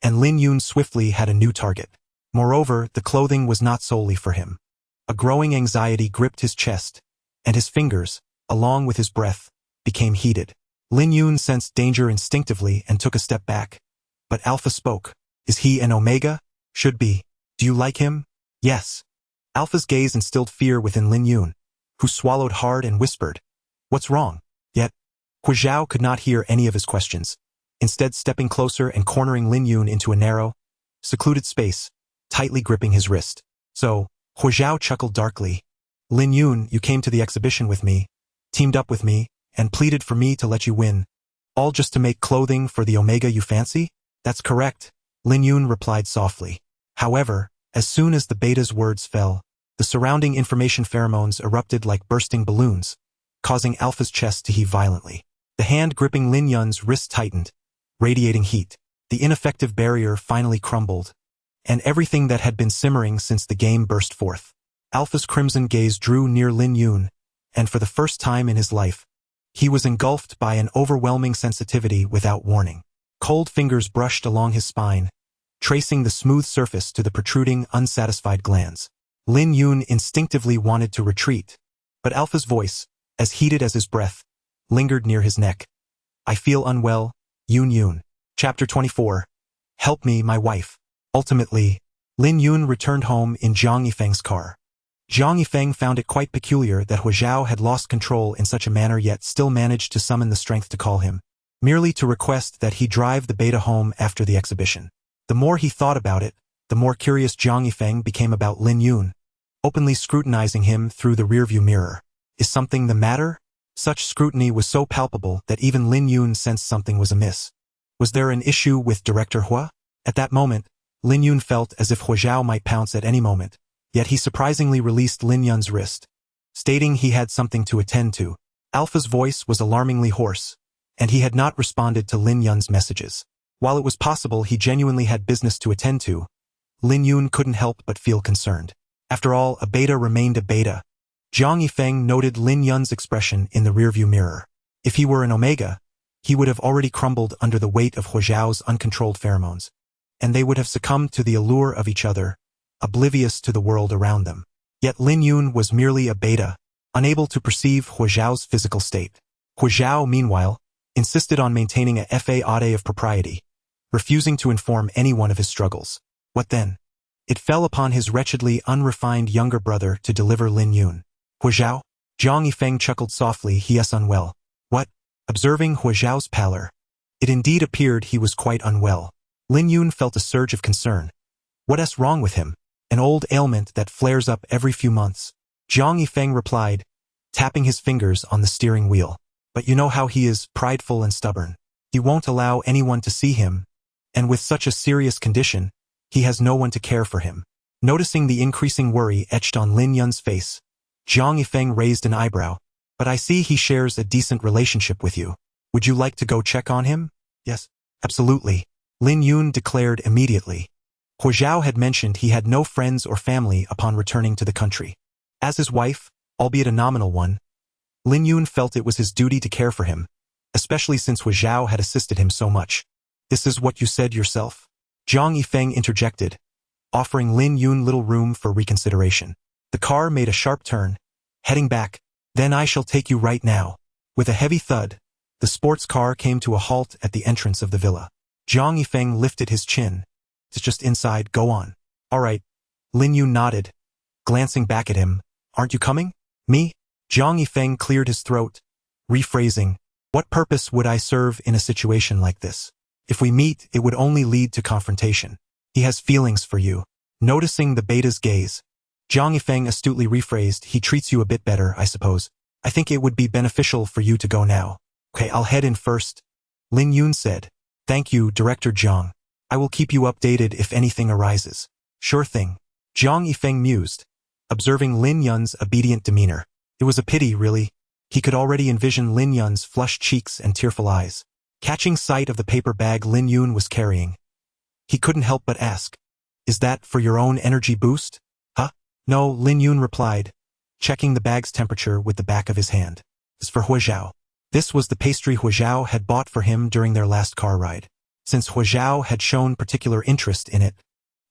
and Lin Yun swiftly had a new target. Moreover, the clothing was not solely for him. A growing anxiety gripped his chest, and his fingers, along with his breath, became heated. Lin Yun sensed danger instinctively and took a step back. But Alpha spoke. Is he an Omega? Should be. Do you like him? Yes. Alpha's gaze instilled fear within Lin Yun, who swallowed hard and whispered, What's wrong? Yet, Huo Zhao could not hear any of his questions, instead stepping closer and cornering Lin Yun into a narrow, secluded space, tightly gripping his wrist. So, Huo Zhao chuckled darkly. Lin Yun, you came to the exhibition with me, teamed up with me, and pleaded for me to let you win. All just to make clothing for the Omega you fancy? That's correct, Lin Yun replied softly. However, as soon as the beta's words fell, the surrounding information pheromones erupted like bursting balloons, causing Alpha's chest to heave violently. The hand gripping Lin Yun's wrist tightened, radiating heat. The ineffective barrier finally crumbled, and everything that had been simmering since the game burst forth. Alpha's crimson gaze drew near Lin Yun, and for the first time in his life, he was engulfed by an overwhelming sensitivity without warning. Cold fingers brushed along his spine, tracing the smooth surface to the protruding, unsatisfied glands. Lin Yun instinctively wanted to retreat, but Alpha's voice, as heated as his breath, lingered near his neck. I feel unwell, Yun. Chapter 24. Help me, my wife. Ultimately, Lin Yun returned home in Zhang Yifeng's car. Zhang Yifeng found it quite peculiar that Huo Zhao had lost control in such a manner yet still managed to summon the strength to call him, merely to request that he drive the beta home after the exhibition. The more he thought about it, the more curious Zhang Yifeng became about Lin Yun, openly scrutinizing him through the rearview mirror. Is something the matter? Such scrutiny was so palpable that even Lin Yun sensed something was amiss. Was there an issue with Director Hua? At that moment, Lin Yun felt as if Huo Zhao might pounce at any moment, yet he surprisingly released Lin Yun's wrist, stating he had something to attend to. Alpha's voice was alarmingly hoarse, and he had not responded to Lin Yun's messages. While it was possible he genuinely had business to attend to, Lin Yun couldn't help but feel concerned. After all, a beta remained a beta. Zhang Yifeng noted Lin Yun's expression in the rearview mirror. If he were an Omega, he would have already crumbled under the weight of Huo Zhao's uncontrolled pheromones, and they would have succumbed to the allure of each other, oblivious to the world around them. Yet Lin Yun was merely a beta, unable to perceive Huo Zhao's physical state. Huo Zhao, meanwhile, insisted on maintaining a faade of propriety, refusing to inform anyone of his struggles. What then? It fell upon his wretchedly unrefined younger brother to deliver Lin Yun. Huo Zhao? Zhang Yifeng chuckled softly, he is unwell. What? Observing Huo Zhao's pallor, it indeed appeared he was quite unwell. Lin Yun felt a surge of concern. What's wrong with him? An old ailment that flares up every few months. Zhang Yifeng replied, tapping his fingers on the steering wheel. But you know how he is, prideful and stubborn. He won't allow anyone to see him, and with such a serious condition, he has no one to care for him. Noticing the increasing worry etched on Lin Yun's face, Zhang Yifeng raised an eyebrow. But I see he shares a decent relationship with you. Would you like to go check on him? Yes, absolutely, Lin Yun declared immediately. Huo Zhao had mentioned he had no friends or family upon returning to the country. As his wife, albeit a nominal one, Lin Yun felt it was his duty to care for him, especially since Huo Zhao had assisted him so much. This is what you said yourself? Zhang Yifeng interjected, offering Lin Yun little room for reconsideration. The car made a sharp turn, heading back. Then I shall take you right now. With a heavy thud, the sports car came to a halt at the entrance of the villa. Zhang Yifeng lifted his chin. It's just inside, go on. All right. Lin Yun nodded, glancing back at him. Aren't you coming? Me? Zhang Yifeng cleared his throat, rephrasing. What purpose would I serve in a situation like this? If we meet, it would only lead to confrontation. He has feelings for you. Noticing the beta's gaze, Zhang Yifeng astutely rephrased, he treats you a bit better, I suppose. I think it would be beneficial for you to go now. Okay, I'll head in first. Lin Yun said. Thank you, Director Zhang. I will keep you updated if anything arises. Sure thing. Zhang Yifeng mused, observing Lin Yun's obedient demeanor. It was a pity, really. He could already envision Lin Yun's flushed cheeks and tearful eyes. Catching sight of the paper bag Lin Yun was carrying, he couldn't help but ask, is that for your own energy boost? Huh? No, Lin Yun replied, checking the bag's temperature with the back of his hand. It's for Huo Zhao. This was the pastry Huo Zhao had bought for him during their last car ride. Since Huo Zhao had shown particular interest in it,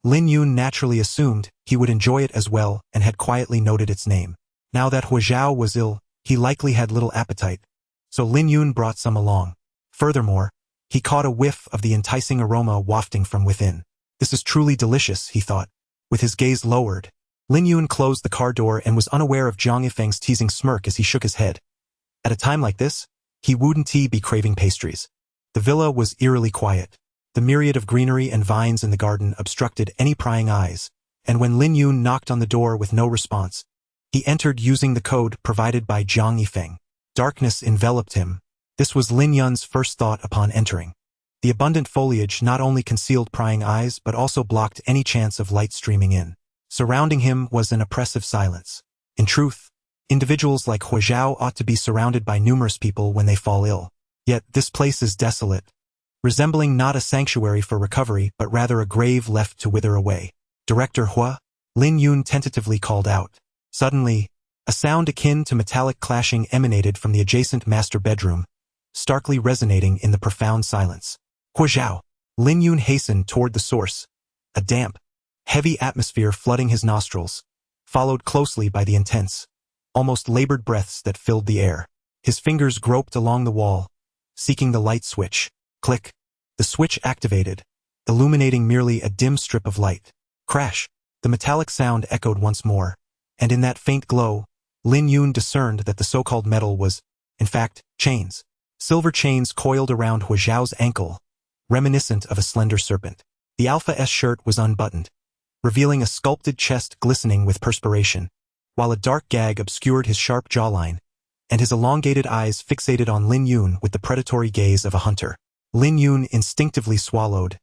Lin Yun naturally assumed he would enjoy it as well and had quietly noted its name. Now that Huo Zhao was ill, he likely had little appetite, so Lin Yun brought some along. Furthermore, he caught a whiff of the enticing aroma wafting from within. This is truly delicious, he thought. With his gaze lowered, Lin Yun closed the car door and was unaware of Zhang Yifeng's teasing smirk as he shook his head. At a time like this, he wouldn't be craving pastries. The villa was eerily quiet. The myriad of greenery and vines in the garden obstructed any prying eyes, and when Lin Yun knocked on the door with no response, he entered using the code provided by Jiang Yifeng. Darkness enveloped him. This was Lin Yun's first thought upon entering. The abundant foliage not only concealed prying eyes but also blocked any chance of light streaming in. Surrounding him was an oppressive silence. In truth, individuals like Huo Zhao ought to be surrounded by numerous people when they fall ill. Yet this place is desolate, resembling not a sanctuary for recovery but rather a grave left to wither away. Director Hua, Lin Yun tentatively called out. Suddenly, a sound akin to metallic clashing emanated from the adjacent master bedroom, starkly resonating in the profound silence. Huo Zhao. Lin Yun hastened toward the source, a damp, heavy atmosphere flooding his nostrils, followed closely by the intense, almost labored breaths that filled the air. His fingers groped along the wall, seeking the light switch. Click. The switch activated, illuminating merely a dim strip of light. Crash. The metallic sound echoed once more, and in that faint glow, Lin Yun discerned that the so-called metal was, in fact, chains. Silver chains coiled around Huo Zhao's ankle, reminiscent of a slender serpent. The Alpha S shirt was unbuttoned, revealing a sculpted chest glistening with perspiration, while a dark gag obscured his sharp jawline, and his elongated eyes fixated on Lin Yun with the predatory gaze of a hunter. Lin Yun instinctively swallowed,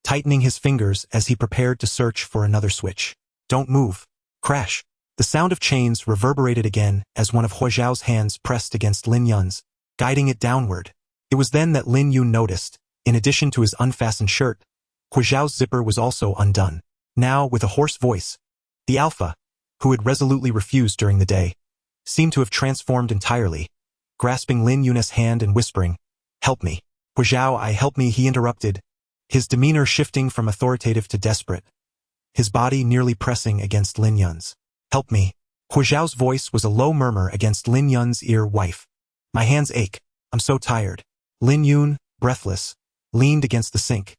tightening his fingers as he prepared to search for another switch. Don't move. Crash. The sound of chains reverberated again as one of Huo Zhao's hands pressed against Lin Yun's, guiding it downward. It was then that Lin Yun noticed, in addition to his unfastened shirt, Huo Zhao's zipper was also undone. Now, with a hoarse voice, the Alpha, who had resolutely refused during the day, seemed to have transformed entirely, grasping Lin Yun's hand and whispering, "Help me." Huo Zhao, help me, he interrupted, his demeanor shifting from authoritative to desperate, his body nearly pressing against Lin Yun's. Help me. Huo Zhao's voice was a low murmur against Lin Yun's ear. Wife. My hands ache. I'm so tired. Lin Yun, breathless, leaned against the sink,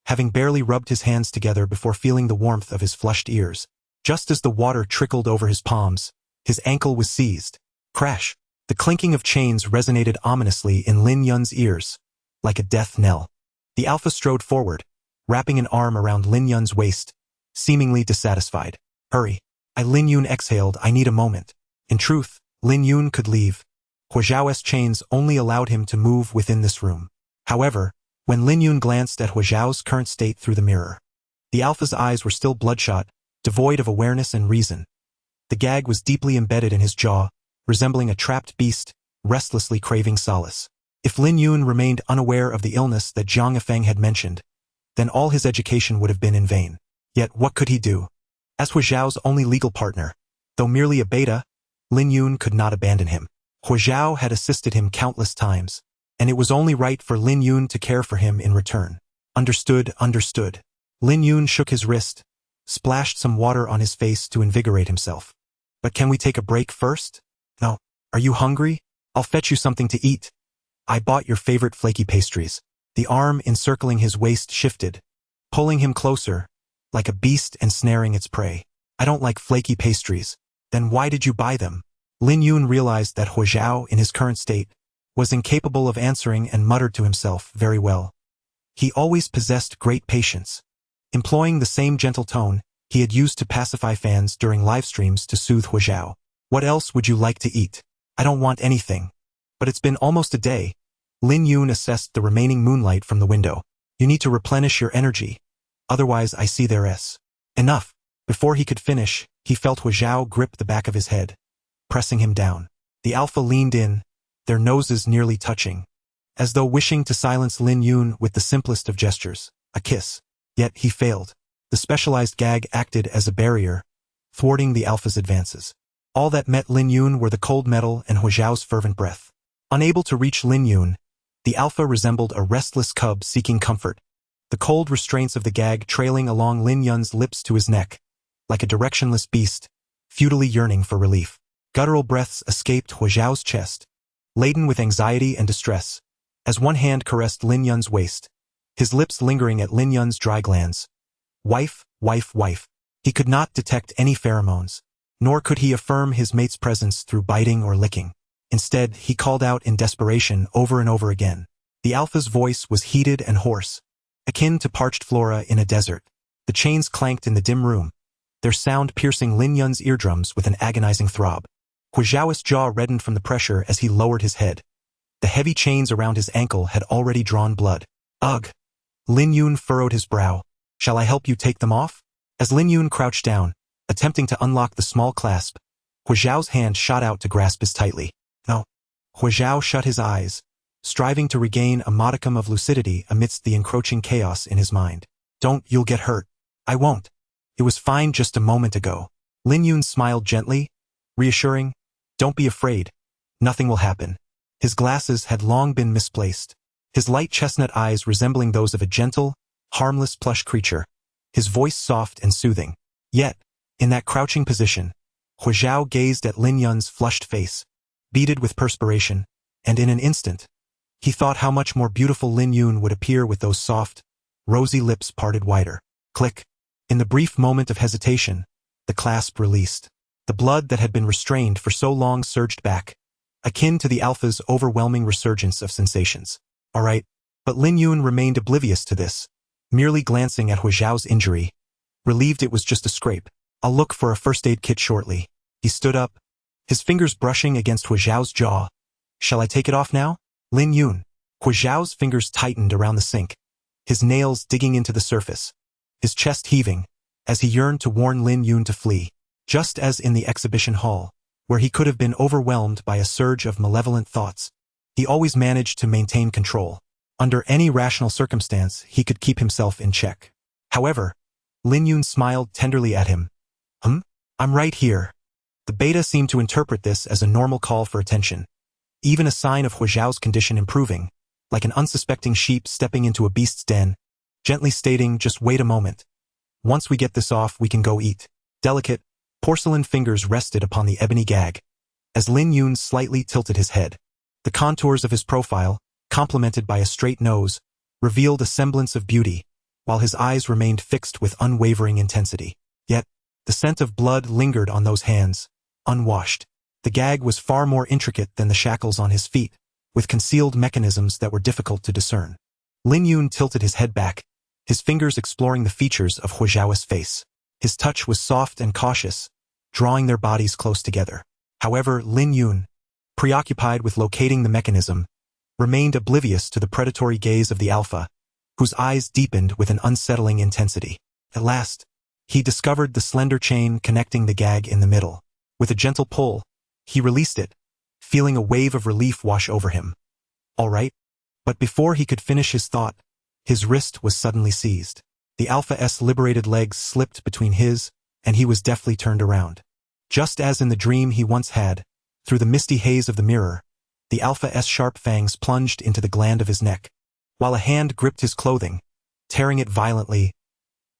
having barely rubbed his hands together before feeling the warmth of his flushed ears. Just as the water trickled over his palms, his ankle was seized. Crash. The clinking of chains resonated ominously in Lin Yun's ears, like a death knell. The Alpha strode forward, wrapping an arm around Lin Yun's waist, seemingly dissatisfied. Hurry. Lin Yun exhaled, I need a moment. In truth, Lin Yun could leave. Huo Zhao's chains only allowed him to move within this room. However, when Lin Yun glanced at Huo Zhao's current state through the mirror, the Alpha's eyes were still bloodshot, devoid of awareness and reason. The gag was deeply embedded in his jaw, resembling a trapped beast, restlessly craving solace. If Lin Yun remained unaware of the illness that Jiang Yifeng had mentioned, then all his education would have been in vain. Yet what could he do? As Huo Zhao's only legal partner, though merely a beta, Lin Yun could not abandon him. Huo Zhao had assisted him countless times, and it was only right for Lin Yun to care for him in return. Understood, understood. Lin Yun shook his wrist, splashed some water on his face to invigorate himself. But can we take a break first? No. Are you hungry? I'll fetch you something to eat. I bought your favorite flaky pastries. The arm encircling his waist shifted, pulling him closer, like a beast ensnaring its prey. I don't like flaky pastries. Then why did you buy them? Lin Yun realized that Huo Zhao, in his current state, was incapable of answering and muttered to himself, very well. He always possessed great patience. Employing the same gentle tone he had used to pacify fans during live streams to soothe Huo Zhao. What else would you like to eat? I don't want anything. But it's been almost a day. Lin Yun assessed the remaining moonlight from the window. You need to replenish your energy. Otherwise I see there's enough. Before he could finish, he felt Huo Zhao grip the back of his head, pressing him down. The Alpha leaned in, their noses nearly touching, as though wishing to silence Lin Yun with the simplest of gestures, a kiss. Yet he failed. The specialized gag acted as a barrier, thwarting the Alpha's advances. All that met Lin Yun were the cold metal and Huo Zhao's fervent breath. Unable to reach Lin Yun, the Alpha resembled a restless cub seeking comfort, the cold restraints of the gag trailing along Lin Yun's lips to his neck, like a directionless beast, futilely yearning for relief. Guttural breaths escaped Huo Zhao's chest, laden with anxiety and distress, as one hand caressed Lin Yun's waist, his lips lingering at Lin Yun's dry glands. Wife, wife, wife. He could not detect any pheromones, nor could he affirm his mate's presence through biting or licking. Instead, he called out in desperation over and over again. The Alpha's voice was heated and hoarse, akin to parched flora in a desert. The chains clanked in the dim room, their sound piercing Lin Yun's eardrums with an agonizing throb. Huo Zhao's jaw reddened from the pressure as he lowered his head. The heavy chains around his ankle had already drawn blood. Ugh! Lin Yun furrowed his brow. Shall I help you take them off? As Lin Yun crouched down, attempting to unlock the small clasp, Huo Zhao's hand shot out to grasp his tightly. No. Huo Zhao shut his eyes, striving to regain a modicum of lucidity amidst the encroaching chaos in his mind. Don't, you'll get hurt. I won't. It was fine just a moment ago. Lin Yun smiled gently, reassuring, don't be afraid. Nothing will happen. His glasses had long been misplaced, his light chestnut eyes resembling those of a gentle, harmless plush creature, his voice soft and soothing. Yet, in that crouching position, Huo Zhao gazed at Lin Yun's flushed face, beaded with perspiration, and in an instant, he thought how much more beautiful Lin Yun would appear with those soft, rosy lips parted wider. Click. In the brief moment of hesitation, the clasp released. The blood that had been restrained for so long surged back, akin to the alpha's overwhelming resurgence of sensations. All right, but Lin Yun remained oblivious to this, merely glancing at Huo Zhao's injury, relieved it was just a scrape. I'll look for a first aid kit shortly. He stood up, his fingers brushing against Huo Zhao's jaw. Shall I take it off now? Lin Yun. Huo Zhao's fingers tightened around the sink, his nails digging into the surface, his chest heaving, as he yearned to warn Lin Yun to flee. Just as in the exhibition hall, where he could have been overwhelmed by a surge of malevolent thoughts, he always managed to maintain control. Under any rational circumstance, he could keep himself in check. However, Lin Yun smiled tenderly at him. I'm right here. The beta seemed to interpret this as a normal call for attention, even a sign of Huo Zhao's condition improving, like an unsuspecting sheep stepping into a beast's den, gently stating, just wait a moment. Once we get this off, we can go eat. Delicate, porcelain fingers rested upon the ebony gag, as Lin Yun slightly tilted his head. The contours of his profile, complemented by a straight nose, revealed a semblance of beauty, while his eyes remained fixed with unwavering intensity. Yet, the scent of blood lingered on those hands, unwashed. The gag was far more intricate than the shackles on his feet, with concealed mechanisms that were difficult to discern. Lin Yun tilted his head back, his fingers exploring the features of Huo Zhao's face. His touch was soft and cautious, drawing their bodies close together. However, Lin Yun, preoccupied with locating the mechanism, remained oblivious to the predatory gaze of the alpha, whose eyes deepened with an unsettling intensity. At last, he discovered the slender chain connecting the gag in the middle. With a gentle pull, he released it, feeling a wave of relief wash over him. All right, but before he could finish his thought, his wrist was suddenly seized. The Alpha-S liberated legs slipped between his, and he was deftly turned around. Just as in the dream he once had, through the misty haze of the mirror, the Alpha-S sharp fangs plunged into the gland of his neck, while a hand gripped his clothing, tearing it violently.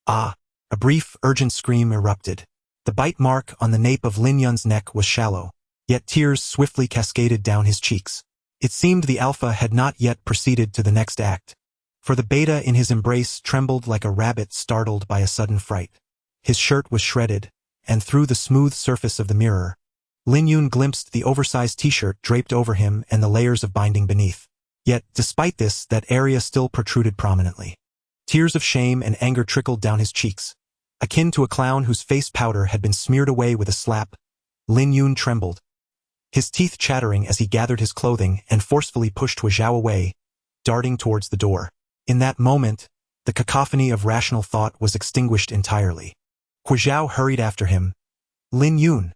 Ah! A brief, urgent scream erupted. The bite mark on the nape of Lin Yun's neck was shallow, yet tears swiftly cascaded down his cheeks. It seemed the Alpha had not yet proceeded to the next act, for the Beta in his embrace trembled like a rabbit startled by a sudden fright. His shirt was shredded, and through the smooth surface of the mirror, Lin Yun glimpsed the oversized t-shirt draped over him and the layers of binding beneath. Yet, despite this, that area still protruded prominently. Tears of shame and anger trickled down his cheeks. Akin to a clown whose face powder had been smeared away with a slap, Lin Yun trembled, his teeth chattering as he gathered his clothing and forcefully pushed Huo Zhao away, darting towards the door. In that moment, the cacophony of rational thought was extinguished entirely. Huo Zhao hurried after him. Lin Yun.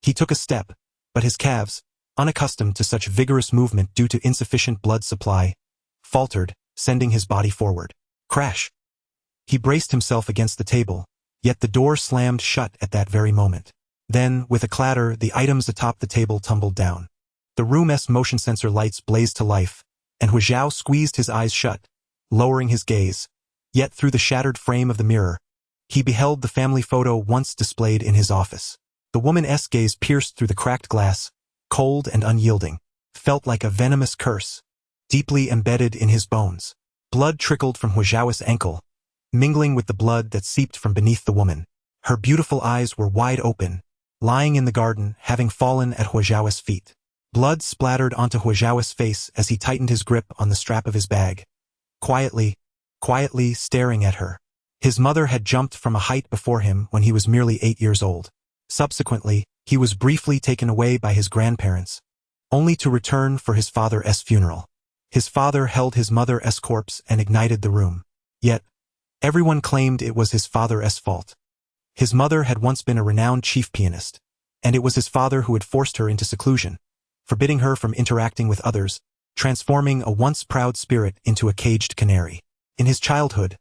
He took a step, but his calves, unaccustomed to such vigorous movement due to insufficient blood supply, faltered, sending his body forward. Crash! He braced himself against the table, yet the door slammed shut at that very moment. Then, with a clatter, the items atop the table tumbled down. The room's motion sensor lights blazed to life, and Huo Zhao squeezed his eyes shut, lowering his gaze. Yet through the shattered frame of the mirror, he beheld the family photo once displayed in his office. The woman's gaze pierced through the cracked glass, cold and unyielding, felt like a venomous curse, deeply embedded in his bones. Blood trickled from Huo Zhao's ankle, mingling with the blood that seeped from beneath the woman. Her beautiful eyes were wide open, lying in the garden, having fallen at Huo Zhao's feet. Blood splattered onto Huo Zhao's face as he tightened his grip on the strap of his bag, quietly staring at her. His mother had jumped from a height before him when he was merely 8 years old. Subsequently, he was briefly taken away by his grandparents, only to return for his father's funeral. His father held his mother's corpse and ignited the room. Yet, everyone claimed it was his father's fault. His mother had once been a renowned chief pianist, and it was his father who had forced her into seclusion, forbidding her from interacting with others, transforming a once proud spirit into a caged canary. In his childhood,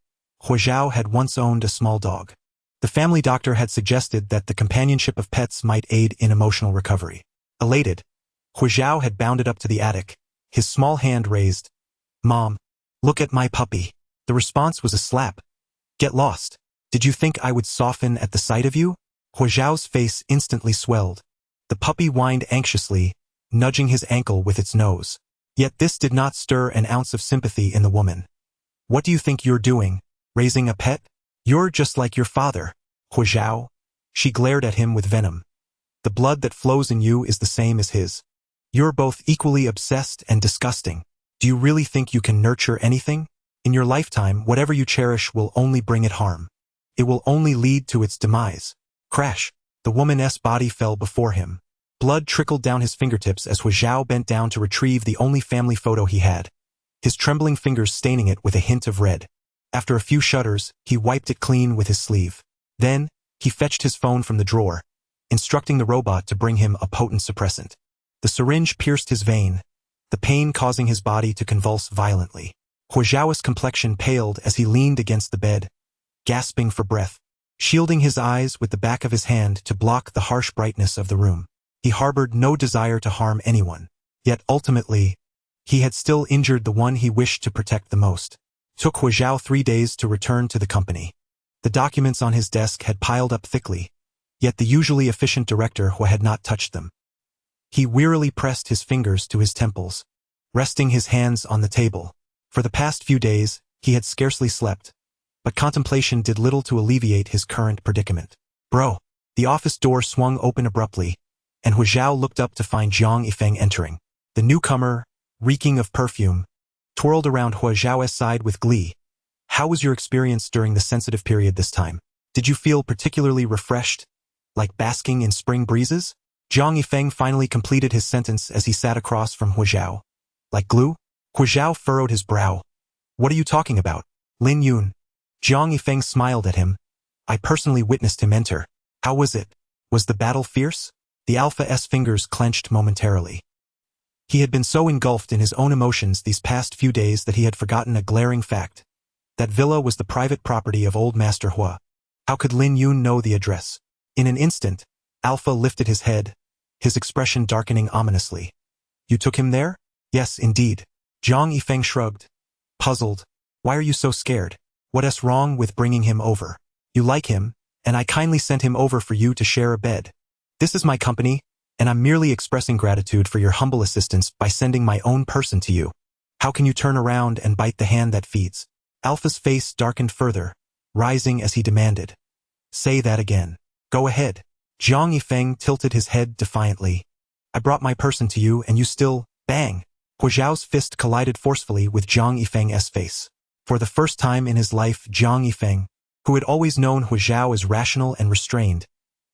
Huo Zhao had once owned a small dog. The family doctor had suggested that the companionship of pets might aid in emotional recovery. Elated, Huo Zhao had bounded up to the attic, his small hand raised. "Mom, look at my puppy." The response was a slap. "Get lost. Did you think I would soften at the sight of you?" Huo Zhao's face instantly swelled. The puppy whined anxiously, nudging his ankle with its nose. Yet this did not stir an ounce of sympathy in the woman. "What do you think you're doing? Raising a pet? You're just like your father, Huo Zhao." She glared at him with venom. "The blood that flows in you is the same as his. You're both equally obsessed and disgusting. Do you really think you can nurture anything? In your lifetime, whatever you cherish will only bring it harm. It will only lead to its demise." Crash! The woman's body fell before him. Blood trickled down his fingertips as Huo Zhao bent down to retrieve the only family photo he had, his trembling fingers staining it with a hint of red. After a few shudders, he wiped it clean with his sleeve. Then, he fetched his phone from the drawer, instructing the robot to bring him a potent suppressant. The syringe pierced his vein, the pain causing his body to convulse violently. Huo Zhao's complexion paled as he leaned against the bed, gasping for breath, shielding his eyes with the back of his hand to block the harsh brightness of the room. He harbored no desire to harm anyone, yet ultimately, he had still injured the one he wished to protect the most. Took Huo Zhao 3 days to return to the company. The documents on his desk had piled up thickly, yet the usually efficient director who had not touched them. He wearily pressed his fingers to his temples, resting his hands on the table. For the past few days, he had scarcely slept, but contemplation did little to alleviate his current predicament. "Bro." The office door swung open abruptly, and Huo Zhao looked up to find Zhang Yifeng entering. The newcomer, reeking of perfume, twirled around Huo Zhao's side with glee. "How was your experience during the sensitive period this time? Did you feel particularly refreshed, like basking in spring breezes?" Zhang Yifeng finally completed his sentence as he sat across from Huo Zhao. "Like glue?" Huo Zhao furrowed his brow. "What are you talking about?" "Lin Yun." Zhang Yifeng smiled at him. "I personally witnessed him enter. How was it? Was the battle fierce?" The Alpha's fingers clenched momentarily. He had been so engulfed in his own emotions these past few days that he had forgotten a glaring fact. That villa was the private property of old Master Huo. How could Lin Yun know the address? In an instant, Alpha lifted his head, his expression darkening ominously. "You took him there?" "Yes, indeed." Zhang Yifeng shrugged, puzzled. "Why are you so scared? What's wrong with bringing him over? You like him, and I kindly sent him over for you to share a bed. This is my company, and I'm merely expressing gratitude for your humble assistance by sending my own person to you. How can you turn around and bite the hand that feeds?" Alpha's face darkened further, rising as he demanded. "Say that again." "Go ahead." Zhang Yifeng tilted his head defiantly. "I brought my person to you and you still—" Bang! Huo Zhao's fist collided forcefully with Zhang Yifeng's face. For the first time in his life, Zhang Yifeng, who had always known Huo Zhao as rational and restrained,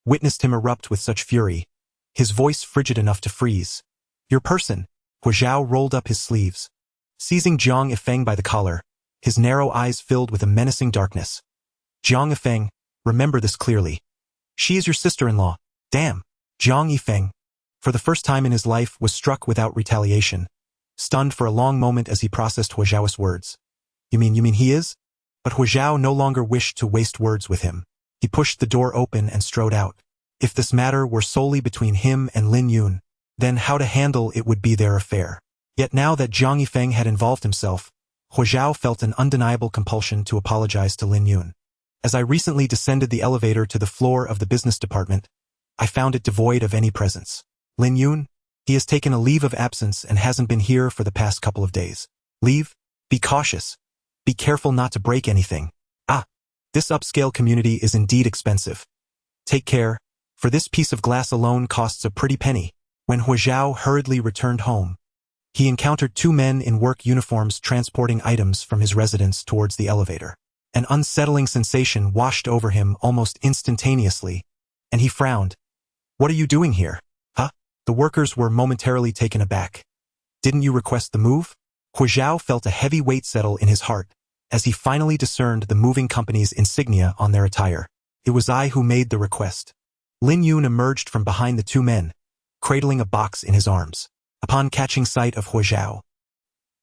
witnessed him erupt with such fury, his voice frigid enough to freeze. "Your person." Huo Zhao rolled up his sleeves, seizing Zhang Yifeng by the collar, his narrow eyes filled with a menacing darkness. "Zhang Yifeng, remember this clearly. She is your sister-in-law." "Damn!" Zhang Yifeng, for the first time in his life, was struck without retaliation, stunned for a long moment as he processed Huo Zhao's words. You mean he is?" But Huo Zhao no longer wished to waste words with him. He pushed the door open and strode out. If this matter were solely between him and Lin Yun, then how to handle it would be their affair. Yet now that Zhang Yifeng had involved himself, Huo Zhao felt an undeniable compulsion to apologize to Lin Yun. "As I recently descended the elevator to the floor of the business department, I found it devoid of any presence. Lin Yun, he has taken a leave of absence and hasn't been here for the past couple of days." "Leave? Be cautious. Be careful not to break anything. Ah, this upscale community is indeed expensive. Take care, for this piece of glass alone costs a pretty penny." When Huo Zhao hurriedly returned home, he encountered 2 men in work uniforms transporting items from his residence towards the elevator. An unsettling sensation washed over him almost instantaneously, and he frowned. What are you doing here? Huh? The workers were momentarily taken aback. Didn't you request the move? Huo Zhao felt a heavy weight settle in his heart as he finally discerned the moving company's insignia on their attire. It was I who made the request. Lin Yun emerged from behind the two men, cradling a box in his arms. Upon catching sight of Huo Zhao,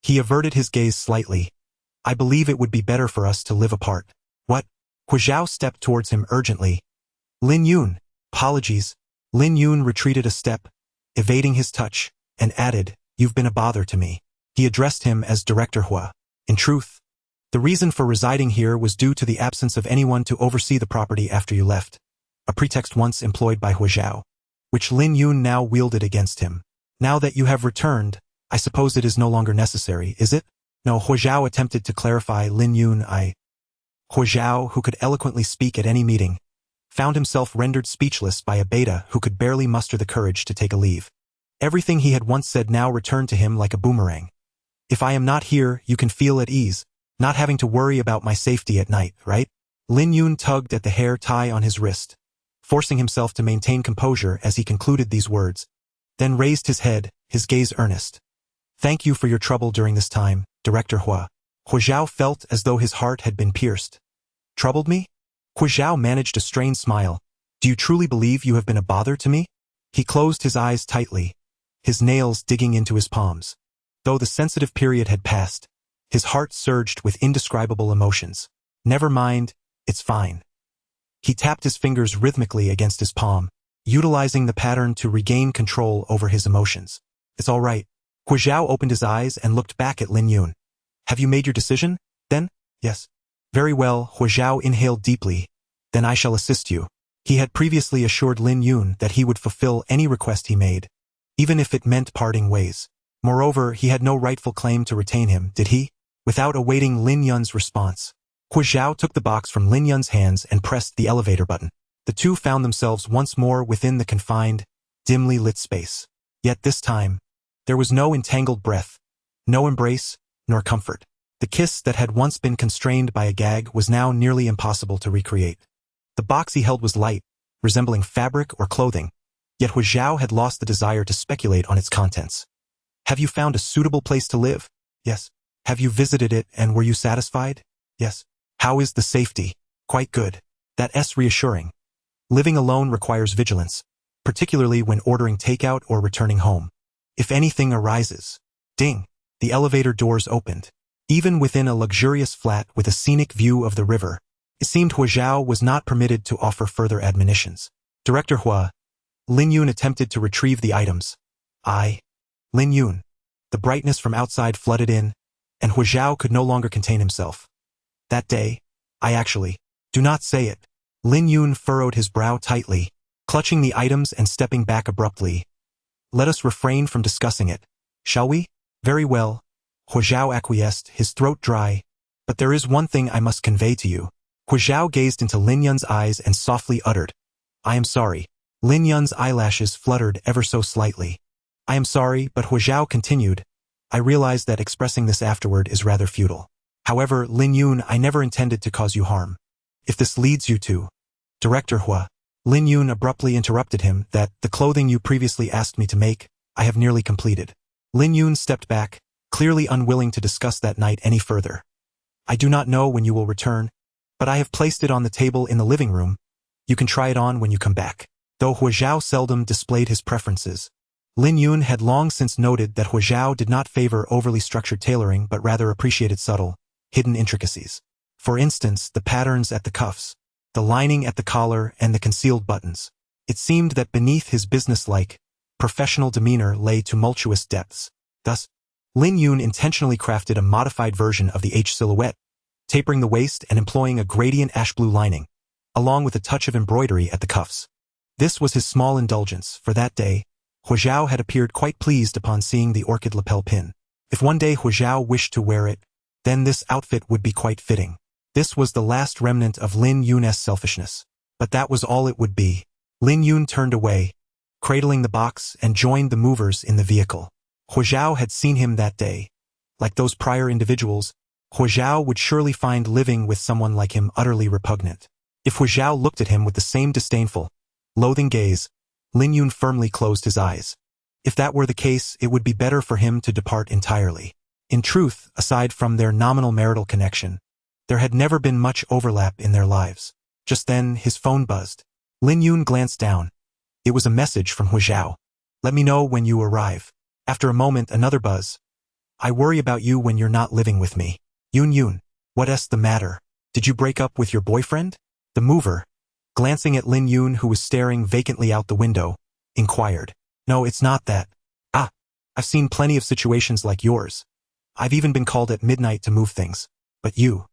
he averted his gaze slightly. I believe it would be better for us to live apart. What? Huo Zhao stepped towards him urgently. Lin Yun, apologies. Lin Yun retreated a step, evading his touch, and added, You've been a bother to me. He addressed him as Director Huo. In truth, the reason for residing here was due to the absence of anyone to oversee the property after you left, a pretext once employed by Huo Zhao, which Lin Yun now wielded against him. Now that you have returned, I suppose it is no longer necessary, is it? No, Huo Zhao attempted to clarify. Lin Yun, Huo Zhao, who could eloquently speak at any meeting, found himself rendered speechless by a beta who could barely muster the courage to take a leave. Everything he had once said now returned to him like a boomerang. If I am not here, you can feel at ease, not having to worry about my safety at night, right? Lin Yun tugged at the hair tie on his wrist, forcing himself to maintain composure as he concluded these words, then raised his head, his gaze earnest. Thank you for your trouble during this time, Director Huo. Huo Zhao felt as though his heart had been pierced. Troubled me? Huo Zhao managed a strained smile. Do you truly believe you have been a bother to me? He closed his eyes tightly, his nails digging into his palms. Though the sensitive period had passed, his heart surged with indescribable emotions. Never mind, it's fine. He tapped his fingers rhythmically against his palm, utilizing the pattern to regain control over his emotions. It's all right. Huo Zhao opened his eyes and looked back at Lin Yun. Have you made your decision, then? Yes. Very well, Huo Zhao inhaled deeply. Then I shall assist you. He had previously assured Lin Yun that he would fulfill any request he made, even if it meant parting ways. Moreover, he had no rightful claim to retain him, did he? Without awaiting Lin Yun's response, Huo Zhao took the box from Lin Yun's hands and pressed the elevator button. The two found themselves once more within the confined, dimly lit space. Yet this time, there was no entangled breath, no embrace, nor comfort. The kiss that had once been constrained by a gag was now nearly impossible to recreate. The box he held was light, resembling fabric or clothing, yet Huo Zhao had lost the desire to speculate on its contents. Have you found a suitable place to live? Yes. Have you visited it and were you satisfied? Yes. How is the safety? Quite good. That's reassuring. Living alone requires vigilance, particularly when ordering takeout or returning home. If anything arises. Ding. The elevator doors opened. Even within a luxurious flat with a scenic view of the river, it seemed Huo Zhao was not permitted to offer further admonitions. Director Huo. Lin Yun attempted to retrieve the items. Lin Yun. The brightness from outside flooded in, and Huo Zhao could no longer contain himself. That day, do not say it. Lin Yun furrowed his brow tightly, clutching the items and stepping back abruptly. Let us refrain from discussing it, shall we? Very well. Huo Zhao acquiesced, his throat dry. But there is one thing I must convey to you. Huo Zhao gazed into Lin Yun's eyes and softly uttered, I am sorry. Lin Yun's eyelashes fluttered ever so slightly. I am sorry, but Huo Zhao continued, I realize that expressing this afterward is rather futile. However, Lin Yun, I never intended to cause you harm. If this leads you to... Director Huo. Lin Yun abruptly interrupted him that the clothing you previously asked me to make, I have nearly completed. Lin Yun stepped back, clearly unwilling to discuss that night any further. I do not know when you will return, but I have placed it on the table in the living room. You can try it on when you come back. Though Huo Zhao seldom displayed his preferences, Lin Yun had long since noted that Huo Zhao did not favor overly structured tailoring but rather appreciated subtle, hidden intricacies. For instance, the patterns at the cuffs, the lining at the collar, and the concealed buttons. It seemed that beneath his businesslike, professional demeanor lay tumultuous depths. Thus, Lin Yun intentionally crafted a modified version of the H silhouette, tapering the waist and employing a gradient ash blue lining, along with a touch of embroidery at the cuffs. This was his small indulgence, for that day, Huo Zhao had appeared quite pleased upon seeing the orchid lapel pin. If one day Huo Zhao wished to wear it, then this outfit would be quite fitting. This was the last remnant of Lin Yun's selfishness. But that was all it would be. Lin Yun turned away, cradling the box, and joined the movers in the vehicle. Huo Zhao had seen him that day. Like those prior individuals, Huo Zhao would surely find living with someone like him utterly repugnant. If Huo Zhao looked at him with the same disdainful, loathing gaze, Lin Yun firmly closed his eyes. If that were the case, it would be better for him to depart entirely. In truth, aside from their nominal marital connection, there had never been much overlap in their lives. Just then, his phone buzzed. Lin Yun glanced down. It was a message from Huo Zhao. Let me know when you arrive. After a moment, another buzz. I worry about you when you're not living with me. Yun, what's the matter? Did you break up with your boyfriend? The mover, glancing at Lin Yun who was staring vacantly out the window, inquired. No, it's not that. I've seen plenty of situations like yours. I've even been called at midnight to move things. But you.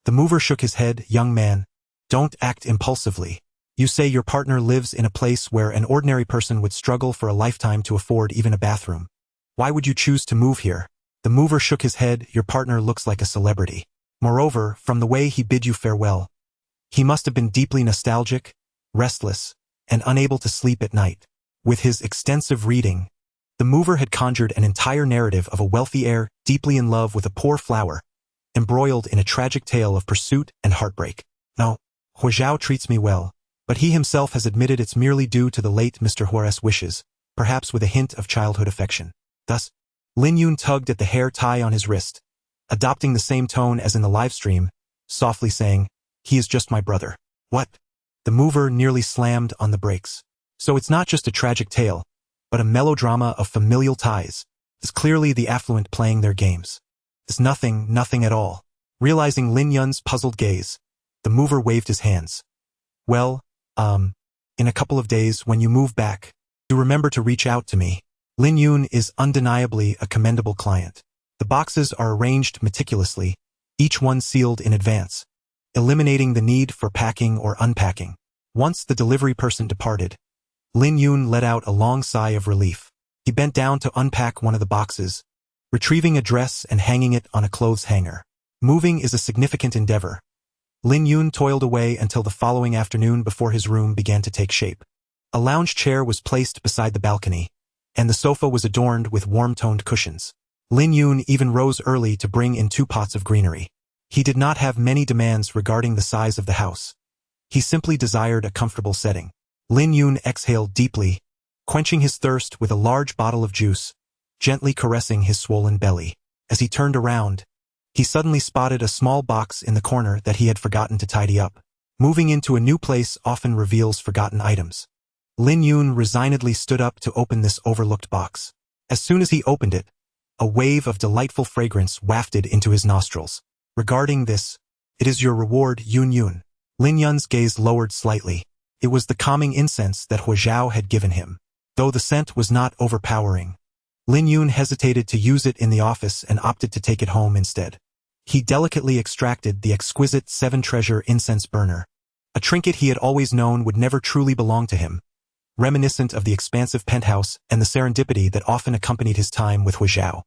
The mover shook his head. Young man, don't act impulsively. You say your partner lives in a place where an ordinary person would struggle for a lifetime to afford even a bathroom. Why would you choose to move here? The mover shook his head. Your partner looks like a celebrity. Moreover, from the way he bid you farewell, he must have been deeply nostalgic, restless, and unable to sleep at night. With his extensive reading, the mover had conjured an entire narrative of a wealthy heir deeply in love with a poor flower, embroiled in a tragic tale of pursuit and heartbreak. No, Huo Zhao treats me well, but he himself has admitted it's merely due to the late Mr. Huo's wishes, perhaps with a hint of childhood affection. Thus, Lin Yun tugged at the hair tie on his wrist, adopting the same tone as in the live stream, softly saying, he is just my brother. What? The mover nearly slammed on the brakes. So it's not just a tragic tale, but a melodrama of familial ties. It's clearly the affluent playing their games. It's nothing at all. Realizing Lin Yun's puzzled gaze, the mover waved his hands. Well, in a couple of days when you move back, do remember to reach out to me. Lin Yun is undeniably a commendable client. The boxes are arranged meticulously, each one sealed in advance, eliminating the need for packing or unpacking. Once the delivery person departed, Lin Yun let out a long sigh of relief. He bent down to unpack one of the boxes, retrieving a dress and hanging it on a clothes hanger. Moving is a significant endeavor. Lin Yun toiled away until the following afternoon before his room began to take shape. A lounge chair was placed beside the balcony, and the sofa was adorned with warm-toned cushions. Lin Yun even rose early to bring in 2 pots of greenery. He did not have many demands regarding the size of the house. He simply desired a comfortable setting. Lin Yun exhaled deeply, quenching his thirst with a large bottle of juice, gently caressing his swollen belly. As he turned around, he suddenly spotted a small box in the corner that he had forgotten to tidy up. Moving into a new place often reveals forgotten items. Lin Yun resignedly stood up to open this overlooked box. As soon as he opened it, a wave of delightful fragrance wafted into his nostrils. Regarding this, it is your reward, Yun. Lin Yun's gaze lowered slightly. It was the calming incense that Huo Zhao had given him. Though the scent was not overpowering, Lin Yun hesitated to use it in the office and opted to take it home instead. He delicately extracted the exquisite 7-treasure incense burner, a trinket he had always known would never truly belong to him, reminiscent of the expansive penthouse and the serendipity that often accompanied his time with Huo Zhao.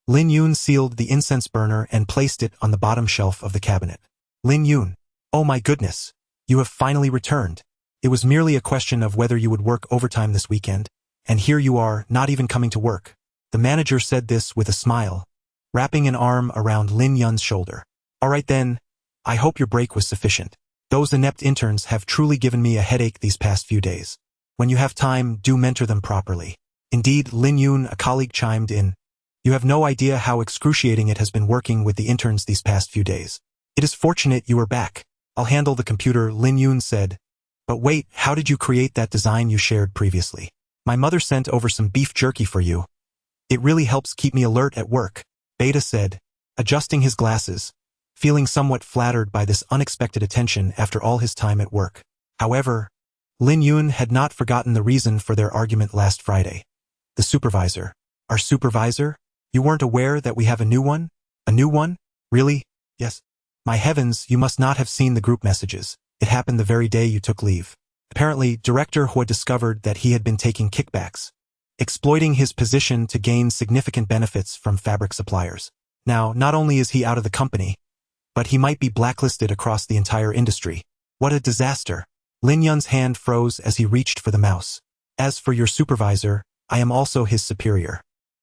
Lin Yun sealed the incense burner and placed it on the bottom shelf of the cabinet. Lin Yun, oh my goodness, you have finally returned. It was merely a question of whether you would work overtime this weekend, and here you are, not even coming to work. The manager said this with a smile, wrapping an arm around Lin Yun's shoulder. All right then, I hope your break was sufficient. Those inept interns have truly given me a headache these past few days. When you have time, do mentor them properly. Indeed, Lin Yun, a colleague, chimed in. You have no idea how excruciating it has been working with the interns these past few days. It is fortunate you are back. I'll handle the computer, Lin Yun said. But wait, how did you create that design you shared previously? My mother sent over some beef jerky for you. It really helps keep me alert at work, Beta said, adjusting his glasses, feeling somewhat flattered by this unexpected attention after all his time at work. However, Lin Yun had not forgotten the reason for their argument last Friday. The supervisor. Our supervisor? You weren't aware that we have a new one? A new one? Really? Yes. My heavens, you must not have seen the group messages. It happened the very day you took leave. Apparently, Director Huo discovered that he had been taking kickbacks, exploiting his position to gain significant benefits from fabric suppliers. Now, not only is he out of the company, but he might be blacklisted across the entire industry. What a disaster. Lin Yun's hand froze as he reached for the mouse. As for your supervisor, I am also his superior.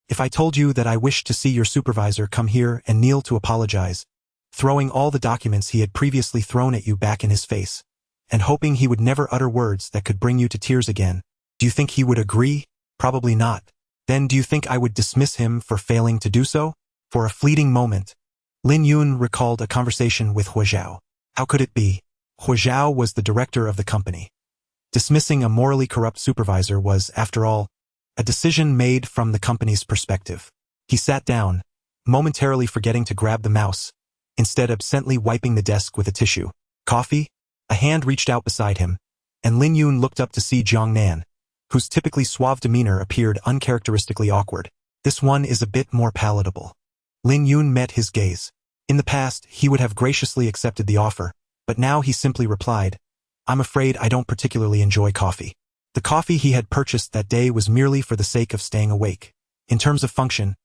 If I told you that I wished to see your supervisor come here and kneel to apologize, throwing all the documents he had previously thrown at you back in his face, and hoping he would never utter words that could bring you to tears again. Do you think he would agree? Probably not. Then do you think I would dismiss him for failing to do so? For a fleeting moment, Lin Yun recalled a conversation with Huo Zhao. How could it be? Huo Zhao was the director of the company. Dismissing a morally corrupt supervisor was, after all, a decision made from the company's perspective. He sat down, momentarily forgetting to grab the mouse, instead absently wiping the desk with a tissue. Coffee? A hand reached out beside him, and Lin Yun looked up to see Jiang Nan, whose typically suave demeanor appeared uncharacteristically awkward. This one is a bit more palatable. Lin Yun met his gaze. In the past, he would have graciously accepted the offer, but now he simply replied, I'm afraid I don't particularly enjoy coffee. The coffee he had purchased that day was merely for the sake of staying awake. In terms of function,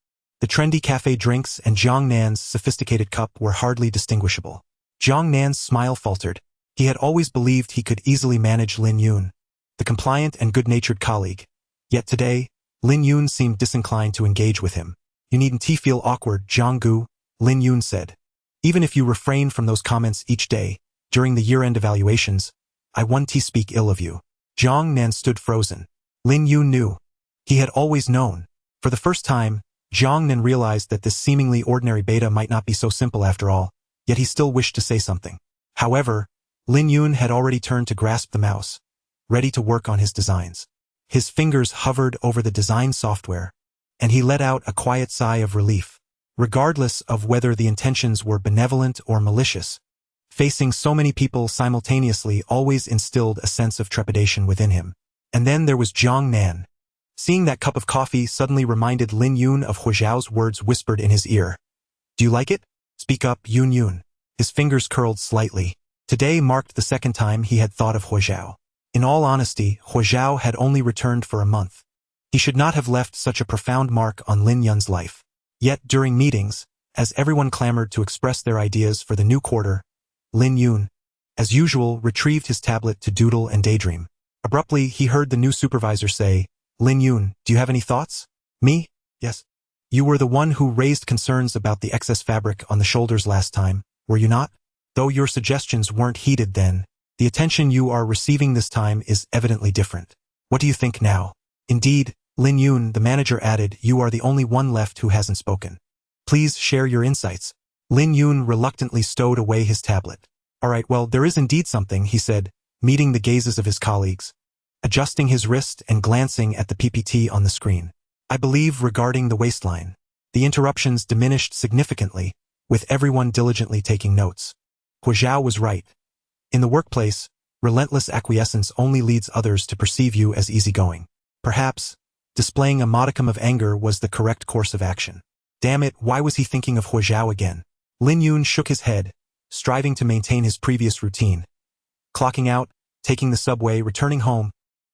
the trendy cafe drinks and Jiang Nan's sophisticated cup were hardly distinguishable. Jiang Nan's smile faltered. He had always believed he could easily manage Lin Yun, the compliant and good-natured colleague. Yet today, Lin Yun seemed disinclined to engage with him. You needn't feel awkward, Jiang Gu, Lin Yun said. Even if you refrain from those comments each day, during the year-end evaluations, I won't speak ill of you. Jiang Nan stood frozen. Lin Yun knew. He had always known. For the first time, Jiang Nan realized that this seemingly ordinary beta might not be so simple after all, yet he still wished to say something. However, Lin Yun had already turned to grasp the mouse, ready to work on his designs. His fingers hovered over the design software, and he let out a quiet sigh of relief. Regardless of whether the intentions were benevolent or malicious, facing so many people simultaneously always instilled a sense of trepidation within him. And then there was Jiang Nan. Seeing that cup of coffee suddenly reminded Lin Yun of Huo Zhao's words whispered in his ear. Do you like it? Speak up, Yun Yun. His fingers curled slightly. Today marked the second time he had thought of Huo Zhao. In all honesty, Huo Zhao had only returned for a month. He should not have left such a profound mark on Lin Yun's life. Yet during meetings, as everyone clamored to express their ideas for the new quarter, Lin Yun, as usual, retrieved his tablet to doodle and daydream. Abruptly, he heard the new supervisor say, Lin Yun, do you have any thoughts? Me? Yes. You were the one who raised concerns about the excess fabric on the shoulders last time, were you not? Though your suggestions weren't heeded then, the attention you are receiving this time is evidently different. What do you think now? Indeed, Lin Yun, the manager added, you are the only one left who hasn't spoken. Please share your insights. Lin Yun reluctantly stowed away his tablet. All right, well, there is indeed something, he said, meeting the gazes of his colleagues, adjusting his wrist and glancing at the PPT on the screen. I believe regarding the waistline. The interruptions diminished significantly, with everyone diligently taking notes. Huo Zhao was right. In the workplace, relentless acquiescence only leads others to perceive you as easygoing. Perhaps, displaying a modicum of anger was the correct course of action. Damn it, why was he thinking of Huo Zhao again? Lin Yun shook his head, striving to maintain his previous routine. Clocking out, taking the subway, returning home,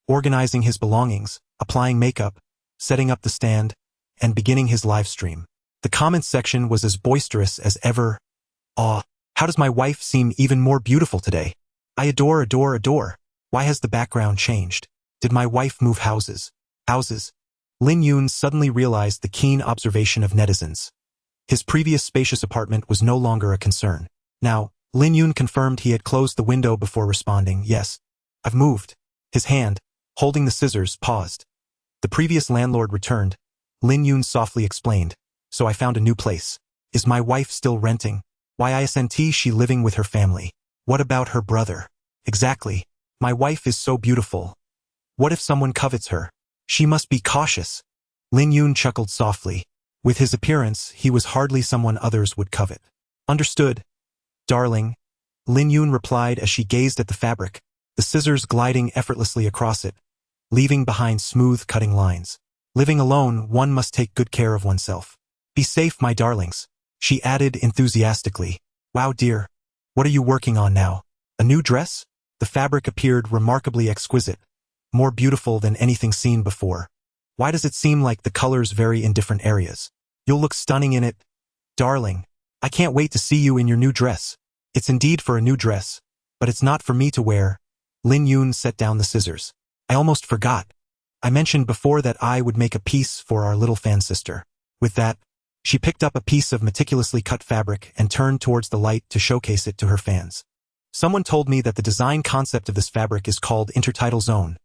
organizing his belongings, applying makeup, setting up the stand, and beginning his live stream. The comments section was as boisterous as ever. Aw, how does my wife seem even more beautiful today? I adore, adore, adore. Why has the background changed? Did my wife move houses? Houses? Lin Yun suddenly realized the keen observation of netizens. His previous spacious apartment was no longer a concern. Now, Lin Yun confirmed he had closed the window before responding, yes, I've moved. His hand, holding the scissors, paused. The previous landlord returned. Lin Yun softly explained, so I found a new place. Is my wife still renting? Why isn't she living with her family? What about her brother? Exactly. My wife is so beautiful. What if someone covets her? She must be cautious. Lin Yun chuckled softly. With his appearance, he was hardly someone others would covet. Understood. Darling, Lin Yun replied as she gazed at the fabric, the scissors gliding effortlessly across it, leaving behind smooth cutting lines. Living alone, one must take good care of oneself. Be safe, my darlings, she added enthusiastically. Wow, dear. What are you working on now? A new dress? The fabric appeared remarkably exquisite, more beautiful than anything seen before. Why does it seem like the colors vary in different areas? You'll look stunning in it. Darling, I can't wait to see you in your new dress. It's indeed for a new dress, but it's not for me to wear. Lin Yun set down the scissors. I almost forgot. I mentioned before that I would make a piece for our little fan sister. With that, She picked up a piece of meticulously cut fabric and turned towards the light to showcase it to her fans. Someone told me that the design concept of this fabric is called intertidal zone,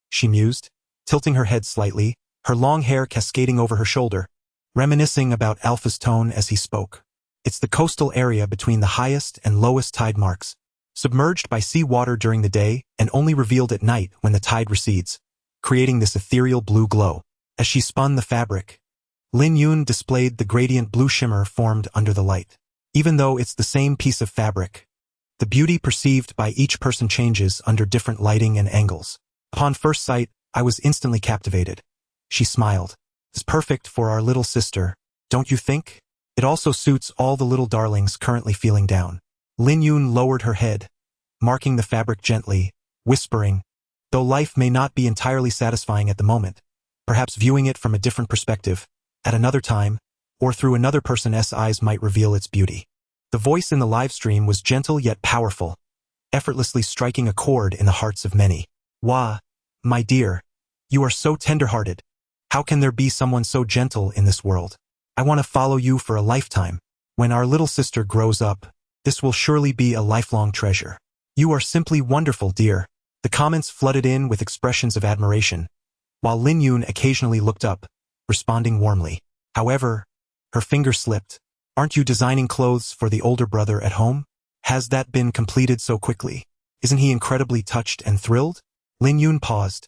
she mused, tilting her head slightly, her long hair cascading over her shoulder, reminiscing about Alpha's tone as he spoke. It's the coastal area between the highest and lowest tide marks, submerged by sea water during the day and only revealed at night when the tide recedes, creating this ethereal blue glow. As she spun the fabric, Lin Yun displayed the gradient blue shimmer formed under the light. Even though it's the same piece of fabric, the beauty perceived by each person changes under different lighting and angles. Upon first sight, I was instantly captivated. She smiled. It's perfect for our little sister, don't you think? It also suits all the little darlings currently feeling down. Lin Yun lowered her head, marking the fabric gently, whispering, though life may not be entirely satisfying at the moment, perhaps viewing it from a different perspective, at another time, or through another person's eyes might reveal its beauty. The voice in the live stream was gentle yet powerful, effortlessly striking a chord in the hearts of many. Wah, my dear, you are so tender-hearted. How can there be someone so gentle in this world? I want to follow you for a lifetime. When our little sister grows up, this will surely be a lifelong treasure. You are simply wonderful, dear. The comments flooded in with expressions of admiration, while Lin Yun occasionally looked up, responding warmly. However, her finger slipped. Aren't you designing clothes for the older brother at home? Has that been completed so quickly? Isn't he incredibly touched and thrilled? Lin Yun paused,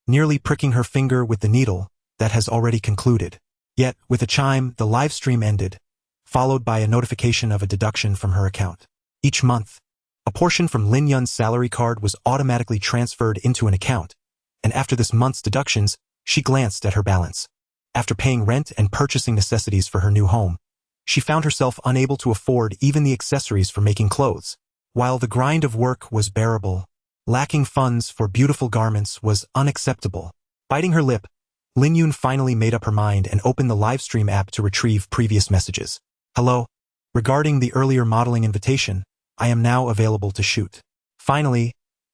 nearly pricking her finger with the needle that has already concluded. Yet, with a chime, the live stream ended, followed by a notification of a deduction from her account. Each month, a portion from Lin Yun's salary card was automatically transferred into an account, and after this month's deductions, she glanced at her balance. After paying rent and purchasing necessities for her new home, she found herself unable to afford even the accessories for making clothes. While the grind of work was bearable, lacking funds for beautiful garments was unacceptable. Biting her lip, Lin Yun finally made up her mind and opened the livestream app to retrieve previous messages. Hello. Regarding the earlier modeling invitation, I am now available to shoot. Finally,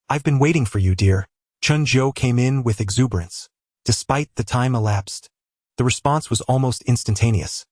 I've been waiting for you, dear. Chun Zhou came in with exuberance. Despite the time elapsed, the response was almost instantaneous.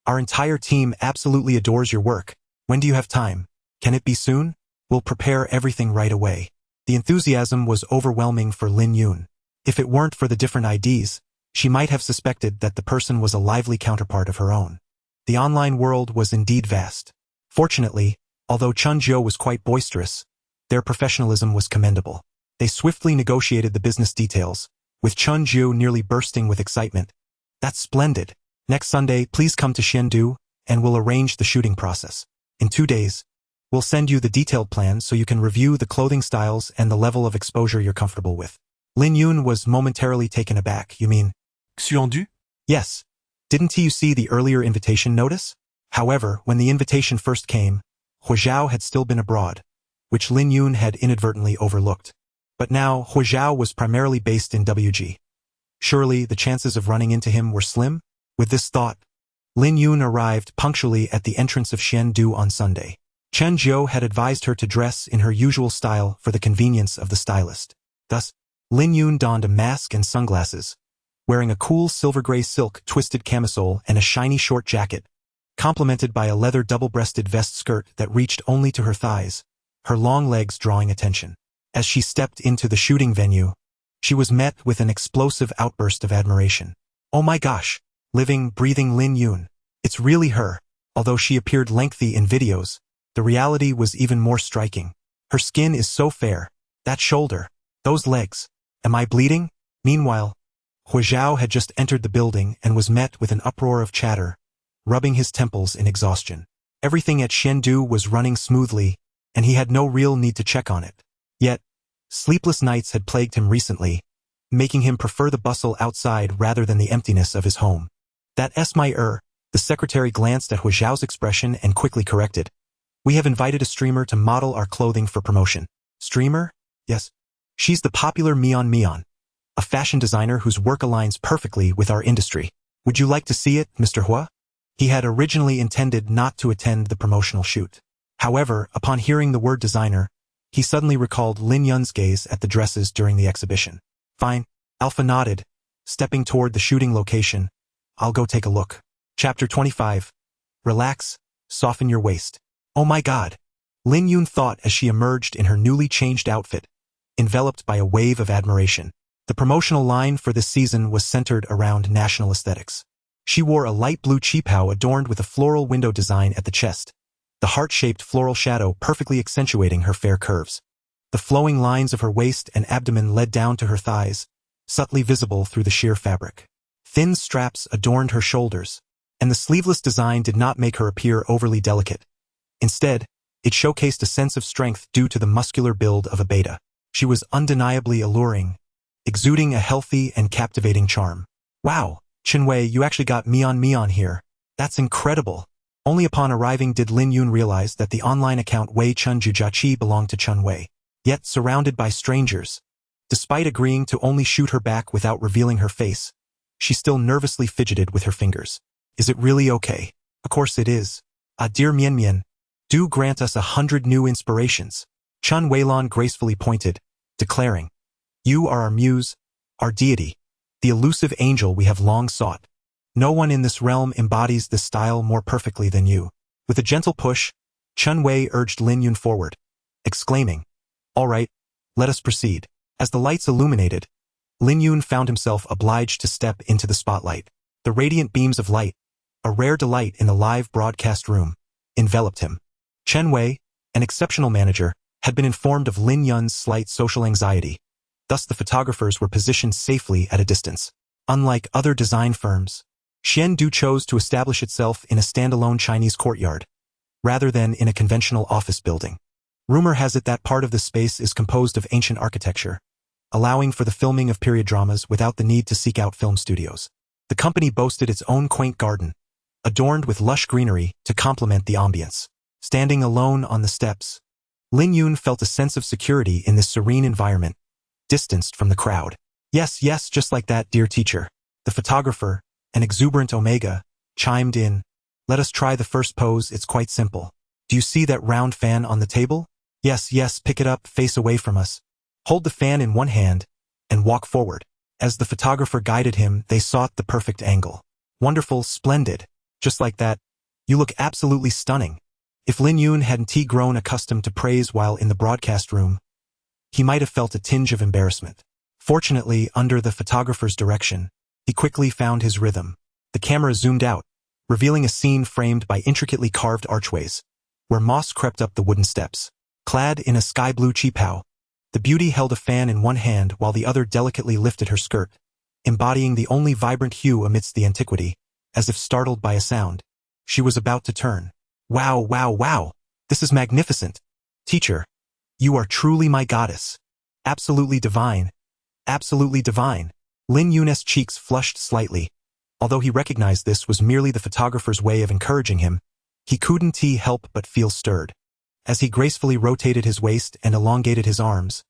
Our entire team absolutely adores your work. When do you have time? Can it be soon? We'll prepare everything right away. The enthusiasm was overwhelming for Lin Yun. If it weren't for the different IDs, she might have suspected that the person was a lively counterpart of her own. The online world was indeed vast. Fortunately, although Chun Zhou was quite boisterous, their professionalism was commendable. They swiftly negotiated the business details, with Chun Zhou nearly bursting with excitement. That's splendid. Next Sunday, please come to Chengdu, and we'll arrange the shooting process. In 2 days, we'll send you the detailed plan so you can review the clothing styles and the level of exposure you're comfortable with. Lin Yun was momentarily taken aback. You mean Chengdu? Yes. Didn't you see the earlier invitation notice? However, when the invitation first came, Huo Zhao had still been abroad, which Lin Yun had inadvertently overlooked. But now, Huo Zhao was primarily based in WG. Surely, the chances of running into him were slim? With this thought, Lin Yun arrived punctually at the entrance of Chengdu on Sunday. Chen Zhou had advised her to dress in her usual style for the convenience of the stylist. Thus, Lin Yun donned a mask and sunglasses, wearing a cool silver-gray silk twisted camisole and a shiny short jacket, complemented by a leather double-breasted vest skirt that reached only to her thighs, her long legs drawing attention. As she stepped into the shooting venue, she was met with an explosive outburst of admiration. Oh my gosh, living, breathing Lin Yun. It's really her. Although she appeared lengthy in videos, the reality was even more striking. Her skin is so fair. That shoulder, those legs. Am I bleeding? Meanwhile, Huo Zhao had just entered the building and was met with an uproar of chatter, rubbing his temples in exhaustion. Everything at Chengdu was running smoothly, and he had no real need to check on it. Yet, sleepless nights had plagued him recently, making him prefer the bustle outside rather than the emptiness of his home. That's my the secretary glanced at Huo Zhao's expression and quickly corrected. We have invited a streamer to model our clothing for promotion. Streamer? Yes. She's the popular Mion, a fashion designer whose work aligns perfectly with our industry. Would you like to see it, Mr. Hua? He had originally intended not to attend the promotional shoot. However, upon hearing the word designer, he suddenly recalled Lin Yun's gaze at the dresses during the exhibition. Fine. Alpha nodded, stepping toward the shooting location. I'll go take a look. Chapter 25. Relax, soften your waist. Oh my god. Lin Yun thought as she emerged in her newly changed outfit, enveloped by a wave of admiration. The promotional line for this season was centered around national aesthetics. She wore a light blue cheapao adorned with a floral window design at the chest, the heart-shaped floral shadow perfectly accentuating her fair curves. The flowing lines of her waist and abdomen led down to her thighs, subtly visible through the sheer fabric. Thin straps adorned her shoulders, and the sleeveless design did not make her appear overly delicate. Instead, it showcased a sense of strength due to the muscular build of a beta. She was undeniably alluring, exuding a healthy and captivating charm. Wow, Chenwei, you actually got me on here. That's incredible. Only upon arriving did Lin Yun realize that the online account Wei Chun Jujiachi belonged to Chenwei. Yet surrounded by strangers, despite agreeing to only shoot her back without revealing her face, she still nervously fidgeted with her fingers. Is it really okay? Of course it is. Ah, dear Mian Mian, do grant us 100 new inspirations. Chun Weilan gracefully pointed, declaring, you are our muse, our deity, the elusive angel we have long sought. No one in this realm embodies this style more perfectly than you. With a gentle push, Chun Wei urged Lin Yun forward, exclaiming, all right, let us proceed. As the lights illuminated, Lin Yun found himself obliged to step into the spotlight. The radiant beams of light, a rare delight in the live broadcast room, enveloped him. Chen Wei, an exceptional manager, had been informed of Lin Yun's slight social anxiety. Thus the photographers were positioned safely at a distance. Unlike other design firms, Xiandu chose to establish itself in a standalone Chinese courtyard, rather than in a conventional office building. Rumor has it that part of the space is composed of ancient architecture, allowing for the filming of period dramas without the need to seek out film studios. The company boasted its own quaint garden, adorned with lush greenery to complement the ambience. Standing alone on the steps, Lin Yun felt a sense of security in this serene environment, distanced from the crowd. Yes, just like that, dear teacher. The photographer, an exuberant Omega, chimed in. Let us try the first pose, it's quite simple. Do you see that round fan on the table? Yes, pick it up, face away from us. Hold the fan in one hand, and walk forward. As the photographer guided him, they sought the perfect angle. Wonderful, splendid. Just like that. You look absolutely stunning. If Lin Yun hadn't grown accustomed to praise while in the broadcast room, he might have felt a tinge of embarrassment. Fortunately, under the photographer's direction, he quickly found his rhythm. The camera zoomed out, revealing a scene framed by intricately carved archways, where moss crept up the wooden steps. Clad in a sky blue cheapao, the beauty held a fan in one hand while the other delicately lifted her skirt, embodying the only vibrant hue amidst the antiquity. As if startled by a sound, she was about to turn. Wow, this is magnificent. Teacher, you are truly my goddess. Absolutely divine. Lin Yun's cheeks flushed slightly. Although he recognized this was merely the photographer's way of encouraging him, he couldn't help but feel stirred. As he gracefully rotated his waist and elongated his arms,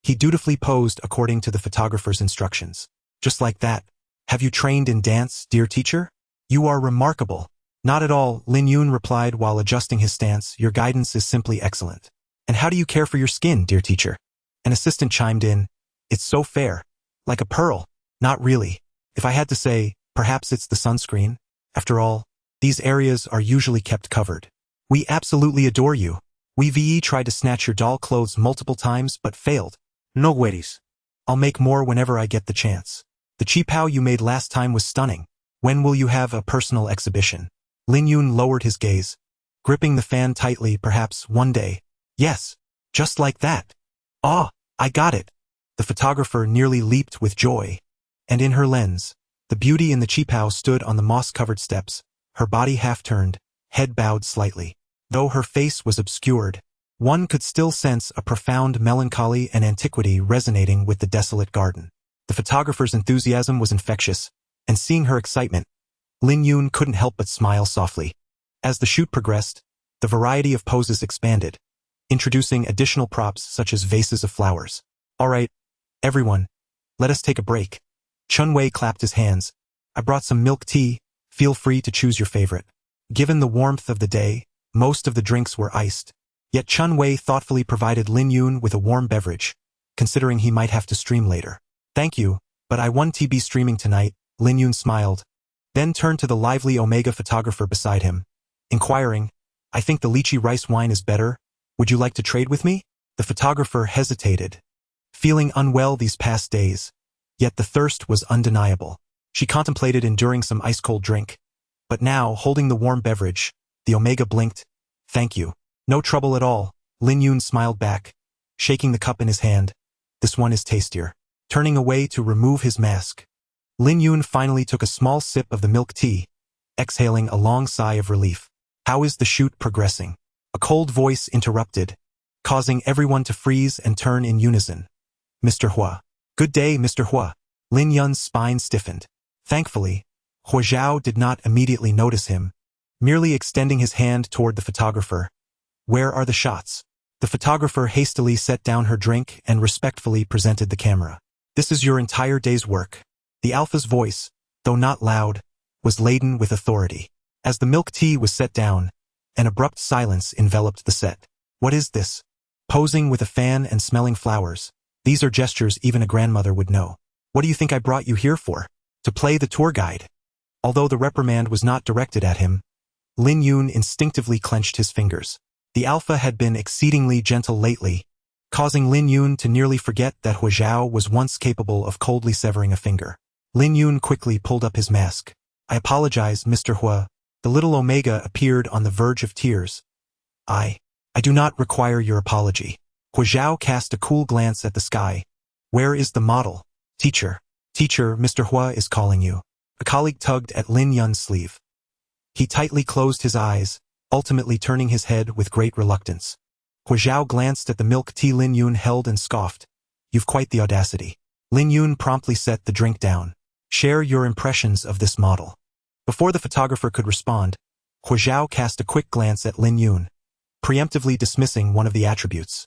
he dutifully posed according to the photographer's instructions. Just like that. Have you trained in dance, dear teacher? You are remarkable. Not at all, Lin Yun replied while adjusting his stance. Your guidance is simply excellent. And how do you care for your skin, dear teacher? An assistant chimed in. It's so fair. Like a pearl. Not really. If I had to say, perhaps it's the sunscreen. After all, these areas are usually kept covered. We absolutely adore you. We tried to snatch your doll clothes multiple times but failed. No worries. I'll make more whenever I get the chance. The cheapao you made last time was stunning. When will you have a personal exhibition? Lin Yun lowered his gaze, gripping the fan tightly. Perhaps one day. Yes, just like that. Ah, I got it. The photographer nearly leaped with joy. And in her lens, the beauty in the cheapao stood on the moss-covered steps, her body half-turned, head bowed slightly. Though her face was obscured, one could still sense a profound melancholy and antiquity resonating with the desolate garden. The photographer's enthusiasm was infectious, and seeing her excitement, Lin Yun couldn't help but smile softly. As the shoot progressed, the variety of poses expanded, introducing additional props such as vases of flowers. All right, everyone, let us take a break. Chun Wei clapped his hands. I brought some milk tea, feel free to choose your favorite. Given the warmth of the day, most of the drinks were iced. Yet Chun Wei thoughtfully provided Lin Yun with a warm beverage, considering he might have to stream later. Thank you, but I won't be streaming tonight, Lin Yun smiled. then turned to the lively Omega photographer beside him, inquiring, I think the lychee rice wine is better. Would you like to trade with me? The photographer hesitated, feeling unwell these past days, yet the thirst was undeniable. She contemplated enduring some ice-cold drink, but now, holding the warm beverage, the Omega blinked. Thank you. No trouble at all, Lin Yun smiled back, shaking the cup in his hand. This one is tastier. Turning away to remove his mask, Lin Yun finally took a small sip of the milk tea, exhaling a long sigh of relief. How is the shoot progressing? A cold voice interrupted, causing everyone to freeze and turn in unison. Mr. Huo. Good day, Mr. Huo. Lin Yun's spine stiffened. Thankfully, Huo Zhao did not immediately notice him, merely extending his hand toward the photographer. Where are the shots? The photographer hastily set down her drink and respectfully presented the camera. This is your entire day's work. The alpha's voice, though not loud, was laden with authority. As the milk tea was set down, an abrupt silence enveloped the set. What is this? Posing with a fan and smelling flowers. These are gestures even a grandmother would know. What do you think I brought you here for? To play the tour guide. Although the reprimand was not directed at him, Lin Yun instinctively clenched his fingers. The alpha had been exceedingly gentle lately, causing Lin Yun to nearly forget that Huo Zhao was once capable of coldly severing a finger. Lin Yun quickly pulled up his mask. I apologize, Mr. Huo. The little Omega appeared on the verge of tears. I do not require your apology. Huo Zhao cast a cool glance at the sky. Where is the model? Teacher, Mr. Huo is calling you. A colleague tugged at Lin Yun's sleeve. He tightly closed his eyes, ultimately turning his head with great reluctance. Huo Zhao glanced at the milk tea Lin Yun held and scoffed. You've quite the audacity. Lin Yun promptly set the drink down. Share your impressions of this model. Before the photographer could respond, Huo Zhao cast a quick glance at Lin Yun, preemptively dismissing one of the attributes.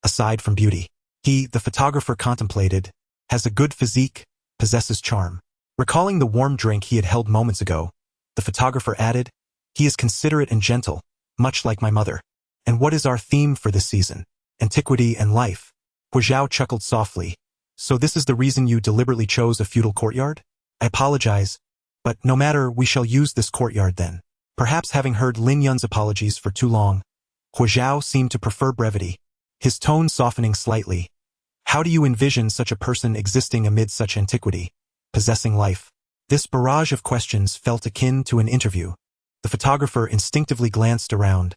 Aside from beauty, he, the photographer contemplated, has a good physique, possesses charm. Recalling the warm drink he had held moments ago, the photographer added, he is considerate and gentle, much like my mother. And what is our theme for this season? Antiquity and life. Huo Zhao chuckled softly. So this is the reason you deliberately chose a feudal courtyard? I apologize, but no matter, we shall use this courtyard then. Perhaps having heard Lin Yun's apologies for too long, Huo Zhao seemed to prefer brevity, his tone softening slightly. How do you envision such a person existing amid such antiquity, possessing life? This barrage of questions felt akin to an interview. The photographer instinctively glanced around.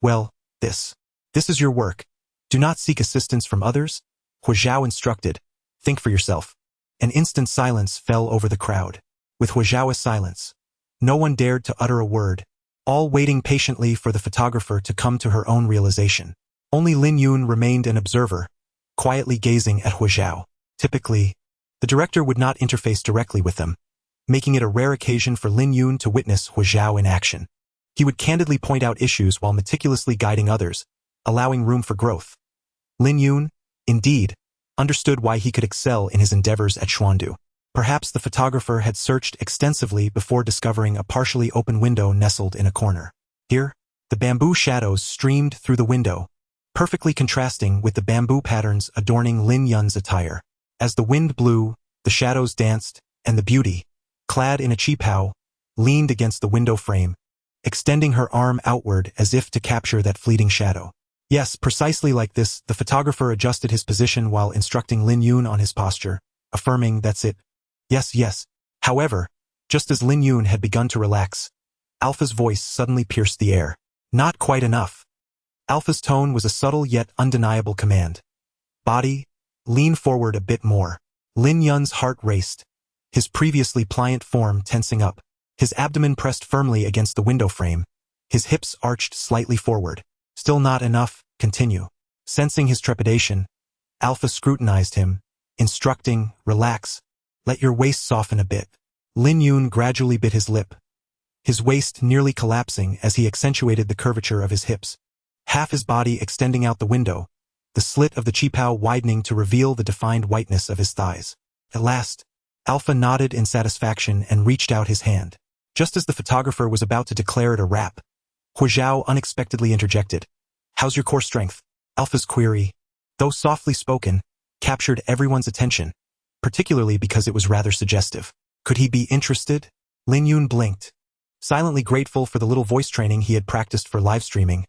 Well, this is your work. Do not seek assistance from others, Huo Zhao instructed. Think for yourself. An instant silence fell over the crowd. With Huo Zhao's silence, no one dared to utter a word, all waiting patiently for the photographer to come to her own realization. Only Lin Yun remained an observer, quietly gazing at Huo Zhao. Typically, the director would not interface directly with them, making it a rare occasion for Lin Yun to witness Huo Zhao in action. He would candidly point out issues while meticulously guiding others, allowing room for growth. Lin Yun, indeed, understood why he could excel in his endeavors at Xuandu. Perhaps the photographer had searched extensively before discovering a partially open window nestled in a corner. Here, the bamboo shadows streamed through the window, perfectly contrasting with the bamboo patterns adorning Lin Yun's attire. As the wind blew, the shadows danced, and the beauty, clad in a qipao, leaned against the window frame, extending her arm outward as if to capture that fleeting shadow. Yes, precisely like this, the photographer adjusted his position while instructing Lin Yun on his posture, affirming, that's it. Yes. However, just as Lin Yun had begun to relax, Alpha's voice suddenly pierced the air. Not quite enough. Alpha's tone was a subtle yet undeniable command. Body, lean forward a bit more. Lin Yun's heart raced, his previously pliant form tensing up, his abdomen pressed firmly against the window frame, his hips arched slightly forward. Still not enough, continue. Sensing his trepidation, Alpha scrutinized him, instructing, relax. Let your waist soften a bit. Lin Yun gradually bit his lip, his waist nearly collapsing as he accentuated the curvature of his hips. Half his body extending out the window, the slit of the qipao widening to reveal the defined whiteness of his thighs. At last, Alpha nodded in satisfaction and reached out his hand. Just as the photographer was about to declare it a wrap, Huo Zhao unexpectedly interjected. How's your core strength? Alpha's query, though softly spoken, captured everyone's attention, particularly because it was rather suggestive. Could he be interested? Lin Yun blinked, silently grateful for the little voice training he had practiced for live streaming.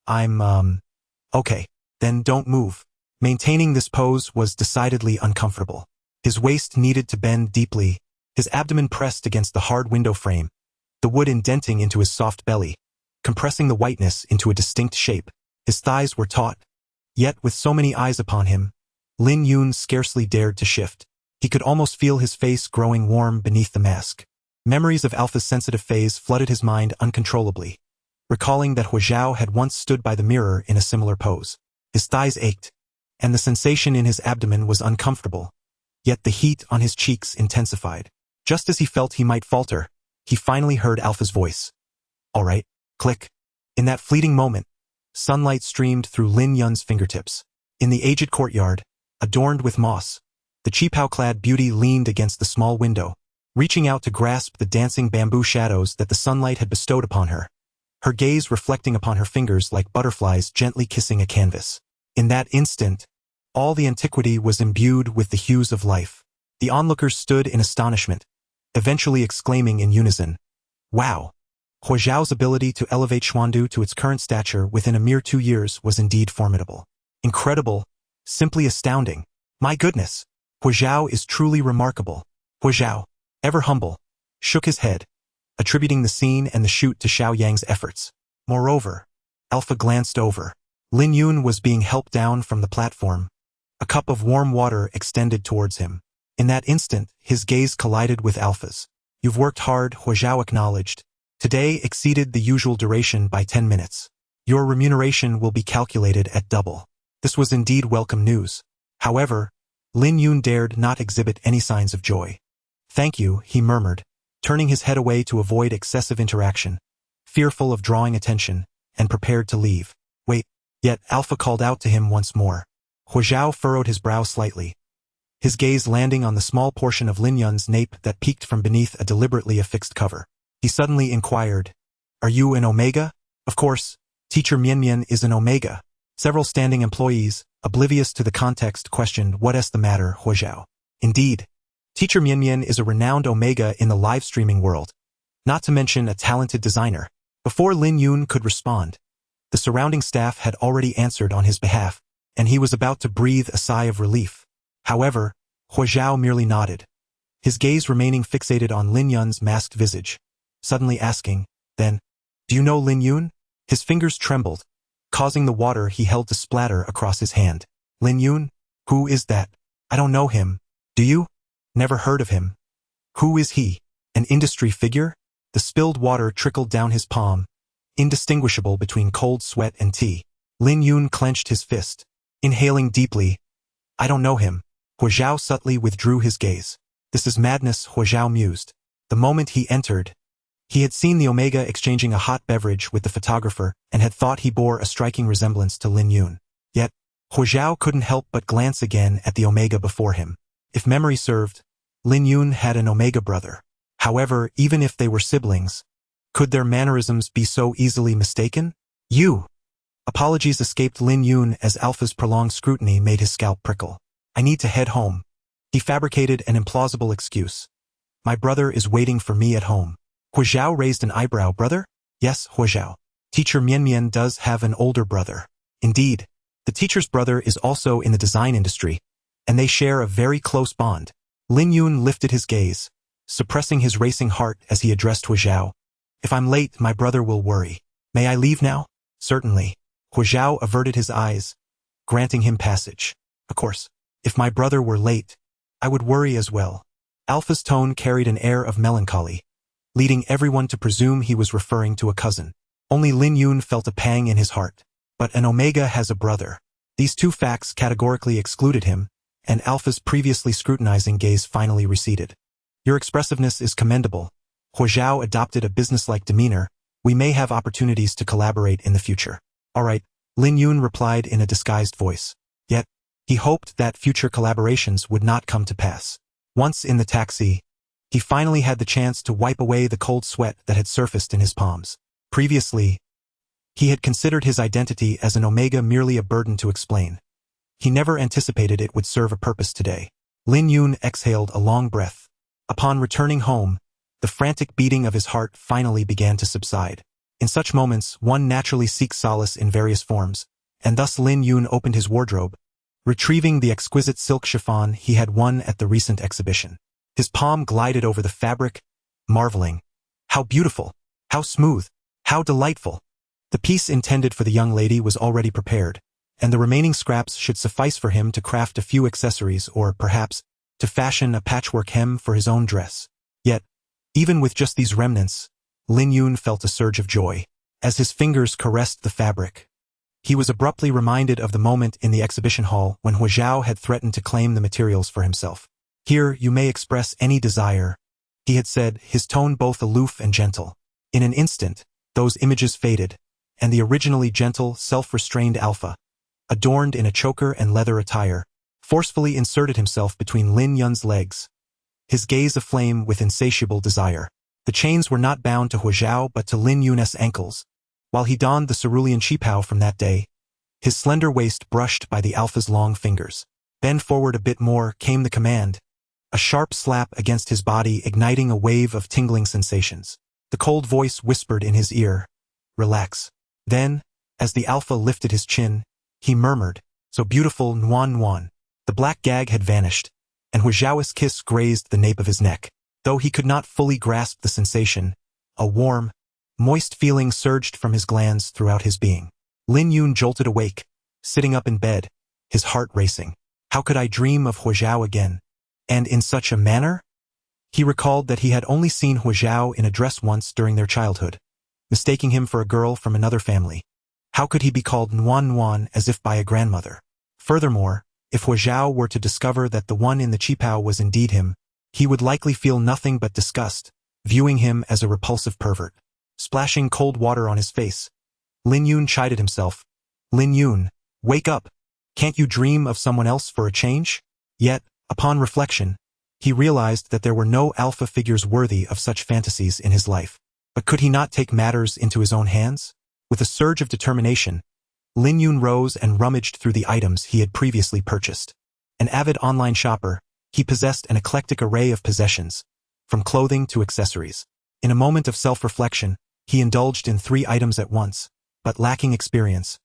Okay, then don't move. Maintaining this pose was decidedly uncomfortable. His waist needed to bend deeply, his abdomen pressed against the hard window frame, the wood indenting into his soft belly, compressing the whiteness into a distinct shape. His thighs were taut. Yet with so many eyes upon him, Lin Yun scarcely dared to shift. He could almost feel his face growing warm beneath the mask. Memories of Alpha's sensitive phase flooded his mind uncontrollably, recalling that Huo Zhao had once stood by the mirror in a similar pose. His thighs ached, and the sensation in his abdomen was uncomfortable. Yet the heat on his cheeks intensified. Just as he felt he might falter, he finally heard Alpha's voice. "All right." Click. In that fleeting moment, sunlight streamed through Lin Yun's fingertips. In the aged courtyard, adorned with moss, the qipao-clad beauty leaned against the small window, reaching out to grasp the dancing bamboo shadows that the sunlight had bestowed upon her, her gaze reflecting upon her fingers like butterflies gently kissing a canvas. In that instant, all the antiquity was imbued with the hues of life. The onlookers stood in astonishment, eventually exclaiming in unison, "Wow!" Huo Zhao's ability to elevate Xuandu to its current stature within a mere 2 years was indeed formidable. Incredible, simply astounding. My goodness, Huo Zhao is truly remarkable. Huo Zhao, ever humble, shook his head, attributing the scene and the shoot to Xiao Yang's efforts. Moreover, Alpha glanced over. Lin Yun was being helped down from the platform. A cup of warm water extended towards him. In that instant, his gaze collided with Alpha's. "You've worked hard," Huo Zhao acknowledged. "Today exceeded the usual duration by 10 minutes. Your remuneration will be calculated at double." This was indeed welcome news. However, Lin Yun dared not exhibit any signs of joy. "Thank you," he murmured, turning his head away to avoid excessive interaction, fearful of drawing attention, and prepared to leave. "Wait." Yet Alpha called out to him once more. Huo Zhao furrowed his brow slightly, his gaze landing on the small portion of Lin Yun's nape that peeked from beneath a deliberately affixed cover. He suddenly inquired, "Are you an Omega?" "Of course, Teacher Mian is an Omega." Several standing employees, oblivious to the context, questioned, "What's the matter, Huo Zhao?" "Indeed, Teacher Mian is a renowned Omega in the live streaming world, not to mention a talented designer." Before Lin Yun could respond, the surrounding staff had already answered on his behalf, and he was about to breathe a sigh of relief. However, Huo Zhao merely nodded, his gaze remaining fixated on Lin Yun's masked visage, suddenly asking, "Then, do you know Lin Yun?" His fingers trembled, causing the water he held to splatter across his hand. "Lin Yun? Who is that?" "I don't know him. Do you?" "Never heard of him." "Who is he? An industry figure?" The spilled water trickled down his palm, indistinguishable between cold sweat and tea. Lin Yun clenched his fist, inhaling deeply. "I don't know him." Huo Zhao subtly withdrew his gaze. "This is madness," Huo Zhao mused. The moment he entered, he had seen the Omega exchanging a hot beverage with the photographer and had thought he bore a striking resemblance to Lin Yun. Yet, Huo Zhao couldn't help but glance again at the Omega before him. If memory served, Lin Yun had an Omega brother. However, even if they were siblings, could their mannerisms be so easily mistaken? "You!" Apologies escaped Lin Yun as Alpha's prolonged scrutiny made his scalp prickle. "I need to head home." He fabricated an implausible excuse. "My brother is waiting for me at home." Huo Zhao raised an eyebrow. "Brother?" "Yes, Huo Zhao. Teacher Mian does have an older brother." "Indeed. The teacher's brother is also in the design industry, and they share a very close bond." Lin Yun lifted his gaze, suppressing his racing heart as he addressed Huo Zhao. "If I'm late, my brother will worry. May I leave now?" "Certainly." Huo Zhao averted his eyes, granting him passage. "Of course, if my brother were late, I would worry as well." Alpha's tone carried an air of melancholy, leading everyone to presume he was referring to a cousin. Only Lin Yun felt a pang in his heart. But an Omega has a brother. These two facts categorically excluded him, and Alpha's previously scrutinizing gaze finally receded. "Your expressiveness is commendable." Huo Zhao adopted a businesslike demeanor. "We may have opportunities to collaborate in the future." "All right," Lin Yun replied in a disguised voice. Yet, he hoped that future collaborations would not come to pass. Once in the taxi, he finally had the chance to wipe away the cold sweat that had surfaced in his palms. Previously, he had considered his identity as an Omega merely a burden to explain. He never anticipated it would serve a purpose today. Lin Yun exhaled a long breath. Upon returning home, The frantic beating of his heart finally began to subside. In such moments, one naturally seeks solace in various forms, and thus Lin Yun opened his wardrobe, retrieving the exquisite silk chiffon he had won at the recent exhibition. His palm glided over the fabric, marveling. How beautiful! How smooth! How delightful! The piece intended for the young lady was already prepared, and the remaining scraps should suffice for him to craft a few accessories or, perhaps, to fashion a patchwork hem for his own dress. Yet, even with just these remnants, Lin Yun felt a surge of joy. As his fingers caressed the fabric, he was abruptly reminded of the moment in the exhibition hall when Huo Zhao had threatened to claim the materials for himself. "Here you may express any desire," he had said, his tone both aloof and gentle. In an instant, those images faded, and the originally gentle, self-restrained alpha, adorned in a choker and leather attire, forcefully inserted himself between Lin Yun's legs, his gaze aflame with insatiable desire. The chains were not bound to Huo Zhao but to Lin Yun's ankles. While he donned the cerulean qipao from that day, his slender waist brushed by the alpha's long fingers. Bend forward a bit more, came the command, a sharp slap against his body igniting a wave of tingling sensations. The cold voice whispered in his ear, "Relax." Then, as the alpha lifted his chin, he murmured, "So beautiful, Nuan Nuan." The black gag had vanished, and Huo Zhao's kiss grazed the nape of his neck. Though he could not fully grasp the sensation, a warm, moist feeling surged from his glands throughout his being. Lin Yun jolted awake, sitting up in bed, his heart racing. How could I dream of Huo Zhao again? And in such a manner? He recalled that he had only seen Huo Zhao in a dress once during their childhood, mistaking him for a girl from another family. How could he be called Nuan Nuan as if by a grandmother? Furthermore, if Huo Zhao were to discover that the one in the qipao was indeed him, he would likely feel nothing but disgust, viewing him as a repulsive pervert. Splashing cold water on his face, Lin Yun chided himself. "Lin Yun, wake up! Can't you dream of someone else for a change?" Yet, upon reflection, he realized that there were no alpha figures worthy of such fantasies in his life. But could he not take matters into his own hands? With a surge of determination, Lin Yun rose and rummaged through the items he had previously purchased. An avid online shopper, he possessed an eclectic array of possessions, from clothing to accessories. In a moment of self-reflection, he indulged in 3 items at once, but lacking experience,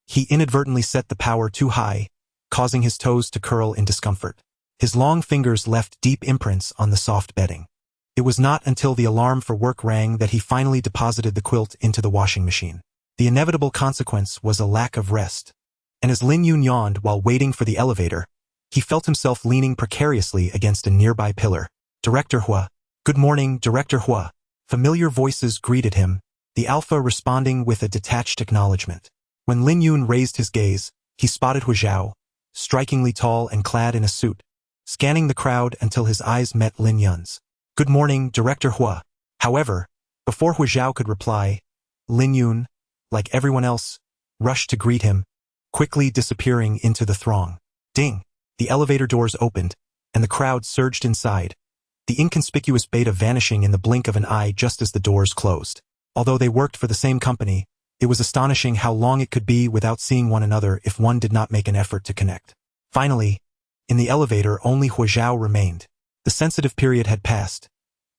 he inadvertently set the power too high, causing his toes to curl in discomfort. His long fingers left deep imprints on the soft bedding. It was not until the alarm for work rang that he finally deposited the quilt into the washing machine. The inevitable consequence was a lack of rest, and as Lin Yun yawned while waiting for the elevator, he felt himself leaning precariously against a nearby pillar. "Director Huo." "Good morning, Director Huo." Familiar voices greeted him, the alpha responding with a detached acknowledgement. When Lin Yun raised his gaze, he spotted Huo Zhao, strikingly tall and clad in a suit, scanning the crowd until his eyes met Lin Yun's. "Good morning, Director Huo." However, before Huo Zhao could reply, Lin Yun, like everyone else, rushed to greet him, quickly disappearing into the throng. Ding! The elevator doors opened, and the crowd surged inside, the inconspicuous beta vanishing in the blink of an eye just as the doors closed. Although they worked for the same company, it was astonishing how long it could be without seeing one another if one did not make an effort to connect. Finally, in the elevator only Huo Zhao remained. The sensitive period had passed.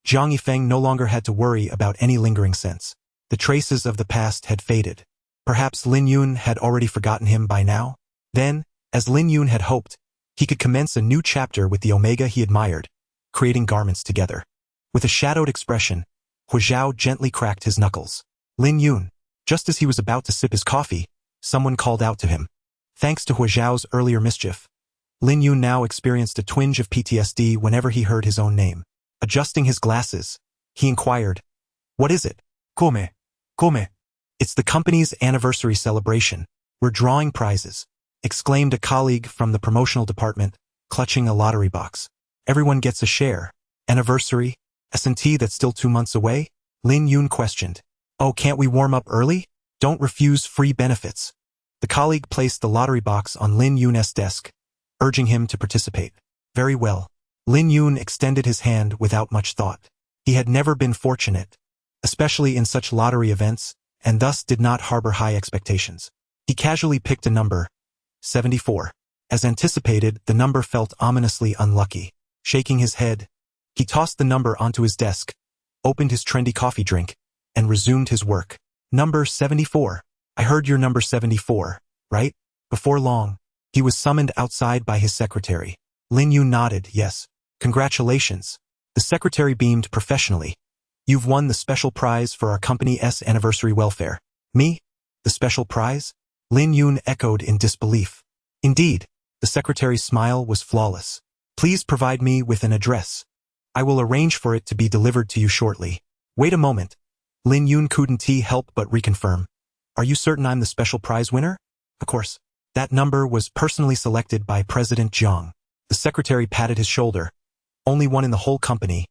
Jiang Yifeng no longer had to worry about any lingering sense. The traces of the past had faded. Perhaps Lin Yun had already forgotten him by now? Then, as Lin Yun had hoped, he could commence a new chapter with the Omega he admired, creating garments together. With a shadowed expression, Huo Zhao gently cracked his knuckles. "Lin Yun." Just as he was about to sip his coffee, someone called out to him. Thanks to Huo Zhao's earlier mischief, Lin Yun now experienced a twinge of PTSD whenever he heard his own name. Adjusting his glasses, he inquired, "What is it?" "Come. It's the company's anniversary celebration. We're drawing prizes," exclaimed a colleague from the promotional department, clutching a lottery box. "Everyone gets a share. Anniversary? S&T that's still 2 months away?" Lin Yun questioned. "Oh, can't we warm up early? Don't refuse free benefits." The colleague placed the lottery box on Lin Yun's desk, urging him to participate. "Very well." Lin Yun extended his hand without much thought. He had never been fortunate, especially in such lottery events, and thus did not harbor high expectations. He casually picked a number, 74. As anticipated, the number felt ominously unlucky. Shaking his head, he tossed the number onto his desk, opened his trendy coffee drink, and resumed his work. Number 74. I heard you're number 74, right? Before long, he was summoned outside by his secretary. Lin Yun nodded, yes. Congratulations. The secretary beamed professionally. You've won the special prize for our company's anniversary welfare. Me? The special prize? Lin Yun echoed in disbelief. Indeed, the secretary's smile was flawless. Please provide me with an address. I will arrange for it to be delivered to you shortly. Wait a moment. Lin Yun couldn't help but reconfirm. Are you certain I'm the special prize winner? Of course. That number was personally selected by President Zhang. The secretary patted his shoulder. Only one in the whole company.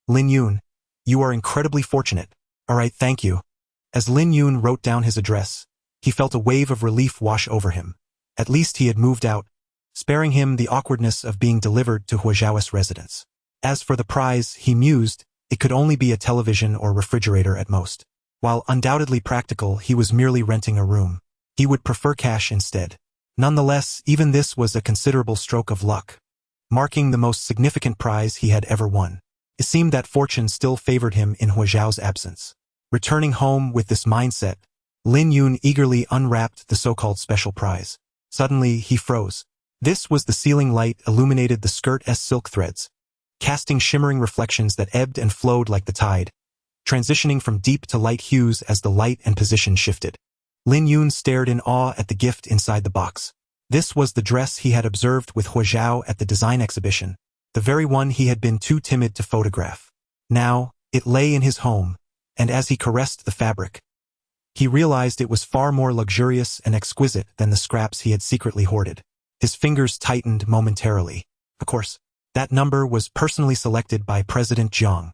Lin Yun, you are incredibly fortunate. All right, thank you. As Lin Yun wrote down his address, he felt a wave of relief wash over him. At least he had moved out, sparing him the awkwardness of being delivered to Huo Zhao's residence. As for the prize, he mused, it could only be a television or refrigerator at most. While undoubtedly practical, he was merely renting a room. He would prefer cash instead. Nonetheless, even this was a considerable stroke of luck, marking the most significant prize he had ever won. It seemed that fortune still favored him in Huo Zhao's absence. Returning home with this mindset, Lin Yun eagerly unwrapped the so-called special prize. Suddenly, he froze. This was the ceiling light illuminated the skirt's silk threads, casting shimmering reflections that ebbed and flowed like the tide, transitioning from deep to light hues as the light and position shifted. Lin Yun stared in awe at the gift inside the box. This was the dress he had observed with Huo Zhao at the design exhibition, the very one he had been too timid to photograph. Now, it lay in his home, and as he caressed the fabric, he realized it was far more luxurious and exquisite than the scraps he had secretly hoarded. His fingers tightened momentarily. Of course, that number was personally selected by President Zhang.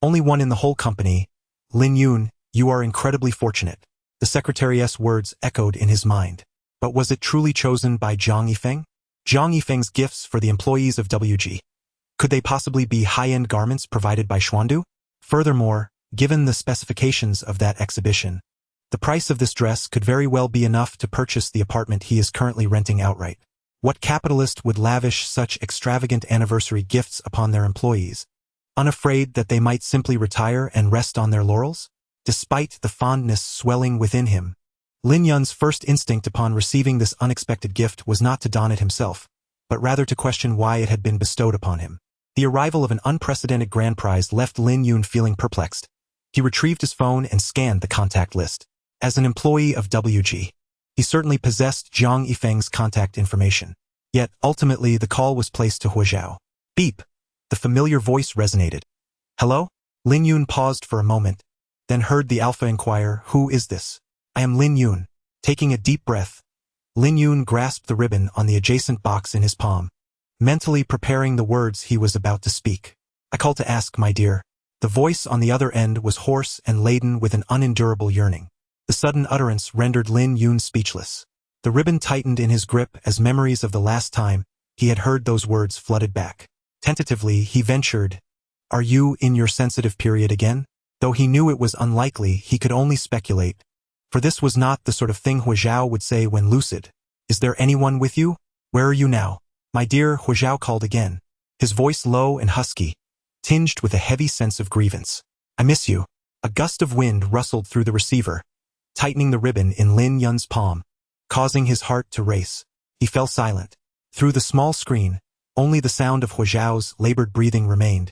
Only one in the whole company. Lin Yun, you are incredibly fortunate. The secretary's words echoed in his mind. But was it truly chosen by Zhang Yifeng? Zhang Yifeng's gifts for the employees of WG. Could they possibly be high-end garments provided by Xuandu? Furthermore, given the specifications of that exhibition, the price of this dress could very well be enough to purchase the apartment he is currently renting outright. What capitalist would lavish such extravagant anniversary gifts upon their employees, unafraid that they might simply retire and rest on their laurels? Despite the fondness swelling within him, Lin Yun's first instinct upon receiving this unexpected gift was not to don it himself, but rather to question why it had been bestowed upon him. The arrival of an unprecedented grand prize left Lin Yun feeling perplexed. He retrieved his phone and scanned the contact list. As an employee of WG, he certainly possessed Zhang Yifeng's contact information. Yet, ultimately, the call was placed to Huo Zhao. Beep! The familiar voice resonated. Hello? Lin Yun paused for a moment, then heard the alpha inquire, who is this? I am Lin Yun. Taking a deep breath, Lin Yun grasped the ribbon on the adjacent box in his palm, mentally preparing the words he was about to speak. I call to ask, my dear. The voice on the other end was hoarse and laden with an unendurable yearning. The sudden utterance rendered Lin Yun speechless. The ribbon tightened in his grip as memories of the last time he had heard those words flooded back. Tentatively, he ventured, Are you in your sensitive period again? Though he knew it was unlikely, he could only speculate, for this was not the sort of thing Huo Zhao would say when lucid. Is there anyone with you? Where are you now? My dear, Huo Zhao called again, his voice low and husky, tinged with a heavy sense of grievance. I miss you. A gust of wind rustled through the receiver, tightening the ribbon in Lin Yun's palm, causing his heart to race. He fell silent. Through the small screen, only the sound of Huo Zhao's labored breathing remained,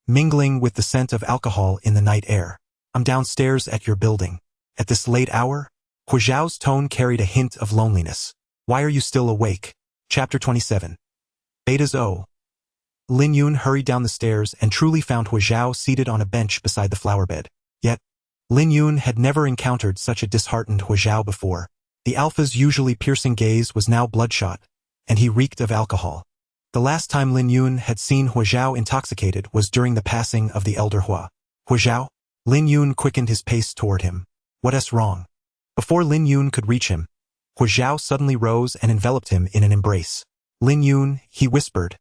mingling with the scent of alcohol in the night air. I'm downstairs at your building. At this late hour? Huo Zhao's tone carried a hint of loneliness. Why are you still awake? Chapter 27. Beta's O. Lin Yun hurried down the stairs and truly found Huo Zhao seated on a bench beside the flower bed. Yet, Lin Yun had never encountered such a disheartened Huo Zhao before. The alpha's usually piercing gaze was now bloodshot, and he reeked of alcohol. The last time Lin Yun had seen Huo Zhao intoxicated was during the passing of the elder Huo. Huo Zhao? Lin Yun quickened his pace toward him. What's wrong? Before Lin Yun could reach him, Huo Zhao suddenly rose and enveloped him in an embrace. Lin Yun, he whispered,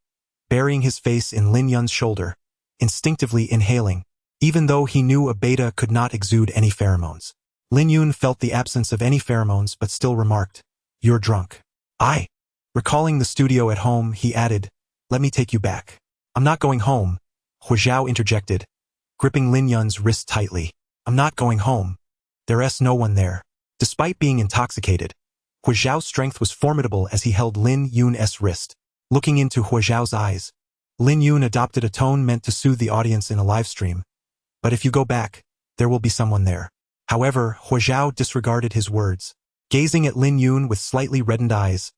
burying his face in Lin Yun's shoulder, instinctively inhaling, even though he knew a beta could not exude any pheromones. Lin Yun felt the absence of any pheromones but still remarked, You're drunk. I. Recalling the studio at home, he added, Let me take you back. I'm not going home, Huo Zhao interjected, gripping Lin Yun's wrist tightly. I'm not going home. There's no one there. Despite being intoxicated, Huo Zhao's strength was formidable as he held Lin Yun's wrist. Looking into Huo Zhao's eyes, Lin Yun adopted a tone meant to soothe the audience in a live stream. But if you go back, there will be someone there. However, Huo Zhao disregarded his words, gazing at Lin Yun with slightly reddened eyes,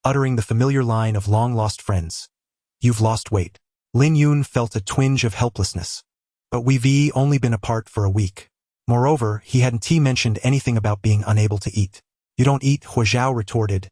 uttering the familiar line of long-lost friends. You've lost weight. Lin Yun felt a twinge of helplessness. But we've only been apart for a week. Moreover, he hadn't mentioned anything about being unable to eat. You don't eat, Huo Zhao retorted,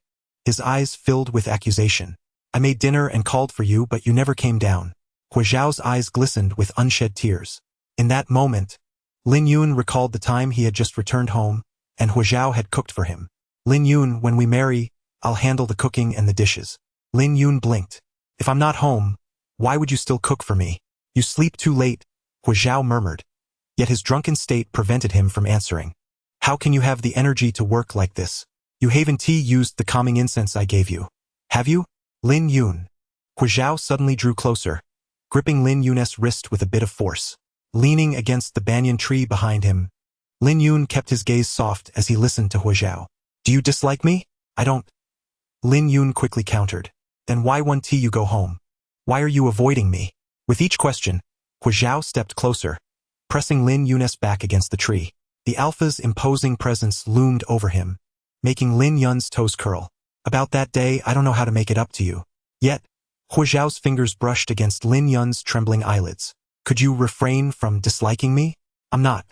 his eyes filled with accusation. I made dinner and called for you, but you never came down. Huo Zhao's eyes glistened with unshed tears. In that moment, Lin Yun recalled the time he had just returned home, and Huo Zhao had cooked for him. Lin Yun, when we marry, I'll handle the cooking and the dishes. Lin Yun blinked. If I'm not home, why would you still cook for me? You sleep too late, Huo Zhao murmured. Yet his drunken state prevented him from answering. How can you have the energy to work like this? You haven't used the calming incense I gave you. Have you? Lin Yun. Huo Zhao suddenly drew closer, gripping Lin Yun's wrist with a bit of force. Leaning against the banyan tree behind him, Lin Yun kept his gaze soft as he listened to Huo Zhao. Do you dislike me? I don't. Lin Yun quickly countered. Then why won't you go home? Why are you avoiding me? With each question, Huo Zhao stepped closer, pressing Lin Yun's back against the tree. The alpha's imposing presence loomed over him, making Lin Yun's toes curl. About that day, I don't know how to make it up to you. Yet, Huo Zhao's fingers brushed against Lin Yun's trembling eyelids. Could you refrain from disliking me? I'm not.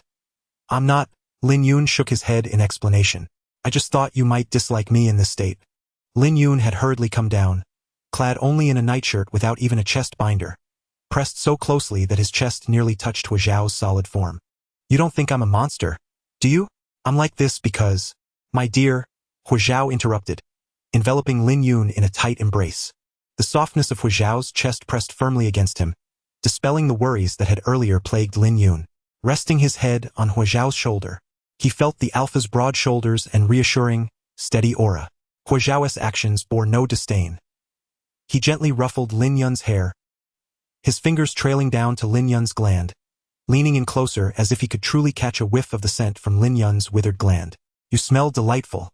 Lin Yun shook his head in explanation. I just thought you might dislike me in this state. Lin Yun had hurriedly come down, clad only in a nightshirt without even a chest binder, pressed so closely that his chest nearly touched Huo Zhao's solid form. You don't think I'm a monster, do you? I'm like this because, my dear, Huo Zhao interrupted, enveloping Lin Yun in a tight embrace. The softness of Huo Zhao's chest pressed firmly against him, dispelling the worries that had earlier plagued Lin Yun. Resting his head on Huo Zhao's shoulder, he felt the alpha's broad shoulders and reassuring, steady aura. Huo Zhao's actions bore no disdain. He gently ruffled Lin Yun's hair, his fingers trailing down to Lin Yun's gland, leaning in closer as if he could truly catch a whiff of the scent from Lin Yun's withered gland. You smell delightful.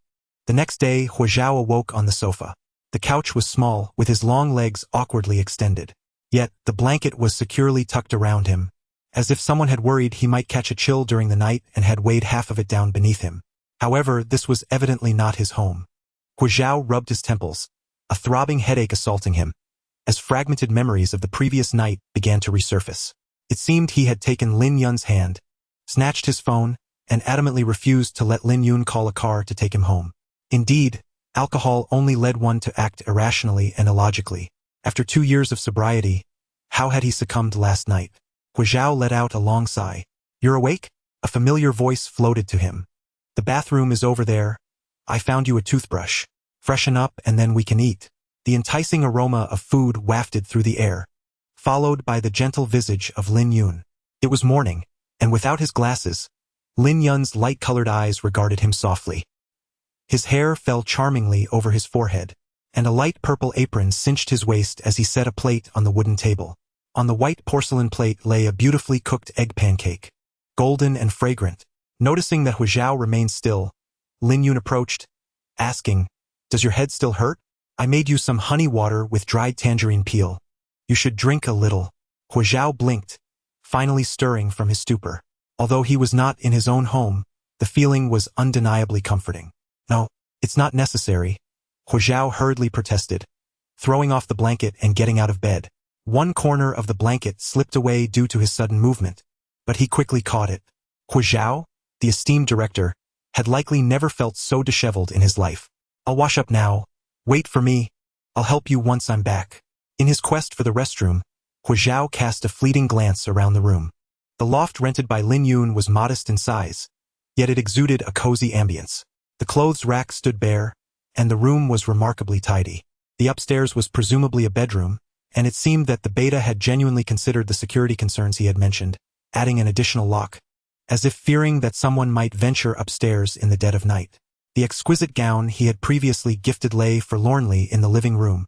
The next day, Huo Zhao awoke on the sofa. The couch was small, with his long legs awkwardly extended. Yet, the blanket was securely tucked around him, as if someone had worried he might catch a chill during the night and had weighed half of it down beneath him. However, this was evidently not his home. Huo Zhao rubbed his temples, a throbbing headache assaulting him, as fragmented memories of the previous night began to resurface. It seemed he had taken Lin Yun's hand, snatched his phone, and adamantly refused to let Lin Yun call a car to take him home. Indeed, alcohol only led one to act irrationally and illogically. After 2 years of sobriety, how had he succumbed last night? Huo Zhao let out a long sigh. You're awake? A familiar voice floated to him. The bathroom is over there. I found you a toothbrush. Freshen up and then we can eat. The enticing aroma of food wafted through the air, followed by the gentle visage of Lin Yun. It was morning, and without his glasses, Lin Yun's light-colored eyes regarded him softly. His hair fell charmingly over his forehead, and a light purple apron cinched his waist as he set a plate on the wooden table. On the white porcelain plate lay a beautifully cooked egg pancake, golden and fragrant. Noticing that Huo Zhao remained still, Lin Yun approached, asking, Does your head still hurt? I made you some honey water with dried tangerine peel. You should drink a little. Huo Zhao blinked, finally stirring from his stupor. Although he was not in his own home, the feeling was undeniably comforting. No, it's not necessary, Huo Zhao hurriedly protested, throwing off the blanket and getting out of bed. One corner of the blanket slipped away due to his sudden movement, but he quickly caught it. Huo Zhao, the esteemed director, had likely never felt so disheveled in his life. I'll wash up now. Wait for me. I'll help you once I'm back. In his quest for the restroom, Huo Zhao cast a fleeting glance around the room. The loft rented by Lin Yun was modest in size, yet it exuded a cozy ambience. The clothes rack stood bare, and the room was remarkably tidy. The upstairs was presumably a bedroom, and it seemed that the beta had genuinely considered the security concerns he had mentioned, adding an additional lock, as if fearing that someone might venture upstairs in the dead of night. The exquisite gown he had previously gifted lay forlornly in the living room,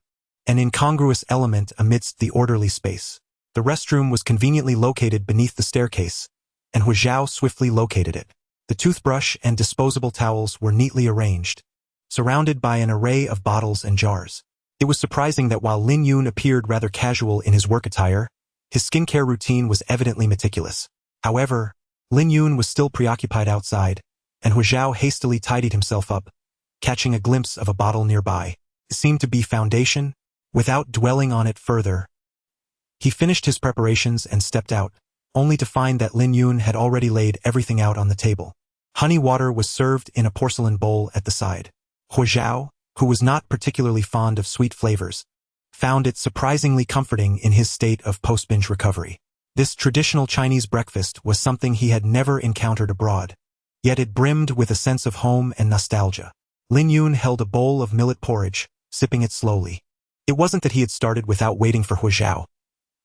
an incongruous element amidst the orderly space. The restroom was conveniently located beneath the staircase, and Huo Zhao swiftly located it. The toothbrush and disposable towels were neatly arranged, surrounded by an array of bottles and jars. It was surprising that while Lin Yun appeared rather casual in his work attire, his skincare routine was evidently meticulous. However, Lin Yun was still preoccupied outside, and Huo Zhao hastily tidied himself up, catching a glimpse of a bottle nearby. It seemed to be foundation. Without dwelling on it further, he finished his preparations and stepped out, only to find that Lin Yun had already laid everything out on the table. Honey water was served in a porcelain bowl at the side. Huo Zhao, who was not particularly fond of sweet flavors, found it surprisingly comforting in his state of post-binge recovery. This traditional Chinese breakfast was something he had never encountered abroad, yet it brimmed with a sense of home and nostalgia. Lin Yun held a bowl of millet porridge, sipping it slowly. It wasn't that he had started without waiting for Huo Zhao.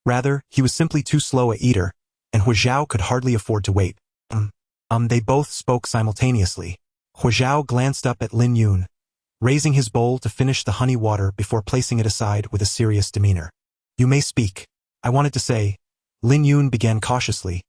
Rather, he was simply too slow a eater, and Huo Zhao could hardly afford to wait. They both spoke simultaneously. Huo Zhao glanced up at Lin Yun, raising his bowl to finish the honey water before placing it aside with a serious demeanor. You may speak. I wanted to say, Lin Yun began cautiously,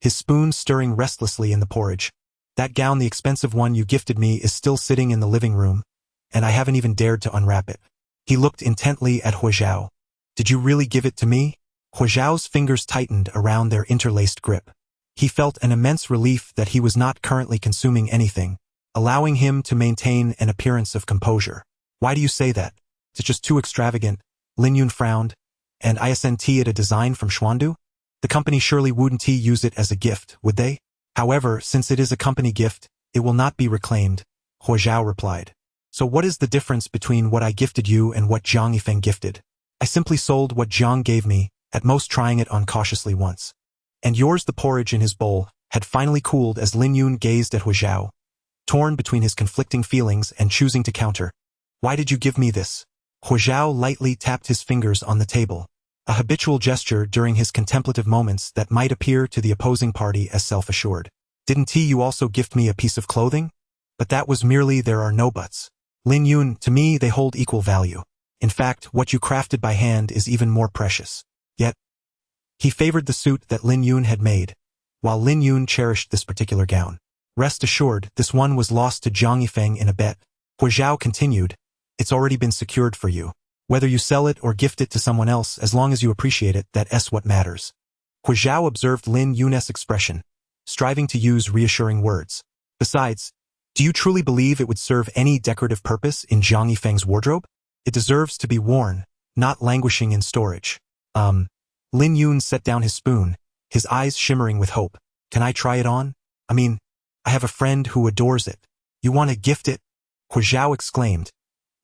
his spoon stirring restlessly in the porridge. That gown, the expensive one you gifted me, is still sitting in the living room, and I haven't even dared to unwrap it. He looked intently at Huo Zhao. Did you really give it to me? Huo Zhao's fingers tightened around their interlaced grip. He felt an immense relief that he was not currently consuming anything, allowing him to maintain an appearance of composure. Why do you say that? It's just too extravagant. Lin Yun frowned. And isn't it a design from Xuandu? The company surely wouldn't use it as a gift, would they? However, since it is a company gift, it will not be reclaimed, Huo Zhao replied. So what is the difference between what I gifted you and what Zhang Yifeng gifted? I simply sold what Zhang gave me, at most trying it on cautiously once. And yours, the porridge in his bowl, had finally cooled as Lin Yun gazed at Huo Zhao, torn between his conflicting feelings and choosing to counter. Why did you give me this? Huo Zhao lightly tapped his fingers on the table, a habitual gesture during his contemplative moments that might appear to the opposing party as self-assured. Didn't you also gift me a piece of clothing? But that was merely there are no buts. Lin Yun, to me they hold equal value. In fact, what you crafted by hand is even more precious. Yet, he favored the suit that Lin Yun had made, while Lin Yun cherished this particular gown. Rest assured, this one was lost to Zhang Yifeng in a bet. Huo Zhao continued, it's already been secured for you. Whether you sell it or gift it to someone else, as long as you appreciate it, that's what matters. Huo Zhao observed Lin Yun's expression, striving to use reassuring words. Besides, do you truly believe it would serve any decorative purpose in Zhang Yifeng's wardrobe? It deserves to be worn, not languishing in storage. Lin Yun set down his spoon, his eyes shimmering with hope. Can I try it on? I have a friend who adores it. You want to gift it? Huo Zhao exclaimed,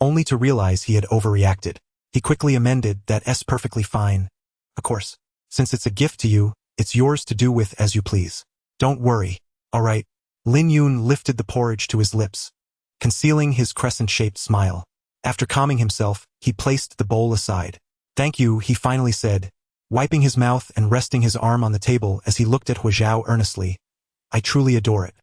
only to realize he had overreacted. He quickly amended, that's perfectly fine. Of course, since it's a gift to you, it's yours to do with as you please. Don't worry. All right. Lin Yun lifted the porridge to his lips, concealing his crescent-shaped smile. After calming himself, he placed the bowl aside. Thank you, he finally said, wiping his mouth and resting his arm on the table as he looked at Huo Zhao earnestly. I truly adore it.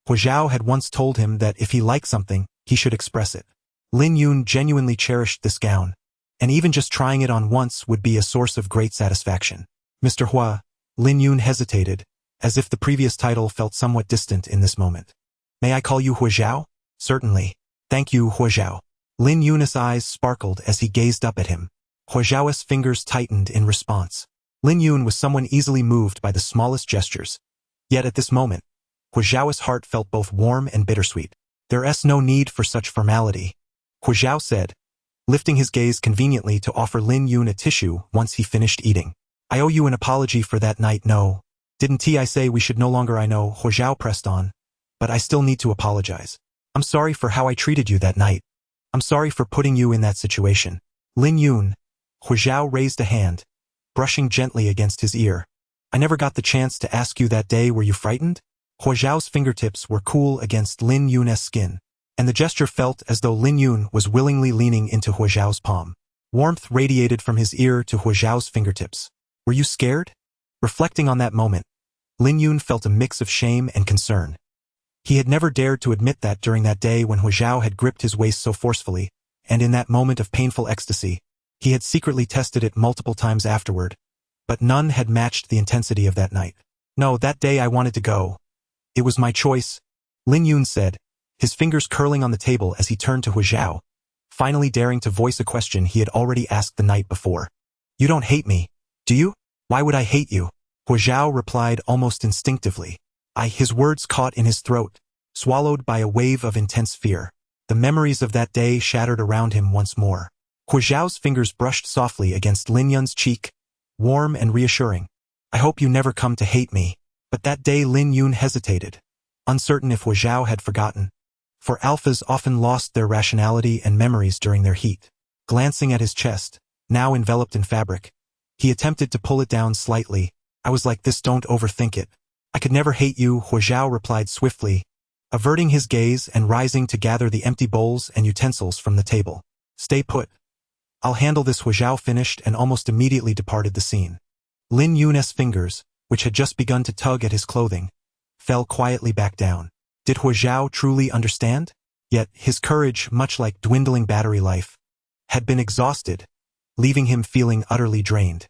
Huo Zhao had once told him that if he liked something, he should express it. Lin Yun genuinely cherished this gown, and even just trying it on once would be a source of great satisfaction. Mr. Hua, Lin Yun hesitated, as if the previous title felt somewhat distant in this moment. May I call you Huo Zhao? Certainly. Thank you, Huo Zhao. Lin Yun's eyes sparkled as he gazed up at him. Huo Zhao's fingers tightened in response. Lin Yun was someone easily moved by the smallest gestures. Yet at this moment, Huo Zhao's heart felt both warm and bittersweet. There's no need for such formality, Huo Zhao said, lifting his gaze conveniently to offer Lin Yun a tissue once he finished eating. I owe you an apology for that night, no. Didn't I say we should no longer? I know, Huo Zhao pressed on, but I still need to apologize. I'm sorry for how I treated you that night. I'm sorry for putting you in that situation. Lin Yun, Huo Zhao raised a hand, brushing gently against his ear. I never got the chance to ask you that day, were you frightened? Huo Zhao's fingertips were cool against Lin Yun's skin, and the gesture felt as though Lin Yun was willingly leaning into Huo Zhao's palm. Warmth radiated from his ear to Huo Zhao's fingertips. Were you scared? Reflecting on that moment, Lin Yun felt a mix of shame and concern. He had never dared to admit that during that day when Huo Zhao had gripped his waist so forcefully, and in that moment of painful ecstasy, he had secretly tested it multiple times afterward, but none had matched the intensity of that night. No, that day I wanted to go. It was my choice, Lin Yun said, his fingers curling on the table as he turned to Huo Zhao, finally daring to voice a question he had already asked the night before. You don't hate me, do you? Why would I hate you? Huo Zhao replied almost instinctively. His words caught in his throat, swallowed by a wave of intense fear. The memories of that day shattered around him once more. Huo Zhao's fingers brushed softly against Lin Yun's cheek, warm and reassuring. I hope you never come to hate me. But that day Lin Yun hesitated, uncertain if Huo Zhao had forgotten. For alphas often lost their rationality and memories during their heat. Glancing at his chest, now enveloped in fabric, he attempted to pull it down slightly. I was like this, don't overthink it. I could never hate you, Huo Zhao replied swiftly, averting his gaze and rising to gather the empty bowls and utensils from the table. Stay put. I'll handle this, Huo Zhao finished and almost immediately departed the scene. Lin Yun's fingers, which had just begun to tug at his clothing, fell quietly back down. Did Huo Zhao truly understand? Yet his courage, much like dwindling battery life, had been exhausted, leaving him feeling utterly drained.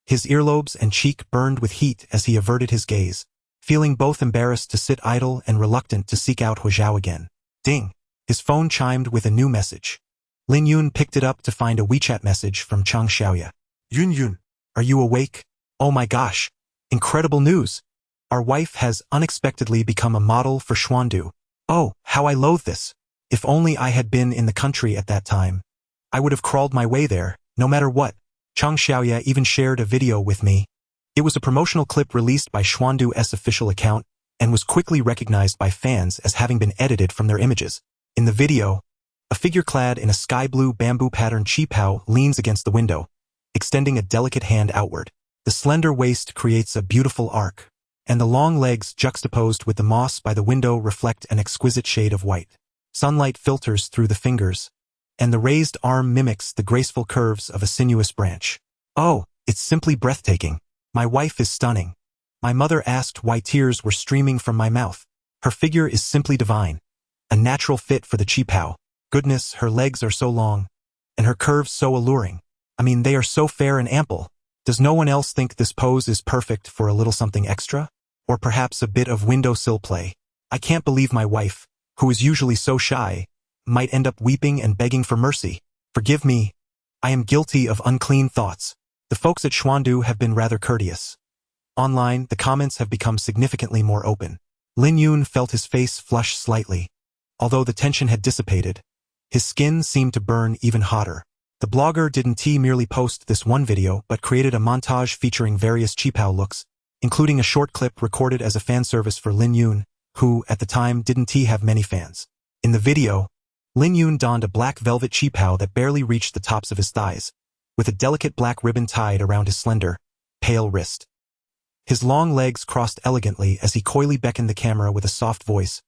His earlobes and cheek burned with heat as he averted his gaze, feeling both embarrassed to sit idle and reluctant to seek out Huo Zhao again. Ding! His phone chimed with a new message. Lin Yun picked it up to find a WeChat message from Chang Xiaoya. Yun. Are you awake? Oh my gosh! Incredible news! Our wife has unexpectedly become a model for Xuandu. Oh, how I loathe this! If only I had been in the country at that time. I would have crawled my way there, no matter what. Chang Xiaoya even shared a video with me. It was a promotional clip released by Xuandu's official account and was quickly recognized by fans as having been edited from their images. In the video, a figure clad in a sky-blue bamboo-patterned qipao leans against the window, extending a delicate hand outward. The slender waist creates a beautiful arc, and the long legs juxtaposed with the moss by the window reflect an exquisite shade of white. Sunlight filters through the fingers, and the raised arm mimics the graceful curves of a sinuous branch. Oh, it's simply breathtaking. My wife is stunning. My mother asked why tears were streaming from my mouth. Her figure is simply divine, a natural fit for the qipao. Goodness, her legs are so long, and her curves so alluring. I mean, they are so fair and ample. Does no one else think this pose is perfect for a little something extra? Or perhaps a bit of windowsill play? I can't believe my wife, who is usually so shy, might end up weeping and begging for mercy. Forgive me. I am guilty of unclean thoughts. The folks at Xuandu have been rather courteous. Online, the comments have become significantly more open. Lin Yun felt his face flush slightly. Although the tension had dissipated, his skin seemed to burn even hotter. The blogger didn't merely post this one video but created a montage featuring various qipao looks, including a short clip recorded as a fan service for Lin Yun, who, at the time, didn't have many fans. In the video, Lin Yun donned a black velvet qipao that barely reached the tops of his thighs, with a delicate black ribbon tied around his slender, pale wrist. His long legs crossed elegantly as he coyly beckoned the camera with a soft voice.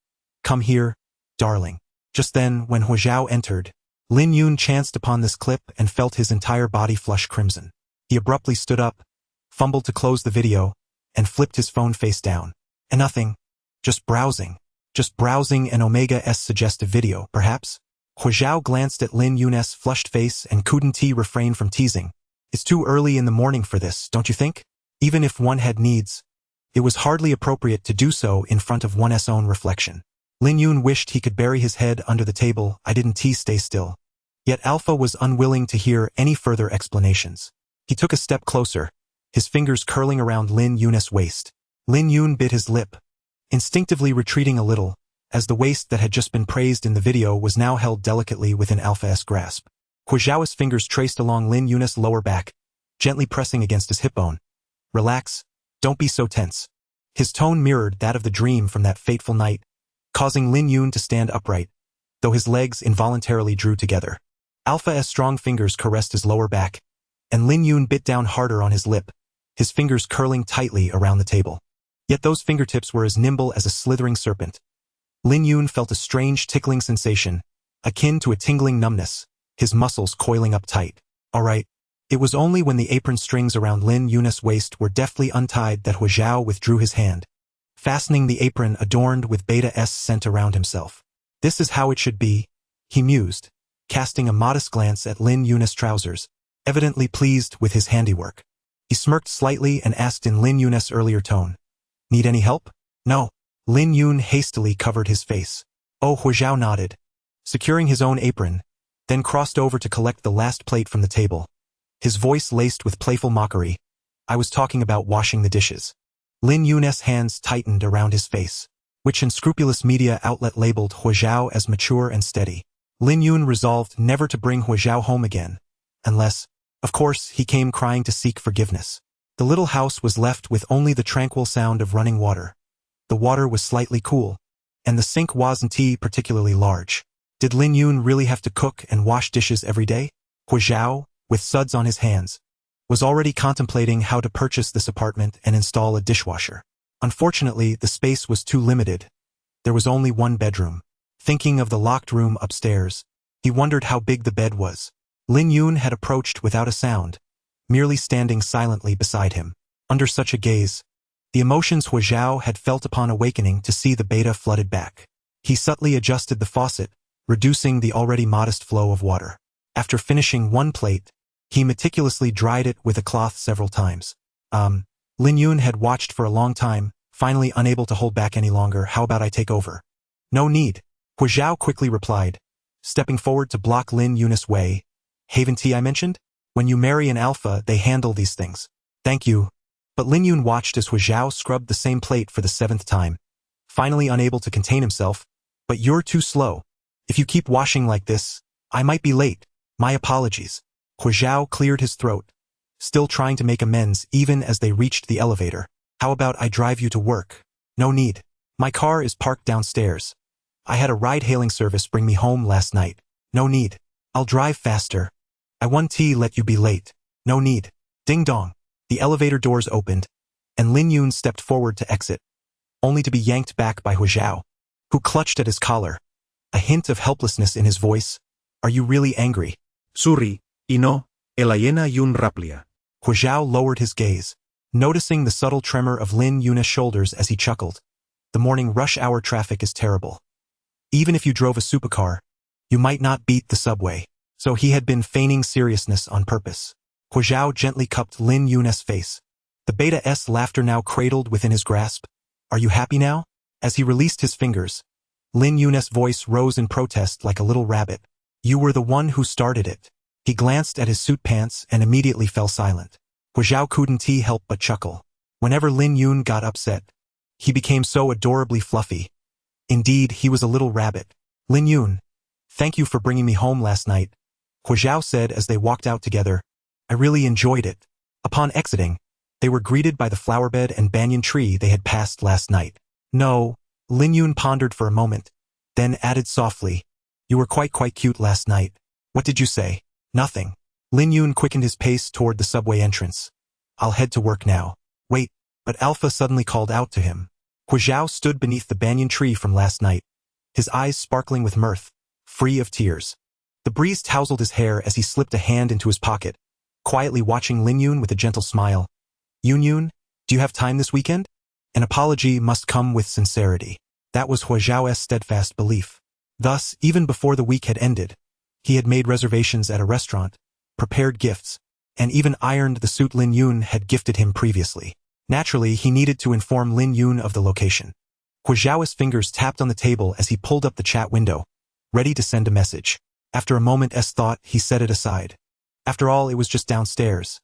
Come here, darling. Just then, when Huo Zhao entered, Lin Yun chanced upon this clip and felt his entire body flush crimson. He abruptly stood up, fumbled to close the video, and flipped his phone face down. And nothing. Just browsing. Just browsing an Omegaverse suggestive video, perhaps? Huo Zhao glanced at Lin Yun's flushed face and couldn't refrain from teasing. It's too early in the morning for this, don't you think? Even if one had needs, it was hardly appropriate to do so in front of one's own reflection. Lin Yun wished he could bury his head under the table. I didn't stay still. Yet Alpha was unwilling to hear any further explanations. He took a step closer, his fingers curling around Lin Yun's waist. Lin Yun bit his lip, instinctively retreating a little, as the waist that had just been praised in the video was now held delicately within Alpha's grasp. Huo Zhao's fingers traced along Lin Yun's lower back, gently pressing against his hip bone. Relax, don't be so tense. His tone mirrored that of the dream from that fateful night, causing Lin Yun to stand upright, though his legs involuntarily drew together. Alpha's strong fingers caressed his lower back, and Lin Yun bit down harder on his lip, his fingers curling tightly around the table. Yet those fingertips were as nimble as a slithering serpent. Lin Yun felt a strange tickling sensation, akin to a tingling numbness, his muscles coiling up tight. All right. It was only when the apron strings around Lin Yun's waist were deftly untied that Huo Zhao withdrew his hand, fastening the apron adorned with Beta's scent around himself. This is how it should be, he mused, casting a modest glance at Lin Yun's trousers, evidently pleased with his handiwork. He smirked slightly and asked in Lin Yun's earlier tone. Need any help? No. Lin Yun hastily covered his face. Oh, Huo Zhao nodded, securing his own apron, then crossed over to collect the last plate from the table. His voice laced with playful mockery. I was talking about washing the dishes. Lin Yun's hands tightened around his face, which unscrupulous media outlet labeled Huo Zhao as mature and steady. Lin Yun resolved never to bring Huo Zhao home again, unless, of course, he came crying to seek forgiveness. The little house was left with only the tranquil sound of running water. The water was slightly cool, and the sink wasn't particularly large. Did Lin Yun really have to cook and wash dishes every day? Huo Zhao, with suds on his hands, was already contemplating how to purchase this apartment and install a dishwasher. Unfortunately, the space was too limited. There was only one bedroom. Thinking of the locked room upstairs, he wondered how big the bed was. Lin Yun had approached without a sound, merely standing silently beside him. Under such a gaze, the emotions Huo Zhao had felt upon awakening to see the beta flooded back. He subtly adjusted the faucet, reducing the already modest flow of water. After finishing one plate, he meticulously dried it with a cloth several times. Lin Yun had watched for a long time, finally unable to hold back any longer. How about I take over? No need, Huo Zhao quickly replied, stepping forward to block Lin Yun's way. Haven tea I mentioned? When you marry an alpha, they handle these things. Thank you. But Lin Yun watched as Huo Zhao scrubbed the same plate for the 7th time, finally unable to contain himself. But you're too slow. If you keep washing like this, I might be late. My apologies. Huo Zhao cleared his throat, still trying to make amends even as they reached the elevator. How about I drive you to work? No need. My car is parked downstairs. I had a ride-hailing service bring me home last night. No need. I'll drive faster. I won't let you be late. No need. Ding dong. The elevator doors opened, and Lin Yun stepped forward to exit, only to be yanked back by Huo Zhao, who clutched at his collar, a hint of helplessness in his voice. Are you really angry? Suri, ino, elayena yun raplia. Huo Zhao lowered his gaze, noticing the subtle tremor of Lin Yun's shoulders as he chuckled. The morning rush hour traffic is terrible. Even if you drove a supercar, you might not beat the subway. So he had been feigning seriousness on purpose. Huo Zhao gently cupped Lin Yun's face. The beta's laughter now cradled within his grasp. Are you happy now? As he released his fingers, Lin Yun's voice rose in protest like a little rabbit. You were the one who started it. He glanced at his suit pants and immediately fell silent. Huo Zhao couldn't help but chuckle. Whenever Lin Yun got upset, he became so adorably fluffy. Indeed, he was a little rabbit. Lin Yun, thank you for bringing me home last night, Huo Zhao said as they walked out together. I really enjoyed it. Upon exiting, they were greeted by the flowerbed and banyan tree they had passed last night. No, Lin Yun pondered for a moment, then added softly, you were quite cute last night. What did you say? Nothing. Lin Yun quickened his pace toward the subway entrance. I'll head to work now. Wait, but Alpha suddenly called out to him. Huo Zhao stood beneath the banyan tree from last night, his eyes sparkling with mirth, free of tears. The breeze tousled his hair as he slipped a hand into his pocket, quietly watching Lin Yun with a gentle smile. Yun, do you have time this weekend? An apology must come with sincerity. That was Huo Zhao's steadfast belief. Thus, even before the week had ended, he had made reservations at a restaurant, prepared gifts, and even ironed the suit Lin Yun had gifted him previously. Naturally, he needed to inform Lin Yun of the location. Huo Zhao's fingers tapped on the table as he pulled up the chat window, ready to send a message. After a moment's thought, he set it aside. After all, it was just downstairs.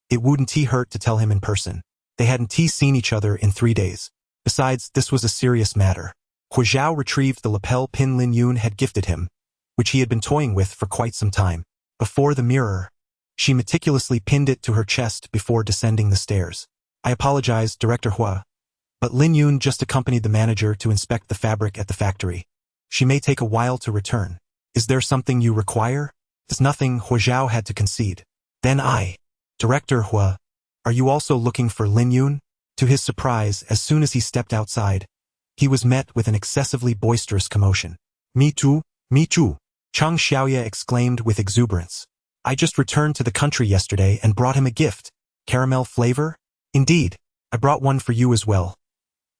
It wouldn't hurt to tell him in person. They hadn't seen each other in 3 days. Besides, this was a serious matter. Huo Zhao retrieved the lapel pin Lin Yun had gifted him, which he had been toying with for quite some time. Before the mirror, she meticulously pinned it to her chest before descending the stairs. I apologize, Director Huo, but Lin Yun just accompanied the manager to inspect the fabric at the factory. She may take a while to return. Is there something you require? There's nothing, Huo Zhao had to concede. Then Director Huo, are you also looking for Lin Yun? To his surprise, as soon as he stepped outside, he was met with an excessively boisterous commotion. Me too, me too, Chang Xiaoya exclaimed with exuberance. I just returned to the country yesterday and brought him a gift. Caramel flavor? Indeed, I brought one for you as well.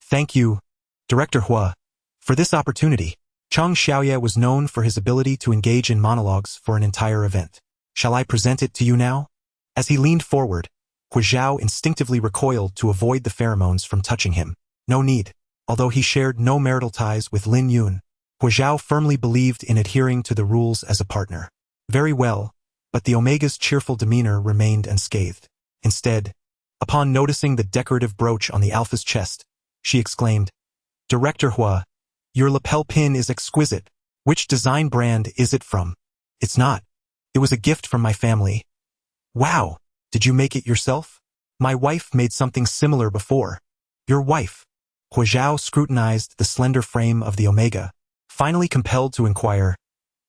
Thank you, Director Huo, for this opportunity. Chang Xiaoya was known for his ability to engage in monologues for an entire event. Shall I present it to you now? As he leaned forward, Huo Zhao instinctively recoiled to avoid the pheromones from touching him. No need. Although he shared no marital ties with Lin Yun, Huo Zhao firmly believed in adhering to the rules as a partner. Very well, but the Omega's cheerful demeanor remained unscathed. Instead, upon noticing the decorative brooch on the Alpha's chest, she exclaimed, "Director Huo, your lapel pin is exquisite. Which design brand is it from?" "It's not. It was a gift from my family." "Wow, did you make it yourself?" "My wife made something similar before." "Your wife?" Huo Zhao scrutinized the slender frame of the Omega, finally compelled to inquire,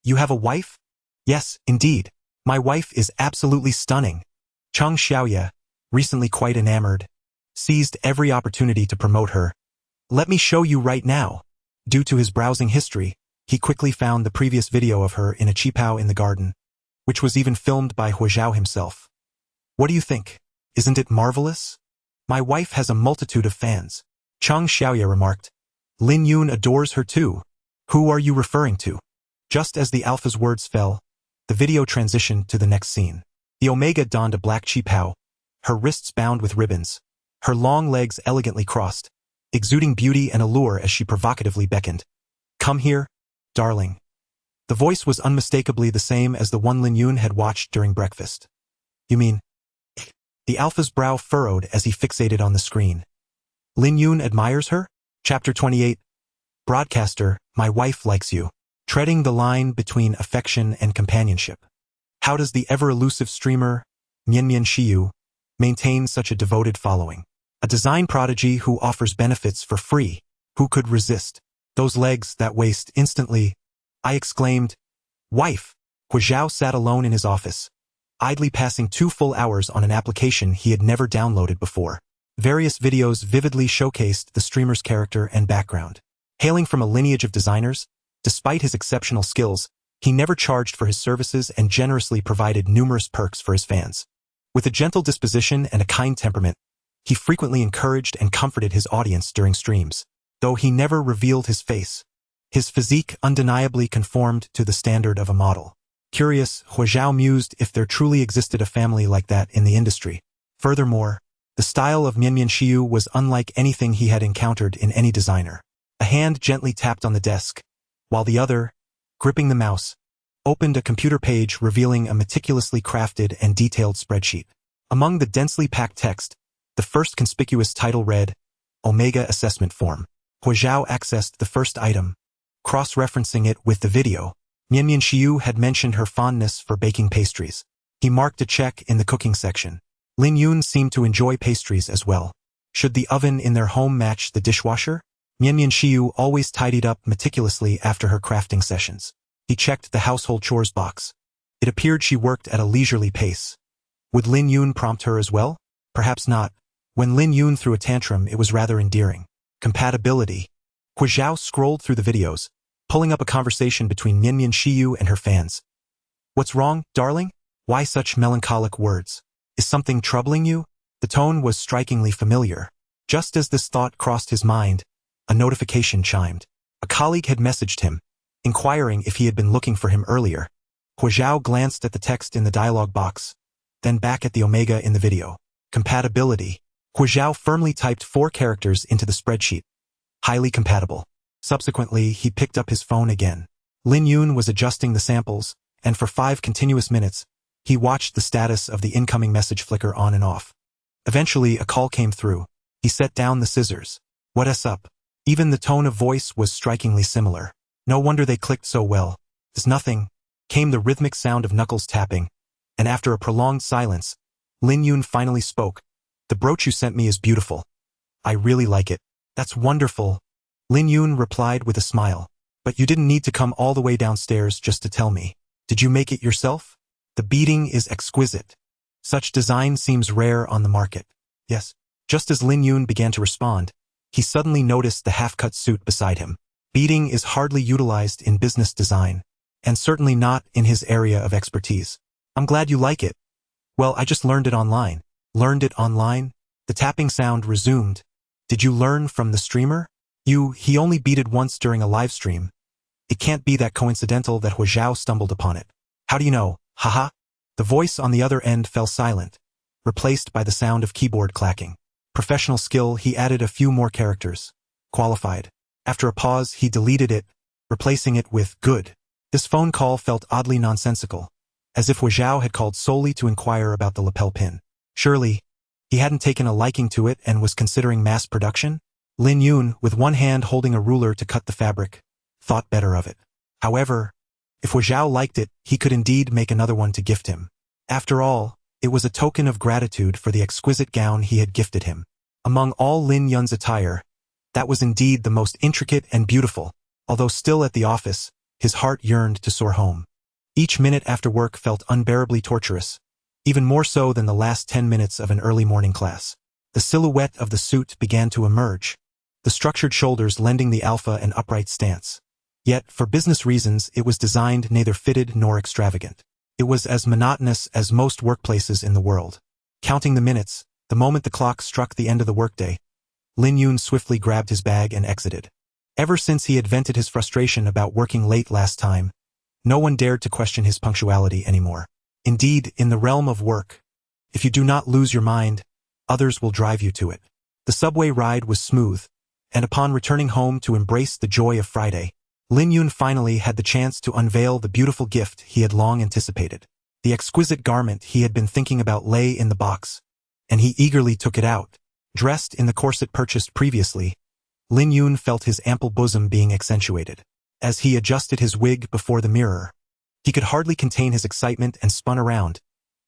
"You have a wife?" "Yes, indeed. My wife is absolutely stunning." Chang Xiaoye, recently quite enamored, seized every opportunity to promote her. "Let me show you right now." Due to his browsing history, he quickly found the previous video of her in a qipao in the garden, which was even filmed by Huo Zhao himself. "What do you think? Isn't it marvelous? My wife has a multitude of fans." Chang Xiaoye remarked. "Lin Yun adores her too. Who are you referring to?" Just as the Alpha's words fell, the video transitioned to the next scene. The Omega donned a black qipao, her wrists bound with ribbons, her long legs elegantly crossed, exuding beauty and allure as she provocatively beckoned. "Come here, darling." The voice was unmistakably the same as the one Lin Yun had watched during breakfast. "You mean?" The Alpha's brow furrowed as he fixated on the screen. "Lin Yun admires her?" Chapter 28. Broadcaster, my wife likes you. Treading the line between affection and companionship. How does the ever-elusive streamer, Mian Shiyu, maintain such a devoted following? A design prodigy who offers benefits for free. Who could resist? Those legs, that waist, instantly. I exclaimed, "Wife!" Huo Zhao sat alone in his office, idly passing 2 full hours on an application he had never downloaded before. Various videos vividly showcased the streamer's character and background. Hailing from a lineage of designers, despite his exceptional skills, he never charged for his services and generously provided numerous perks for his fans. With a gentle disposition and a kind temperament, he frequently encouraged and comforted his audience during streams, though he never revealed his face. His physique undeniably conformed to the standard of a model. Curious, Huo Zhao mused if there truly existed a family like that in the industry. Furthermore, the style of Mian Shiyu was unlike anything he had encountered in any designer. A hand gently tapped on the desk, while the other, gripping the mouse, opened a computer page revealing a meticulously crafted and detailed spreadsheet. Among the densely packed text, the first conspicuous title read, Omega Assessment Form. Huo Zhao accessed the first item, cross-referencing it with the video. Mian Shiyu had mentioned her fondness for baking pastries. He marked a check in the cooking section. Lin Yun seemed to enjoy pastries as well. Should the oven in their home match the dishwasher? Mian Shiyu always tidied up meticulously after her crafting sessions. He checked the household chores box. It appeared she worked at a leisurely pace. Would Lin Yun prompt her as well? Perhaps not. When Lin Yun threw a tantrum, it was rather endearing. Compatibility. Huo Zhao scrolled through the videos, pulling up a conversation between Mian Shiyu and her fans. "What's wrong, darling? Why such melancholic words? Is something troubling you?" The tone was strikingly familiar. Just as this thought crossed his mind, a notification chimed. A colleague had messaged him, inquiring if he had been looking for him earlier. Huo Zhao glanced at the text in the dialog box, then back at the Omega in the video. Compatibility. Huo Zhao firmly typed 4 characters into the spreadsheet. Highly compatible. Subsequently, he picked up his phone again. Lin Yun was adjusting the samples, and for 5 continuous minutes, he watched the status of the incoming message flicker on and off. Eventually, a call came through. He set down the scissors. "What's up?" Even the tone of voice was strikingly similar. No wonder they clicked so well. "There's nothing," came the rhythmic sound of knuckles tapping, and after a prolonged silence, Lin Yun finally spoke. "The brooch you sent me is beautiful. I really like it." "That's wonderful," Lin Yun replied with a smile. "But you didn't need to come all the way downstairs just to tell me. Did you make it yourself? The beading is exquisite. Such design seems rare on the market." "Yes." Just as Lin Yun began to respond, he suddenly noticed the half-cut suit beside him. Beading is hardly utilized in business design, and certainly not in his area of expertise. "I'm glad you like it." "Well, I just learned it online." "Learned it online?" The tapping sound resumed. "Did you learn from the streamer?" He only beaded once during a live stream. It can't be that coincidental that Huo Zhao stumbled upon it. "How do you know? Haha." The voice on the other end fell silent, replaced by the sound of keyboard clacking. Professional skill, he added a few more characters. Qualified. After a pause, he deleted it, replacing it with good. This phone call felt oddly nonsensical, as if Huo Zhao had called solely to inquire about the lapel pin. Surely, he hadn't taken a liking to it and was considering mass production? Lin Yun, with one hand holding a ruler to cut the fabric, thought better of it. However, if Huo Zhao liked it, he could indeed make another one to gift him. After all, it was a token of gratitude for the exquisite gown he had gifted him. Among all Lin Yun's attire, that was indeed the most intricate and beautiful. Although still at the office, his heart yearned to soar home. Each minute after work felt unbearably torturous, even more so than the last 10 minutes of an early morning class. The silhouette of the suit began to emerge, the structured shoulders lending the alpha and upright stance. Yet, for business reasons, it was designed neither fitted nor extravagant. It was as monotonous as most workplaces in the world. Counting the minutes, the moment the clock struck the end of the workday, Lin Yun swiftly grabbed his bag and exited. Ever since he had vented his frustration about working late last time, no one dared to question his punctuality anymore. Indeed, in the realm of work, if you do not lose your mind, others will drive you to it. The subway ride was smooth, and upon returning home to embrace the joy of Friday, Lin Yun finally had the chance to unveil the beautiful gift he had long anticipated. The exquisite garment he had been thinking about lay in the box, and he eagerly took it out. Dressed in the corset purchased previously, Lin Yun felt his ample bosom being accentuated. As he adjusted his wig before the mirror, he could hardly contain his excitement and spun around,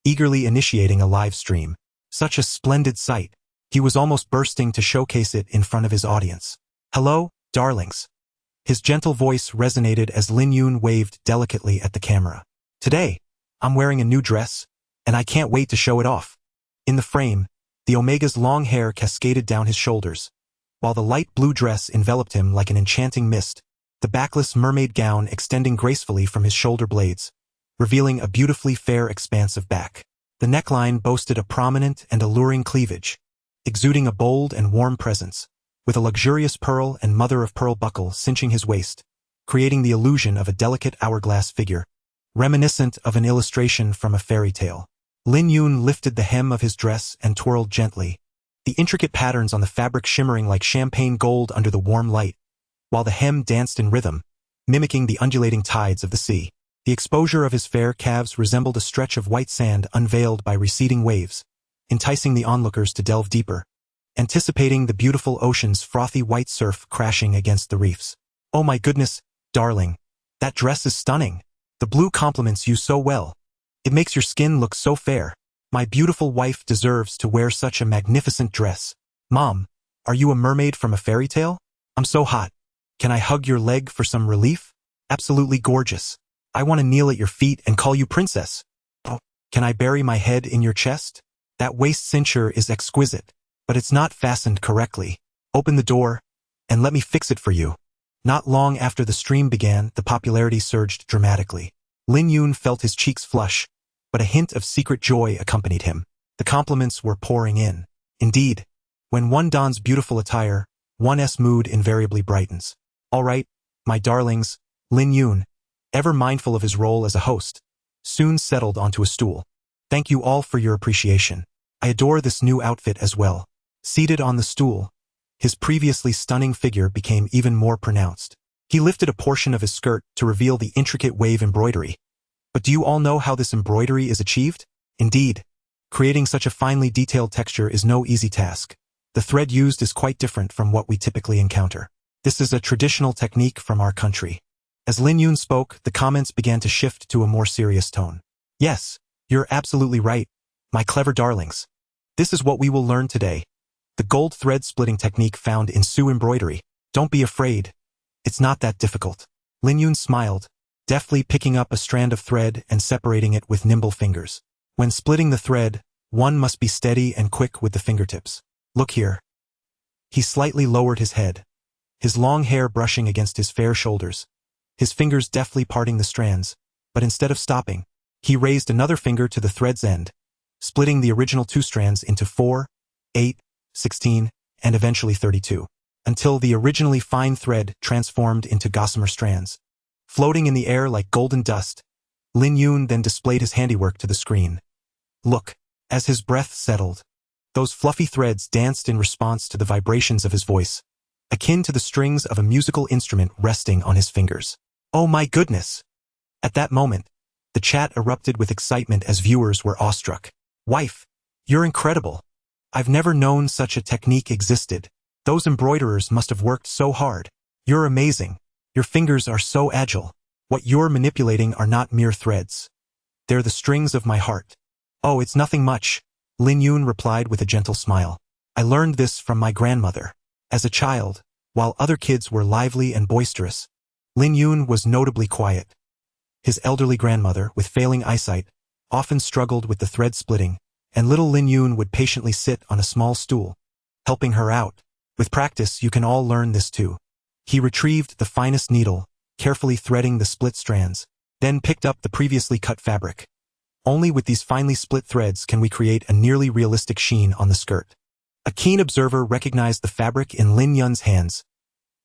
eagerly initiating a live stream. Such a splendid sight. He was almost bursting to showcase it in front of his audience. "Hello, darlings." His gentle voice resonated as Lin Yun waved delicately at the camera. "Today, I'm wearing a new dress, and I can't wait to show it off." In the frame, the Omega's long hair cascaded down his shoulders, while the light blue dress enveloped him like an enchanting mist, the backless mermaid gown extending gracefully from his shoulder blades, revealing a beautifully fair expanse of back. The neckline boasted a prominent and alluring cleavage, exuding a bold and warm presence, with a luxurious pearl and mother-of-pearl buckle cinching his waist, creating the illusion of a delicate hourglass figure, reminiscent of an illustration from a fairy tale. Lin Yun lifted the hem of his dress and twirled gently, the intricate patterns on the fabric shimmering like champagne gold under the warm light, while the hem danced in rhythm, mimicking the undulating tides of the sea. The exposure of his fair calves resembled a stretch of white sand unveiled by receding waves, enticing the onlookers to delve deeper, anticipating the beautiful ocean's frothy white surf crashing against the reefs. "Oh my goodness, darling, that dress is stunning. The blue complements you so well. It makes your skin look so fair. My beautiful wife deserves to wear such a magnificent dress. Mom, are you a mermaid from a fairy tale? I'm so hot. Can I hug your leg for some relief? Absolutely gorgeous. I want to kneel at your feet and call you princess. Oh, can I bury my head in your chest? That waist cincher is exquisite, but it's not fastened correctly. Open the door, and let me fix it for you." Not long after the stream began, the popularity surged dramatically. Lin Yun felt his cheeks flush, but a hint of secret joy accompanied him. The compliments were pouring in. Indeed, when one dons beautiful attire, one's mood invariably brightens. "All right, my darlings," Lin Yun, ever mindful of his role as a host, soon settled onto a stool. "Thank you all for your appreciation. I adore this new outfit as well." Seated on the stool, his previously stunning figure became even more pronounced. He lifted a portion of his skirt to reveal the intricate wave embroidery. But do you all know how this embroidery is achieved? Indeed, creating such a finely detailed texture is no easy task. The thread used is quite different from what we typically encounter. This is a traditional technique from our country. As Lin Yun spoke, the comments began to shift to a more serious tone. "Yes, you're absolutely right, my clever darlings. This is what we will learn today. The gold thread splitting technique found in Su embroidery. Don't be afraid. It's not that difficult." Lin Yun smiled, deftly picking up a strand of thread and separating it with nimble fingers. When splitting the thread, one must be steady and quick with the fingertips. "Look here." He slightly lowered his head, his long hair brushing against his fair shoulders, his fingers deftly parting the strands, but instead of stopping, he raised another finger to the thread's end, splitting the original 2 strands into 4, 8, 16, and eventually 32, until the originally fine thread transformed into gossamer strands. Floating in the air like golden dust, Lin Yun then displayed his handiwork to the screen. "Look, As his breath settled, those fluffy threads danced in response to the vibrations of his voice, akin to the strings of a musical instrument resting on his fingers. Oh my goodness! At that moment, the chat erupted with excitement as viewers were awestruck. Wife, you're incredible. I've never known such a technique existed. Those embroiderers must have worked so hard. You're amazing. Your fingers are so agile. What you're manipulating are not mere threads. They're the strings of my heart. Oh, it's nothing much, Lin Yun replied with a gentle smile. I learned this from my grandmother. As a child, while other kids were lively and boisterous, Lin Yun was notably quiet. His elderly grandmother, with failing eyesight, often struggled with the thread splitting, and little Lin Yun would patiently sit on a small stool, helping her out. With practice, you can all learn this too. He retrieved the finest needle, carefully threading the split strands, then picked up the previously cut fabric. Only with these finely split threads can we create a nearly realistic sheen on the skirt. A keen observer recognized the fabric in Lin Yun's hands.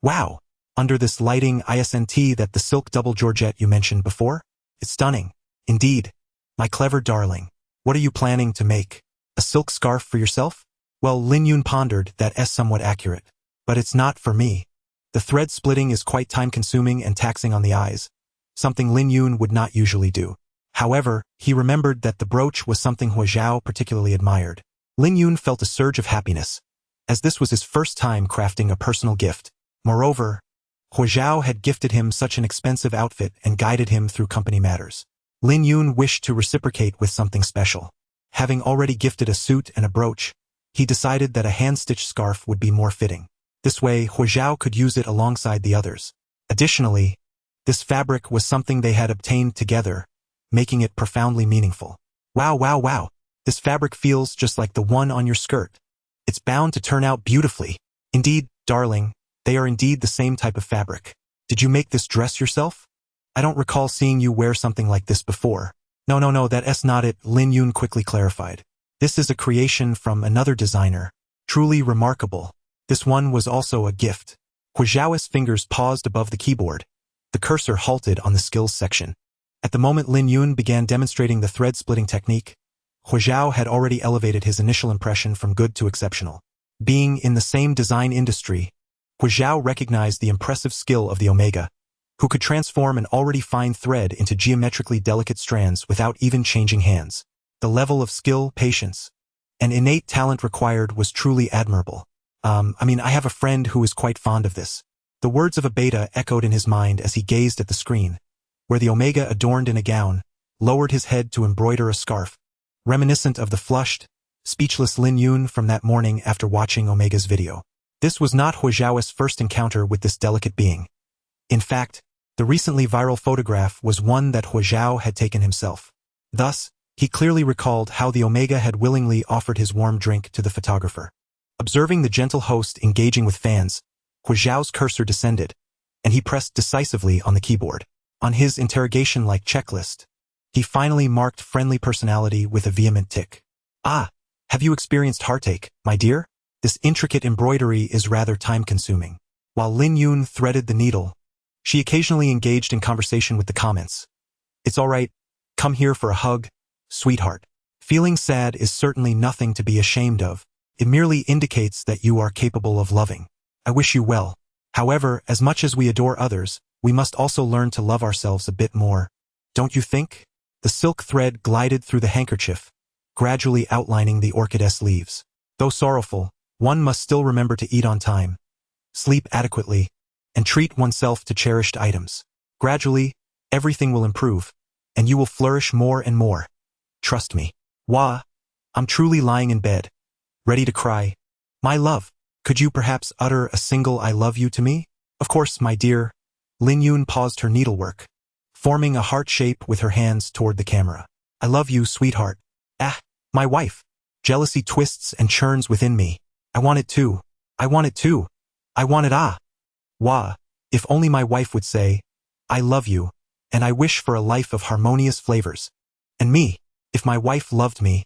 Wow! Under this lighting, isn't that the silk double georgette you mentioned before? It's stunning. Indeed. My clever darling. What are you planning to make? A silk scarf for yourself? Well, Lin Yun pondered, that's somewhat accurate. But it's not for me. The thread splitting is quite time-consuming and taxing on the eyes, something Lin Yun would not usually do. However, he remembered that the brooch was something Huo Zhao particularly admired. Lin Yun felt a surge of happiness, as this was his first time crafting a personal gift. Moreover, Huo Zhao had gifted him such an expensive outfit and guided him through company matters. Lin Yun wished to reciprocate with something special. Having already gifted a suit and a brooch, he decided that a hand-stitched scarf would be more fitting. This way, Huo Zhao could use it alongside the others. Additionally, this fabric was something they had obtained together, making it profoundly meaningful. Wow, wow, wow. This fabric feels just like the one on your skirt. It's bound to turn out beautifully. Indeed, darling, they are indeed the same type of fabric. Did you make this dress yourself? I don't recall seeing you wear something like this before. No, that's not it, Lin Yun quickly clarified. This is a creation from another designer. Truly remarkable. This one was also a gift. Huo Zhao's fingers paused above the keyboard. The cursor halted on the skills section. At the moment Lin Yun began demonstrating the thread-splitting technique, Huo Zhao had already elevated his initial impression from good to exceptional. Being in the same design industry, Huo Zhao recognized the impressive skill of the Omega, who could transform an already fine thread into geometrically delicate strands without even changing hands. The level of skill, patience, and innate talent required was truly admirable. I have a friend who is quite fond of this. The words of a beta echoed in his mind as he gazed at the screen, where the Omega, adorned in a gown, lowered his head to embroider a scarf, reminiscent of the flushed, speechless Lin Yun from that morning after watching Omega's video. This was not Huo Zhao's first encounter with this delicate being. In fact, the recently viral photograph was one that Huo Zhao had taken himself. Thus, he clearly recalled how the Omega had willingly offered his warm drink to the photographer. Observing the gentle host engaging with fans, Huo Zhao's cursor descended, and he pressed decisively on the keyboard. On his interrogation-like checklist, he finally marked friendly personality with a vehement tick. Ah, have you experienced heartache, my dear? This intricate embroidery is rather time-consuming. While Lin Yun threaded the needle, she occasionally engaged in conversation with the comments. It's all right, come here for a hug, sweetheart. Feeling sad is certainly nothing to be ashamed of. It merely indicates that you are capable of loving. I wish you well. However, as much as we adore others, we must also learn to love ourselves a bit more. Don't you think? The silk thread glided through the handkerchief, gradually outlining the orchid's leaves. Though sorrowful, one must still remember to eat on time, sleep adequately, and treat oneself to cherished items. Gradually, everything will improve, and you will flourish more and more. Trust me. Wah, I'm truly lying in bed, ready to cry. My love, could you perhaps utter a single I love you to me? Of course, my dear. Lin Yun paused her needlework, forming a heart shape with her hands toward the camera. I love you, sweetheart. Ah, my wife. Jealousy twists and churns within me. I want it too. I want it too. I want it Wah, if only my wife would say, I love you, and I wish for a life of harmonious flavors. And me, if my wife loved me,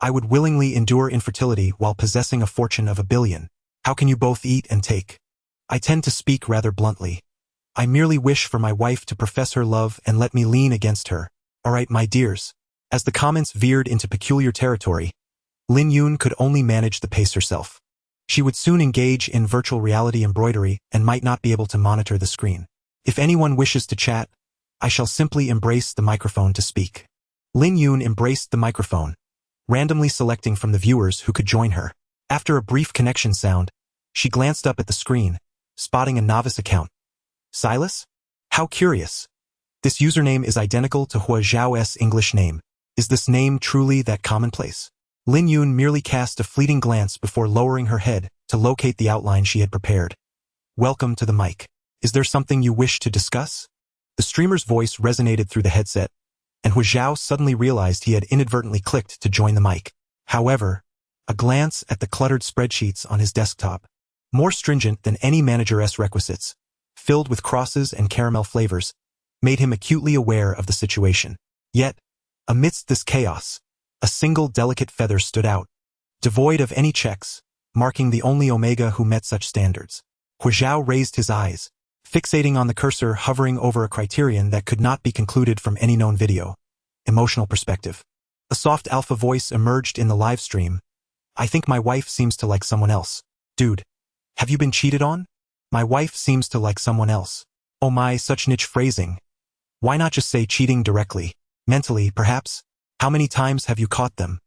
I would willingly endure infertility while possessing a fortune of 1 billion. How can you both eat and take? I tend to speak rather bluntly. I merely wish for my wife to profess her love and let me lean against her. All right, my dears. As the comments veered into peculiar territory, Lin Yun could only manage the pace herself. She would soon engage in virtual reality embroidery and might not be able to monitor the screen. If anyone wishes to chat, I shall simply embrace the microphone to speak. Lin Yun embraced the microphone, randomly selecting from the viewers who could join her. After a brief connection sound, she glanced up at the screen, spotting a novice account. Silas? How curious. This username is identical to Huo Zhao's English name. Is this name truly that commonplace? Lin Yun merely cast a fleeting glance before lowering her head to locate the outline she had prepared. Welcome to the mic. Is there something you wish to discuss? The streamer's voice resonated through the headset, and Huo Zhao suddenly realized he had inadvertently clicked to join the mic. However, a glance at the cluttered spreadsheets on his desktop, more stringent than any manager's requisites, filled with crosses and caramel flavors, made him acutely aware of the situation. Yet, amidst this chaos, a single delicate feather stood out, devoid of any checks, marking the only Omega who met such standards. Huo Zhao raised his eyes, fixating on the cursor hovering over a criterion that could not be concluded from any known video. Emotional perspective. A soft alpha voice emerged in the live stream. I think my wife seems to like someone else. Dude, have you been cheated on? My wife seems to like someone else. Oh my, such niche phrasing. Why not just say cheating directly? Mentally, perhaps? How many times have you caught them?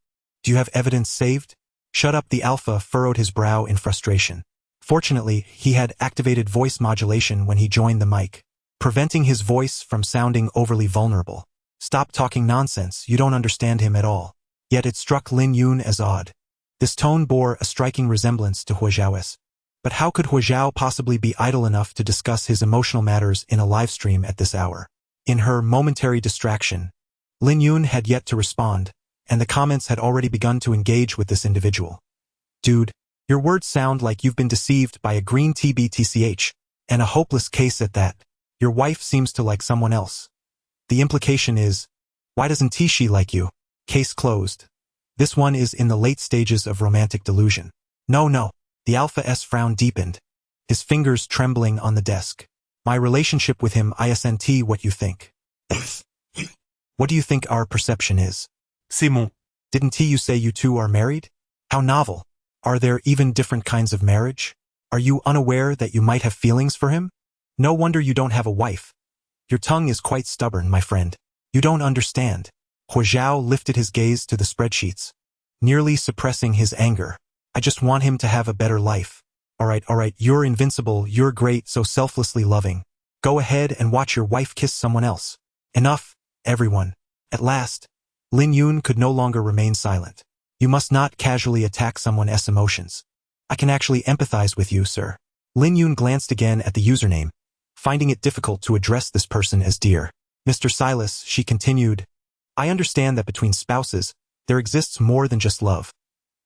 Do you have evidence saved? Shut up, the alpha furrowed his brow in frustration. Fortunately, he had activated voice modulation when he joined the mic, preventing his voice from sounding overly vulnerable. Stop talking nonsense, you don't understand him at all. Yet it struck Lin Yun as odd. This tone bore a striking resemblance to Huo Zhao's. But how could Huo Zhao possibly be idle enough to discuss his emotional matters in a live stream at this hour? In her momentary distraction, Lin Yun had yet to respond, and the comments had already begun to engage with this individual. Dude, your words sound like you've been deceived by a green TBTCH, and a hopeless case at that. Your wife seems to like someone else. The implication is, why doesn't she like you? Case closed. This one is in the late stages of romantic delusion. No. The Alpha-S frown deepened, his fingers trembling on the desk. My relationship with him isn't what you think. What do you think our perception is? Simon. Didn't you say you two are married? How novel. Are there even different kinds of marriage? Are you unaware that you might have feelings for him? No wonder you don't have a wife. Your tongue is quite stubborn, my friend. You don't understand. Huo Zhao lifted his gaze to the spreadsheets, nearly suppressing his anger. I just want him to have a better life. All right, you're invincible, you're great, so selflessly loving. Go ahead and watch your wife kiss someone else. Enough, everyone. At last, Lin Yun could no longer remain silent. You must not casually attack someone's emotions. I can actually empathize with you, sir. Lin Yun glanced again at the username, finding it difficult to address this person as dear. Mr. Silas, she continued, I understand that between spouses, there exists more than just love.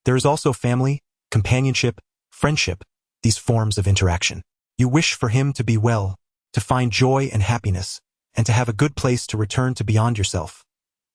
There is also family, companionship, friendship, these forms of interaction. You wish for him to be well, to find joy and happiness, and to have a good place to return to beyond yourself.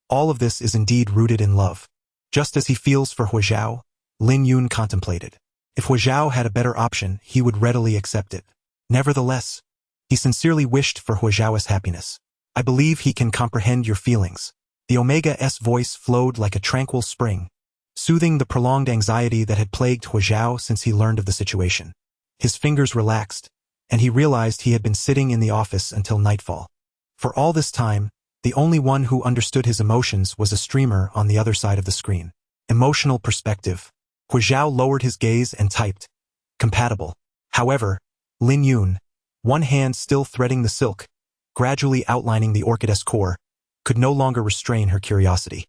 All of this is indeed rooted in love. Just as he feels for Huo Zhao, Lin Yun contemplated. If Huo Zhao had a better option, he would readily accept it. Nevertheless, he sincerely wished for Huo Zhao's happiness. I believe he can comprehend your feelings. The Omega's voice flowed like a tranquil spring, soothing the prolonged anxiety that had plagued Huo Zhao since he learned of the situation. His fingers relaxed, and he realized he had been sitting in the office until nightfall. For all this time, the only one who understood his emotions was a streamer on the other side of the screen. Emotional perspective. Huo Zhao lowered his gaze and typed, compatible. However, Lin Yun, one hand still threading the silk, gradually outlining the orchid's core, could no longer restrain her curiosity.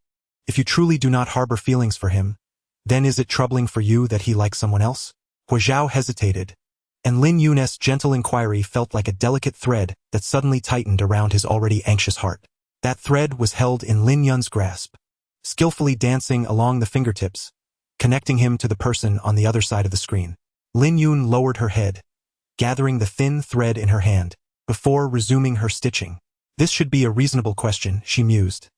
If you truly do not harbor feelings for him, then is it troubling for you that he likes someone else? Huo Zhao hesitated, and Lin Yun's gentle inquiry felt like a delicate thread that suddenly tightened around his already anxious heart. That thread was held in Lin Yun's grasp, skillfully dancing along the fingertips, connecting him to the person on the other side of the screen. Lin Yun lowered her head, gathering the thin thread in her hand, before resuming her stitching. This should be a reasonable question, she mused.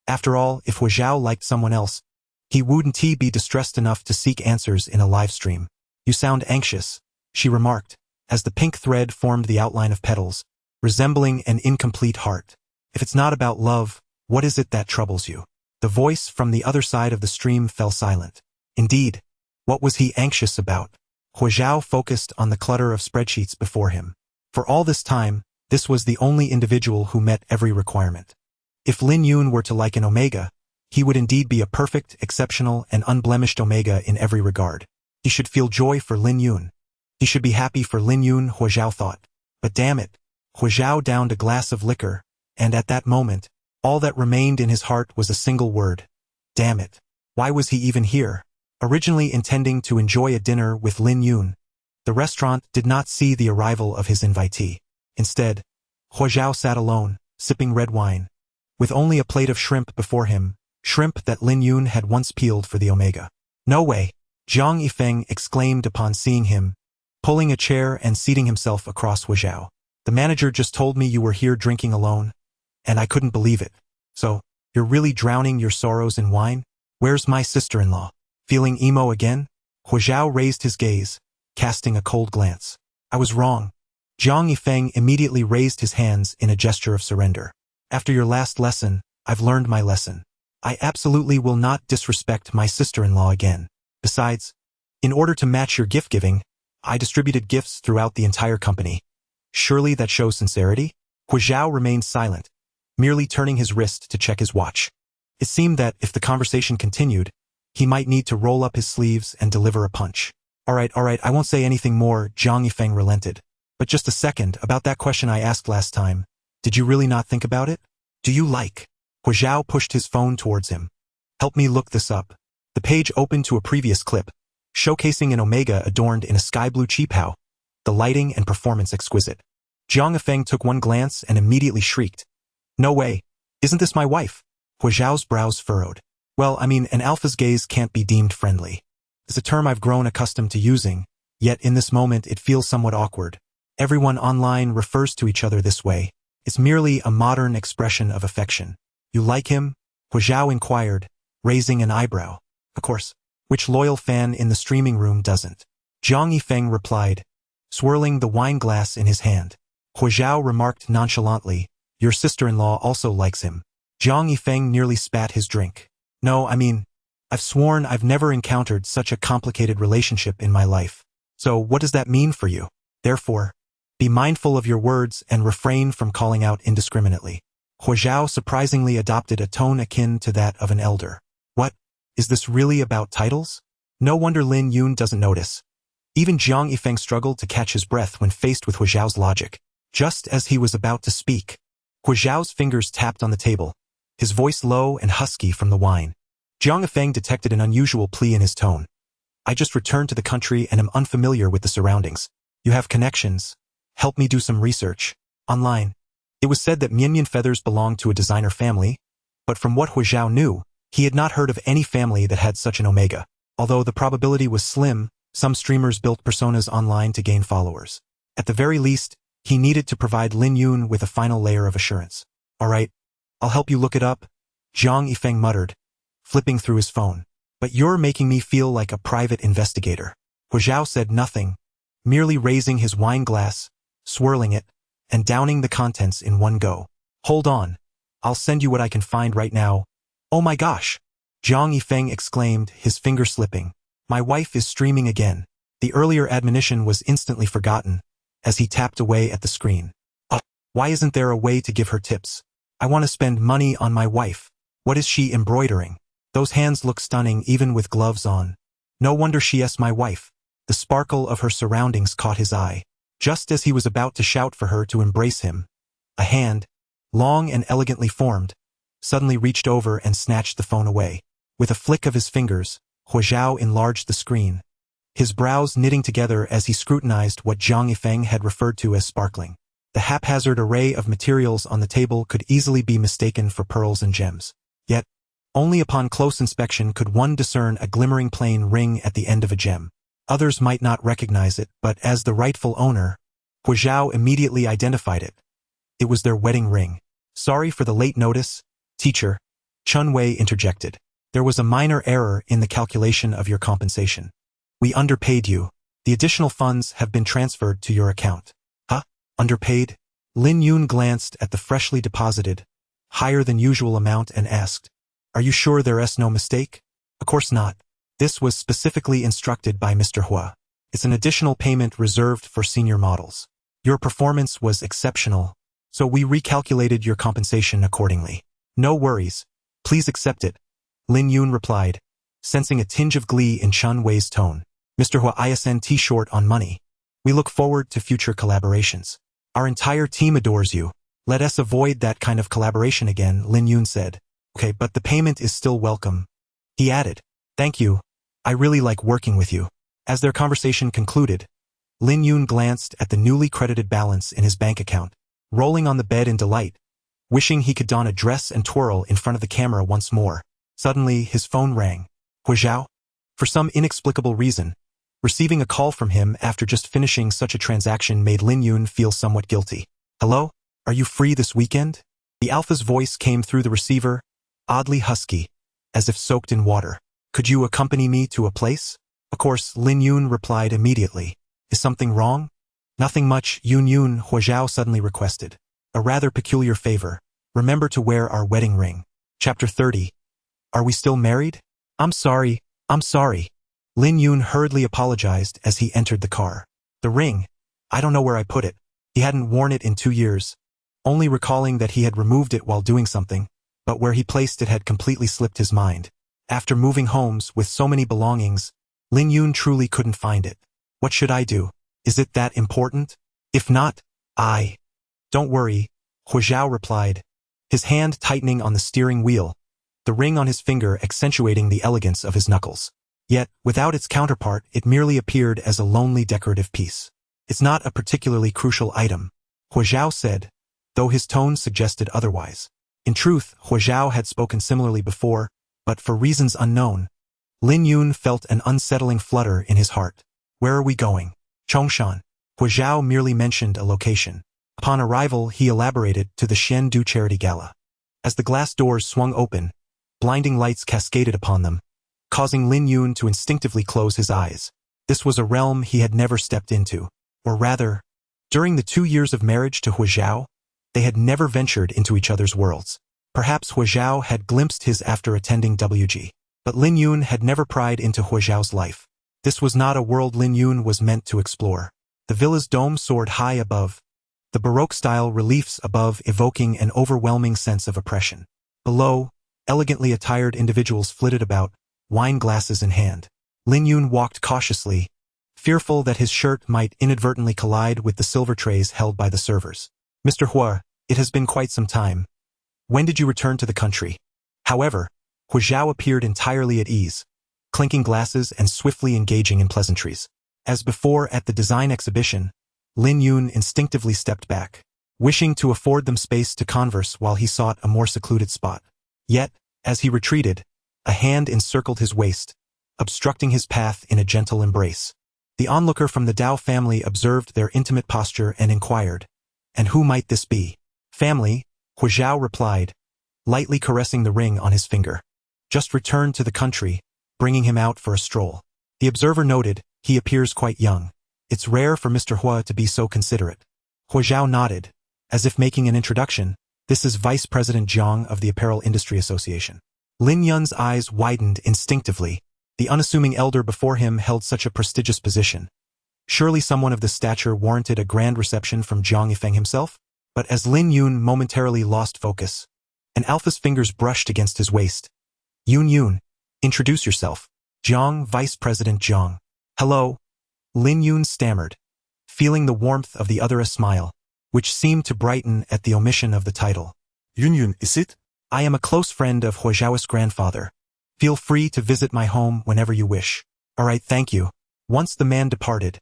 After all, if Huo Zhao liked someone else, he wouldn't be distressed enough to seek answers in a live stream. You sound anxious, she remarked, as the pink thread formed the outline of petals, resembling an incomplete heart. If it's not about love, what is it that troubles you? The voice from the other side of the stream fell silent. Indeed. What was he anxious about? Huo Zhao focused on the clutter of spreadsheets before him. For all this time, this was the only individual who met every requirement. If Lin Yun were to like an Omega, he would indeed be a perfect, exceptional, and unblemished Omega in every regard. He should feel joy for Lin Yun. He should be happy for Lin Yun, Huo Zhao thought. But damn it, Huo Zhao downed a glass of liquor, and at that moment, all that remained in his heart was a single word. Damn it. Why was he even here? Originally intending to enjoy a dinner with Lin Yun, the restaurant did not see the arrival of his invitee. Instead, Huo Zhao sat alone, sipping red wine, with only a plate of shrimp before him, shrimp that Lin Yun had once peeled for the Omega. No way, Zhang Yifeng exclaimed upon seeing him, pulling a chair and seating himself across Huo Zhao. The manager just told me you were here drinking alone, and I couldn't believe it. So, you're really drowning your sorrows in wine? Where's my sister-in-law? Feeling emo again? Huo Zhao raised his gaze, casting a cold glance. I was wrong. Zhang Yifeng immediately raised his hands in a gesture of surrender. After your last lesson, I've learned my lesson. I absolutely will not disrespect my sister-in-law again. Besides, in order to match your gift-giving, I distributed gifts throughout the entire company. Surely that shows sincerity? Huo Zhao remained silent, merely turning his wrist to check his watch. It seemed that if the conversation continued, he might need to roll up his sleeves and deliver a punch. All right, I won't say anything more, Zhang Yifeng relented. But just a second, about that question I asked last time, did you really not think about it? Do you like? Huo Zhao pushed his phone towards him. Help me look this up. The page opened to a previous clip, showcasing an Omega adorned in a sky blue cheapao, the lighting and performance exquisite. Zhang Yifeng took one glance and immediately shrieked. No way. Isn't this my wife? Huo Zhao's brows furrowed. Well, I mean, an alpha's gaze can't be deemed friendly. It's a term I've grown accustomed to using, yet in this moment it feels somewhat awkward. Everyone online refers to each other this way. It's merely a modern expression of affection. You like him? Huo Zhao inquired, raising an eyebrow. Of course. Which loyal fan in the streaming room doesn't? Zhang Yifeng replied, swirling the wine glass in his hand. Huo Zhao remarked nonchalantly, your sister-in-law also likes him. Zhang Yifeng nearly spat his drink. No, I mean, I've sworn I've never encountered such a complicated relationship in my life. So what does that mean for you? Therefore, be mindful of your words and refrain from calling out indiscriminately. Huo Zhao surprisingly adopted a tone akin to that of an elder. What? Is this really about titles? No wonder Lin Yun doesn't notice. Even Zhang Yifeng struggled to catch his breath when faced with Huo Zhao's logic. Just as he was about to speak, Huo Zhao's fingers tapped on the table, his voice low and husky from the wine. Zhang Yifeng detected an unusual plea in his tone. I just returned to the country and am unfamiliar with the surroundings. You have connections. Help me do some research. Online. It was said that Mian feathers belonged to a designer family, but from what Huo Zhao knew, he had not heard of any family that had such an Omega. Although the probability was slim, some streamers built personas online to gain followers. At the very least, he needed to provide Lin Yun with a final layer of assurance. All right, I'll help you look it up, Zhang Yifeng muttered, flipping through his phone. But you're making me feel like a private investigator. Huo Zhao said nothing, merely raising his wine glass, swirling it, and downing the contents in one go. Hold on. I'll send you what I can find right now. Oh my gosh! Zhang Yifeng exclaimed, his finger slipping. My wife is streaming again. The earlier admonition was instantly forgotten, as he tapped away at the screen. Why isn't there a way to give her tips? I want to spend money on my wife. What is she embroidering? Those hands look stunning even with gloves on. No wonder she's my wife. The sparkle of her surroundings caught his eye. Just as he was about to shout for her to embrace him, a hand, long and elegantly formed, suddenly reached over and snatched the phone away. With a flick of his fingers, Huo Zhao enlarged the screen, his brows knitting together as he scrutinized what Zhang Yifeng had referred to as sparkling. The haphazard array of materials on the table could easily be mistaken for pearls and gems. Yet, only upon close inspection could one discern a glimmering plain ring at the end of a gem. Others might not recognize it, but as the rightful owner, Huo Zhao immediately identified it. It was their wedding ring. Sorry for the late notice, teacher, Chun Wei interjected. There was a minor error in the calculation of your compensation. We underpaid you. The additional funds have been transferred to your account. Huh? Underpaid? Lin Yun glanced at the freshly deposited, higher than usual amount and asked, Are you sure there's no mistake? Of course not. This was specifically instructed by Mr. Huo. It's an additional payment reserved for senior models. Your performance was exceptional, so we recalculated your compensation accordingly. No worries. Please accept it, Lin Yun replied, sensing a tinge of glee in Chun Wei's tone. Mr. Huo isn't short on money. We look forward to future collaborations. Our entire team adores you. Let us avoid that kind of collaboration again, Lin Yun said. Okay, but the payment is still welcome. He added. Thank you. I really like working with you. As their conversation concluded, Lin Yun glanced at the newly credited balance in his bank account, rolling on the bed in delight, wishing he could don a dress and twirl in front of the camera once more. Suddenly, his phone rang. Huo Zhao? For some inexplicable reason, receiving a call from him after just finishing such a transaction made Lin Yun feel somewhat guilty. Hello? Are you free this weekend? The alpha's voice came through the receiver, oddly husky, as if soaked in water. Could you accompany me to a place? Of course, Lin Yun replied immediately. Is something wrong? Nothing much, Yun, Huo Zhao suddenly requested. A rather peculiar favor. Remember to wear our wedding ring. Chapter 30. Are we still married? I'm sorry. Lin Yun hurriedly apologized as he entered the car. The ring. I don't know where I put it. He hadn't worn it in 2 years, only recalling that he had removed it while doing something, but where he placed it had completely slipped his mind. After moving homes with so many belongings, Lin Yun truly couldn't find it. What should I do? Is it that important? If not, Don't worry, Huo Zhao replied, his hand tightening on the steering wheel, the ring on his finger accentuating the elegance of his knuckles. Yet, without its counterpart, it merely appeared as a lonely decorative piece. It's not a particularly crucial item, Huo Zhao said, though his tone suggested otherwise. In truth, Huo Zhao had spoken similarly before, but for reasons unknown, Lin Yun felt an unsettling flutter in his heart. Where are we going? Chongshan. Huo Zhao merely mentioned a location. Upon arrival, he elaborated to the Shen Du Charity Gala. As the glass doors swung open, blinding lights cascaded upon them, causing Lin Yun to instinctively close his eyes. This was a realm he had never stepped into, or rather, during the 2 years of marriage to Huo Zhao, they had never ventured into each other's worlds. Perhaps Huo Zhao had glimpsed his after attending WG, but Lin Yun had never pried into Huo Zhao's life. This was not a world Lin Yun was meant to explore. The villa's dome soared high above, the Baroque-style reliefs above evoking an overwhelming sense of oppression. Below, elegantly attired individuals flitted about, wine glasses in hand. Lin Yun walked cautiously, fearful that his shirt might inadvertently collide with the silver trays held by the servers. Mr. Huo, it has been quite some time. When did you return to the country? However, Huo Zhao appeared entirely at ease, clinking glasses and swiftly engaging in pleasantries. As before at the design exhibition, Lin Yun instinctively stepped back, wishing to afford them space to converse while he sought a more secluded spot. Yet, as he retreated, a hand encircled his waist, obstructing his path in a gentle embrace. The onlooker from the Dao family observed their intimate posture and inquired, "And who might this be?" "Family," Huo Zhao replied, lightly caressing the ring on his finger. "Just returned to the country, bringing him out for a stroll." The observer noted, "He appears quite young. It's rare for Mr. Huo to be so considerate." Huo Zhao nodded, as if making an introduction. "This is Vice President Zhang of the Apparel Industry Association." Lin Yun's eyes widened instinctively. The unassuming elder before him held such a prestigious position. Surely someone of this stature warranted a grand reception from Zhang Yifeng himself? But as Lin Yun momentarily lost focus, an alpha's fingers brushed against his waist. Yun, introduce yourself." "Zhang, Vice President Zhang." "Hello," Lin Yun stammered, feeling the warmth of the other a smile, which seemed to brighten at the omission of the title. Yun, is it? "I am a close friend of Huo Zhao's grandfather. Feel free to visit my home whenever you wish." "All right, thank you." Once the man departed,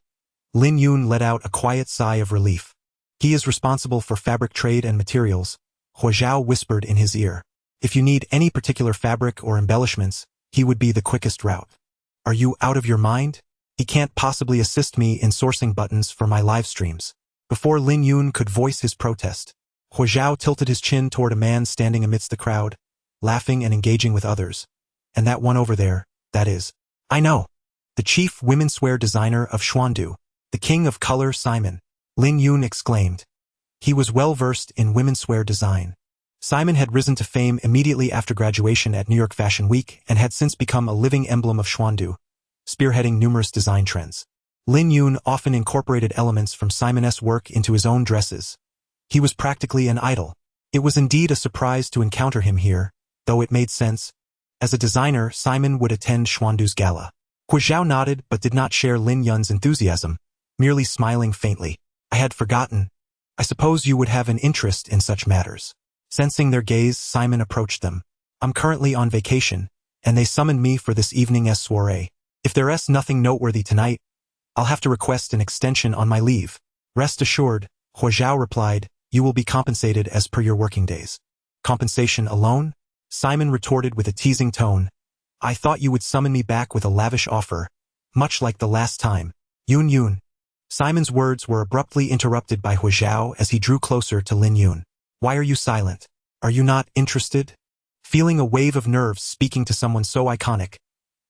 Lin Yun let out a quiet sigh of relief. "He is responsible for fabric trade and materials," Huo Zhao whispered in his ear. "If you need any particular fabric or embellishments, he would be the quickest route." "Are you out of your mind? He can't possibly assist me in sourcing buttons for my live streams." Before Lin Yun could voice his protest, Huo Zhao tilted his chin toward a man standing amidst the crowd, laughing and engaging with others. "And that one over there, that is." "I know. The chief womenswear designer of Xuandu, the king of color Simon," Lin Yun exclaimed. He was well versed in womenswear design. Simon had risen to fame immediately after graduation at New York Fashion Week and had since become a living emblem of Xuandu, spearheading numerous design trends. Lin Yun often incorporated elements from Simon's work into his own dresses. He was practically an idol. It was indeed a surprise to encounter him here, though it made sense. As a designer, Simon would attend Xuandu's gala. Huo Zhao nodded but did not share Lin Yun's enthusiasm, merely smiling faintly. I had forgotten. I suppose you would have an interest in such matters. Sensing their gaze, Simon approached them. I'm currently on vacation, and they summoned me for this evening's soiree. If there's nothing noteworthy tonight, I'll have to request an extension on my leave. Rest assured, Huo Zhao replied, you will be compensated as per your working days. Compensation alone? Simon retorted with a teasing tone. I thought you would summon me back with a lavish offer, much like the last time. Yun. Simon's words were abruptly interrupted by Huo Zhao as he drew closer to Lin Yun. Why are you silent? Are you not interested? Feeling a wave of nerves speaking to someone so iconic,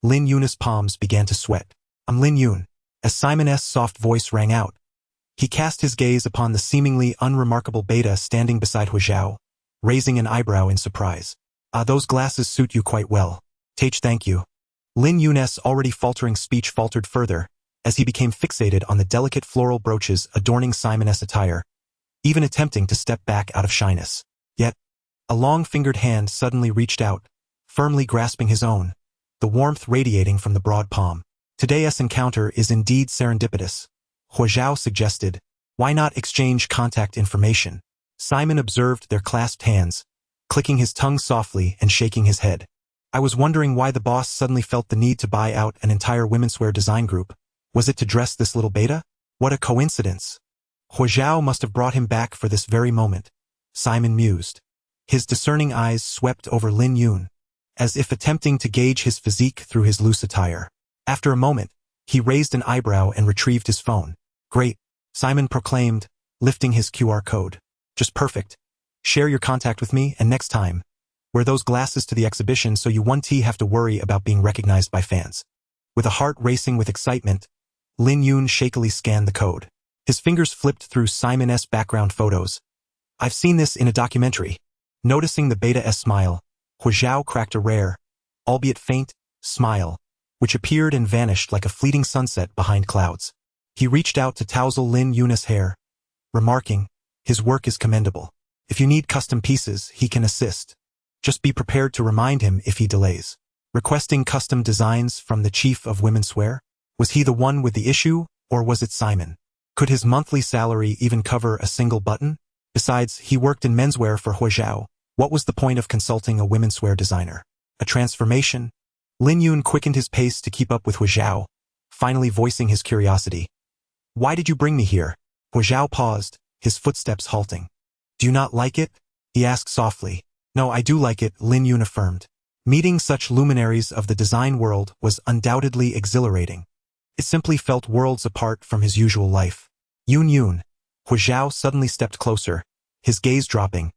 Lin Yun's palms began to sweat. I'm Lin Yun. As Simon's soft voice rang out, he cast his gaze upon the seemingly unremarkable beta standing beside Huo Zhao, raising an eyebrow in surprise. Those glasses suit you quite well. Thank you. Lin Yun's already faltering speech faltered further, as he became fixated on the delicate floral brooches adorning Simon's attire, even attempting to step back out of shyness. Yet, a long-fingered hand suddenly reached out, firmly grasping his own, the warmth radiating from the broad palm. Today's encounter is indeed serendipitous, Huo Zhao suggested. Why not exchange contact information? Simon observed their clasped hands, clicking his tongue softly and shaking his head. I was wondering why the boss suddenly felt the need to buy out an entire womenswear design group. Was it to dress this little beta? What a coincidence. Huo Zhao must have brought him back for this very moment, Simon mused. His discerning eyes swept over Lin Yun, as if attempting to gauge his physique through his loose attire. After a moment, he raised an eyebrow and retrieved his phone. Great, Simon proclaimed, lifting his QR code. Just perfect. Share your contact with me, and next time, wear those glasses to the exhibition so you won't have to worry about being recognized by fans. With a heart racing with excitement, Lin Yun shakily scanned the code. His fingers flipped through Simon's background photos. I've seen this in a documentary. Noticing the beta's smile, Huo Zhao cracked a rare, albeit faint, smile, which appeared and vanished like a fleeting sunset behind clouds. He reached out to tousle Lin Yun's hair, remarking, his work is commendable. If you need custom pieces, he can assist. Just be prepared to remind him if he delays. Requesting custom designs from the chief of womenswear? Was he the one with the issue, or was it Simon? Could his monthly salary even cover a single button? Besides, he worked in menswear for Huo Zhao. What was the point of consulting a womenswear designer? A transformation? Lin Yun quickened his pace to keep up with Huo Zhao, finally voicing his curiosity. Why did you bring me here? Huo Zhao paused, his footsteps halting. Do you not like it? He asked softly. No, I do like it, Lin Yun affirmed. Meeting such luminaries of the design world was undoubtedly exhilarating. It simply felt worlds apart from his usual life. Yun. Huo Zhao suddenly stepped closer, his gaze dropping,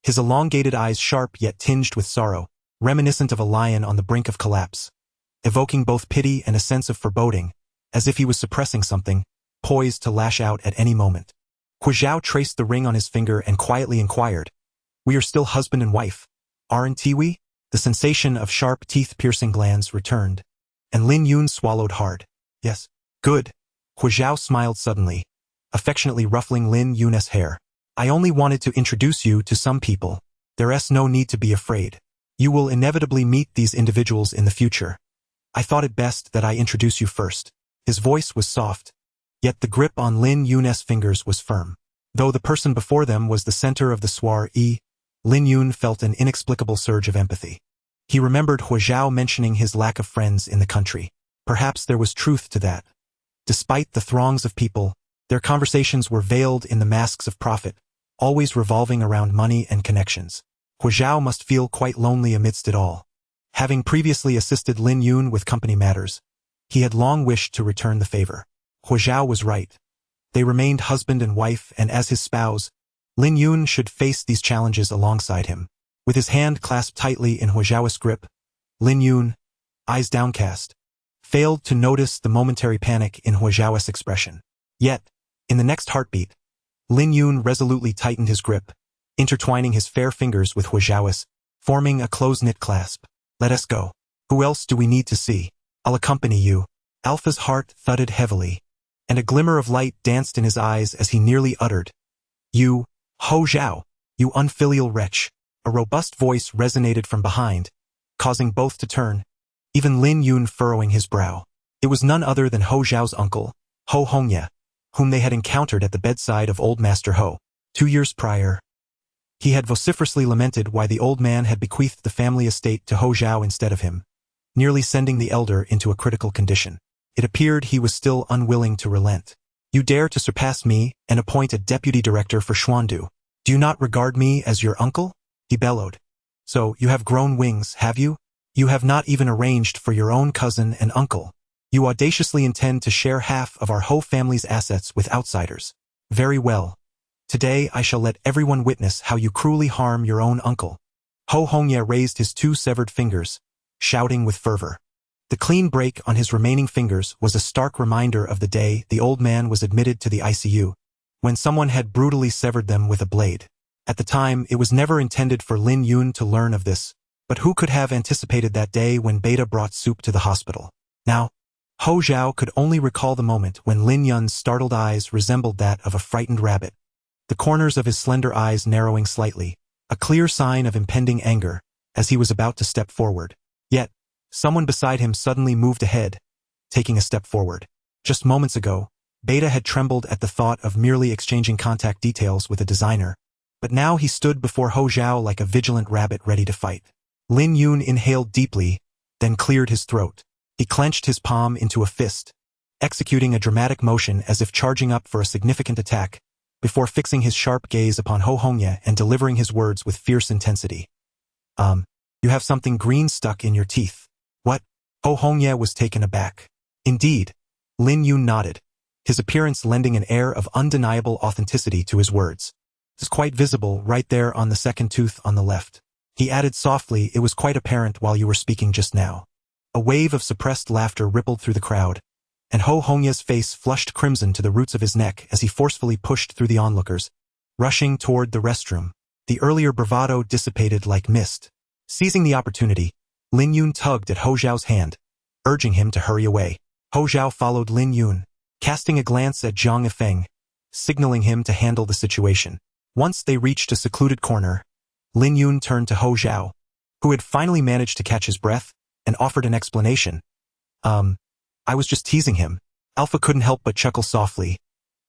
his elongated eyes sharp yet tinged with sorrow, reminiscent of a lion on the brink of collapse, evoking both pity and a sense of foreboding, as if he was suppressing something, poised to lash out at any moment. Huo Zhao traced the ring on his finger and quietly inquired, We are still husband and wife, aren't we? The sensation of sharp teeth-piercing glands returned, and Lin Yun swallowed hard. Yes. Good. Huo Zhao smiled suddenly, affectionately ruffling Lin Yun's hair. I only wanted to introduce you to some people. There's no need to be afraid. You will inevitably meet these individuals in the future. I thought it best that I introduce you first. His voice was soft, yet the grip on Lin Yun's fingers was firm. Though the person before them was the center of the soiree, Lin Yun felt an inexplicable surge of empathy. He remembered Huo Zhao mentioning his lack of friends in the country. Perhaps there was truth to that. Despite the throngs of people, their conversations were veiled in the masks of profit, always revolving around money and connections. Huo Zhao must feel quite lonely amidst it all. Having previously assisted Lin Yun with company matters, he had long wished to return the favor. Huo Zhao was right. They remained husband and wife, and as his spouse, Lin Yun should face these challenges alongside him. With his hand clasped tightly in Huo Zhao's grip, Lin Yun, eyes downcast, failed to notice the momentary panic in Huo Zhao's expression. Yet, in the next heartbeat, Lin Yun resolutely tightened his grip, intertwining his fair fingers with Huo Zhao's, forming a close-knit clasp. Let us go. Who else do we need to see? I'll accompany you. Alpha's heart thudded heavily, and a glimmer of light danced in his eyes as he nearly uttered, "You, Huo Zhao, you unfilial wretch." A robust voice resonated from behind, causing both to turn, even Lin Yun furrowing his brow. It was none other than Huo Zhao's uncle, Huo Hongye, whom they had encountered at the bedside of old Master Huo. 2 years prior, he had vociferously lamented why the old man had bequeathed the family estate to Huo Zhao instead of him, nearly sending the elder into a critical condition. It appeared he was still unwilling to relent. "You dare to surpass me and appoint a deputy director for Xuandu. Do you not regard me as your uncle?" he bellowed. "So, you have grown wings, have you? You have not even arranged for your own cousin and uncle. You audaciously intend to share half of our Huo family's assets with outsiders. Very well. Today I shall let everyone witness how you cruelly harm your own uncle." Huo Hongye raised his 2 severed fingers, shouting with fervor. The clean break on his remaining fingers was a stark reminder of the day the old man was admitted to the ICU, when someone had brutally severed them with a blade. At the time, it was never intended for Lin Yun to learn of this, but who could have anticipated that day when Beta brought soup to the hospital? Now, Huo Zhao could only recall the moment when Lin Yun's startled eyes resembled that of a frightened rabbit, the corners of his slender eyes narrowing slightly, a clear sign of impending anger, as he was about to step forward. Yet, someone beside him suddenly moved ahead, taking a step forward. Just moments ago, Beta had trembled at the thought of merely exchanging contact details with a designer, but now he stood before Huo Zhao like a vigilant rabbit ready to fight. Lin Yun inhaled deeply, then cleared his throat. He clenched his palm into a fist, executing a dramatic motion as if charging up for a significant attack, before fixing his sharp gaze upon Huo Hongye and delivering his words with fierce intensity. You have something green stuck in your teeth." "What?" Huo Hongye was taken aback. "Indeed." Lin Yun nodded, his appearance lending an air of undeniable authenticity to his words. "It's quite visible right there on the second tooth on the left." He added softly, "It was quite apparent while you were speaking just now." A wave of suppressed laughter rippled through the crowd, and Huo Hongye's face flushed crimson to the roots of his neck as he forcefully pushed through the onlookers, rushing toward the restroom. The earlier bravado dissipated like mist. Seizing the opportunity, Lin Yun tugged at Huo Zhao's hand, urging him to hurry away. Huo Zhao followed Lin Yun, casting a glance at Zhang Yifeng, signaling him to handle the situation. Once they reached a secluded corner, Lin Yun turned to Huo Zhao, who had finally managed to catch his breath, and offered an explanation. I was just teasing him." Alpha couldn't help but chuckle softly.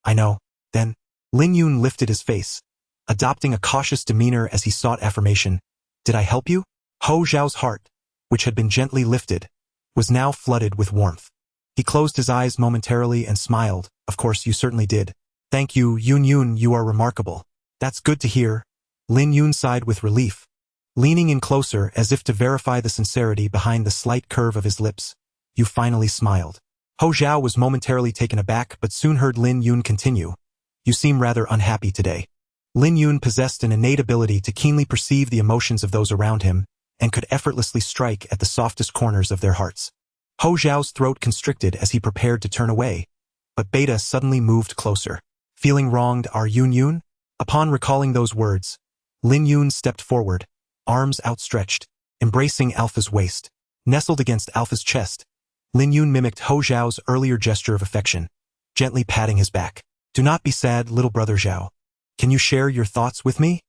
"I know." Then, Lin Yun lifted his face, adopting a cautious demeanor as he sought affirmation. "Did I help you?" Huo Zhao's heart, which had been gently lifted, was now flooded with warmth. He closed his eyes momentarily and smiled. "Of course, you certainly did. Thank you, Yun, you are remarkable." "That's good to hear." Lin Yun sighed with relief, leaning in closer as if to verify the sincerity behind the slight curve of his lips. "You finally smiled." Huo Zhao was momentarily taken aback but soon heard Lin Yun continue. "You seem rather unhappy today." Lin Yun possessed an innate ability to keenly perceive the emotions of those around him and could effortlessly strike at the softest corners of their hearts. Huo Zhao's throat constricted as he prepared to turn away, but Beta suddenly moved closer. "Feeling wronged, are Yun?" Upon recalling those words, Lin Yun stepped forward, arms outstretched, embracing Alpha's waist. Nestled against Alpha's chest, Lin Yun mimicked Huo Zhao's earlier gesture of affection, gently patting his back. "Do not be sad, little brother Zhao. Can you share your thoughts with me?"